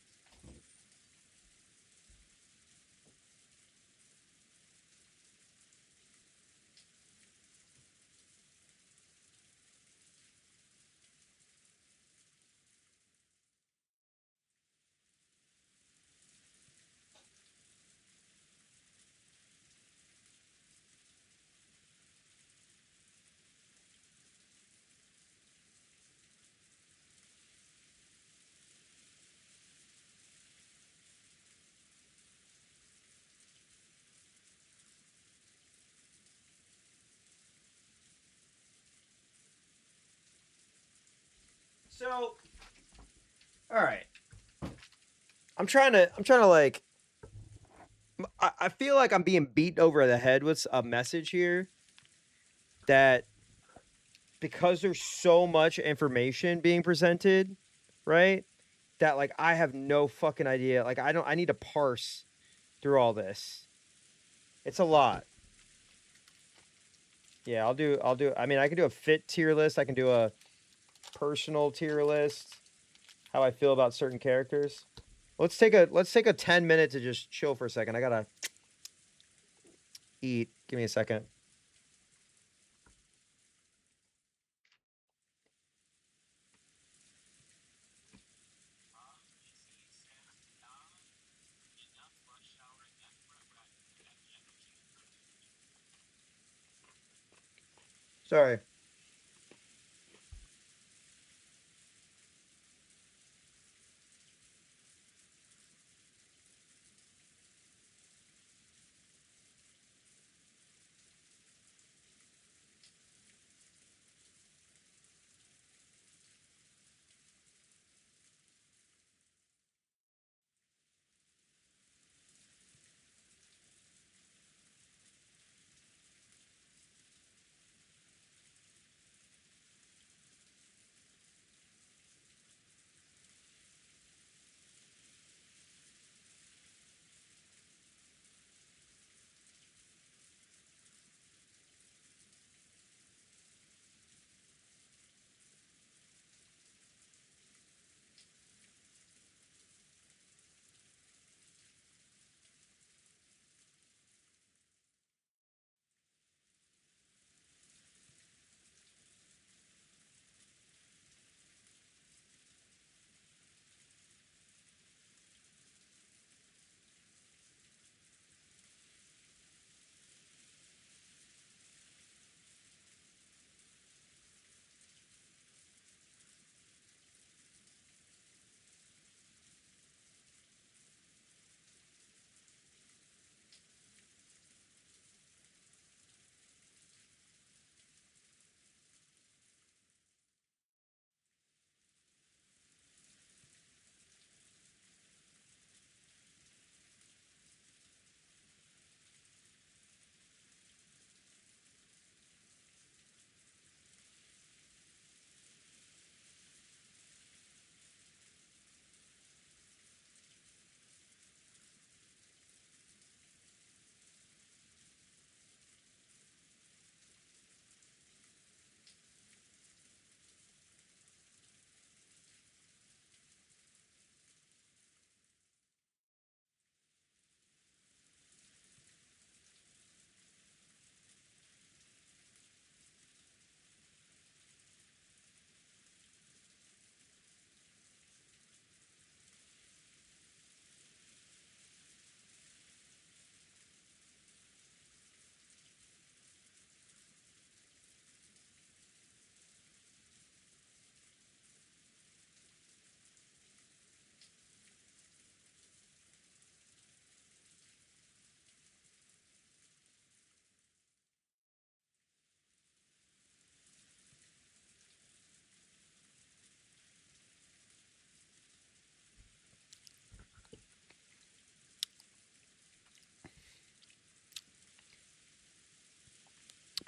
So, all right. I'm trying to like, I feel like I'm being beaten over the head with a message here that because there's so much information being presented, right? That like I have no fucking idea. Like I need to parse through all this. It's a lot. Yeah, I'll do I mean, I can do a fit tier list. I can do a personal tier list. How I feel about certain characters. Let's take a 10 minute to just chill for a second. I got to eat. Give me a second. Sorry.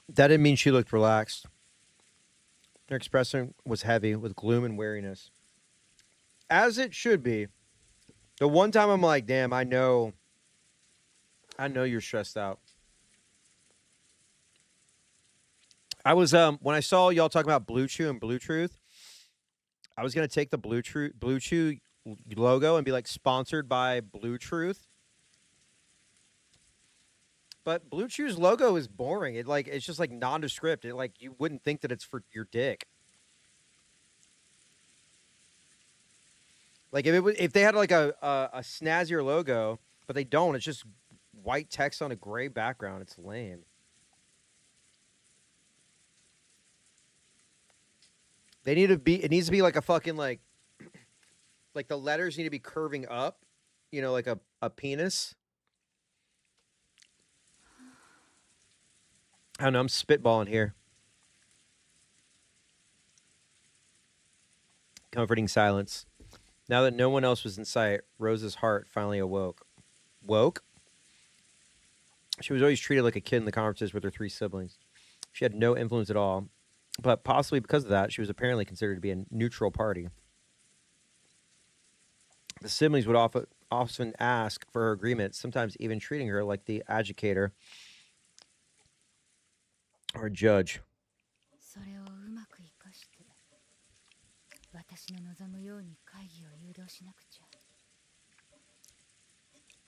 That didn't mean she looked relaxed. Her expression was heavy with gloom and weariness. As it should be. The one time I'm like, damn, I know you're stressed out. I was when I saw y'all talking about Blue Chew and Blue Truth, I was gonna take the Blue Chew logo and be like sponsored by Blue Truth. But Blue Chew's logo is boring. It's just like nondescript. It like you wouldn't think that it's for your dick. Like if they had like a snazzier logo, but they don't. It's just white text on a gray background. It's lame. They need to be. It needs to be like a fucking like the letters need to be curving up. You know, like a penis. I don't know. I'm spitballing here. Comforting silence. Now that no one else was in sight, Rose's heart finally awoke. Woke? She was always treated like a kid in the conferences with her 3 siblings. She had no influence at all, but possibly because of that, she was apparently considered to be a neutral party. The siblings would often ask for her agreement, sometimes even treating her like the educator or judge.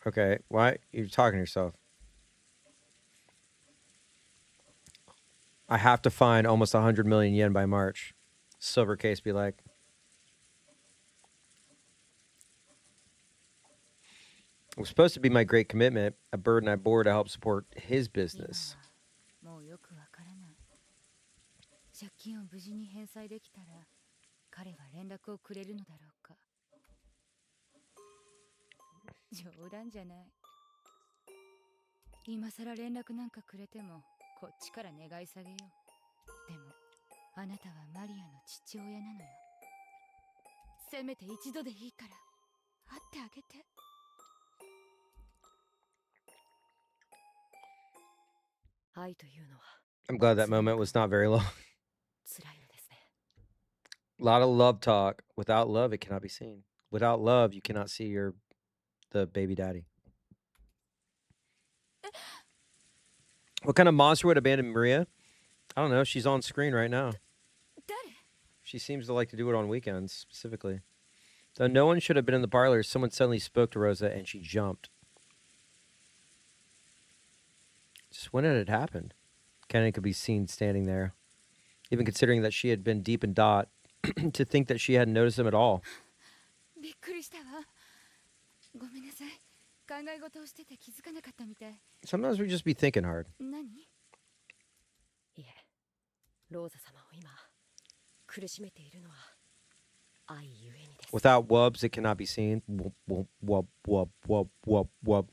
Okay, why? You're talking to yourself. I have to find almost 100 million yen by March. Silver case be like. It was supposed to be my great commitment, a burden I bore to help support his business. I'm glad that moment was not very long. A lot of love talk. Without love, it cannot be seen. Without love, you cannot see the baby daddy. What kind of monster would abandon Maria? I don't know. She's on screen right now. She seems to like to do it on weekends, specifically. Though no one should have been in the parlor, someone suddenly spoke to Rosa, and she jumped. Just when it had happened. Kennedy could be seen standing there. Even considering that she had been deep in thought, to think that she hadn't noticed him at all. Sometimes we just be thinking hard. Without wubs, it cannot be seen. Wub, wub, wub, wub, wub, wub.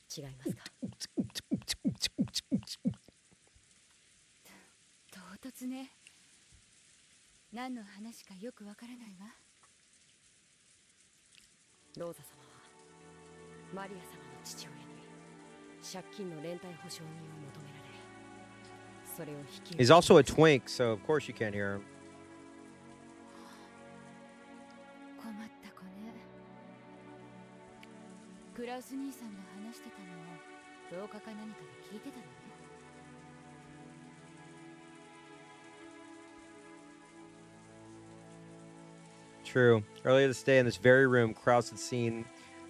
He's also a twink, so of course you can't hear him. True. Earlier this day in this very room, Krauss had seen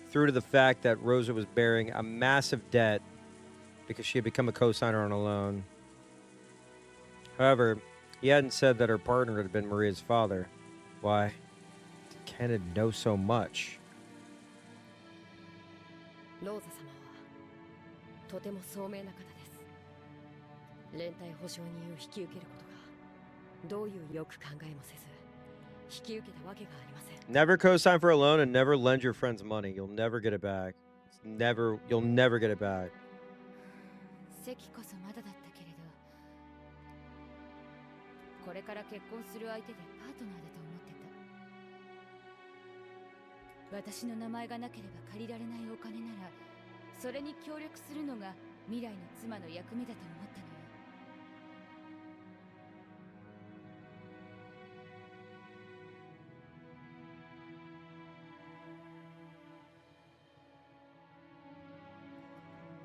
through to the fact that Rosa was bearing a massive debt because she had become a co-signer on a loan. However, he hadn't said that her partner had been Maria's father. Why? Did Kennedy know so much? Never co-sign for a loan and never lend your friends money. You'll never get it back. You'll never get it back.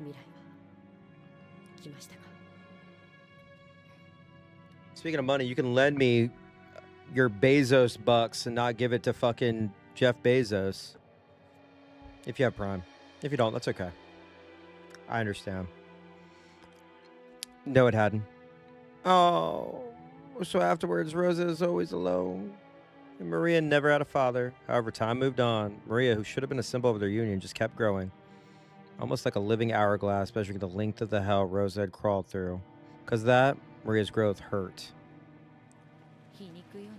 未来は来ましたか？ Speaking of money, you can lend me your Bezos bucks and not give it to fucking Jeff Bezos. If you have Prime. If you don't, that's okay. I understand. No, it hadn't. Oh, so afterwards, Rosa is always alone. And Maria never had a father. However, time moved on. Maria, who should have been a symbol of their union, just kept growing. Almost like a living hourglass, measuring the length of the hell Rosa had crawled through. Because that, Maria's growth hurt. 皮肉よね。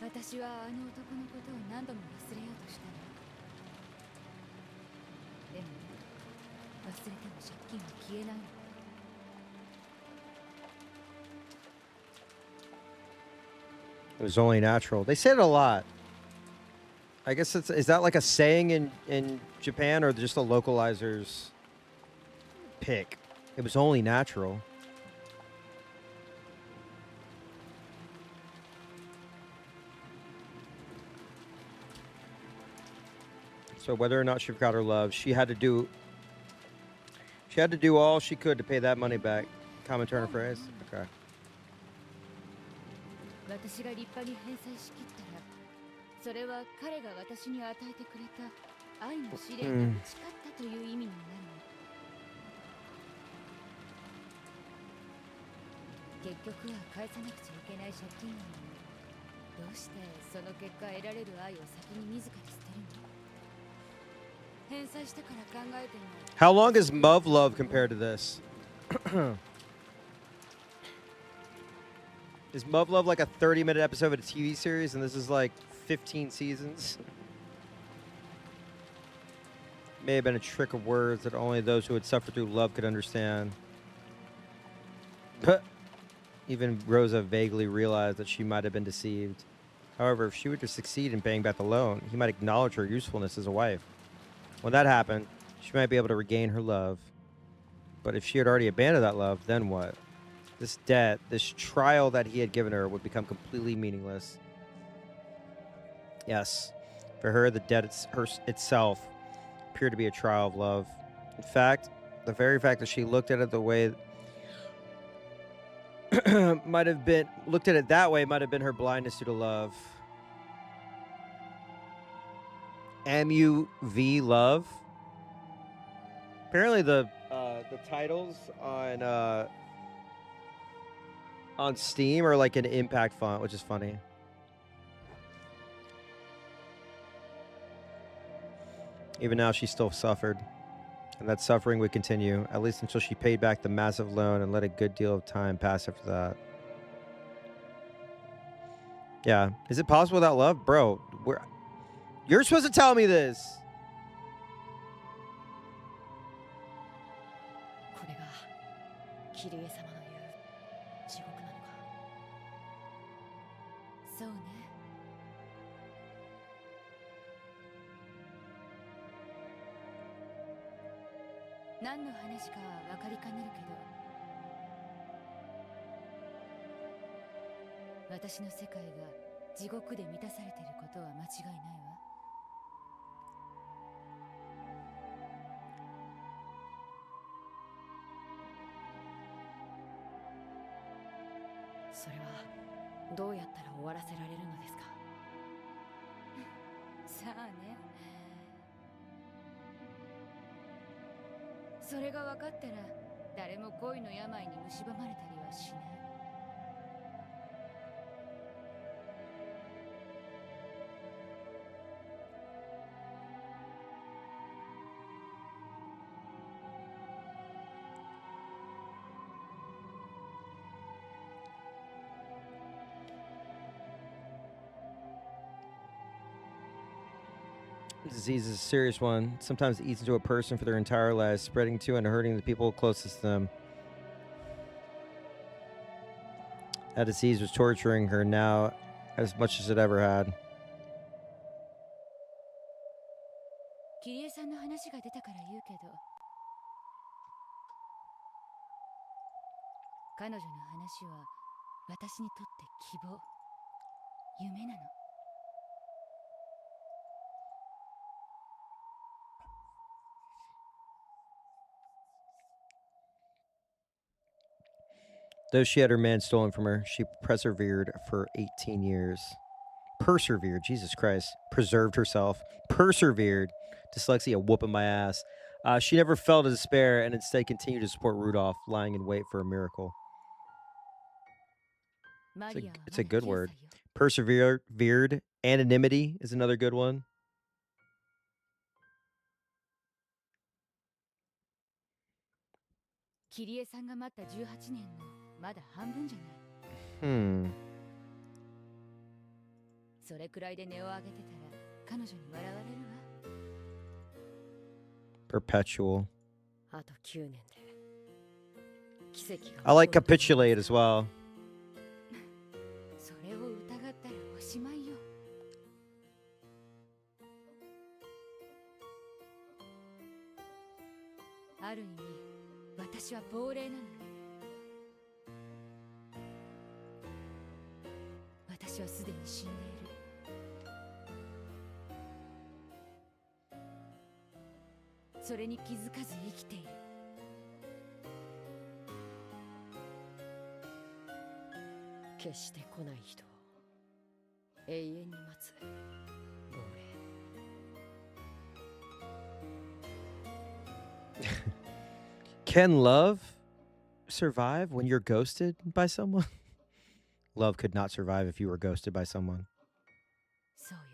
私はあの男のことを何度も忘れようとしたの。でも忘れても借金は消えないの。It was only natural. They say it a lot. I guess is that like a saying in Japan or just a localizer's pick? It was only natural. So whether or not she forgot her love, she had to do all she could to pay that money back. Common turn of phrase. Okay. 私が立派に返済しきったら、それは彼が私に与えてくれた愛の試練が打ち勝ったという意味になるの。結局は返さなくちゃいけない借金なのに、どうしてその結果得られる愛を先に自ら捨てるの？返済してから考えてみよう。 How long is Muv Love compared to this? Is Muv Love like a 30-minute episode of a TV series and this is like 15 seasons? May have been a trick of words that only those who had suffered through love could understand. But even Rosa vaguely realized that she might have been deceived. However, if she were to succeed in paying back the loan, he might acknowledge her usefulness as a wife. When that happened, she might be able to regain her love. But if she had already abandoned that love, then what? This debt, this trial that he had given her would become completely meaningless. Yes, for her, the debt itself appeared to be a trial of love. In fact, the very fact that she looked at it the way might have been her blindness due to love. MUV Love. Apparently the titles on Steam are like an impact font, which is funny. Even now, she still suffered. And that suffering would continue, at least until she paid back the massive loan and let a good deal of time pass after that. Yeah. Is it possible without love? Bro, you're supposed to tell me this. これがキリエ様の言う地獄なのか。そうね。何の話かは分かりかねるけど、私の世界が地獄で満たされていることは間違いないわ。それはどうやったら終わらせられるのですか？さあね。それが分かったら誰も恋の病に蝕まれたりはしない。Disease is a serious one. Sometimes it eats into a person for their entire lives, spreading to and hurting the people closest to them. That disease was torturing her now as much as it ever had. キリエさんの話が出たから言うけど、彼女の話は私にとって希望、夢なの。Though she had her man stolen from her, she persevered for 18 years. Persevered, Jesus Christ. Preserved herself. Persevered. Dyslexia whooping my ass. She never fell to despair and instead continued to support Rudolph, lying in wait for a miracle. It's a good word. Persevered. Anonymity is another good one. Hmm. Perpetual. I like capitulate as well. Can love survive when you're ghosted by someone? Love could not survive if you were ghosted by someone. そうよ。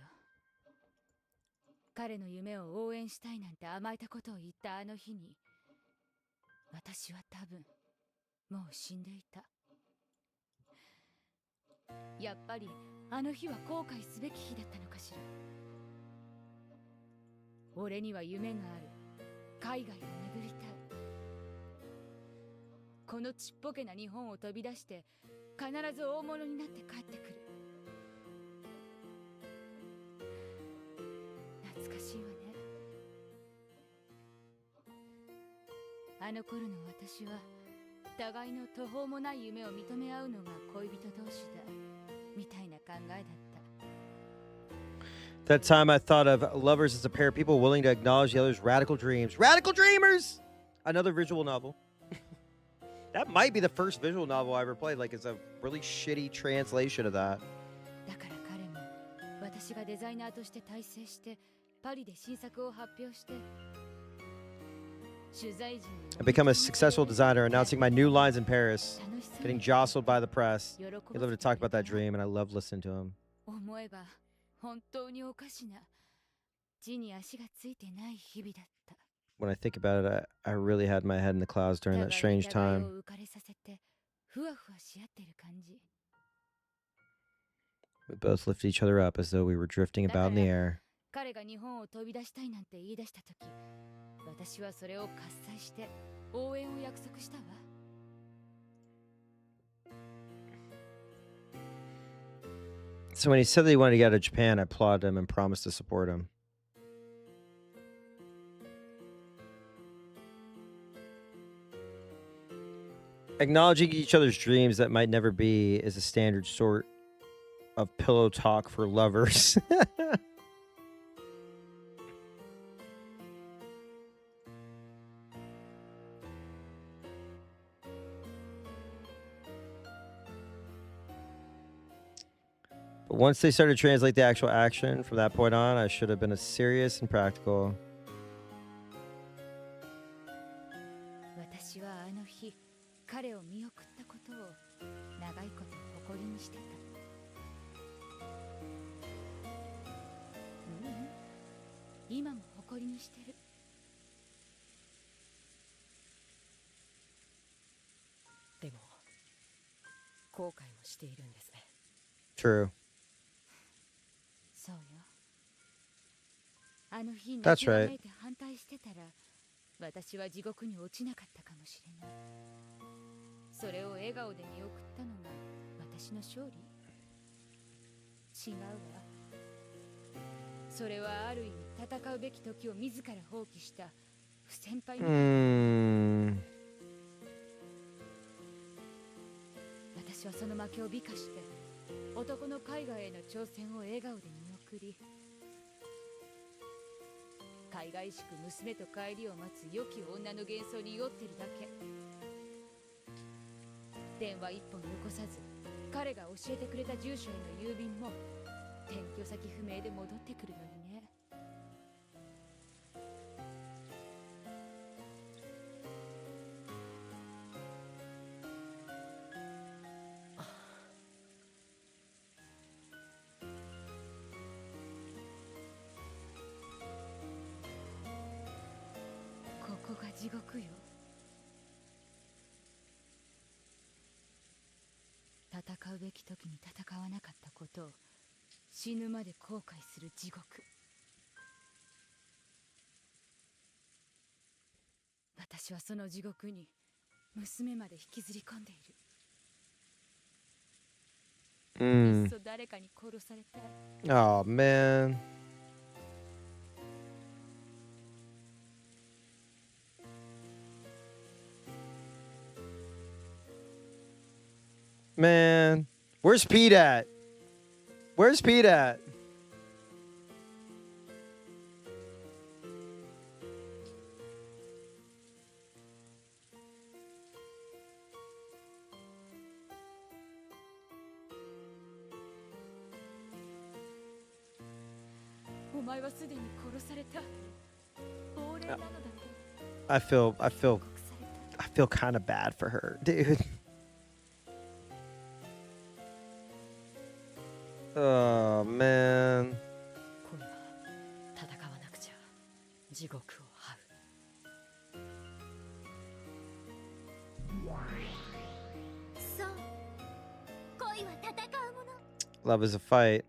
彼の夢を応援したいなんて甘えたことを言ったあの日に、私は多分もう死んでいた。やっぱりあの日は後悔すべき日だったのかしら。俺には夢がある。海外を巡りたい。このちっぽけな日本を飛び出して必ず大物になって帰ってくる。懐かしいわね。あの頃の私は互いの途方もない夢を認め合うのが恋人同士だみたいな考えだった。That time I thought of lovers as a pair of people willing to acknowledge the other's radical dreams. Radical Dreamers! Another visual novel. That might be the first visual novel I ever played. Like, it's a really shitty translation of that. だから彼も私がデザイナーとして大成してパリで新作を発表して I become a successful designer, announcing my new lines in Paris, getting jostled by the press. He loved to talk about that dream, and I loved listening to him. 思えば本当におかしな地に足がついてない日々だった。 When I think about it, I really had my head in the clouds during that strange time. We both lifted each other up as though we were drifting about in the air. 彼が日本を飛び出したいなんて言い出した時、私はそれを喝采して応援を約束したわ。 So when he said that he wanted to get out of Japan, I applauded him and promised to support him. Acknowledging each other's dreams that might never be is a standard sort of pillow talk for lovers. But once they started to translate the actual action, from that point on, I should have been as serious and practical. 私はあの日、彼を見送ったことを長いこと誇りにしてた。今も誇りにしてる。でも、後悔もしているんですね。 True. そうよ。あの日、That's right. 泣きわめいて反対してたら、私は地獄に落ちなかったかもしれない。それを笑顔で見送ったのが私の勝利。違うわ。それはある意味戦うべき時を自ら放棄した不先輩みたいな。私はその負けを美化して男の海外への挑戦を笑顔で見送り、海外しく娘と帰りを待つ良き女の幻想に酔ってるだけ。電は一本残さず、彼が教えてくれた住所への郵便も転居先不明で戻ってくるのにね。ここが地獄よ。戦うべき時に戦わなかったことを死ぬまで後悔する地獄。私はその地獄に娘まで引きずり込んでいる。いっそ誰かに殺されたい。Oh man. Man, where's Pete at? Where's Pete at? I feel kind of bad for her, dude. Oh man. 恋は戦わなくちゃ地獄を這う。そう、恋は戦うもの。 Love is a fight.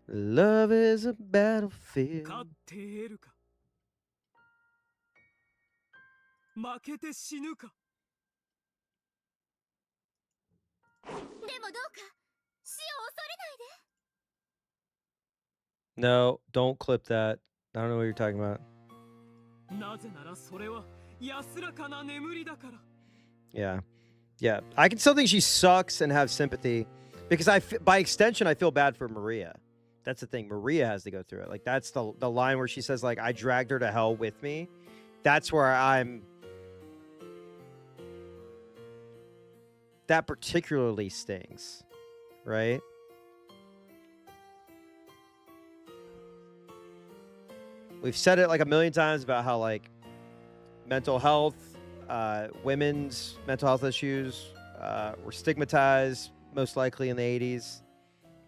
Love is a battlefield. 勝って得るか負けて死ぬか。でもどうか死を恐れないで。 No, don't clip that. I don't know what you're talking about. なぜならそれは安らかな眠りだから。 Yeah. Yeah. I can still think she sucks and have sympathy because by extension, I feel bad for Maria. That's the thing. Maria has to go through it. Like, that's the line where she says, like, I dragged her to hell with me. That's where that particularly stings, right? We've said it like a million times about how, like, mental health, women's mental health issues were stigmatized, most likely in the 80s.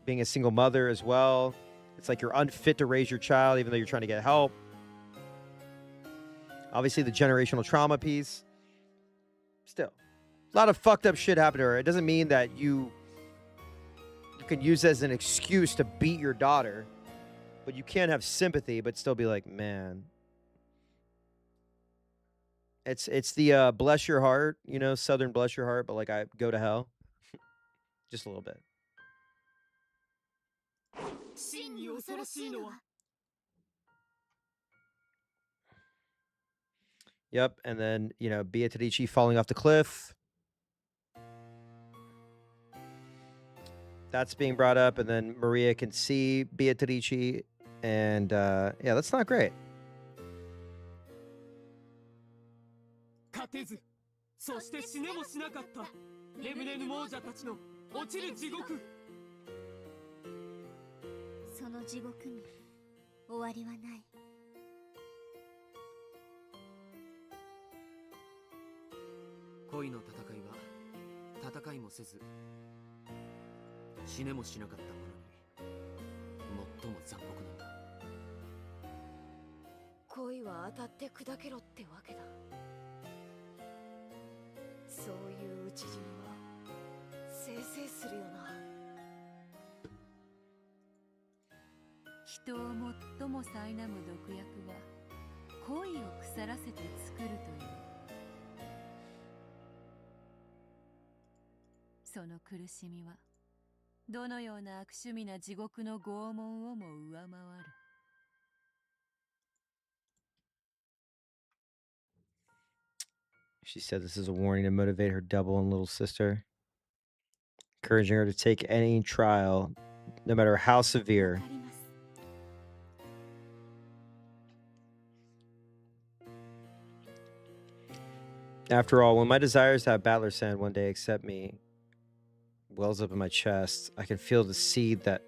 Being a single mother as well. It's like you're unfit to raise your child, even though you're trying to get help. Obviously, the generational trauma piece. Still, a lot of fucked up shit happened to her. It doesn't mean that you can use it as an excuse to beat your daughter, but you can't have sympathy, but still be like, man. It's the bless your heart, you know, Southern bless your heart, but like I go to hell. Just a little bit. 真に恐ろしいのは Yep, and then, you know, Beatrice falling off the cliff. That's being brought up, and then Maria can see Beatrice, and yeah, that's not great. 勝てずそして死ねもしなかったレムネヌ亡者たちの落ちる地獄。その地獄に終わりはない。恋の戦いは戦いもせず死ねもしなかったものに最も残酷なんだ。恋は当たって砕けろってわけだ。そういう討ち死にはせいせいするよな。人を最も苛む毒薬は恋を腐らせて作るという。その苦しみはどのような悪趣味な地獄の拷問をも上回る。She said this is a warning to motivate her double and little sister, encouraging her to take any trial, no matter how severe. After all, when my desires to have Battler Sand one day accept me wells up in my chest, I can feel the seed that...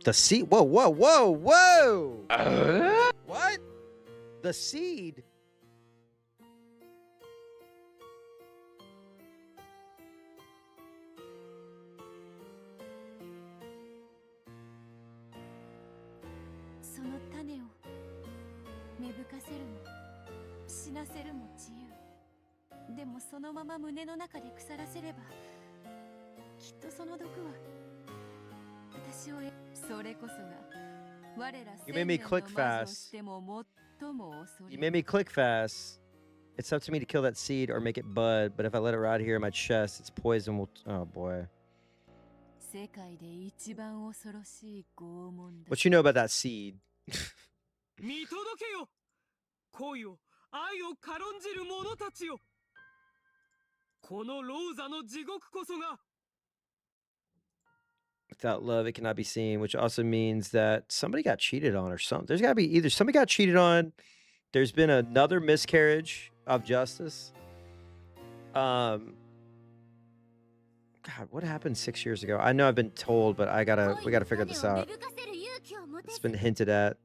The seed? Whoa, whoa, whoa, whoa! What? The seed? You made me click fast. You made me click fast. It's up to me to kill that seed or make it bud, but if I let it rot here in my chest, its poison will... Oh, boy. What you know about that seed? 見届けよ恋を愛を軽んじる者たちよこのローザの地獄こそが Without love, it cannot be seen, which also means that somebody got cheated on or something. There's got to be either somebody got cheated on, there's been another miscarriage of justice. God, what happened 6 years ago? I know I've been told, but we gotta figure this out. It's been hinted at.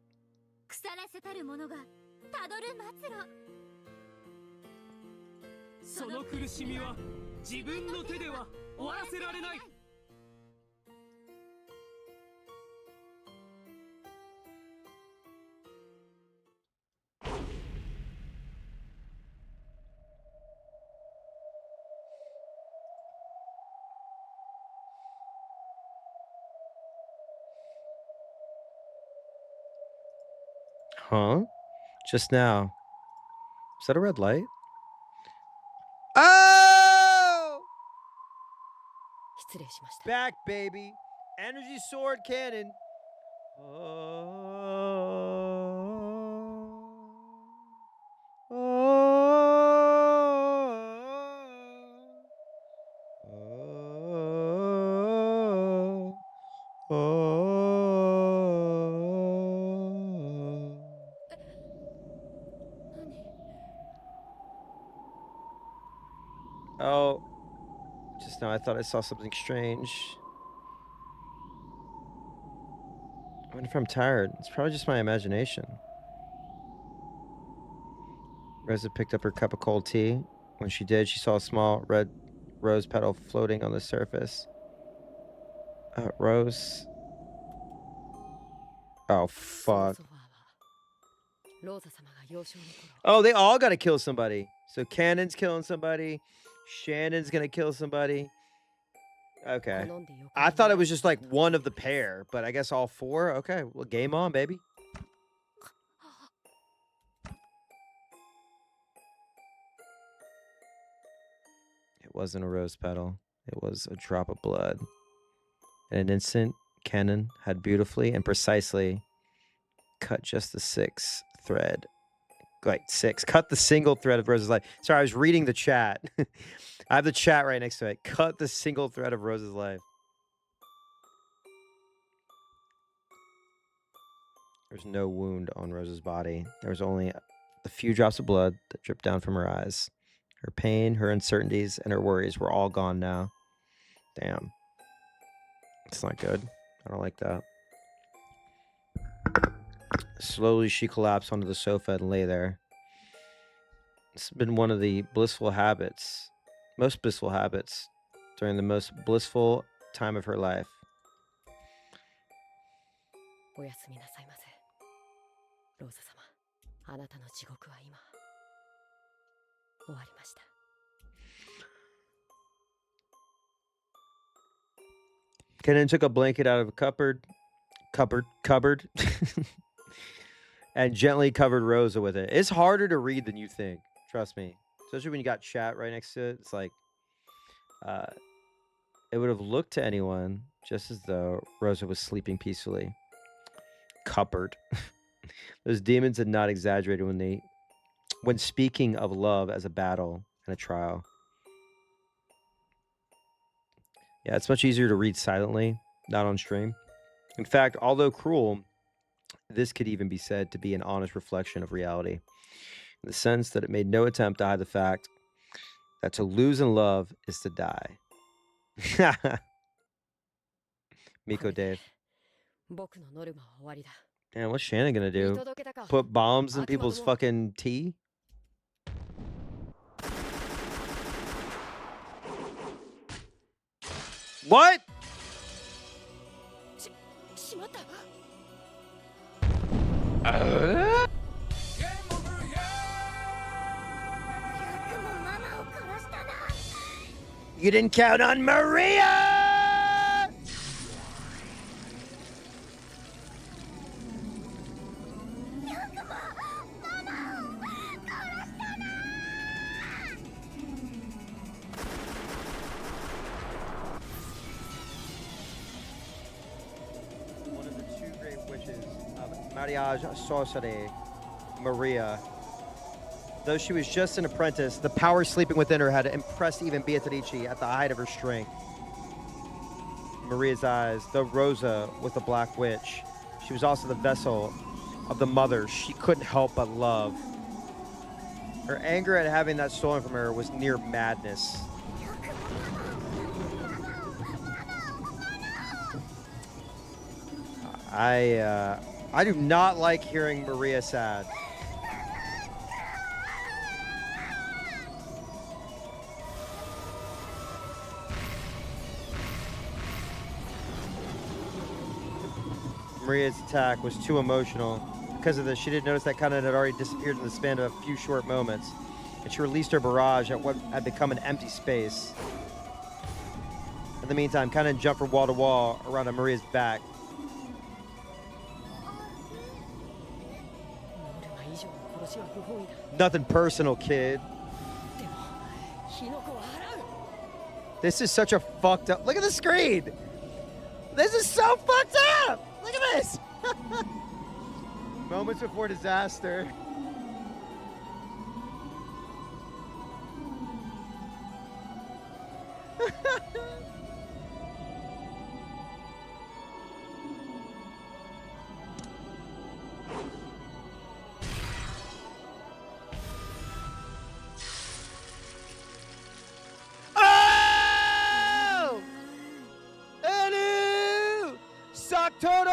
その苦しみは自分の手では終わらせられない Huh? Just now. Is that a red light? Oh! Back, baby. Energy sword cannon. Oh, just now I thought I saw something strange. I wonder if I'm tired. It's probably just my imagination. Rosa picked up her cup of cold tea. When she did, she saw a small red rose petal floating on the surface. Rose. Oh, fuck. Oh, they all gotta kill somebody. So Cannon's killing somebody. Shannon's gonna kill somebody. Okay. I thought it was just like one of the pair, but I guess all four? Okay, well, game on, baby. It wasn't a rose petal. It was a drop of blood. In an instant, Cannon had beautifully and precisely cut just the sixth thread. Like six. Cut the single thread of Rose's life. Sorry, I was reading the chat. I have the chat right next to it. Cut the single thread of Rose's life. There's no wound on Rose's body. There was only a few drops of blood that dripped down from her eyes. Her pain, her uncertainties, and her worries were all gone now. Damn. It's not good. I don't like that. Slowly, she collapsed onto the sofa and lay there. It's been one of the blissful habits, most blissful habits, during the most blissful time of her life. Kenan took a blanket out of a cupboard, and gently covered Rosa with it. It's harder to read than you think. Trust me. Especially when you got chat right next to it. It's like, it would have looked to anyone just as though Rosa was sleeping peacefully. Cupboard. Those demons had not exaggerated when speaking of love as a battle and a trial. Yeah, it's much easier to read silently, not on stream. In fact, although cruel, this could even be said to be an honest reflection of reality, in the sense that it made no attempt to hide the fact that to lose in love is to die. Miko Dave. 僕のノルマは終わりだ。 Damn, what's Shannon gonna 見 do? 届けたか。 Put bombs in あくまでも。 people's fucking tea? What? しまった。 You didn't count on Maria! One of the two great wishes of Mariage Sorcery, Maria. Though she was just an apprentice, the power sleeping within her had impressed even Beatrice at the height of her strength. Maria's eyes, though Rosa was the Black Witch, she was also the vessel of the mother she couldn't help but love. Her anger at having that stolen from her was near madness. I do not like hearing Maria sad. Maria's attack was too emotional. Because of this, she didn't notice that Kanan had already disappeared in the span of a few short moments, and she released her barrage at what had become an empty space. In the meantime, Kanan jumped from wall to wall around Maria's back. Nothing personal, kid. This is such a fucked up... Look at the screen! This is so fucked up! Look at this! Moments before disaster. Oh! Anu! Saktoto!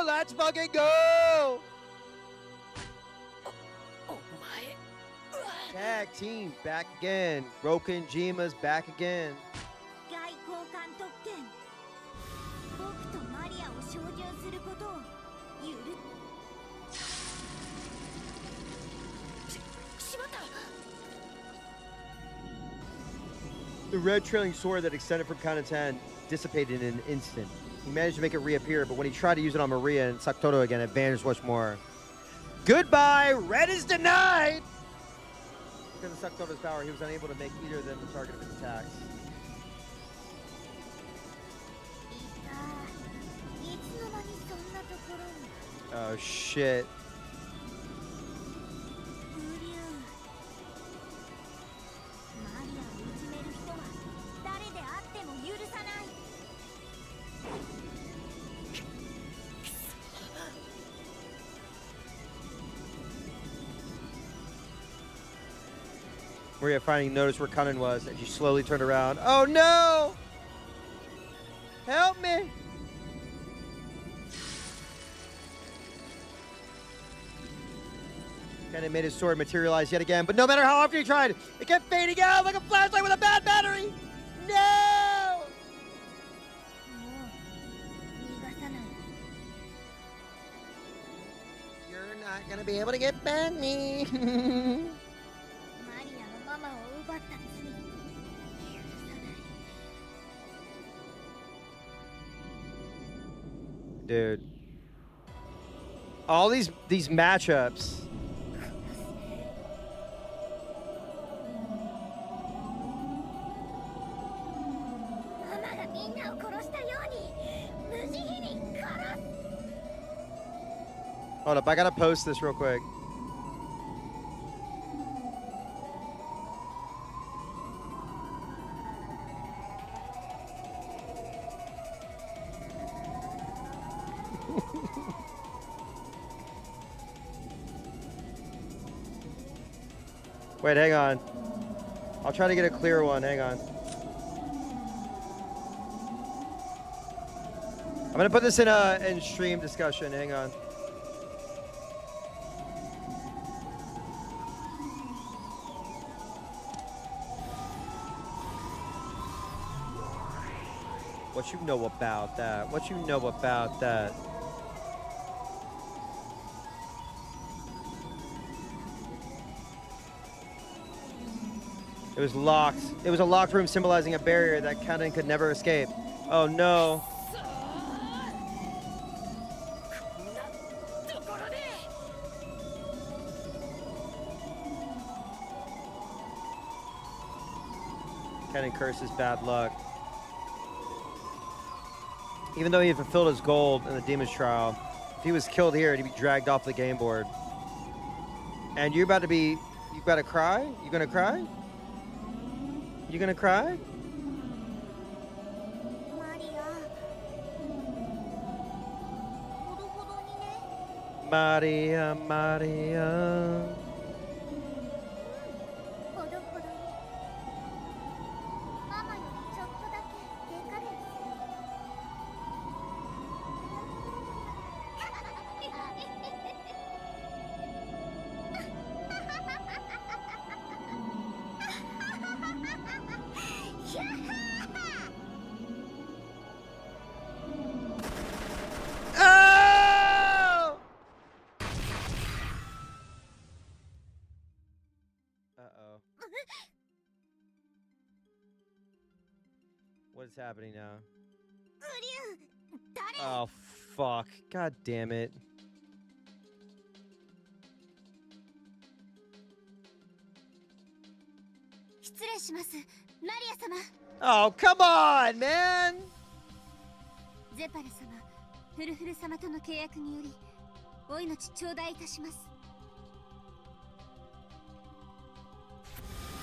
Let's fucking go! Tag team back again. Broken Jima's back again. The red trailing sword that extended from Kanatan dissipated in an instant. He managed to make it reappear, but when he tried to use it on Maria and Saktoto again, it vanished once more. Goodbye! Red is denied! Because of Saktoto's power, he was unable to make either of them the target of his attacks. Oh, shit. Maria finally noticed where Kanan was, and she slowly turned around. Oh no! Help me! Kanan made his sword materialize yet again, but no matter how often he tried, it kept fading out like a flashlight with a bad battery! No! You're not gonna be able to get back me. Dude. All these matchups. Hold up, I gotta post this real quick. Wait, hang on. I'll try to get a clear one. Hang on. I'm gonna put this in stream discussion. Hang on. What you know about that? What you know about that? It was locked. It was a locked room symbolizing a barrier that Kennen could never escape. Oh no. Kennen curses bad luck. Even though he had fulfilled his goal in the Demon's Trial, if he was killed here, he'd be dragged off the game board. And you're about to be, you about to cry? You gonna cry? You gonna cry? Maria, Maria. What is happening now? Oh, fuck. God damn it. Oh, come on, man! ゼパレ様、フルフル様との契約により、お命頂戴いたします。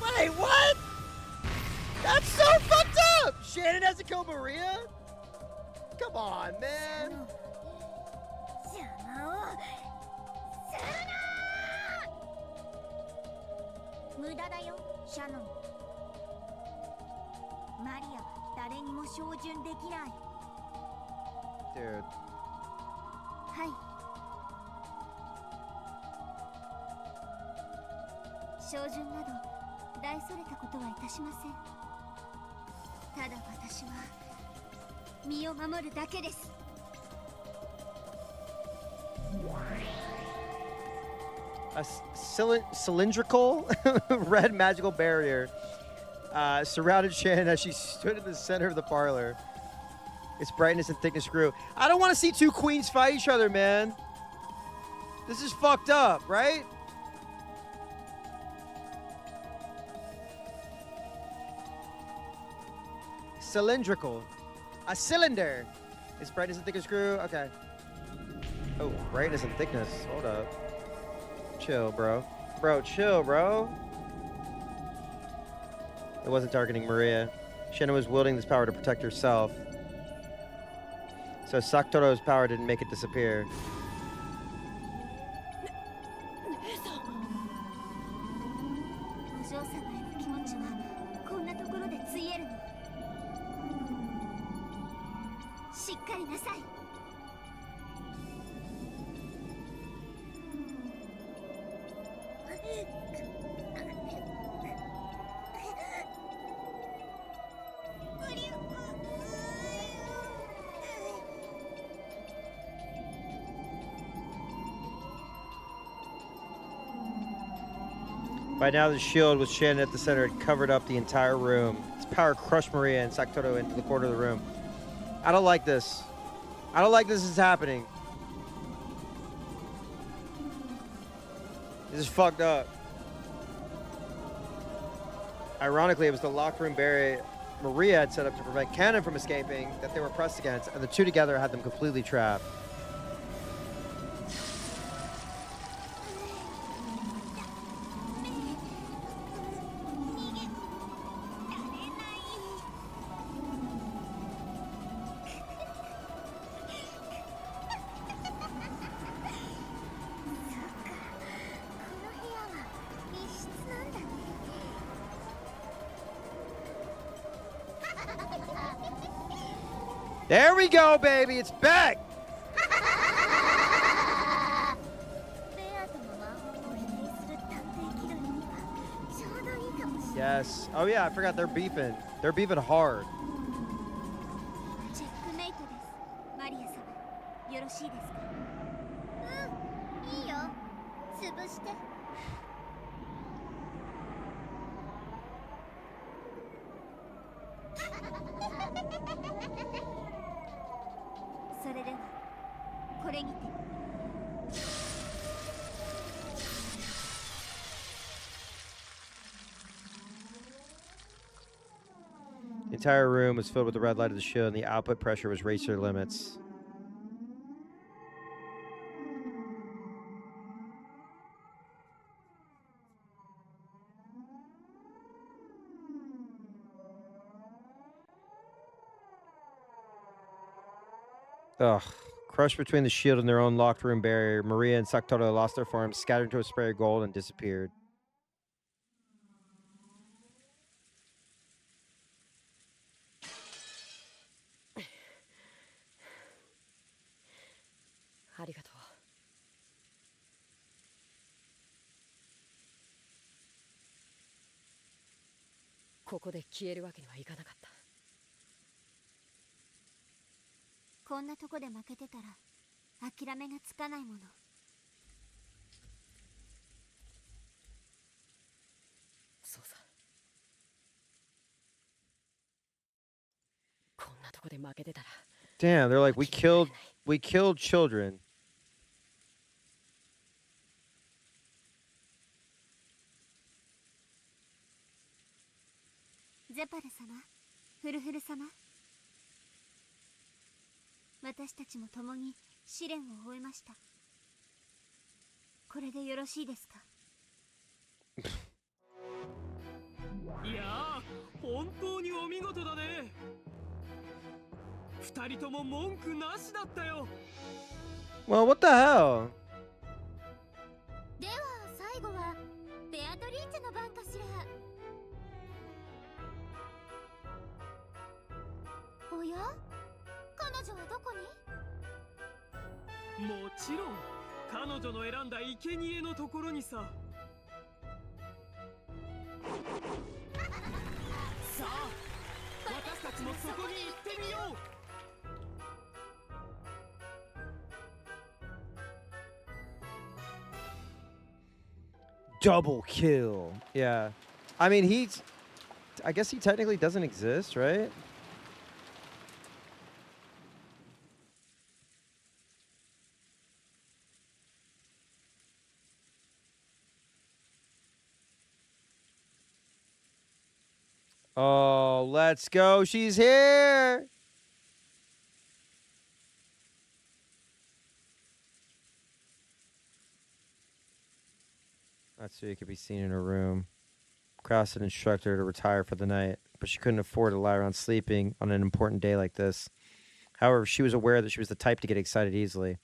Wait, what? That's so fucked up! Shannon has to kill Maria? Come on, man. 邪魔をするな！無駄だよ、シャノン。マリアは誰にも照準できない。 Dude. はい。照準など大それたことはいたしません。ただ私は身を守るだけです。 A cylindrical red magical barrier surrounded Shannon as she stood in the center of the parlor. Its brightness and thickness grew. I don't want to see two queens fight each other, man. This is fucked up, right? Cylindrical. A cylinder. Its brightness and thickness grew. Okay. Oh, brightness and thickness. Hold up. Chill, bro. Bro, chill, bro. It wasn't targeting Maria. Shannon was wielding this power to protect herself. So Sakutoro's power didn't make it disappear. 'By now, the shield with Shannon at the center had covered up the entire room. Its power crushed Maria and Sakutoro into the corner of the room. I don't like this. I don't like this is happening. This is fucked up. Ironically, it was the locked room barrier Maria had set up to prevent Kennen from escaping that they were pressed against, and the two together had them completely trapped. There we go, baby. It's back. ベアとも魔法を否定する探偵気取りにはちょうどいいかもしれない。 Yes. Oh yeah, I forgot they're beefing. They're beefing hard. チェックメイトです。マリア様、よろしいですか？うん、いいよ。潰して。それではこれにて。 The entire room was filled with the red light of the shield, and the output pressure was raised to their limits. Ugh. Crushed between the shield and their own locked room barrier, Maria and Sakato lost their forms, scattered into a spray of gold, and disappeared. ありがとう。ここで消えるわけにはいかなかった。こんなとこで負けてたら諦めがつかないもの。そうさ。こんなとこで負けてたら。 Damn, they're like, we killed children. ゼパル様、フルフル様。私たちも共に試練を終えました。これでよろしいですか？いやー、本当にお見事だね。二人とも文句なしだったよ。Well, what the hell? では最後はベアトリーチェの番かしら。おや？彼女はどこに？もちろん彼女の選んだ生贄のところにさ。さあ、私たちもそこに行ってみよう。 Double kill. Yeah. I mean, I guess he technically doesn't exist, right? Oh, let's go. She's here. Natsuya could be seen in her room. Kraus had instructed her to retire for the night, but she couldn't afford to lie around sleeping on an important day like this. However, she was aware that she was the type to get excited easily,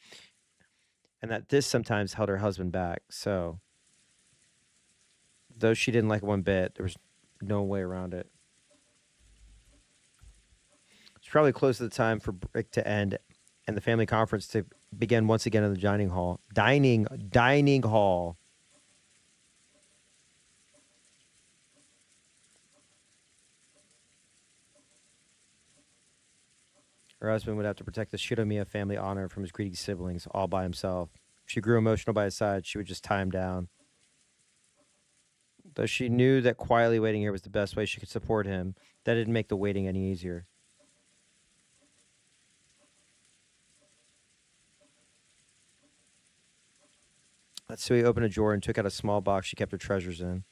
and that this sometimes held her husband back. So, though she didn't like it one bit, there was no way around it. It's probably close to the time for break to end and the family conference to begin once again in the dining hall. Dining hall. Her husband would have to protect the Shiromiya family honor from his greedy siblings all by himself. If she grew emotional by his side, she would just tie him down. Though she knew that quietly waiting here was the best way she could support him, that didn't make the waiting any easier. Natsui opened a drawer and took out a small box she kept her treasures in.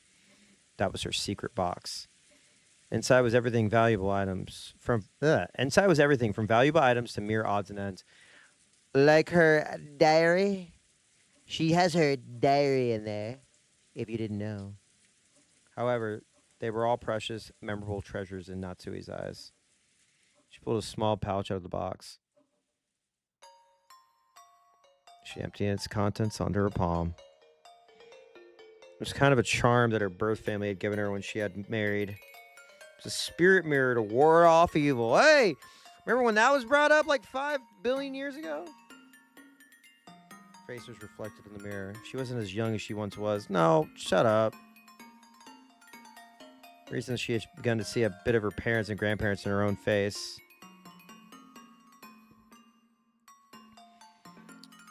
That was her secret box. Inside was everything valuable items inside was everything from valuable items to mere odds and ends. Like her diary. She has her diary in there, if you didn't know. However, they were all precious, memorable treasures in Natsui's eyes. She pulled a small pouch out of the box. She emptied its contents onto her palm. It was kind of a charm that her birth family had given her when she had married. It was a spirit mirror to ward off evil. Hey, Remember when that was brought up like 5 billion years ago? Face was reflected in the mirror. She wasn't as young as she once was. No, shut up. Recently, she had begun to see a bit of her parents and grandparents in her own face.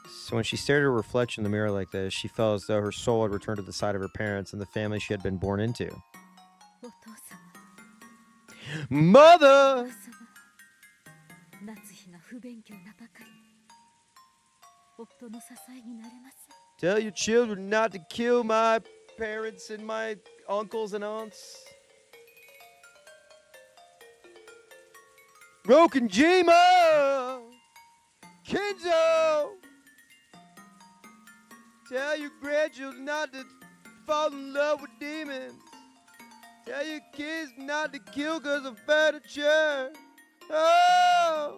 So when she stared at her reflection in the mirror like this, she felt as though her soul had returned to the side of her parents and the family she had been born into. Mother! Tell your children not to kill my parents and my uncles and aunts. Rokenjima! Kenzo! Tell your grandchildren not to fall in love with demons. Tell your kids not to kill because of furniture. Oh!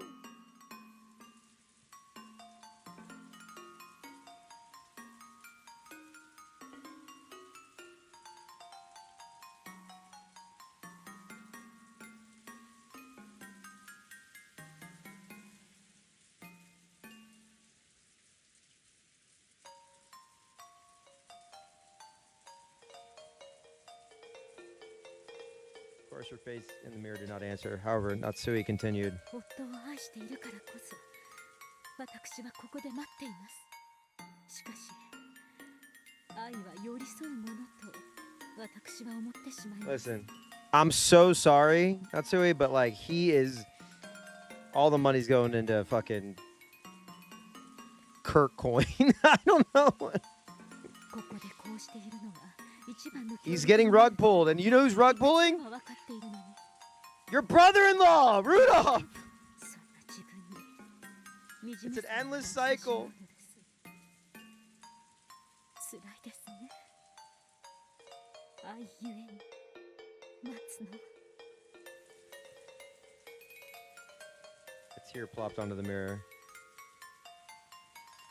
Of course, her face in the mirror did not answer. However, Natsui continued. Listen, I'm so sorry, Natsui, but like he is, all the money's going into fucking Kirk coin. I don't know. He's getting rug pulled, and you know who's rug pulling? Your brother-in-law, Rudolph! It's an endless cycle. A tear plopped onto the mirror.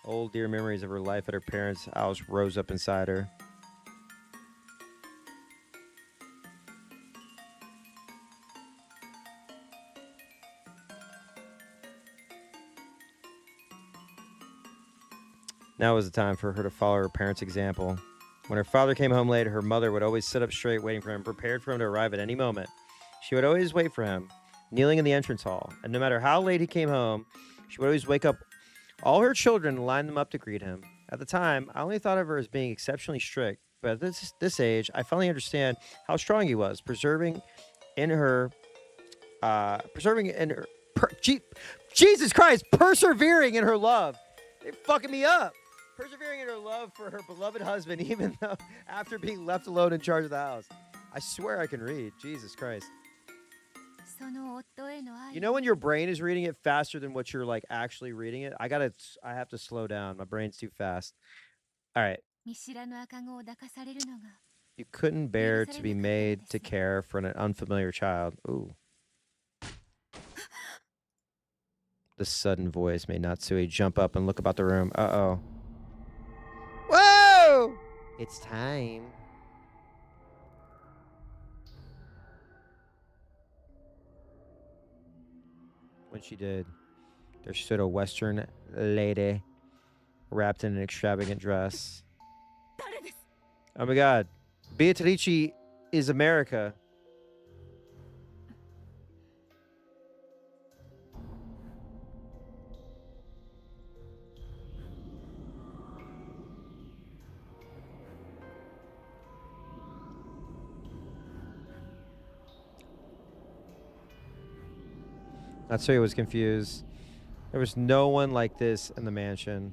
Old dear memories of her life at her parents' house rose up inside her. Now was the time for her to follow her parents' example. When her father came home late, her mother would always sit up straight waiting for him, prepared for him to arrive at any moment. She would always wait for him, kneeling in the entrance hall. And no matter how late he came home, she would always wake up all her children and line them up to greet him. At the time, I only thought of her as being exceptionally strict, but at this age, I finally understand how strong he was, persevering in her, Jesus Christ, persevering in her love. They're fucking me up. Persevering in her love for her beloved husband, even though after being left alone in charge of the house. I swear I can read. Jesus Christ. You know when your brain is reading it faster than what you're like actually reading it? I have to slow down. My brain's too fast. All right. You couldn't bear to be made to care for an unfamiliar child. Ooh. The sudden voice made Natsui jump up and look about the room. Uh-oh. Whoa! It's time. When she did, there stood a Western lady wrapped in an extravagant dress. Oh my God. Beatrice is America. Natsuya was confused. There was no one like this in the mansion.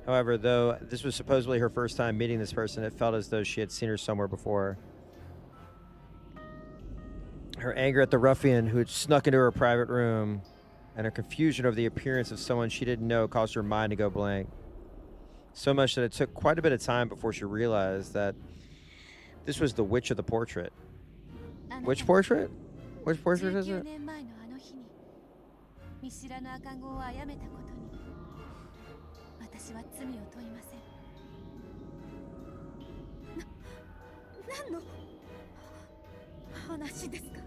However, though this was supposedly her first time meeting this person, it felt as though she had seen her somewhere before. Her anger at the ruffian who had snuck into her private room and her confusion over the appearance of someone she didn't know caused her mind to go blank. So much that it took quite a bit of time before she realized that this was the witch of the portrait. Which portrait? Which portrait is it? 話ですか。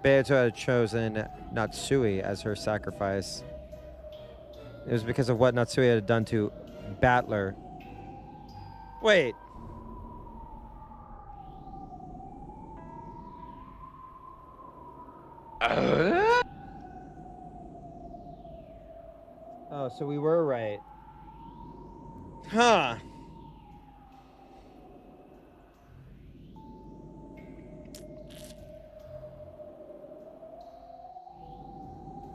Beato had chosen Natsui as her sacrifice. It was because of what Natsui had done to Battler. Wait. Oh, so we were right. Huh.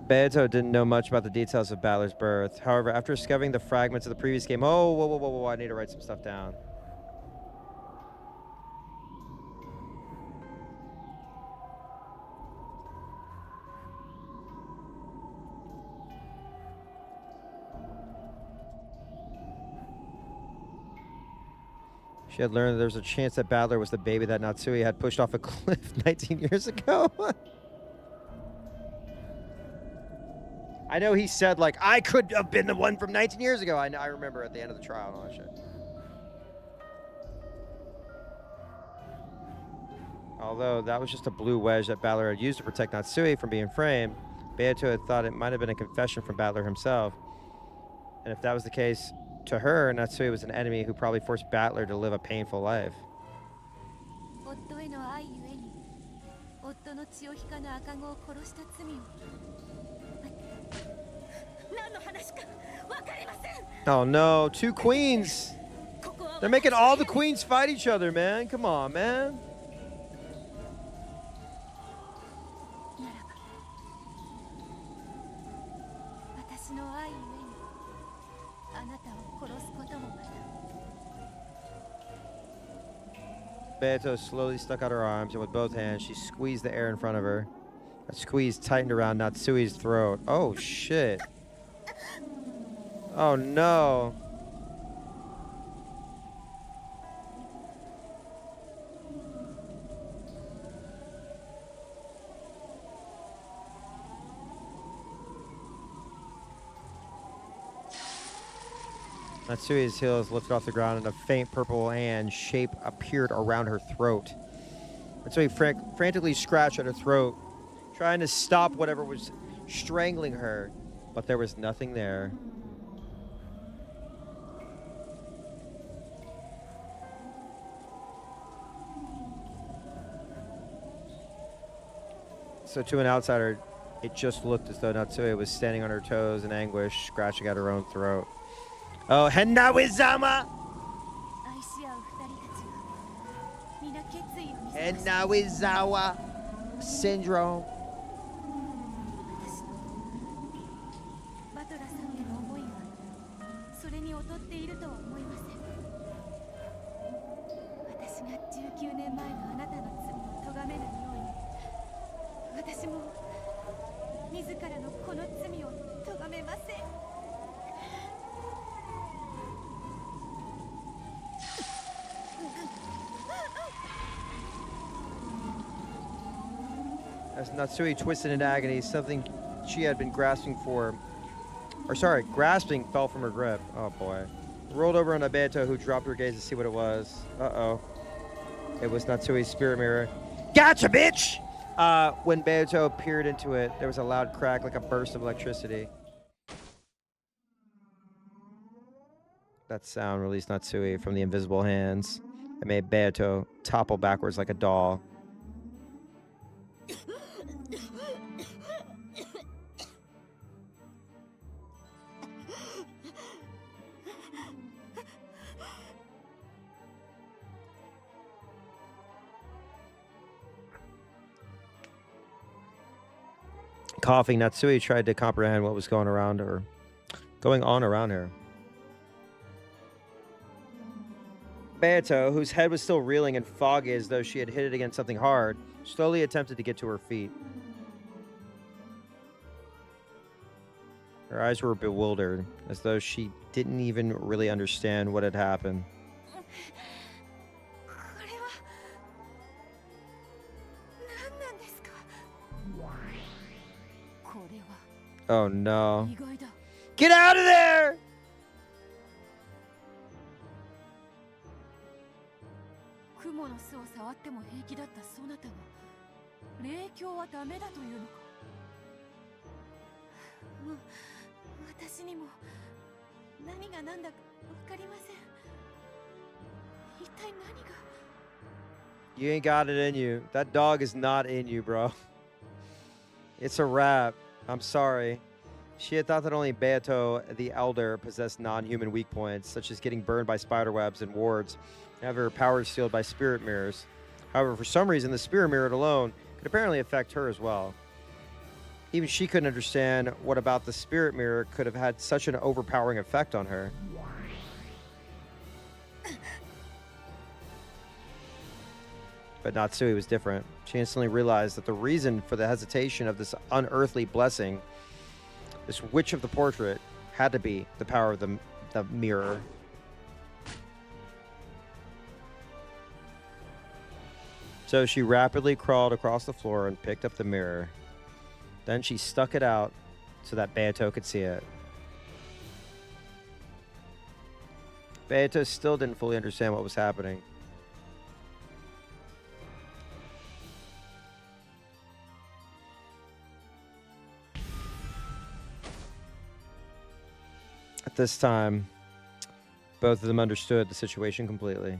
Beato didn't know much about the details of Battler's birth. However, after discovering the fragments of the previous game... Oh, whoa, I need to write some stuff down. She had learned that there was a chance that Battler was the baby that Natsui had pushed off a cliff 19 years ago. I know he said, like, I could have been the one from 19 years ago. I remember at the end of the trial and all that shit. Although that was just a blue wedge that Battler had used to protect Natsui from being framed, Beato had thought it might have been a confession from Battler himself. And if that was the case, to her, Natsui was an enemy who probably forced Battler to live a painful life. Oh no, two queens! They're making all the queens fight each other, man. Come on, man. Beato slowly stuck out her arms, and with both hands, she squeezed the air in front of her. That squeeze tightened around Natsui's throat. Oh, shit. Oh, no. Natsui's heels lifted off the ground and a faint purple hand shape appeared around her throat. Natsui frantically scratched at her throat, trying to stop whatever was strangling her, but there was nothing there. So to an outsider, it just looked as though Natsui was standing on her toes in anguish, scratching at her own throat. Oh, Hennawi-sama! Hennawi-zawa syndrome. As Natsui twisted in agony, something she had been grasping fell from her grip. Oh boy. Rolled over on Beato, who dropped her gaze to see what it was. Uh-oh. It was Natsui's spirit mirror. Gotcha, bitch! When Beato peered into it, there was a loud crack like a burst of electricity. That sound released Natsui from the invisible hands and made Beato topple backwards like a doll. Coughing, Natsui tried to comprehend what was going on around her. Beato, whose head was still reeling and foggy as though she had hit it against something hard, slowly attempted to get to her feet. Her eyes were bewildered, as though she didn't even really understand what had happened. Oh no. Get out of there! 雲の巣を触っても平気だったそなたが霊境はダメだというのか。私にも何が何だか分かりません。一体何が。 You ain't got it in you. That dog is not in you, bro. It's a wrap. I'm sorry. She had thought that only Beato the Elder possessed non-human weak points, such as getting burned by spider webs and wards, and have her powers sealed by spirit mirrors. However, for some reason, the spirit mirror alone could apparently affect her as well. Even she couldn't understand what about the spirit mirror could have had such an overpowering effect on her. But Natsui was different. She instantly realized that the reason for the hesitation of this unearthly blessing, this witch of the portrait, had to be the power of the mirror. So she rapidly crawled across the floor and picked up the mirror. Then she stuck it out so that Beato could see it. Beato still didn't fully understand what was happening. At this time, both of them understood the situation completely.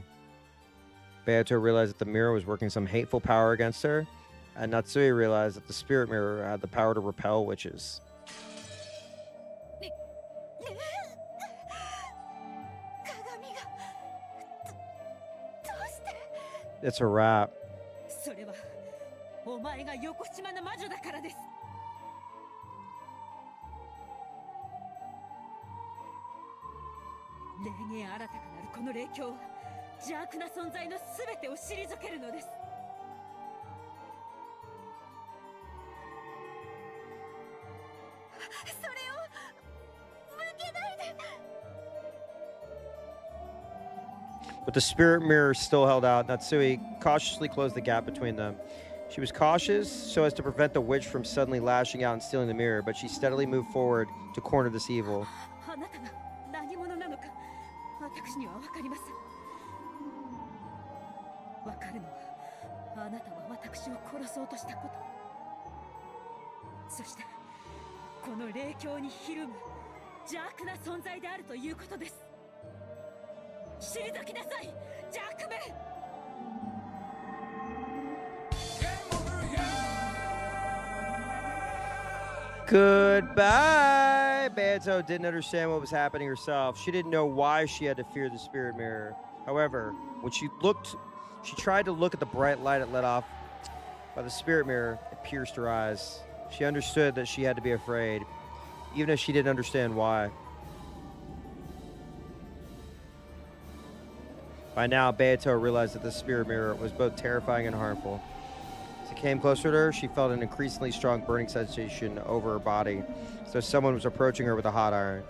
Beato realized that the mirror was working some hateful power against her, and Natsui realized that the spirit mirror had the power to repel witches. It's a wrap. それはお前が横島の魔女だからです。霊言新たかなるこの霊境は邪悪な存在のすべてを退けるのです。それを向けないで。 But the spirit mirror still held out. Natsui cautiously closed the gap between them. She was cautious so as to prevent the witch from suddenly lashing out and stealing the mirror, but she steadily moved forward to corner this evil. あなたが何者なのか私には分かりません。分かるのはあなたは私を殺そうとしたこと、そしてこの霊境にひるむ邪悪な存在であるということです。退きなさい、邪悪め。 Goodbye! Beato didn't understand what was happening herself. She didn't know why she had to fear the spirit mirror. However, when she tried to look at the bright light it let off by the spirit mirror. It pierced her eyes. She understood that she had to be afraid, even if she didn't understand why. By now, Beato realized that the spirit mirror was both terrifying and harmful. As it came closer to her, she felt an increasingly strong burning sensation over her body, as though someone was approaching her with a hot iron.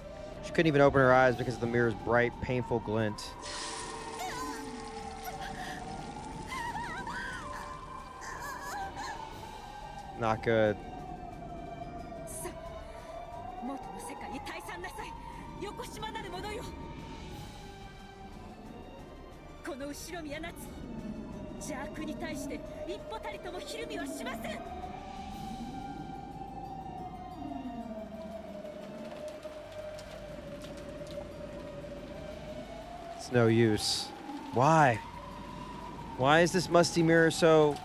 She couldn't even open her eyes because of the mirror's bright, painful glint. Not good. 元の世界に退散なさい、横島なる者よ。この後ろ宮夏、邪悪に対して一歩たりともひるみはしません。 It's no use. Why? Why is this musty mirror so...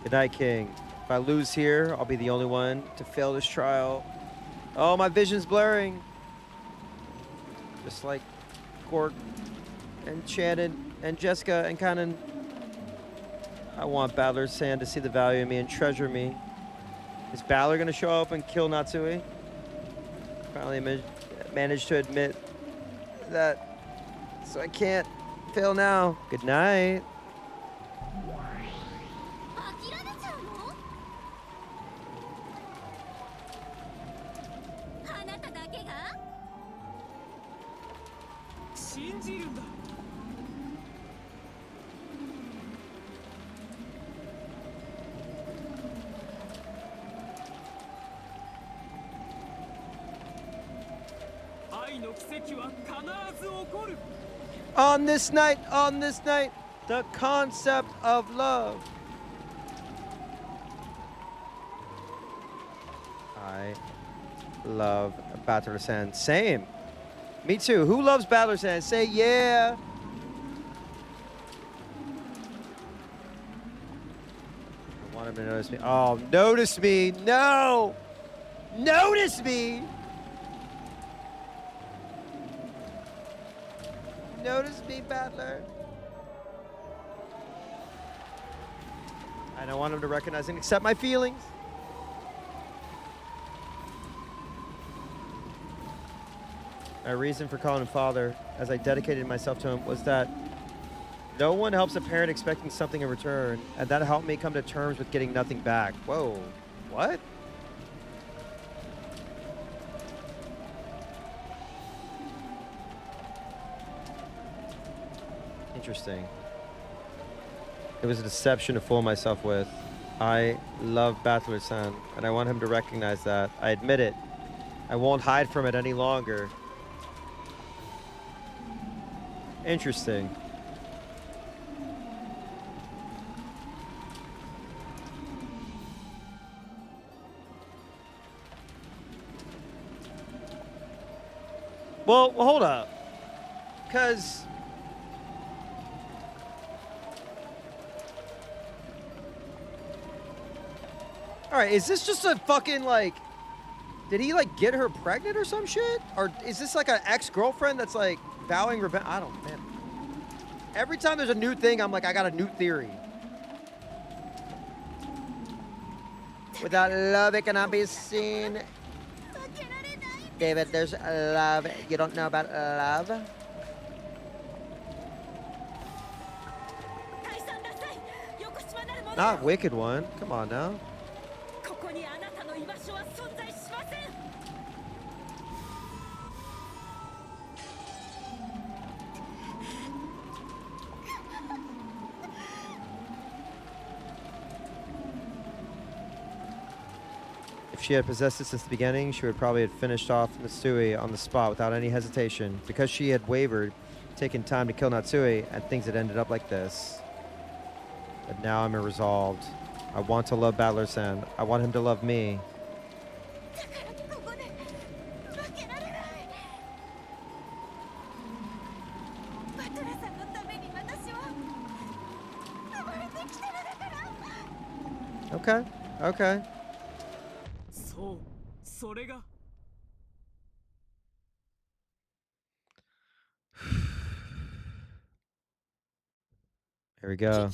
Good night, King. If I lose here, I'll be the only one to fail this trial. Oh, my vision's blurring. Just like Gork and Shannon and Jessica and Kanan. I want Balor's Sand to see the value in me and treasure me. Is Balor gonna show up and kill Natsui? Finally managed to admit that, so I can't fail now. Good night. On this night, the concept of love. I love Beatrice. Same. Me too. Who loves Beatrice? Say yeah. I want him to notice me. Oh, notice me. No. Notice me. Notice me, Battler. I don't want him to recognize and accept my feelings. My reason for calling him father, as I dedicated myself to him, was that no one helps a parent expecting something in return, and that helped me come to terms with getting nothing back. Whoa, what? Interesting. It was a deception to fool myself with. I love Battler-san, and I want him to recognize that. I admit it. I won't hide from it any longer. Interesting. Well, hold up. Because... Alright, is this just a fucking, like... Did he, like, get her pregnant or some shit? Or is this, like, an ex-girlfriend that's, like, vowing revenge? I don't, man. Every time there's a new thing, I'm like, I got a new theory. Without love, it cannot be seen. David, there's love. You don't know about love? Not Wicked One. Come on now. If she had possessed it since the beginning, she would probably have finished off Natsui on the spot without any hesitation. Because she had wavered, taken time to kill Natsui, and things had ended up like this. But now I'm resolved. I want to love Battler-san. I want him to love me. Okay, okay. Here we go.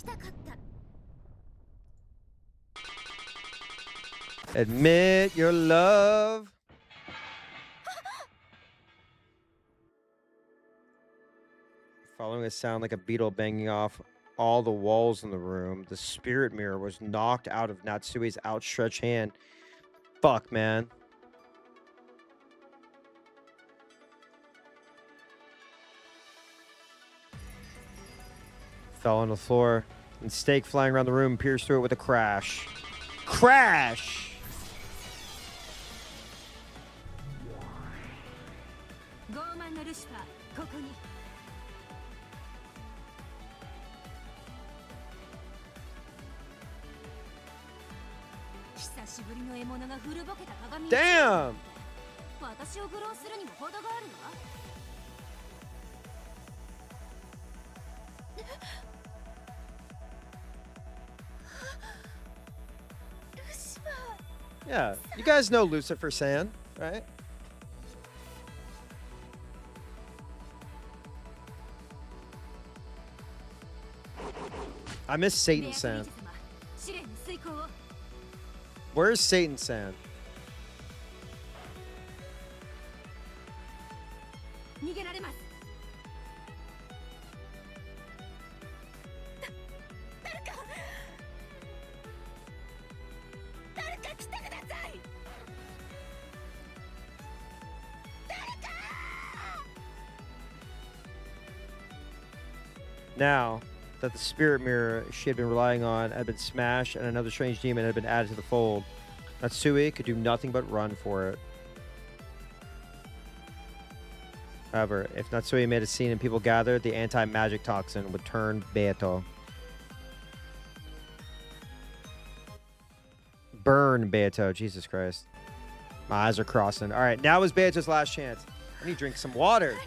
Admit your love. Following a sound like a beetle banging off all the walls in the room, the spirit mirror was knocked out of Natsui's outstretched hand. Fuck, man. Fell on the floor, and stake flying around the room pierced through it with a crash. Crash! Damn! Yeah, you guys know Lucifer-san, right? I miss Satan-san. Where's Satan-san? Now that the spirit mirror she had been relying on had been smashed and another strange demon had been added to the fold, Natsui could do nothing but run for it. However, if Natsui made a scene and people gathered, the anti-magic toxin would turn Beato. Burn Beato. Jesus Christ. My eyes are crossing. All right, now is Beato's last chance. I need to drink some water.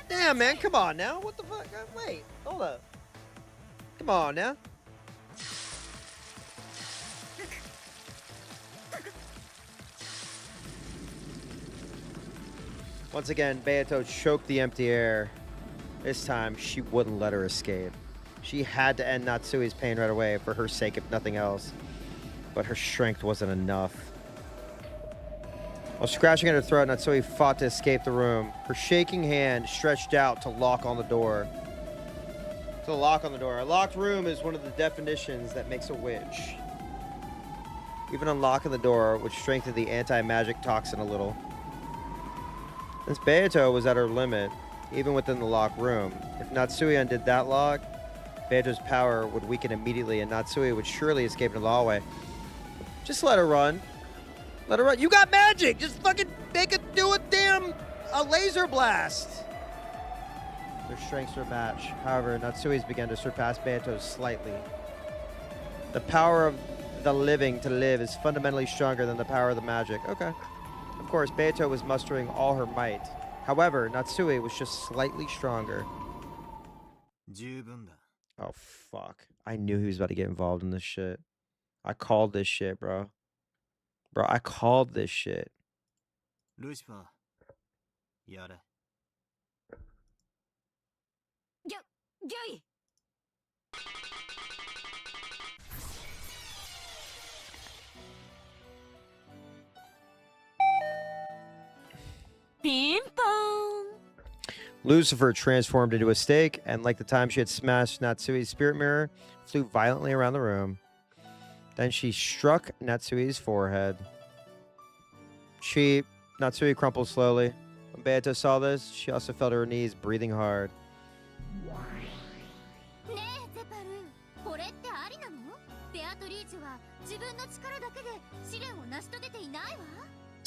Damn, man, come on now. What the fuck? Wait, hold up. Come on now. Once again, Beato choked the empty air. This time, she wouldn't let her escape. She had to end Natsui's pain right away for her sake, if nothing else. But her strength wasn't enough. While scratching at her throat, Natsui fought to escape the room. Her shaking hand stretched out to lock on the door. To lock on the door. A locked room is one of the definitions that makes a witch. Even unlocking the door would strengthen the anti-magic toxin a little. Since Beato was at her limit, even within the locked room, if Natsui undid that lock, Beato's power would weaken immediately and Natsui would surely escape into the hallway. Just let her run. Let her run. You got magic! Just fucking make it do a laser blast! Their strengths are matched. However, Natsui's began to surpass Beato's slightly. The power of the living to live is fundamentally stronger than the power of the magic. Okay. Of course, Beato was mustering all her might. However, Natsui was just slightly stronger. Oh, fuck. I knew he was about to get involved in this shit. I called this shit, bro. Bro, I called this shit. Lucifer. Yada. Joey! Ping pong! Lucifer transformed into a stake, and like the time she had smashed Natsui's spirit mirror, flew violently around the room. Then she struck Natsui's forehead. Natsui crumpled slowly. When Beato saw this, she also fell to her knees, breathing hard.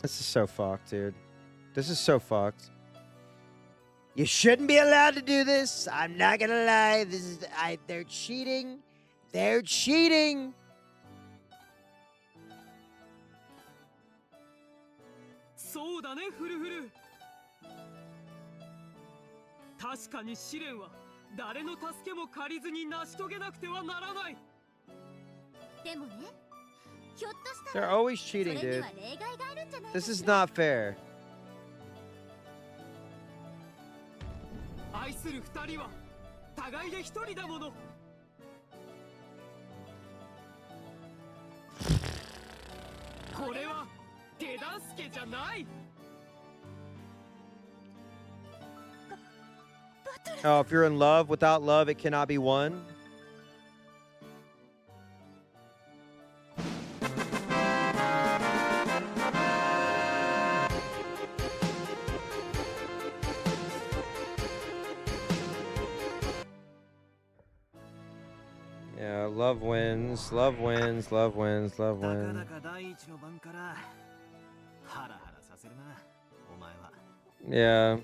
This is so fucked, dude. This is so fucked. You shouldn't be allowed to do this. I'm not gonna lie. They're cheating. They're cheating. Soだね、フルフル。確かに試練は誰の助けも借りずに成し遂げなくてはならない。でもね、ひょっとしたら They're always cheating, それに dude. は例外があるんじゃない This is not fair. 愛する二人は互いで一人だもの。これは手助けじゃない。Oh, if you're in love, without love, it cannot be won. Yeah, love wins, love wins, love wins, love wins. Yeah.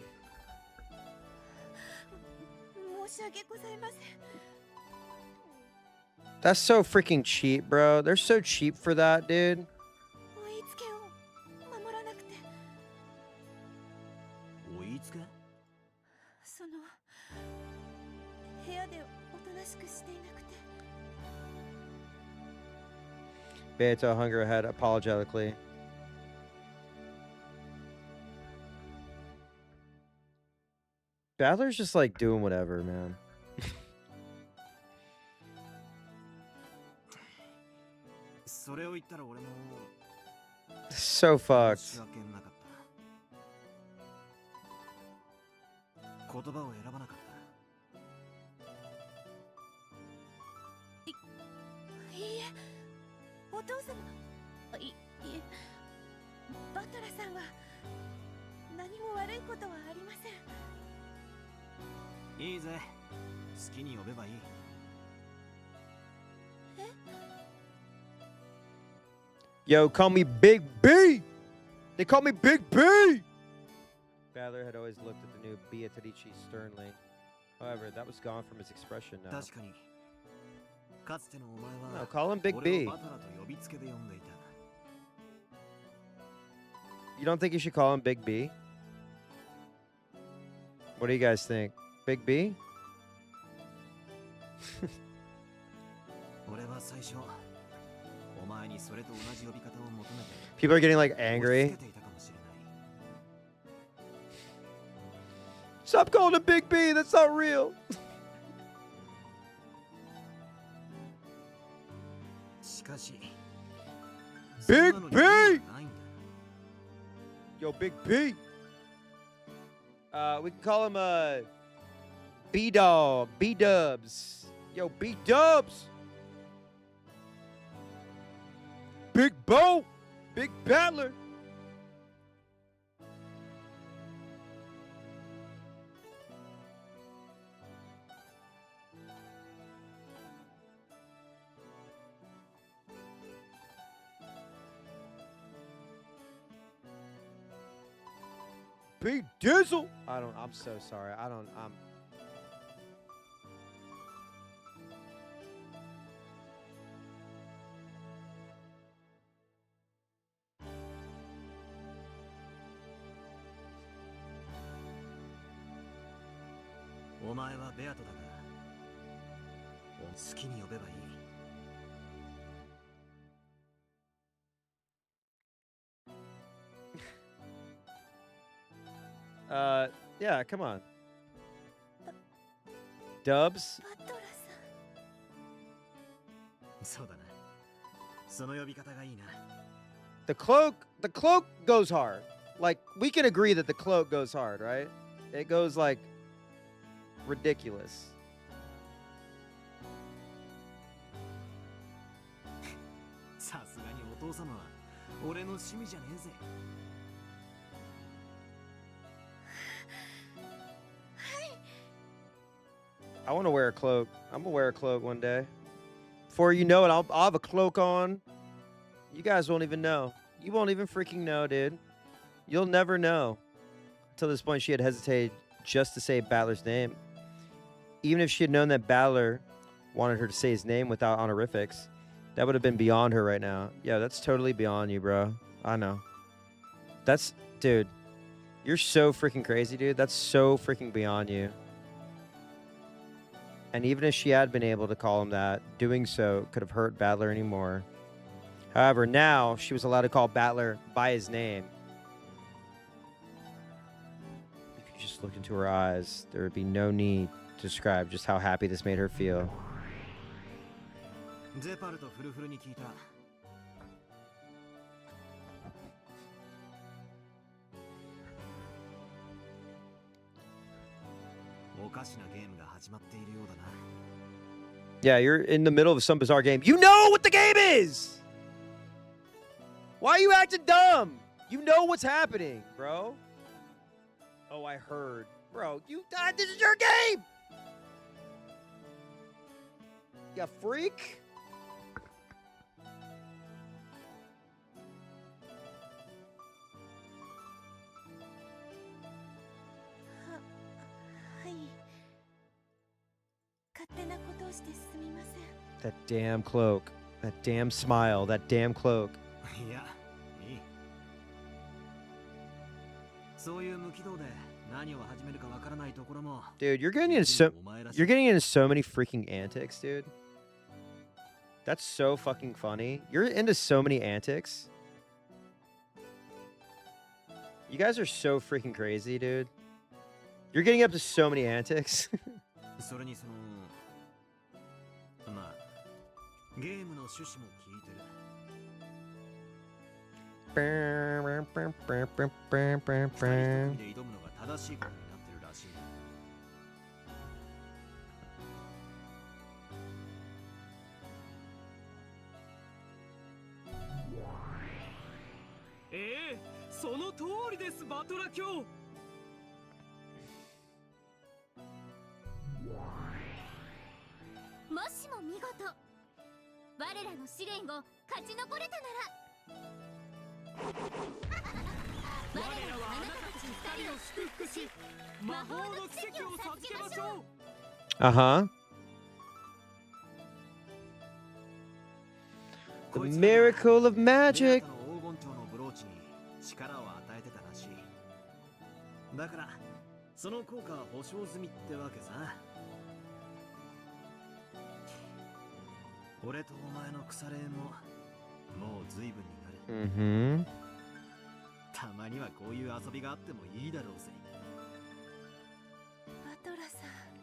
That's so freaking cheap, bro. They're so cheap for that, dude. 追いつけ？その部屋でおとなしくしていなくて。Beato hung her head apologetically. Battler's just like doing whatever, man. So fucked. 言葉を選ばなかった。いいえ、お父様。いえ、バトラさんは何も悪いことはありません。いいぜ、好きに呼べばいい。Yo, call me Big B. They call me Big B. Battler had always looked at the new Beatrice sternly. However, that was gone from his expression now. 確かにかつてのお前は No, call him Big 俺 B. をバトラと呼びつけで呼んでいた You don't think you should call him Big B? What do you guys think? Big B? 俺は最初お前にそれと同じ呼び方を求めて People are getting like 押し angry. 付けていたかもしれない Stop calling him Big B. That's not real. しかし Big そんなのに B! 意味はないんだ Yo, Big B. We can call him B Dog, B Dubs. Yo, B Dubs. Big Bo, Big Battler. Big Dizzle. I'm so sorry. I'm.お前はベアトだから好きに呼べばいい Yeah, come on. Dubs. バトラさんそうだなその呼び方がいいな The cloak goes hard. Like, we can agree that the cloak goes hard, right? It goes like ridiculous. さすがにお父様は俺の趣味じゃねえぜ I want to wear a cloak. I'm gonna wear a cloak one day. Before you know it, I'll have a cloak on. You guys won't even know. You won't even freaking know, dude. You'll never know. Until this point, she had hesitated just to say Battler's name. Even if she had known that Battler wanted her to say his name without honorifics, that would have been beyond her right now. Yeah, that's totally beyond you, bro. I know. That's, dude, you're so freaking crazy, dude. That's so freaking beyond you. And even if she had been able to call him that, doing so could have hurt Battler anymore. However, now she was allowed to call Battler by his name. If you just looked into her eyes, there would be no need to describe just how happy this made her feel. ゼパルとフルフルに聞いたおかしなゲームが始まっているようだな Yeah, you're in the middle of some bizarre game. You know what the game is! Why are you acting dumb? You know what's happening, bro. Oh, I heard. Bro, this is your game! You freak? That damn cloak. That damn smile. That damn cloak. いやいいそういう無軌道で何を始めるかわからないところも Dude, you're getting into so many freaking antics, dude. That's so fucking funny. You're into so many antics. You guys are so freaking crazy, dude. You're getting up to so many antics. それにそのまあゲームの趣旨も聞いてる 二人で挑むのが正しいことになってるらしいその通りですバトラ卿もしも見事我らの試練を勝ち残れたなら我らはあなたたち二人を祝福し魔法の奇跡を授けましょう。 Uh-huh. The miracle of magic. 黄金蝶のブローチに力を与えてたらしい。だからその効果は保証済みってわけさ。俺とお前の腐れ縁ももう随分になる。Mm-hmm. たまにはこういう遊びがあってもいいだろうぜ。バトラさん。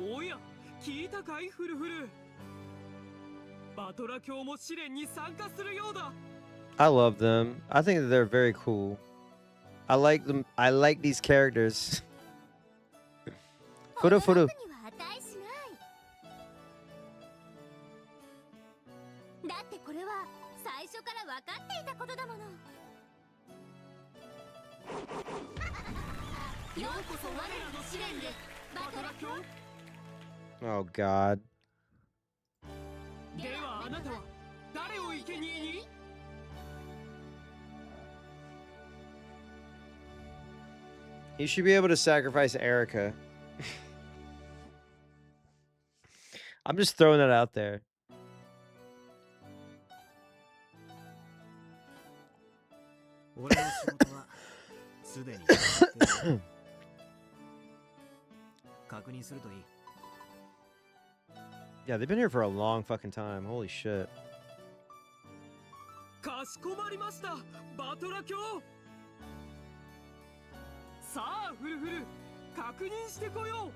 おや、聞いたかいフルフル。バトラ教も試練に参加するようだ。 I love them. I think that they're very cool. I like them. I like these characters. Furu furu. には値しない。だってこれは最初から分かっていたことだもの。ようこそ我らの試練でバトラ教。 Oh God. ではあなたは誰を生贄に？ You should be able to sacrifice Erica. I'm just throwing that out there. 俺の仕事はすでに終わってる。確認するといい。 Yeah, they've been here for a long fucking time. Holy shit. かしこまりました、バトラ教。さあフルフル、確認してこよう。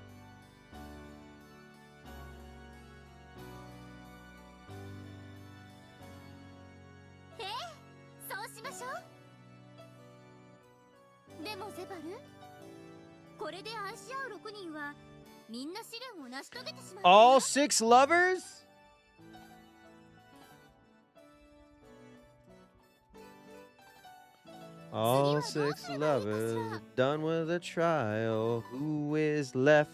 そうしましょう。でもゼバル、これで愛し合う6人はみんな試練を成し遂げてしまった。 All 6 lovers? All 6 lovers are done with the trial. Who is left?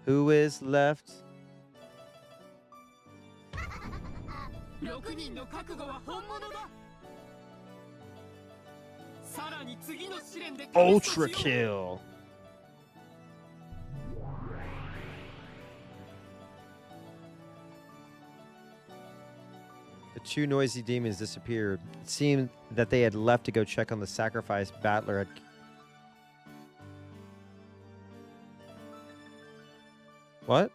Who is left? 6人の覚悟は本物だ。さらに次の試練で Ultra kill. The 2 noisy demons disappeared. It seemed that they had left to go check on the sacrifice battler had. What?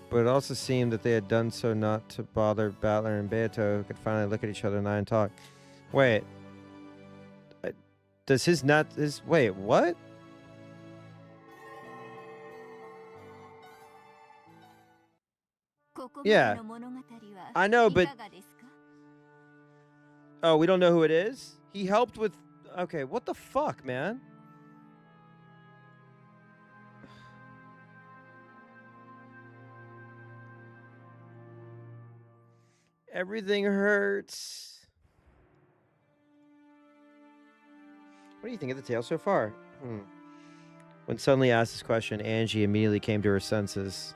But it also seemed that they had done so not to bother Battler and Beato, who could finally look at each other and lie and talk. Wait. Does his not... His, wait, what? Yeah. I know, but... Oh, we don't know who it is? He helped with... Okay, what the fuck, man? Everything hurts. What do you think of the tale so far? When suddenly asked this question, Angie immediately came to her senses.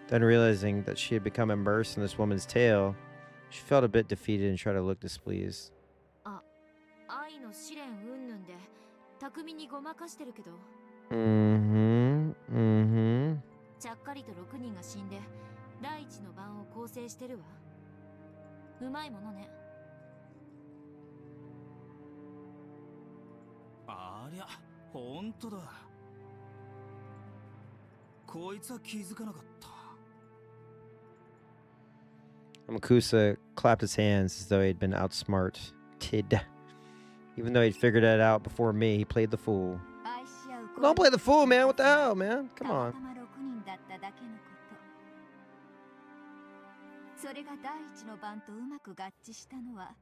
Then realizing that she had become immersed in this woman's tale, she felt a bit defeated and tried to look displeased. Mm-hmm. ちゃっかりと6人が死んで第一の晩を構成してるわ。うまいものね。ありゃ、ほんとだ。こいつは気づかなかった。 Makusa clapped his hands as though he'd been outsmarted. Even though he'd figured it out before me, he played the fool. Don't play the fool, man. What the hell, man? Come on. それが第一の晩とうまく合致したのは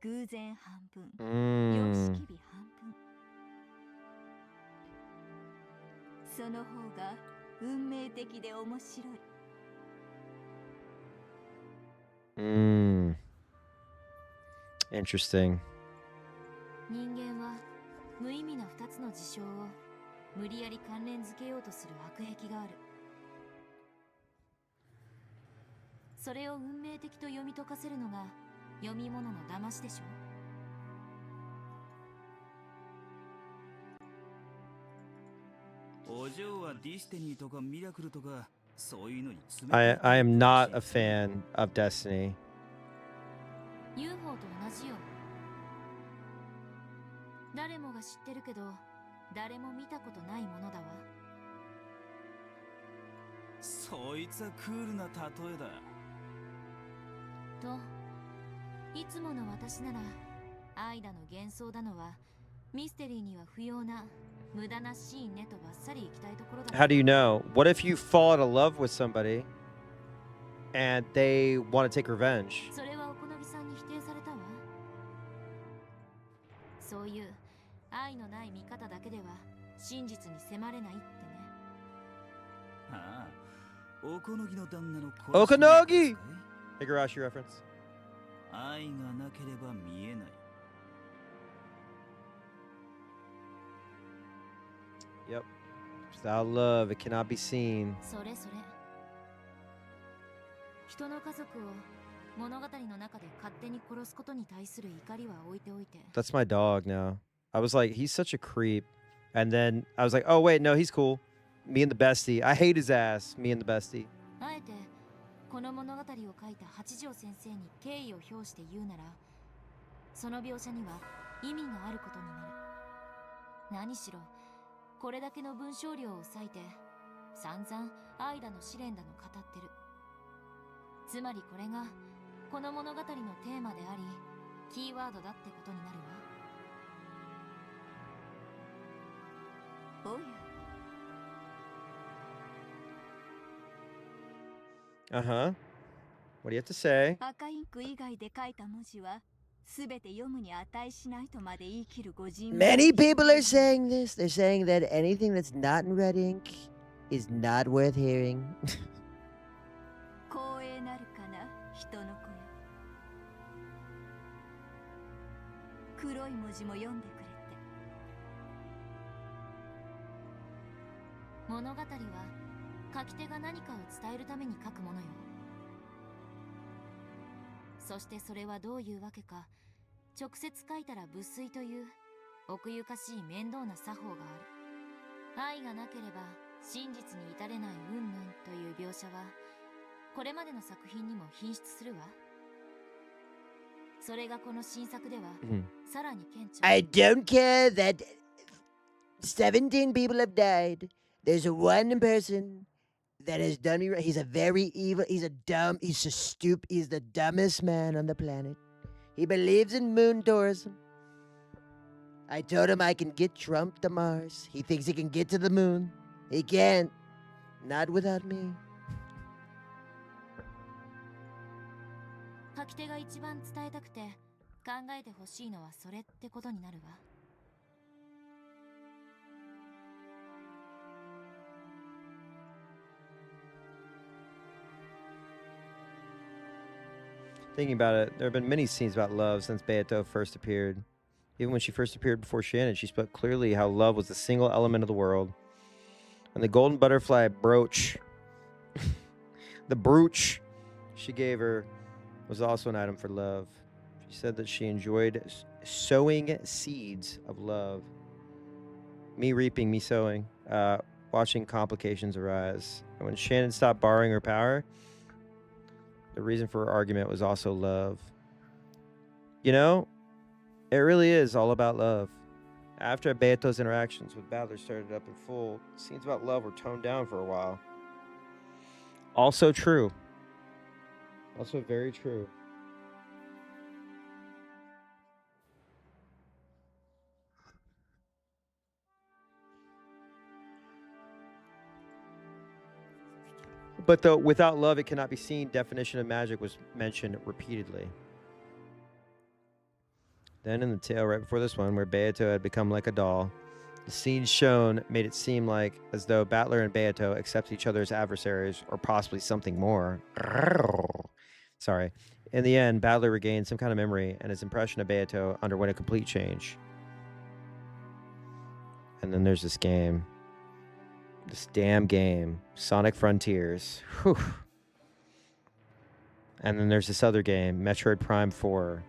偶然半分、様式美半分。その方が運命的で面白い。Interesting. 人間は無意味な2つの事象を無理やり関連付けようとする悪癖がある。それを運命的と読み解かせるのが読み物の騙しでしょ。お嬢はディスティニーとかミラクルとかそういうのに詰め I am not a fan of Destiny. UFO と同じよ。誰もが知ってるけど誰も見たことないものだわ。そいつはクールな例えだ。といつもの私なら愛だの幻想だのはミステリーには不要な無駄なシーンねとばっさり行きたいところだ。 How do you know? What if you fall out of love with somebody and they want to take revenge? それはおこのぎさんに否定されたわ。そういう愛のない見方だけでは真実に迫れないってね。ああ、おこのぎの旦那のおこのぎHigurashi reference. 愛がなければ見えない。 Yep. Without love, it cannot be seen. それそれ。人の家族を物語の中で勝手に殺すことに対する怒りは置いておいて。 That's my dog now. I was like, he's such a creep. And then I was like, oh, wait, no, he's cool. Me and the bestie. I hate his ass. Me and the bestie. あえてこの物語を書いた八条先生に敬意を表して言うなら、その描写には意味があることになる。何しろこれだけの文章量を割いて散々愛だの試練だの語ってる。つまりこれがこの物語のテーマでありキーワードだってことになるわ。おや。Uh-huh. What do you have to say? 赤インク以外で書いた文字はすべて読むに値しないとまで言い切るご人物。 Many people are saying this. They're saying that anything that's not in red ink is not worth hearing. 光栄なるかな、人の子よ。黒い文字も読んでくれて。物語は書き手が何かを伝えるために書くものよ。そしてそれはどういうわけか、直接書いたら無粋という奥ゆかしい面倒な作法がある。愛がなければ真実に至れない云々という描写はこれまでの作品にも品質するわ。それがこの新作ではさらに顕著。 I don't care that 17 people have died. There's one person that has done me right. He's a very evil, he's a stupid, he's the dumbest man on the planet. He believes in moon tourism. I told him I can get Trump to Mars. He thinks he can get to the moon. He can't. Not without me. 書き手が一番伝えたくて考えてほしいのはそれってことになるわ。Thinking about it, there have been many scenes about love since Beato first appeared. Even when she first appeared before Shannon, she spoke clearly how love was the single element of the world. And the golden butterfly brooch, the brooch she gave her, was also an item for love. She said that she enjoyed sowing seeds of love. Me reaping, me sowing, watching complications arise. And when Shannon stopped borrowing her power, the reason for her argument was also love. You know, it really is all about love. After Beato's interactions with Battler started up in full, scenes about love were toned down for a while. Also true. Also very true. But the without love it cannot be seen definition of magic was mentioned repeatedly. Then in the tale right before this one, where Beato had become like a doll, the scenes shown made it seem like as though Battler and Beato accept each other as adversaries, or possibly something more. Sorry. In the end, Battler regained some kind of memory, and his impression of Beato underwent a complete change. And then there's this game. This damn game. Sonic Frontiers. Whew. And then there's this other game, Metroid Prime 4.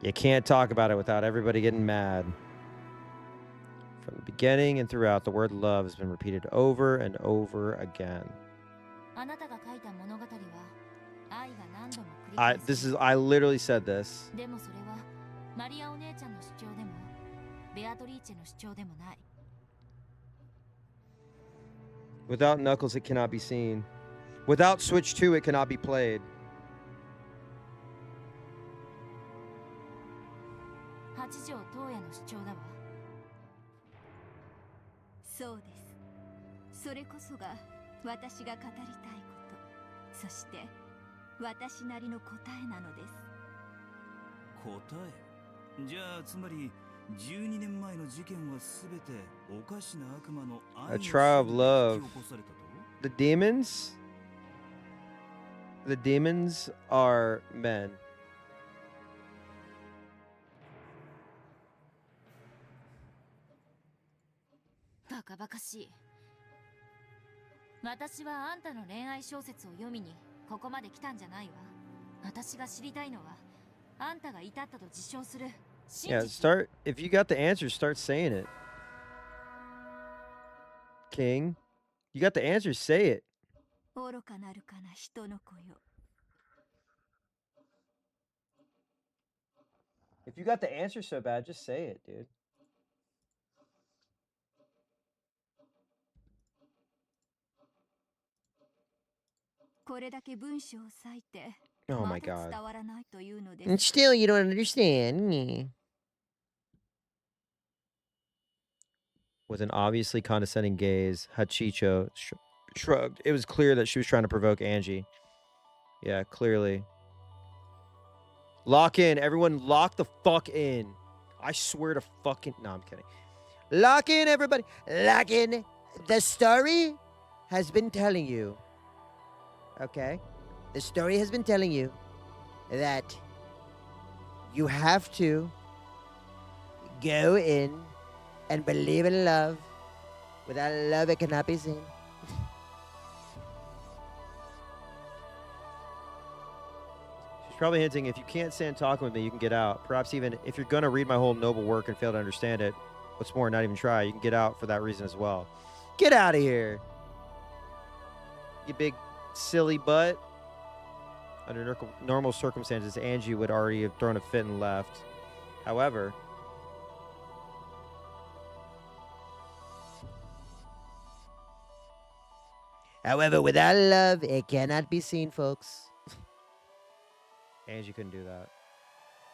You can't talk about it without everybody getting mad. From the beginning and throughout, the word love has been repeated over and over again. I literally said this. Without Knuckles, it cannot be seen. Without Switch 2, it cannot be played. A trial of love. The demons? The demons are men. Yeah, start. If you got the answer, start saying it. King, you got the answer, say it. If you got the answer so bad, just say it, dude. Oh my god. And still, you don't understand. With an obviously condescending gaze, Hachicho shrugged. It was clear that she was trying to provoke Angie. Yeah, clearly. Lock in. Everyone lock the fuck in. I swear to fucking... No, I'm kidding. Lock in, everybody. Lock in. The story has been telling you. Okay? The story has been telling you that you have to go in and believe in love. Without love, it cannot be seen. She's probably hinting, if you can't stand talking with me, you can get out. Perhaps even if you're going to read my whole noble work and fail to understand it, what's more, not even try, you can get out for that reason as well. Get out of here, you big silly butt. Under normal circumstances, Angie would already have thrown a fit and left. However, without love, it cannot be seen, folks. Angie couldn't do that.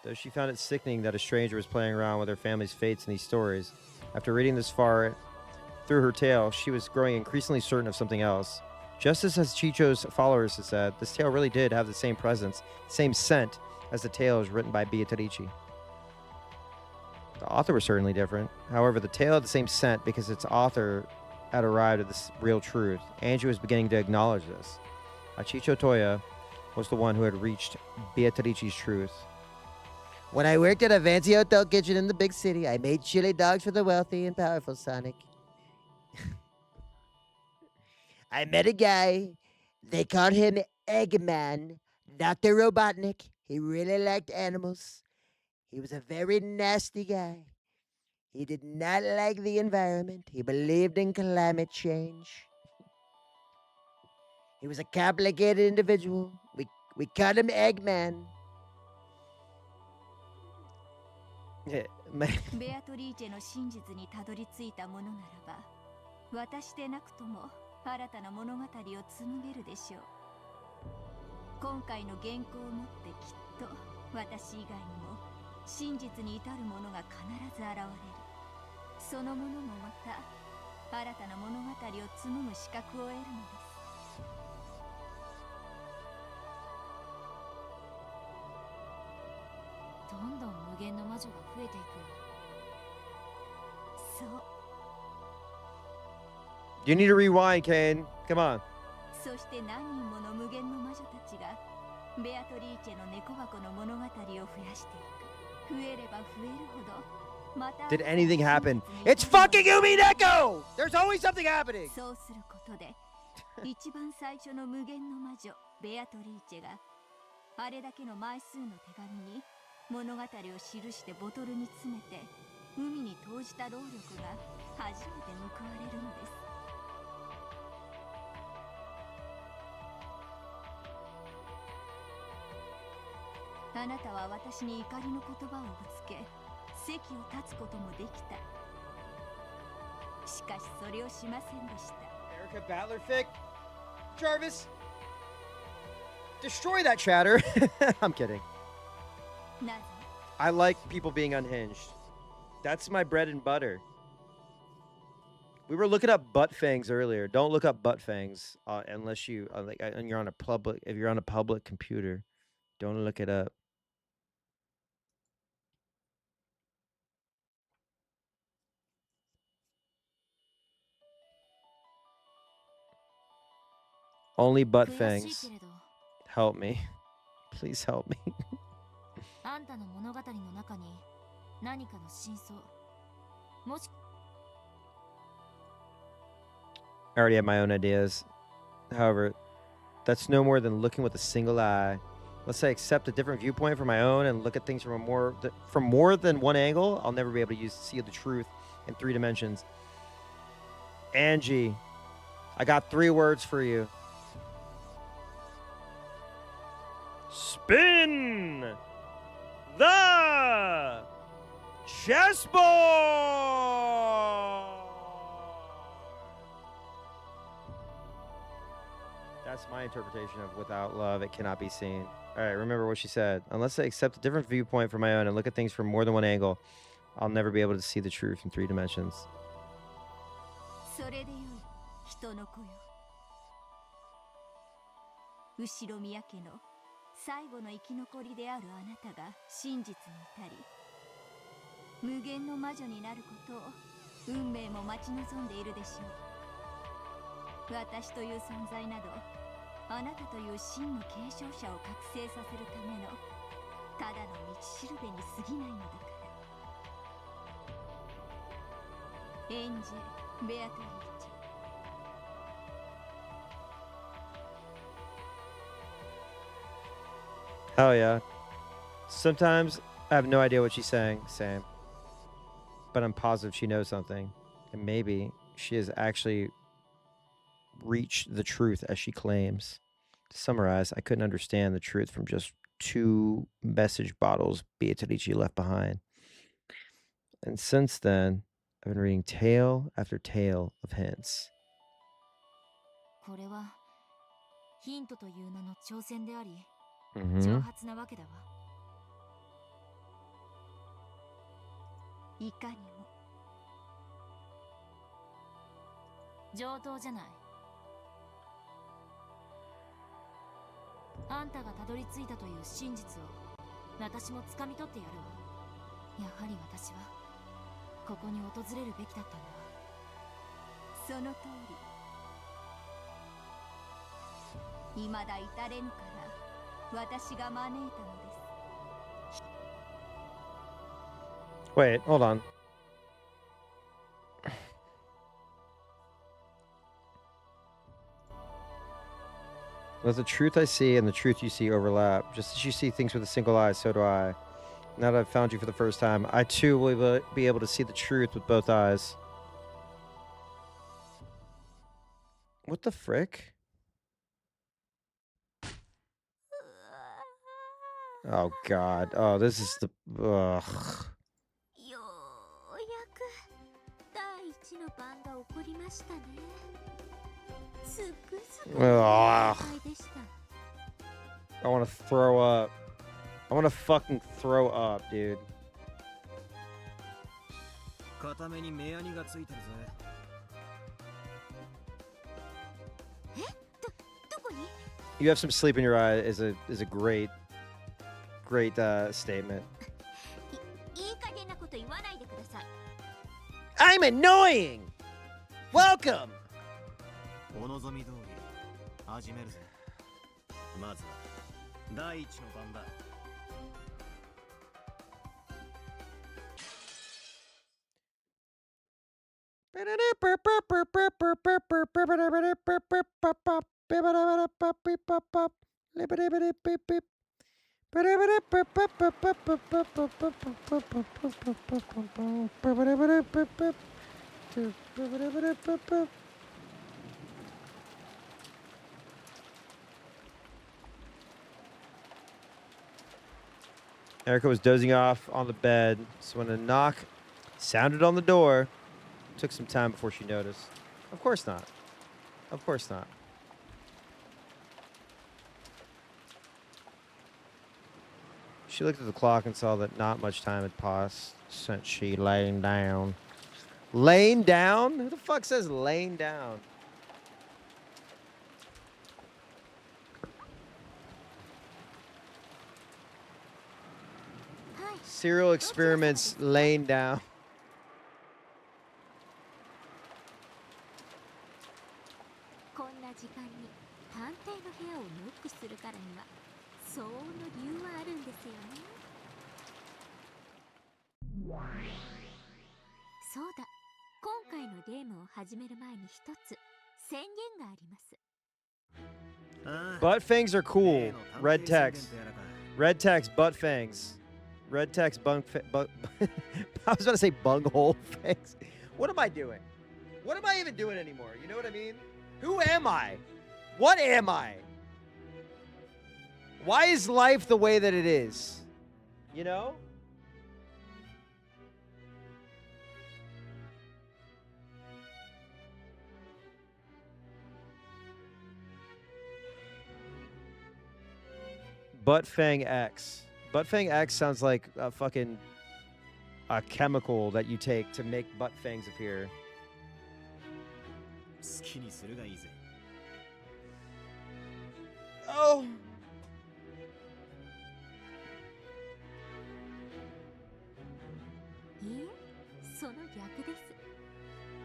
Though she found it sickening that a stranger was playing around with her family's fates in these stories. After reading this far through her tale, she was growing increasingly certain of something else. Just as Chicho's followers had said, this tale really did have the same presence, same scent, as the tales written by Beatrice. The author was certainly different. However, the tale had the same scent because its author had arrived at this real truth. Angie was beginning to acknowledge this. Chicho Toya was the one who had reached Beatrice's truth. When I worked at a fancy hotel kitchen in the big city, I made chili dogs for the wealthy and powerful, Sonic. I met a guy. They called him Eggman, Dr. Robotnik. He really liked animals. He was a very nasty guy. He did not like the environment. He believed in climate change. He was a complicated individual. We called him Eggman. ベアトリーチェの真実にたどり着いたものならば、私でなくとも新たな物語を紡げるでしょう。今回の原稿をもってきっと私以外にも真実に至るものが必ず現れる。そのものもまた新たな物語を紡ぐ資格を得るのです。どんどん無限の魔女が増えていく。そう。You need to rewind, Kane. Come on. そして何人もの無限の魔女たちがベアトリーチェの猫箱の物語を増やしていく。増えれば増えるほど Did anything happen? It's fucking Umineko! There's always something happening! そうすることで一番最初の無限の魔女ベアトリーチェがあれだけの枚数の手紙に物語を記してボトルに詰めて海に投じた労力が初めて報われるのです。あなたは私に怒りの言葉をぶつけ席を立つこともできた。しかしそれをしませんでした。 Erica Battlerfic? Jarvis? Destroy that chatter! I'm kidding. なぜ I like people being unhinged. That's my bread and butter. We were looking up butt fangs earlier. Don't look up butt fangs unless you and you're on a public. If you're on a public computer, don't look it up. Only butt fangs. Help me. Please help me. あんたの物語の中に何かの真相もし I already have my own ideas. However, that's no more than looking with a single eye. Let's say accept a different viewpoint from my own and look at things from more than one angle. I'll never be able to see the truth in 3 dimensions. Angie, I got 3 words for you. Spin the chessboard. That's my interpretation of without love, it cannot be seen. All right, remember what she said. Unless I accept a different viewpoint from my own and look at things from more than one angle, I'll never be able to see the truth in 3 dimensions. それでよい人の子よ。後ろ宮家の最後の生き残りであるあなたが真実に至り無限の魔女になることを運命も待ち望んでいるでしょう。私という存在などあなたという真の継承者を覚醒させるためのただの道しるべに過ぎないのだから。エンジェ・ベアトリーチェ。 Oh yeah. Sometimes I have no idea what she's saying, same. But I'm positive she knows something. And maybe she has actually reached the truth as she claims. To summarize, I couldn't understand the truth from just 2 message bottles Beatrice left behind. And since then, I've been reading tale after tale of hints. これはヒントという名の挑戦であり、 Mm-hmm. 挑発なわけだわ。いかにも上等じゃない。あんたがたどり着いたという真実を私も掴み取ってやるわ。やはり私はここに訪れるべきだったんだわ。その通り。未だ至れぬから私が招いたのです。 Wait, hold on. Let the truth I see and the truth you see overlap. Just as you see things with a single eye, so do I. Now that I've found you for the first time, I too will be able to see the truth with both eyes. What the frick? Oh god. Oh, this is the... Ugh. ようやく第一の番が起こりましたね。すくすく Ugh. でした。 I want to throw up. I want to fucking throw up, dude. 片目に目やにがついてるぜ。どこに You have some sleep in your eye is a great statement. いい加減なこと言わないでください。 I'm annoying! Welcome! お望み通り始めるぜ。まずは第一の番だ。Erica was dozing off on the bed, so when a knock sounded on the door, it took some time before she noticed. Of course not. Of course not. She looked at the clock and saw that not much time had passed since she laid down. Laying down? Who the fuck says laying down? Serial experiments laying down. こんな時間に探偵の部屋をノックするからには相応の理由はあるんですよね。そうだ、今回のゲームを始める前に一つ宣言があります。 Butt fangs are cool. Red text. Red text, butt fangs. Red text, I was about to say bunghole fangs. What am I doing? What am I even doing anymore? You know what I mean? Who am I? What am I? Why is life the way that it is? You know? Butt Fang X. Butt Fang X sounds like a fucking chemical that you take to make butt fangs appear. Oh.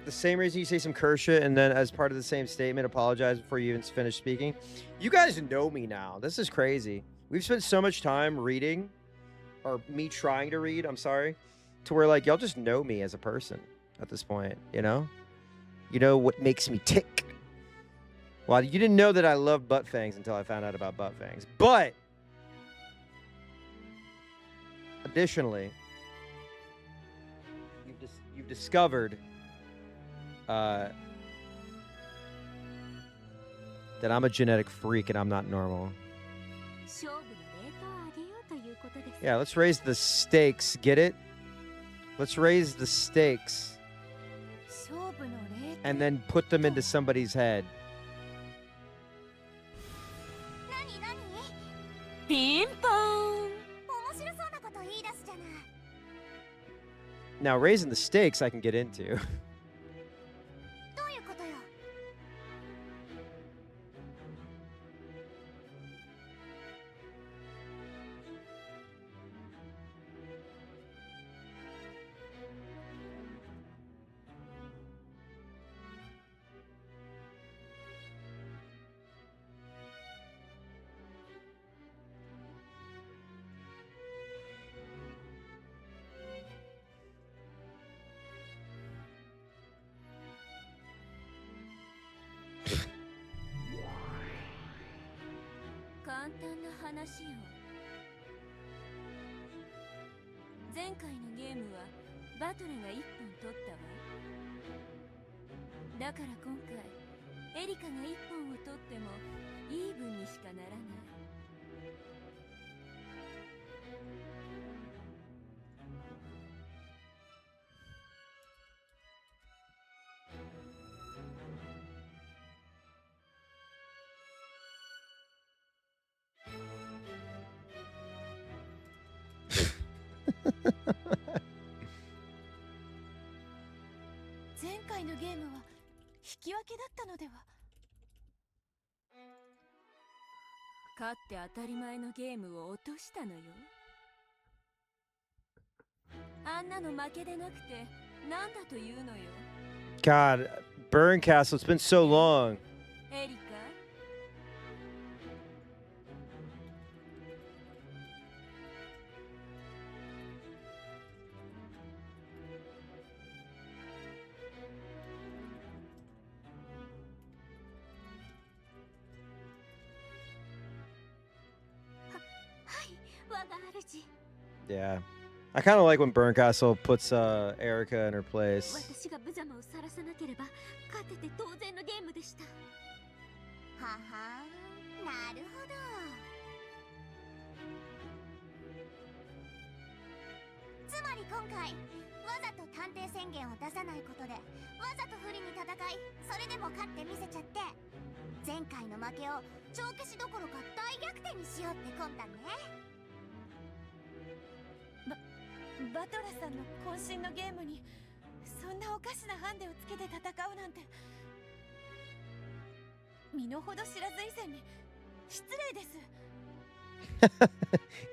The same reason you say some curse shit and then as part of the same statement apologize before you even finish speaking. You guys know me now. This is crazy. We've spent so much time reading, or me trying to read, I'm sorry, to where like y'all just know me as a person at this point, you know? You know what makes me tick. Well, you didn't know that I love butt fangs until I found out about butt fangs. But additionally, you've discovered that I'm a genetic freak and I'm not normal. Yeah, let's raise the stakes. Get it? Let's raise the stakes. And then put them into somebody's head. Now, raising the stakes I can get into. God, Burn Castle, it's been so long. 主。 Yeah. I kind of like when Burncastle puts Erica in her place. 私が無様を晒さなければ勝てて当然のゲームでした。ははーん、なるほど。つまり今回わざと探偵宣言を出さないことでわざと不利に戦い、それでも勝ってみせちゃって、前回の負けを帳消しどころか大逆転にしようって魂胆ね。バトラさんの渾身のゲームにそんなおかしなハンデをつけて戦うなんて、身の程知らず以前に失礼です。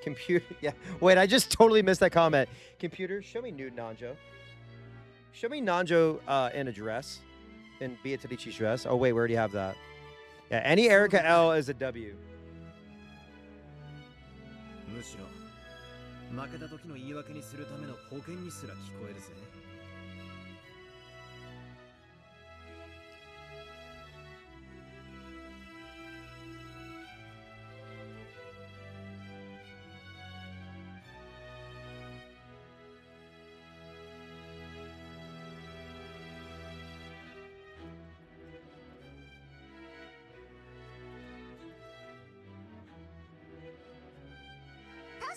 Computer, yeah. Wait, I just totally missed that comment. Computer, show me nude Nanjo. Show me Nanjo in a dress, in Beatrice's dress. Oh wait, we already have that. Yeah, any Erica L is a W. むしろ負けた時の言い訳にするための保険にすら聞こえるぜ。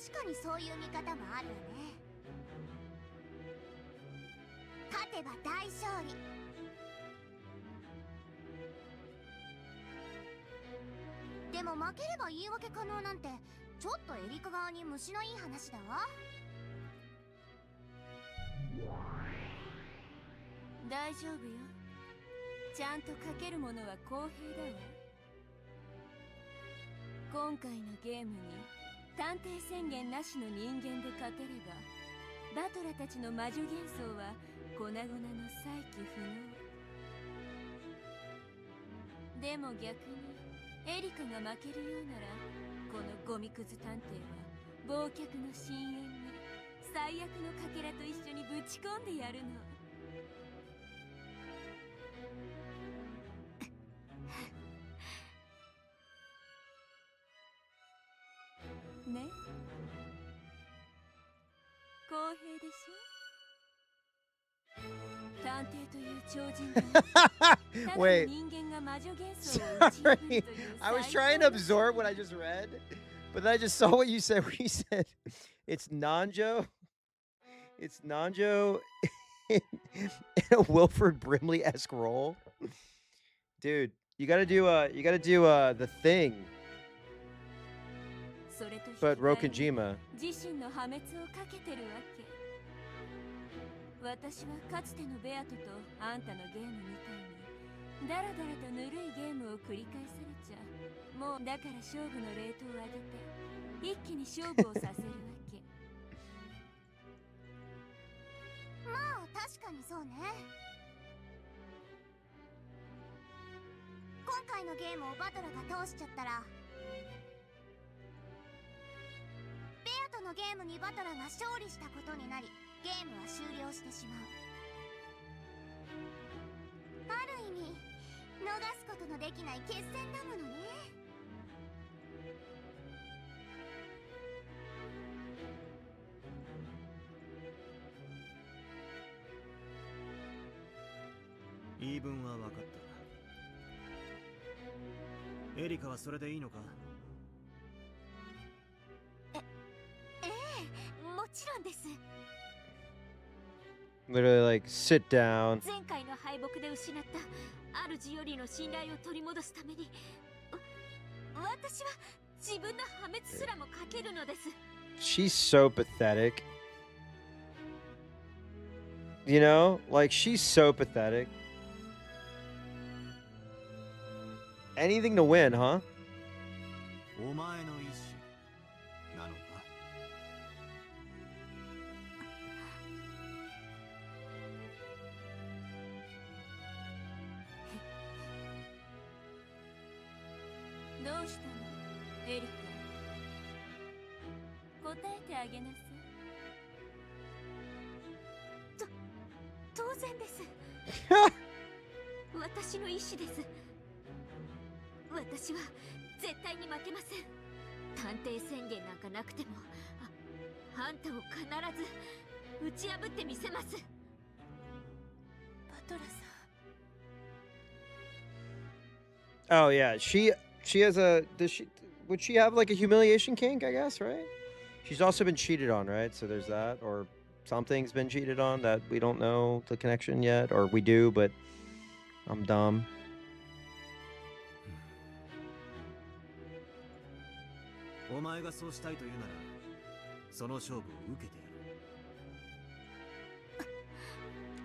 確かにそういう見方もあるわね。勝てば大勝利。でも負ければ言い訳可能なんてちょっとエリカ側に虫のいい話だわ。大丈夫よ。ちゃんとかけるものは公平だわ。今回のゲームに探偵宣言なしの人間で勝てれば、バトラたちの魔女幻想は粉々の再起不能。でも逆にエリカが負けるようなら、このゴミクズ探偵は忘却の深淵に最悪のかけらと一緒にぶち込んでやるの。ね、公平でしょ。探偵という超人がただ人間が魔女幻想を打ち破るという I was trying to absorb what I just read, but then I just saw what you said where you said it's Nanjo. It's Nanjo in a Wilford Brimley-esque role. Dude, you gotta do the thing. But Rokujima. 自身の破滅をかけてるわけ。私はかつてのベアトとあんたのゲームみたいにダラダラとぬるいゲームを繰り返されちゃもうだから勝負のレートを上げて一気に勝負をさせるわけ。まあ確かにそうね。今回のゲームをバトラが通しちゃったらベアトのゲームにバトラが勝利したことになり、ゲームは終了してしまう。ある意味逃すことのできない決戦だものね。言い分は分かった。エリカはそれでいいのか？もちろんです。Literally like sit down. 前回の敗北で失った主よりの信頼を取り戻すために私は自分の破滅すらもかけるのです。 She's so pathetic. You know? Like she's so pathetic. Anything to win, huh? お前の意志なのか？どうしたのエリカ。答えてあげなさい。当然です。私の意志です。私は絶対に負けません。探偵宣言なんかなくても、あんたを必ず打ち破ってみせます。バトラさん。 Oh yeah, she has a would she have like a humiliation kink, I guess, right? She's also been cheated on, right? So there's that, or something's been cheated on that we don't know the connection yet, or we do, but I'm dumb. お前がそうしたいというなら、その勝負を受けてやる。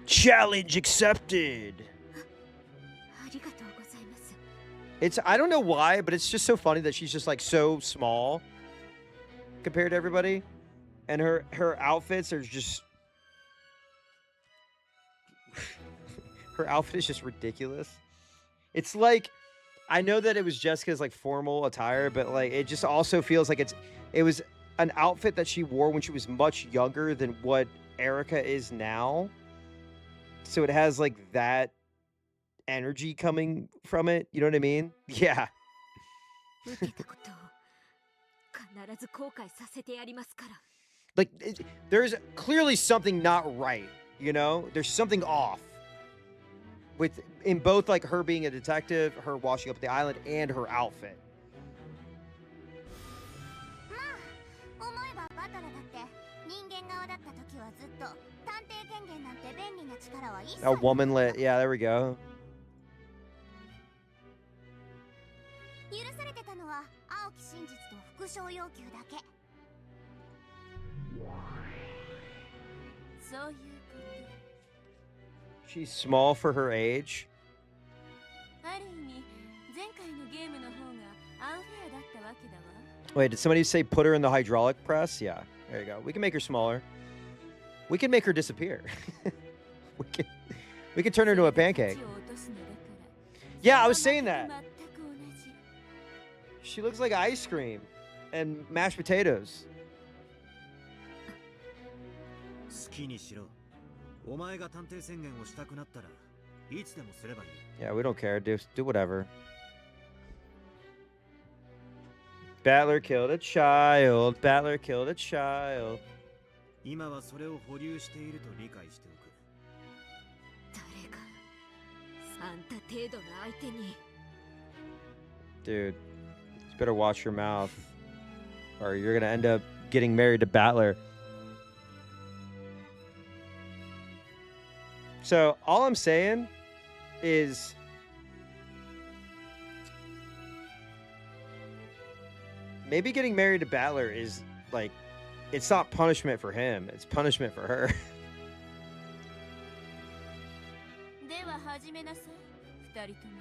Challenge accepted. ありがとうございます。It's I don't know why, but it's just so funny that she's just like so small compared to everybody, and her outfits are just her outfit is just ridiculous. It's like I know that it was Jessica's like formal attire, but like it just also feels like it was an outfit that she wore when she was much younger than what Erica is now. So it has like that energy coming from it. You know what I mean? Yeah. 受けたことを必ず後悔させてやりますから。 Like there's clearly something not right, you know? There's something off with in both like her being a detective, her washing up the island, and her outfit. まあ思えばバトラだって人間側だった時はずっと探偵権限なんて便利な力は一切 A womanlit, yeah, there we go. 許されてたのは青き真実と復讐要求だけ。そういうこ She's small for her age. と。ある意味、前回のゲームの方がアンフェアだったわけだわ。 Wait, did somebody say put her in the hydraulic press? Yeah, there you go. We can make her smaller. We can make her disappear. we can turn her into a pancake. 価値を落とすのだから。 Yeah, I was saying that. 全く同じ。 She looks like ice cream and mashed potatoes. 好きにしろ。お前が探偵宣言をしたくなったらいつでもすればいい。 Yeah, we don't care. Do whatever. Battler killed a child. Battler killed a child. 今はそれを保留していると理解しておく。誰があんた程度の相手に。 Dude, you better watch your mouth, or you're gonna end up getting married to Battler. So all I'm saying is maybe getting married to Battler is like it's not punishment for him, it's punishment for her. では始めなさい、二人とも。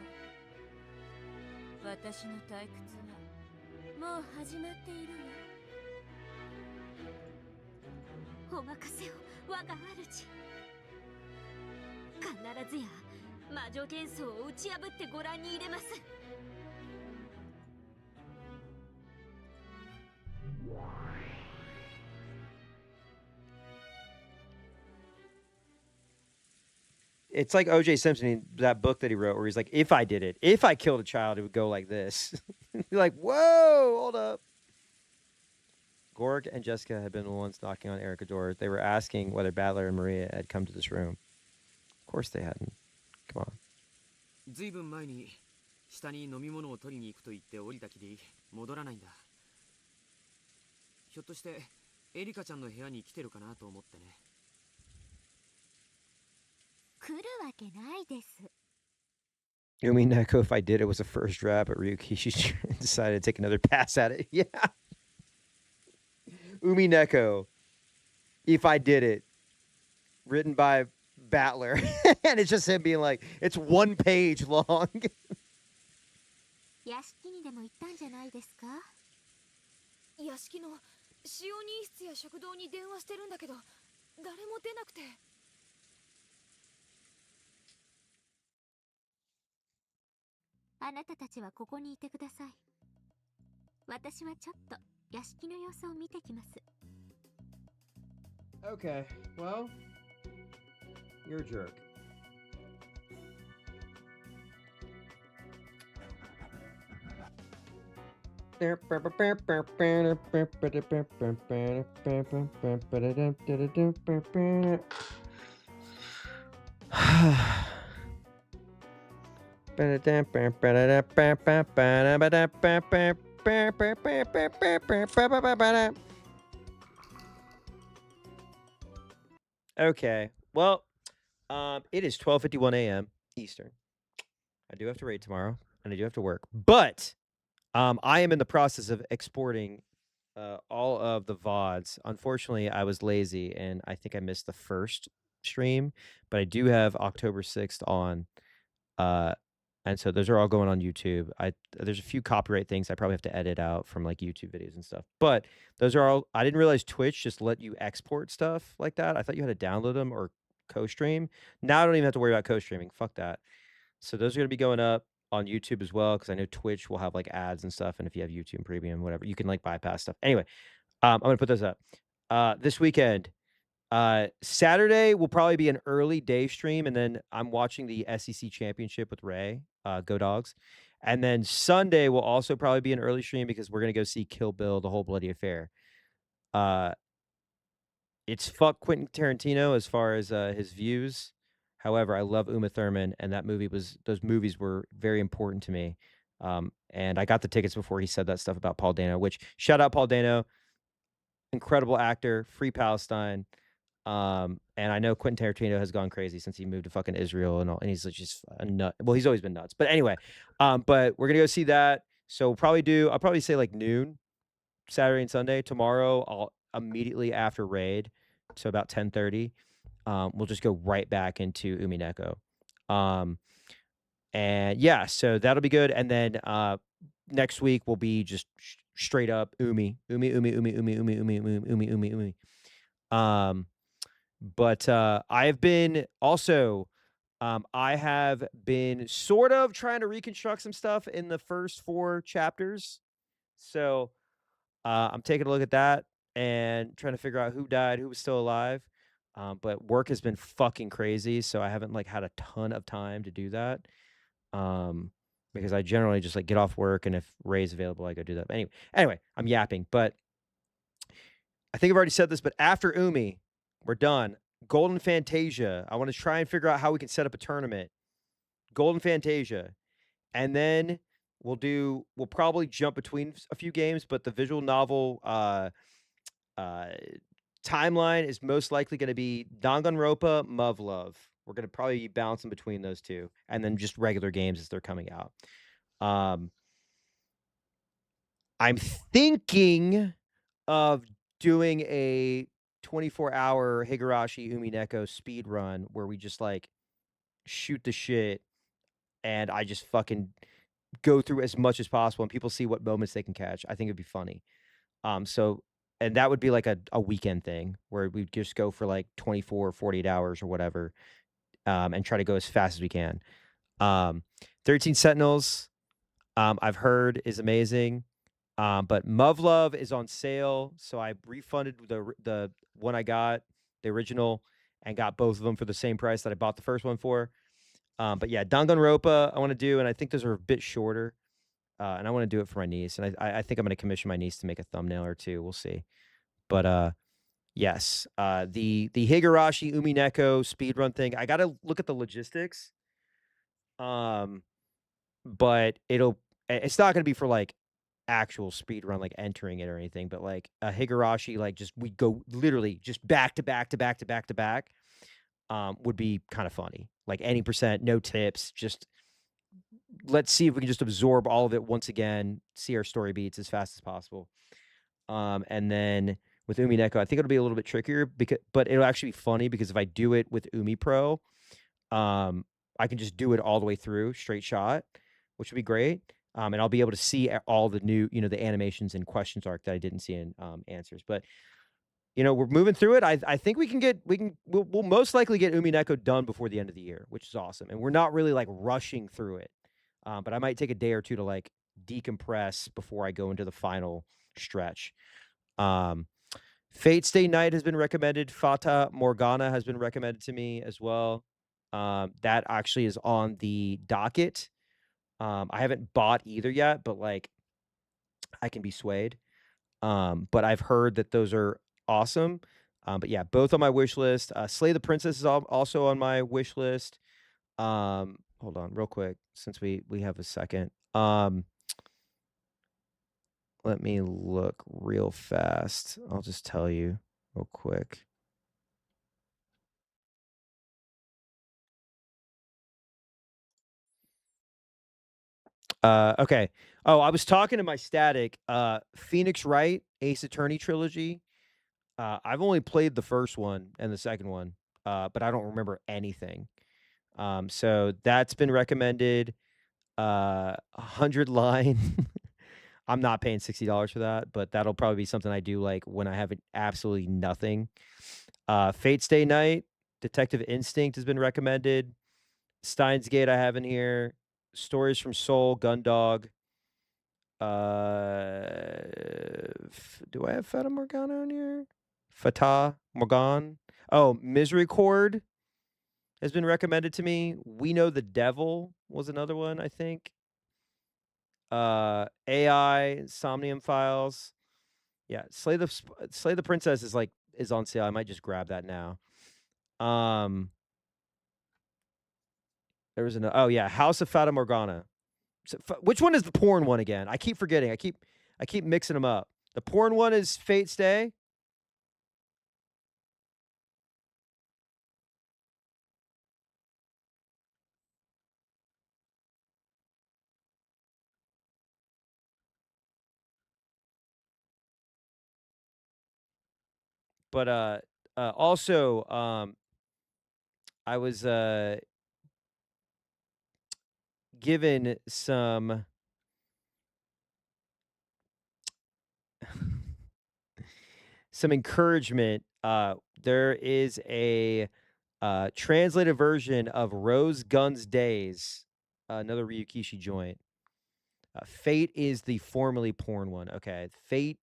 私の退屈はもう始まっているわ。お任せを我が主。必ずや魔女幻想を打ち破ってご覧に入れます。 It's like O.J. Simpson, that book that he wrote, where he's like, if I did it, if I killed a child, it would go like this. You're like, whoa, hold up. Gorg and Jessica had been the ones knocking on Erica's door. They were asking whether Battler and Maria had come to this room. Of course they hadn't. Come on. ずいぶん前に下に飲み物を取りに行くと言って降りたきり戻らないんだ。ひょっとしてエリカちゃんの部屋に来てるかなと思ってね。来るわけないです。 Umineko, if I did, it was a first draft, but Ryuki, she decided to take another pass at it. Yeah. Umineko, if I did it, written by Battler. And it's just him being like, it's 1 page long. 屋敷にでも行ったんじゃないですか？屋敷の使用人室や食堂に電話してるんだけど誰も出なくて。あなたたちはここにいてください。私はちょっと屋敷の様子を見てきます。 Okay, well, you're a jerk. Okay. Well, it is 12:51 a.m. Eastern. I do have to raid tomorrow, and I do have to work. But I am in the process of exporting all of the VODs. Unfortunately, I was lazy, and I think I missed the first stream. But I do have October 6th on, and so those are all going on YouTube. There's a few copyright things I probably have to edit out from like YouTube videos and stuff. But those are all. I didn't realize Twitch just let you export stuff like that. I thought you had to download them or co-stream. Now I don't even have to worry about co-streaming. Fuck that. So those are going to be going up on YouTube as well, because I know Twitch will have like ads and stuff, and if you have YouTube Premium, whatever, you can like bypass stuff. Anyway, I'm going to put those up this weekend. Saturday will probably be an early day stream, and then I'm watching the SEC Championship with Ray. Go Dogs. And then Sunday will also probably be an early stream because we're going to go see Kill Bill, the whole bloody affair. It's fuck Quentin Tarantino as far as his views. However, I love Uma Thurman, and those movies were very important to me. And I got the tickets before he said that stuff about Paul Dano, which shout out Paul Dano, incredible actor, free Palestine. And I know Quentin Tarantino has gone crazy since he moved to fucking Israel and all, and he's like just a nut. Well, he's always been nuts. But anyway, but we're gonna go see that. So I'll probably say like noon, Saturday and Sunday. Tomorrow, I'll immediately after raid, so about 10:30. We'll just go right back into Umineko. And yeah, so that'll be good. And then next week will be just straight up Umi. But I have been also I have been sort of trying to reconstruct some stuff in the first 4 chapters. So I'm taking a look at that and trying to figure out who died, who was still alive. But work has been fucking crazy, so I haven't like had a ton of time to do that. Because I generally just like get off work, and if Ray's available, I go do that. But anyway, I'm yapping, but I think I've already said this, but after Umi, we're done. Golden Fantasia. I want to try and figure out how we can set up a tournament. Golden Fantasia. And then we'll probably jump between a few games, but the visual novel timeline is most likely going to be Danganronpa, Muv-Luv. We're going to probably be bouncing between those two, and then just regular games as they're coming out. I'm thinking of doing a 24-hour Higurashi Umineko speed run where we just like shoot the shit, and I just fucking go through as much as possible, and people see what moments they can catch. I think it'd be funny. And that would be like a weekend thing where we just go for like 24, 48 hours or whatever, and try to go as fast as we can. 13 Sentinels, I've heard is amazing. But Muv-Luv is on sale, so I refunded the one I got, the original, and got both of them for the same price that I bought the first one for. But yeah, Danganronpa I want to do, and I think those are a bit shorter. And I want to do it for my niece, and I think I'm going to commission my niece to make a thumbnail or two. We'll see. But yes, the Higurashi Umineko speedrun thing, I got to look at the logistics. But it's not going to be for like actual speed run, like entering it or anything, but like a Higurashi, like just we go literally just back to back to back to back to back, would be kind of funny. Like any percent, no tips, just let's see if we can just absorb all of it once again, see our story beats as fast as possible. And then with Umineko, I think it'll be a little bit trickier but it'll actually be funny because if I do it with Umi Pro, I can just do it all the way through straight shot, which would be great. And I'll be able to see all the new, the animations and questions arc that I didn't see in answers. But we're moving through it. I think we'll most likely get Umineko done before the end of the year, which is awesome. And we're not really like rushing through it. But I might take a day or two to like decompress before I go into the final stretch. Fate Stay Night has been recommended. Fata Morgana has been recommended to me as well. That actually is on the docket. I haven't bought either yet, but like I can be swayed. But I've heard that those are awesome. But yeah, both on my wish list. Slay the Princess is also on my wish list. Hold on, real quick, since we have a second. Let me look real fast. I'll just tell you real quick. Okay. Oh, I was talking to my static. Phoenix Wright, Ace Attorney trilogy. I've only played the first one and the second one, but I don't remember anything. So that's been recommended. 100 line. I'm not paying $60 for that, but that'll probably be something I do like when I have absolutely nothing. Fate's Day Night, Detective Instinct has been recommended. Steins Gate I have in here. Stories from Soul, Gundog. Do I have Fata Morgana on here? Fata Morgan. Oh, Misery Chord has been recommended to me. We Know the Devil was another one, I think. AI, Somnium Files. Yeah, Slay the Princess is on sale. I might just grab that now. There was oh yeah, House of Fata Morgana. So, which one is the porn one again? I keep forgetting. I keep mixing them up. The porn one is Fate's Day. But also I was given some some encouragement. There is a translated version of Rose Guns Days, another Ryukishi joint. Fate is the formerly porn one. Okay, Fate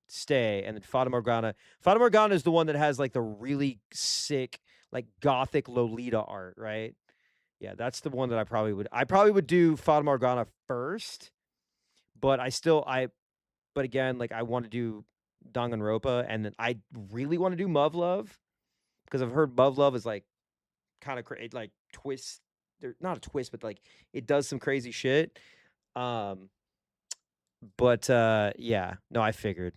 Stay, and then Fata Morgana. Fata Morgana is the one that has like the really sick, like gothic Lolita art, right? Yeah, that's the one that I probably would do Fata Morgana first, but but again, like I want to do Danganronpa, and then I really want to do Muv-Luv because I've heard Muv-Luv is like kind of like twist. They're not a twist, but like it does some crazy shit. But yeah, no, I figured.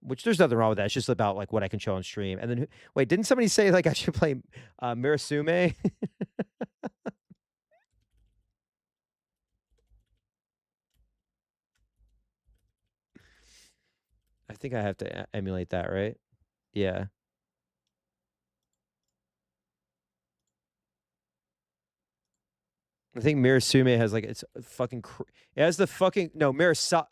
Which there's nothing wrong with that. It's just about like what I can show on stream. And then wait, didn't somebody say like I should play Mirasume? I think I have to emulate that, right? Yeah. I think Mirasume has like it's fucking. It has the fucking Miramasa.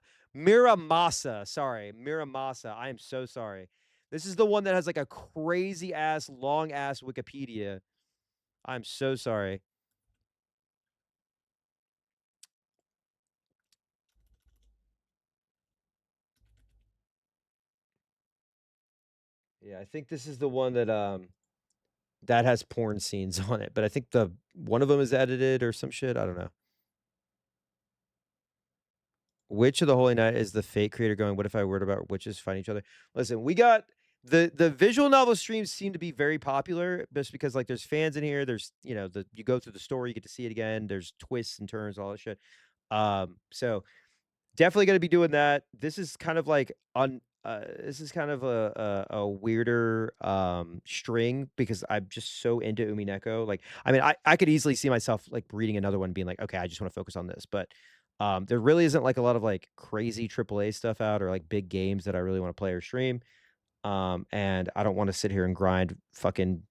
Sorry, Miramasa. I am so sorry. This is the one that has like a crazy ass, long ass Wikipedia. I'm so sorry. Yeah, I think this is the one that has porn scenes on it, but I think one of them is edited or some shit. I don't know. Which of the Holy Night is the Fate creator going? What if I word about witches fighting each other? Listen, we got the visual novel streams seem to be very popular just because like there's fans in here. There's you go through the story, you get to see it again. There's twists and turns, all that shit. So definitely going to be doing that. This is kind of like this is kind of a weirder string because I'm just so into Umineko. Like, I mean, I could easily see myself like reading another one, being like, okay, I just want to focus on this. But there really isn't like a lot of like crazy AAA stuff out or like big games that I really want to play or stream. And I don't want to sit here and grind fucking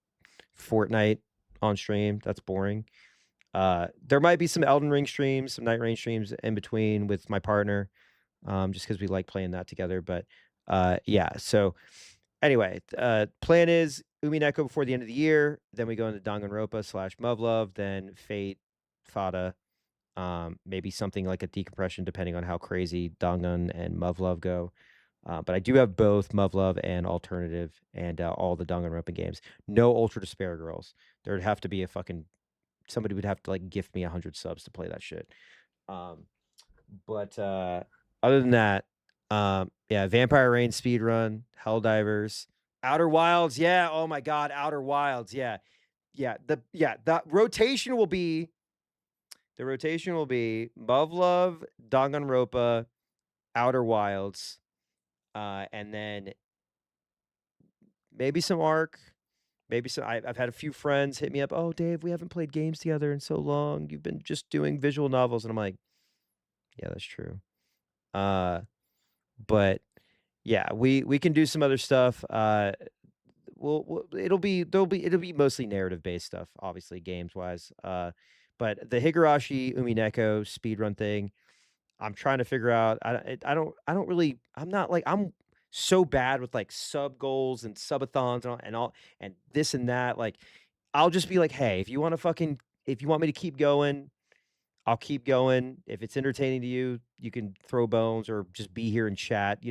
Fortnite on stream. That's boring. There might be some Elden Ring streams, some Night Rain streams in between with my partner, just because we like playing that together. But yeah, so anyway, plan is Umineko before the end of the year. Then we go into Danganronpa / Muv-Luv, then Fate, Fata, maybe something like a decompression, depending on how crazy Dangan and Muv-Luv go. But I do have both Muv-Luv and Alternative and all the Danganronpa games. No Ultra Despair Girls. There would have to be somebody would have to like gift me 100 subs to play that shit. But Other than that, yeah, Vampire Rain speedrun, Helldivers, Outer Wilds, yeah. Oh my god, Outer Wilds, yeah. The rotation will be Muv-Luv, Danganronpa, Outer Wilds, and then maybe some Ark. Maybe some. I've had a few friends hit me up. Oh, Dave, we haven't played games together in so long. You've been just doing visual novels, and I'm like, yeah, that's true. But yeah, we can do some other stuff. It'll be mostly narrative based stuff, obviously games wise. But the Higurashi Umineko speedrun thing, I'm trying to figure out. I don't really. I'm so bad with like sub goals and subathons and this and that. Like, I'll just be like, hey, if you want me to keep going, I'll keep going. If it's entertaining to you, you can throw bones or just be here and chat.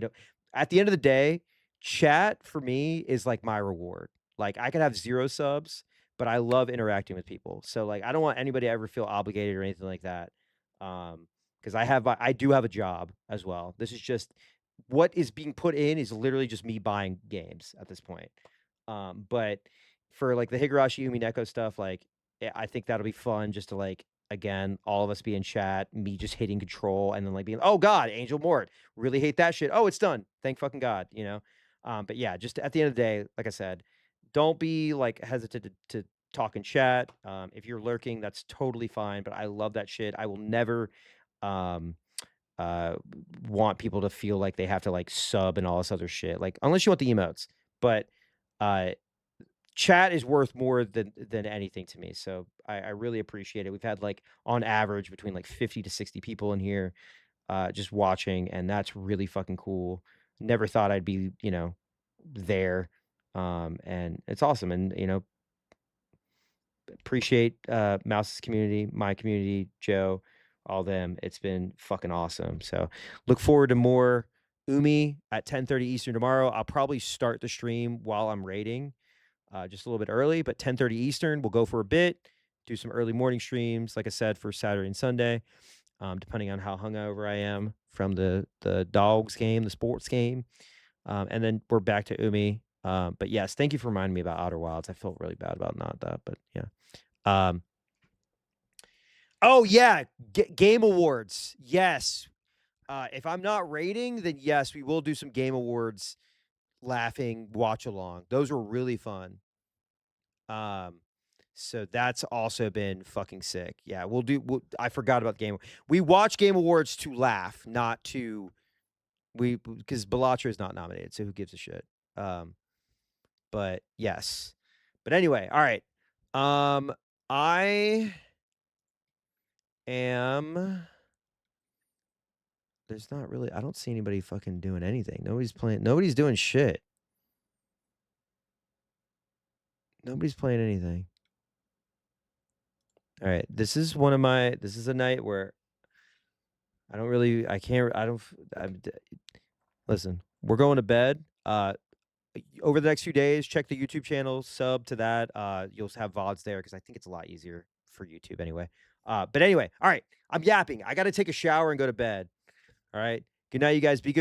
At the end of the day, chat for me is like my reward. Like, I could have 0 subs, but I love interacting with people. So like, I don't want anybody to ever feel obligated or anything like that. Because I do have a job as well. This is just what is being put in is literally just me buying games at this point. But for like the Higurashi Umineko stuff, like I think that'll be fun just to like again, all of us be in chat, me just hitting control and then like being, oh God, Angel Mort, really hate that shit. Oh, it's done. Thank fucking God, But yeah, just at the end of the day, like I said, don't be like hesitant to talk in chat. If you're lurking, that's totally fine. But I love that shit. I will never um want people to feel like they have to like sub and all this other shit. Like unless you want the emotes. But uh chat is worth more than anything to me. So I really appreciate it. We've had like on average between like 50 to 60 people in here just watching, and that's really fucking cool. Never thought I'd be, there. And it's awesome. And appreciate Mouse's community, my community, Joe, all them. It's been fucking awesome. So look forward to more Umi at 10:30 Eastern tomorrow. I'll probably start the stream while I'm raiding. Just a little bit early, but 10:30 Eastern. We'll go for a bit, do some early morning streams, like I said, for Saturday and Sunday, depending on how hungover I am from the dogs game, the sports game. And then we're back to Umi. But yes, thank you for reminding me about Outer Wilds. I felt really bad about not that, but yeah. Oh yeah, Game Awards. Yes. If I'm not rating, then yes, we will do some Game Awards laughing watch along. Those were really fun. So that's also been fucking sick. Yeah, I forgot about the game. We watch Game Awards to laugh, not to because Bellatrix is not nominated, so who gives a shit? But yes. But anyway, all right. I am. There's not really. I don't see anybody fucking doing anything. Nobody's playing. Nobody's doing shit. Nobody's playing anything. All right. This is a night where listen, we're going to bed. Over the next few days, check the YouTube channel, sub to that. You'll have VODs there because I think it's a lot easier for YouTube anyway. But anyway, all right. I'm yapping. I got to take a shower and go to bed. All right. Good night, you guys. Be good.